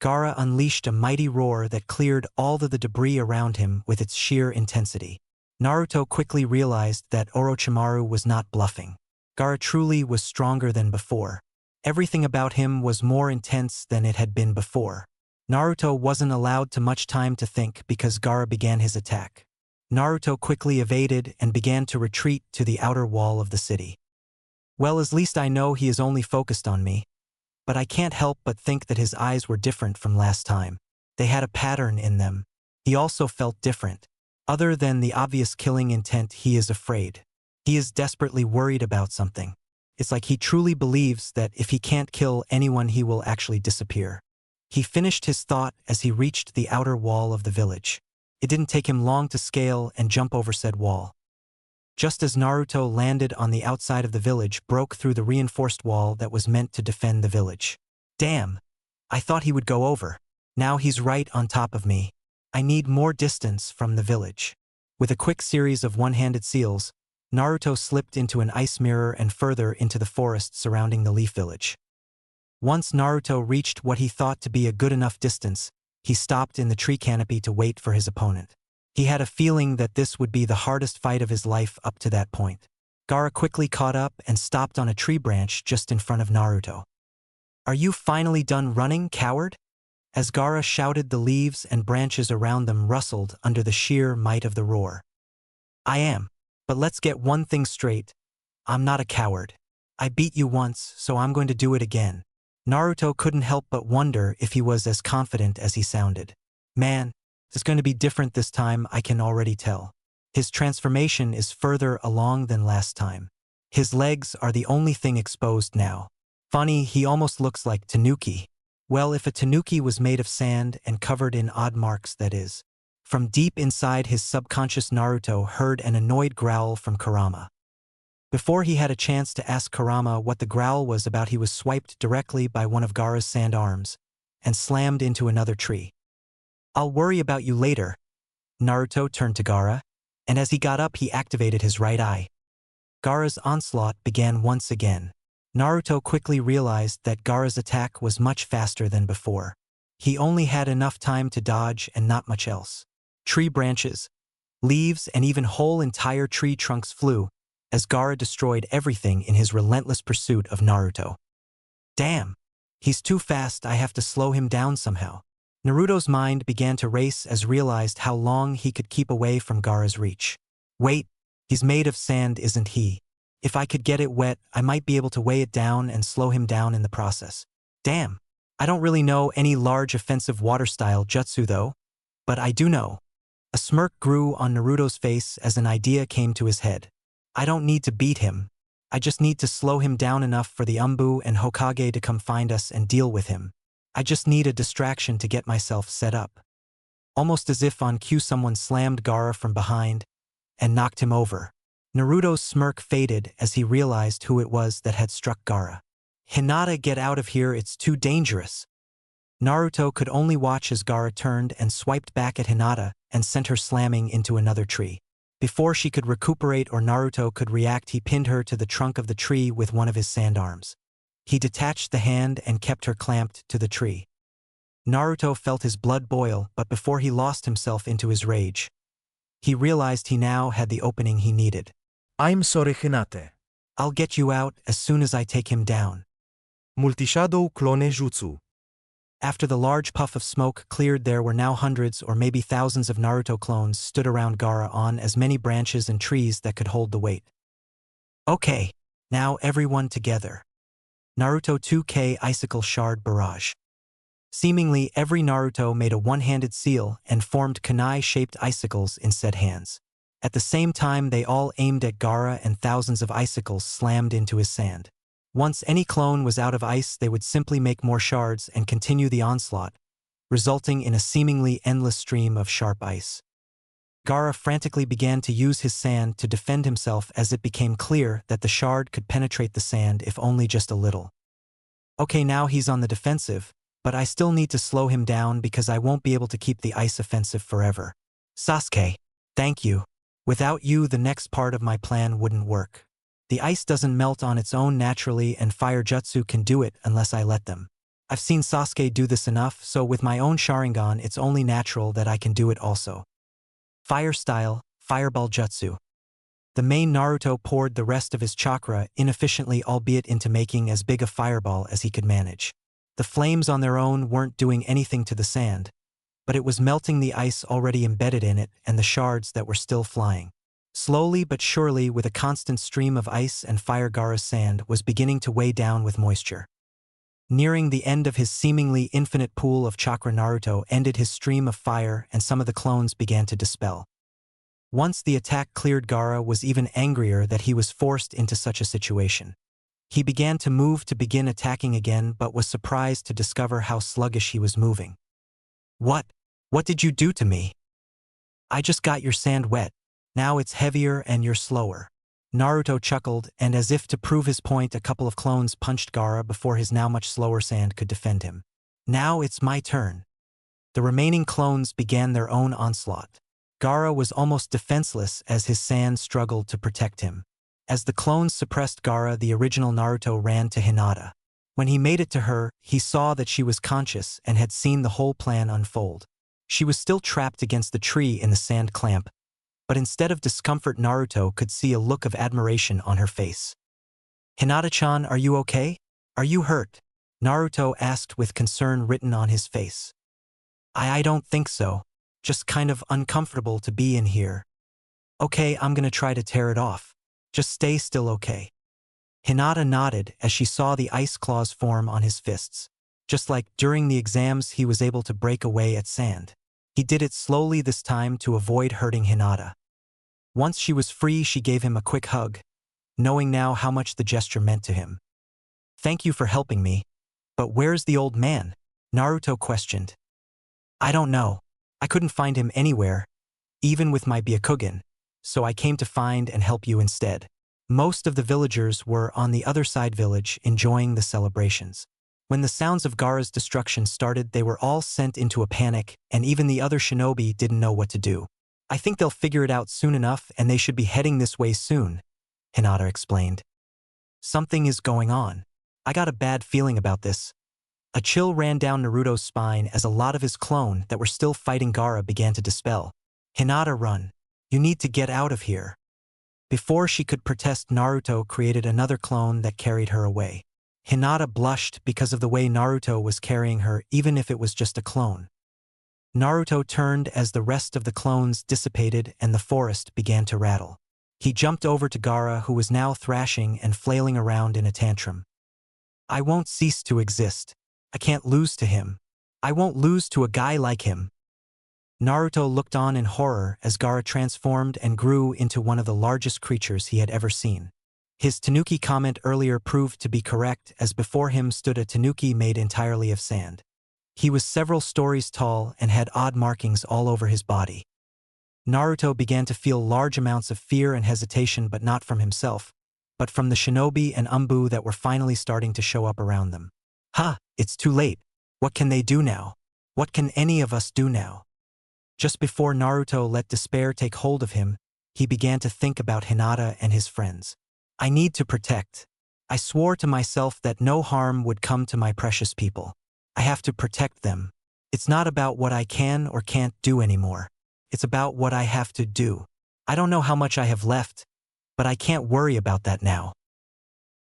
Gaara unleashed a mighty roar that cleared all of the debris around him with its sheer intensity. Naruto quickly realized that Orochimaru was not bluffing. Gaara truly was stronger than before. Everything about him was more intense than it had been before. Naruto wasn't allowed to much time to think because Gaara began his attack. Naruto quickly evaded and began to retreat to the outer wall of the city. Well, at least I know he is only focused on me. But I can't help but think that his eyes were different from last time. They had a pattern in them. He also felt different. Other than the obvious killing intent, he is afraid. He is desperately worried about something. It's like he truly believes that if he can't kill anyone, he will actually disappear. He finished his thought as he reached the outer wall of the village. It didn't take him long to scale and jump over said wall. Just as Naruto landed on the outside of the village, broke through the reinforced wall that was meant to defend the village. Damn! I thought he would go over. Now he's right on top of me. I need more distance from the village. With a quick series of one-handed seals, Naruto slipped into an ice mirror and further into the forest surrounding the Leaf Village. Once Naruto reached what he thought to be a good enough distance, he stopped in the tree canopy to wait for his opponent. He had a feeling that this would be the hardest fight of his life up to that point. Gaara quickly caught up and stopped on a tree branch just in front of Naruto. Are you finally done running, coward? As Gaara shouted, the leaves and branches around them rustled under the sheer might of the roar. I am. But let's get one thing straight. I'm not a coward. I beat you once, so I'm going to do it again. Naruto couldn't help but wonder if he was as confident as he sounded. Man, it's going to be different this time, I can already tell. His transformation is further along than last time. His legs are the only thing exposed now. Funny, he almost looks like Tanuki. Well, if a Tanuki was made of sand and covered in odd marks, that is. From deep inside his subconscious, Naruto heard an annoyed growl from Kurama. Before he had a chance to ask Kurama what the growl was about, he was swiped directly by one of Gaara's sand arms and slammed into another tree. I'll worry about you later. Naruto turned to Gaara, and as he got up, he activated his right eye. Gaara's onslaught began once again. Naruto quickly realized that Gaara's attack was much faster than before. He only had enough time to dodge and not much else. Tree branches, leaves, and even whole entire tree trunks flew as Gaara destroyed everything in his relentless pursuit of Naruto. Damn! He's too fast, I have to slow him down somehow. Naruto's mind began to race as realized how long he could keep away from Gaara's reach. Wait, he's made of sand, isn't he? If I could get it wet, I might be able to weigh it down and slow him down in the process. Damn! I don't really know any large offensive water-style jutsu though, but I do know. A smirk grew on Naruto's face as an idea came to his head. I don't need to beat him. I just need to slow him down enough for the Umbu and Hokage to come find us and deal with him. I just need a distraction to get myself set up. Almost as if on cue, someone slammed Gaara from behind and knocked him over. Naruto's smirk faded as he realized who it was that had struck Gaara. Hinata, get out of here, it's too dangerous. Naruto could only watch as Gaara turned and swiped back at Hinata and sent her slamming into another tree. Before she could recuperate or Naruto could react, he pinned her to the trunk of the tree with one of his sand arms. He detached the hand and kept her clamped to the tree. Naruto felt his blood boil, but before he lost himself into his rage, he realized he now had the opening he needed. I'm sorry, Hinata. I'll get you out as soon as I take him down. Multishadow Clone Jutsu. After the large puff of smoke cleared, there were now hundreds or maybe thousands of Naruto clones stood around Gaara on as many branches and trees that could hold the weight. Okay, now everyone together. Naruto 2K Icicle Shard Barrage. Seemingly every Naruto made a one-handed seal and formed kunai-shaped icicles in said hands. At the same time they all aimed at Gaara and thousands of icicles slammed into his sand. Once any clone was out of ice they would simply make more shards and continue the onslaught, resulting in a seemingly endless stream of sharp ice. Gaara frantically began to use his sand to defend himself as it became clear that the shard could penetrate the sand if only just a little. Okay, now he's on the defensive, but I still need to slow him down because I won't be able to keep the ice offensive forever. Sasuke, thank you. Without you, the next part of my plan wouldn't work. The ice doesn't melt on its own naturally and fire jutsu can do it unless I let them. I've seen Sasuke do this enough, so with my own Sharingan it's only natural that I can do it also. Fire style, fireball jutsu. The main Naruto poured the rest of his chakra inefficiently, albeit into making as big a fireball as he could manage. The flames on their own weren't doing anything to the sand, but it was melting the ice already embedded in it and the shards that were still flying. Slowly but surely, with a constant stream of ice and fire, Gaara's sand was beginning to weigh down with moisture. Nearing the end of his seemingly infinite pool of chakra, Naruto ended his stream of fire and some of the clones began to dispel. Once the attack cleared, Gaara was even angrier that he was forced into such a situation. He began to move to begin attacking again but was surprised to discover how sluggish he was moving. What did you do to me? I just got your sand wet. Now it's heavier and you're slower. Naruto chuckled, and as if to prove his point, a couple of clones punched Gaara before his now much slower sand could defend him. Now it's my turn. The remaining clones began their own onslaught. Gaara was almost defenseless as his sand struggled to protect him. As the clones suppressed Gaara, the original Naruto ran to Hinata. When he made it to her, he saw that she was conscious and had seen the whole plan unfold. She was still trapped against the tree in the sand clamp, but instead of discomfort, Naruto could see a look of admiration on her face. Hinata-chan, are you okay? Are you hurt? Naruto asked with concern written on his face. I don't think so. Just kind of uncomfortable to be in here. Okay, I'm gonna try to tear it off. Just stay still, okay? Hinata nodded as she saw the ice claws form on his fists. Just like during the exams, he was able to break away at sand. He did it slowly this time to avoid hurting Hinata. Once she was free, she gave him a quick hug, knowing now how much the gesture meant to him. Thank you for helping me. But where's the old man? Naruto questioned. I don't know. I couldn't find him anywhere, even with my Byakugan, so I came to find and help you instead. Most of the villagers were on the other side village enjoying the celebrations. When the sounds of Gaara's destruction started, they were all sent into a panic, and even the other shinobi didn't know what to do. I think they'll figure it out soon enough and they should be heading this way soon, Hinata explained. Something is going on. I got a bad feeling about this. A chill ran down Naruto's spine as a lot of his clone that were still fighting Gaara began to dispel. Hinata, run. You need to get out of here. Before she could protest, Naruto created another clone that carried her away. Hinata blushed because of the way Naruto was carrying her, even if it was just a clone. Naruto turned as the rest of the clones dissipated and the forest began to rattle. He jumped over to Gaara, who was now thrashing and flailing around in a tantrum. I won't cease to exist. I can't lose to him. I won't lose to a guy like him. Naruto looked on in horror as Gaara transformed and grew into one of the largest creatures he had ever seen. His tanuki comment earlier proved to be correct, as before him stood a tanuki made entirely of sand. He was several stories tall and had odd markings all over his body. Naruto began to feel large amounts of fear and hesitation, but not from himself, but from the shinobi and umbu that were finally starting to show up around them. It's too late. What can they do now? What can any of us do now? Just before Naruto let despair take hold of him, he began to think about Hinata and his friends. I need to protect. I swore to myself that no harm would come to my precious people. I have to protect them. It's not about what I can or can't do anymore. It's about what I have to do. I don't know how much I have left, but I can't worry about that now.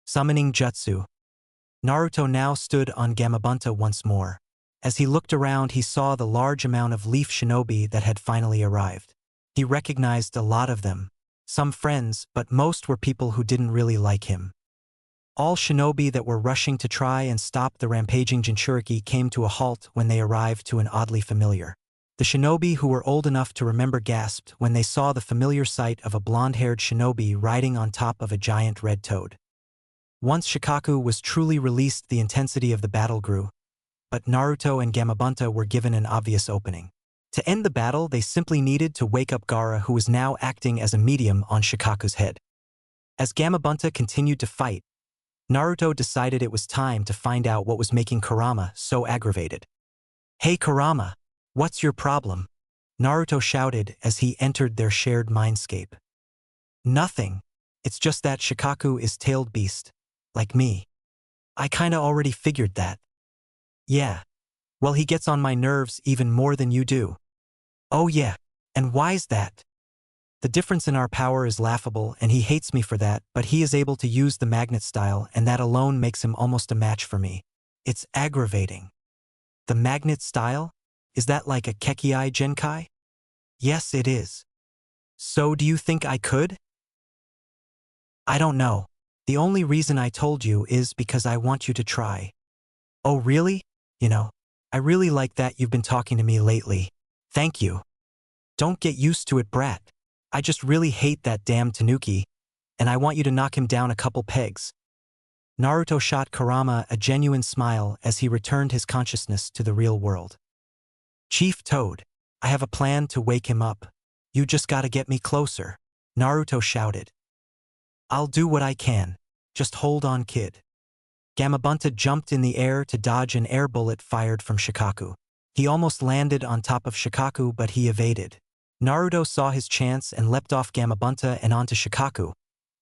Summoning Jutsu. Naruto now stood on Gamabunta once more. As he looked around, he saw the large amount of leaf shinobi that had finally arrived. He recognized a lot of them. Some friends, but most were people who didn't really like him. All shinobi that were rushing to try and stop the rampaging Jinchuriki came to a halt when they arrived to an oddly familiar. The shinobi who were old enough to remember gasped when they saw the familiar sight of a blonde-haired shinobi riding on top of a giant red toad. Once Shikaku was truly released, the intensity of the battle grew, but Naruto and Gamabunta were given an obvious opening. To end the battle, they simply needed to wake up Gaara, who was now acting as a medium on Shikaku's head. As Gamabunta continued to fight, Naruto decided it was time to find out what was making Kurama so aggravated. "Hey Kurama, what's your problem?" Naruto shouted as he entered their shared mindscape. "Nothing. It's just that Shikaku is tailed beast, like me. I kinda already figured that." "Yeah. Well, he gets on my nerves even more than you do." "Oh yeah, and why's that?" "The difference in our power is laughable and he hates me for that, but he is able to use the magnet style and that alone makes him almost a match for me. It's aggravating." "The magnet style? Is that like a kekkei genkai?" "Yes, it is." "So do you think I could?" "I don't know. The only reason I told you is because I want you to try." "Oh really? I really like that you've been talking to me lately. Thank you." "Don't get used to it, brat. I just really hate that damn Tanuki, and I want you to knock him down a couple pegs." Naruto shot Kurama a genuine smile as he returned his consciousness to the real world. "Chief Toad, I have a plan to wake him up. You just gotta get me closer," Naruto shouted. "I'll do what I can. Just hold on, kid." Gamabunta jumped in the air to dodge an air bullet fired from Shikaku. He almost landed on top of Shikaku, but he evaded. Naruto saw his chance and leapt off Gamabunta and onto Shikaku,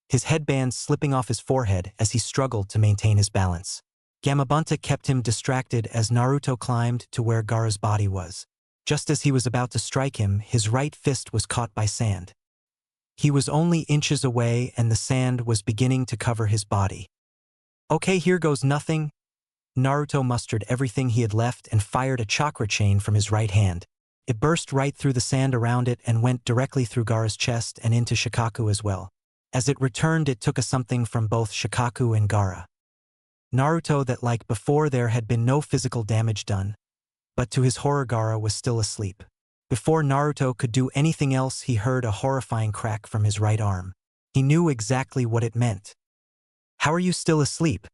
his headband slipping off his forehead as he struggled to maintain his balance. Gamabunta kept him distracted as Naruto climbed to where Gaara's body was. Just as he was about to strike him, his right fist was caught by sand. He was only inches away and the sand was beginning to cover his body. "Okay, here goes nothing." Naruto mustered everything he had left and fired a chakra chain from his right hand. It burst right through the sand around it and went directly through Gaara's chest and into Shikaku as well. As it returned, it took a something from both Shikaku and Gaara. Naruto that like before there had been no physical damage done, but to his horror Gaara was still asleep. Before Naruto could do anything else, he heard a horrifying crack from his right arm. He knew exactly what it meant. "How are you still asleep?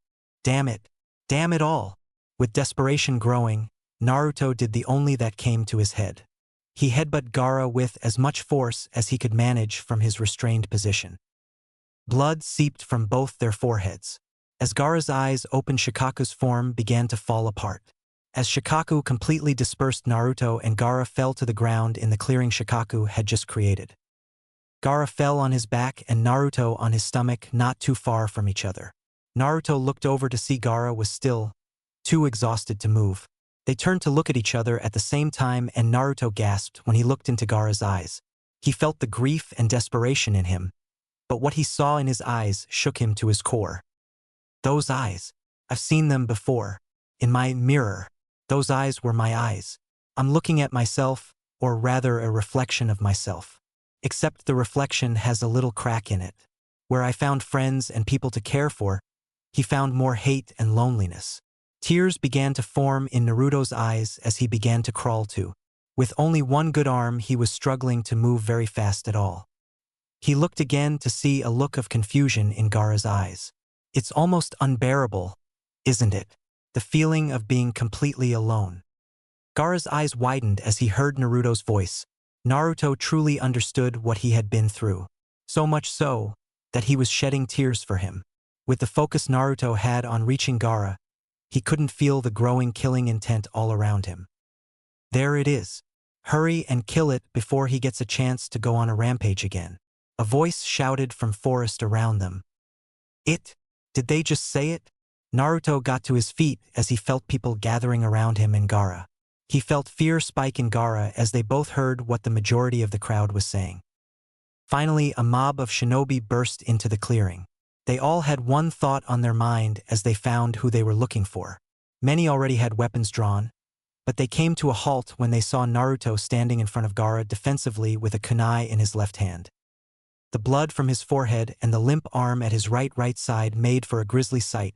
Damn it. Damn it all." With desperation growing, Naruto did the only that came to his head. He headbutted Gaara with as much force as he could manage from his restrained position. Blood seeped from both their foreheads. As Gaara's eyes opened, Shikaku's form began to fall apart. As Shikaku completely dispersed, Naruto and Gaara fell to the ground in the clearing Shikaku had just created. Gaara fell on his back and Naruto on his stomach, not too far from each other. Naruto looked over to see Gaara was still too exhausted to move. They turned to look at each other at the same time and Naruto gasped when he looked into Gaara's eyes. He felt the grief and desperation in him, but what he saw in his eyes shook him to his core. Those eyes. I've seen them before. In my mirror. Those eyes were my eyes. I'm looking at myself, or rather a reflection of myself. Except the reflection has a little crack in it. Where I found friends and people to care for, he found more hate and loneliness. Tears began to form in Naruto's eyes as he began to crawl too. With only one good arm, he was struggling to move very fast at all. He looked again to see a look of confusion in Gaara's eyes. "It's almost unbearable, isn't it? The feeling of being completely alone." Gaara's eyes widened as he heard Naruto's voice. Naruto truly understood what he had been through. So much so, that he was shedding tears for him. With the focus Naruto had on reaching Gaara, he couldn't feel the growing killing intent all around him. "There it is. Hurry and kill it before he gets a chance to go on a rampage again." A voice shouted from forest around them. "It? Did they just say it?" Naruto got to his feet as he felt people gathering around him and Gaara. He felt fear spike in Gaara as they both heard what the majority of the crowd was saying. Finally, a mob of shinobi burst into the clearing. They all had one thought on their mind as they found who they were looking for. Many already had weapons drawn, but they came to a halt when they saw Naruto standing in front of Gaara defensively with a kunai in his left hand. The blood from his forehead and the limp arm at his right side made for a grisly sight,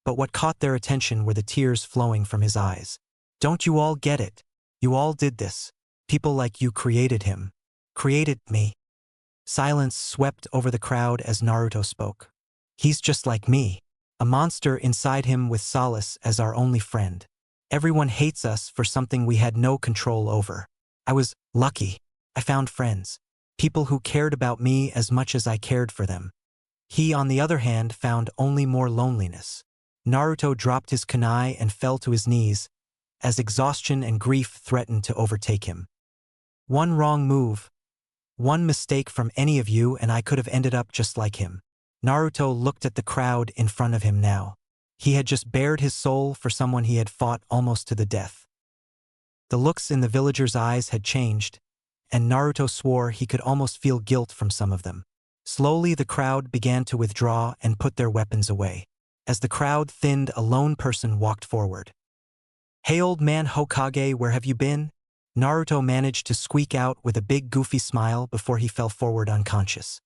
but what caught their attention were the tears flowing from his eyes. Don't you all get it? You all did this. People like you created him. Created me. Silence swept over the crowd as Naruto spoke. He's just like me. A monster inside him with Solace as our only friend. Everyone hates us for something we had no control over. I was lucky. I found friends. People who cared about me as much as I cared for them. He, on the other hand, found only more loneliness. Naruto dropped his kunai and fell to his knees, as exhaustion and grief threatened to overtake him. One wrong move, one mistake from any of you and I could have ended up just like him. Naruto looked at the crowd in front of him now. He had just bared his soul for someone he had fought almost to the death. The looks in the villagers' eyes had changed, and Naruto swore he could almost feel guilt from some of them. Slowly the crowd began to withdraw and put their weapons away. As the crowd thinned, a lone person walked forward. "Hey old man Hokage, where have you been?" Naruto managed to squeak out with a big goofy smile before he fell forward unconscious.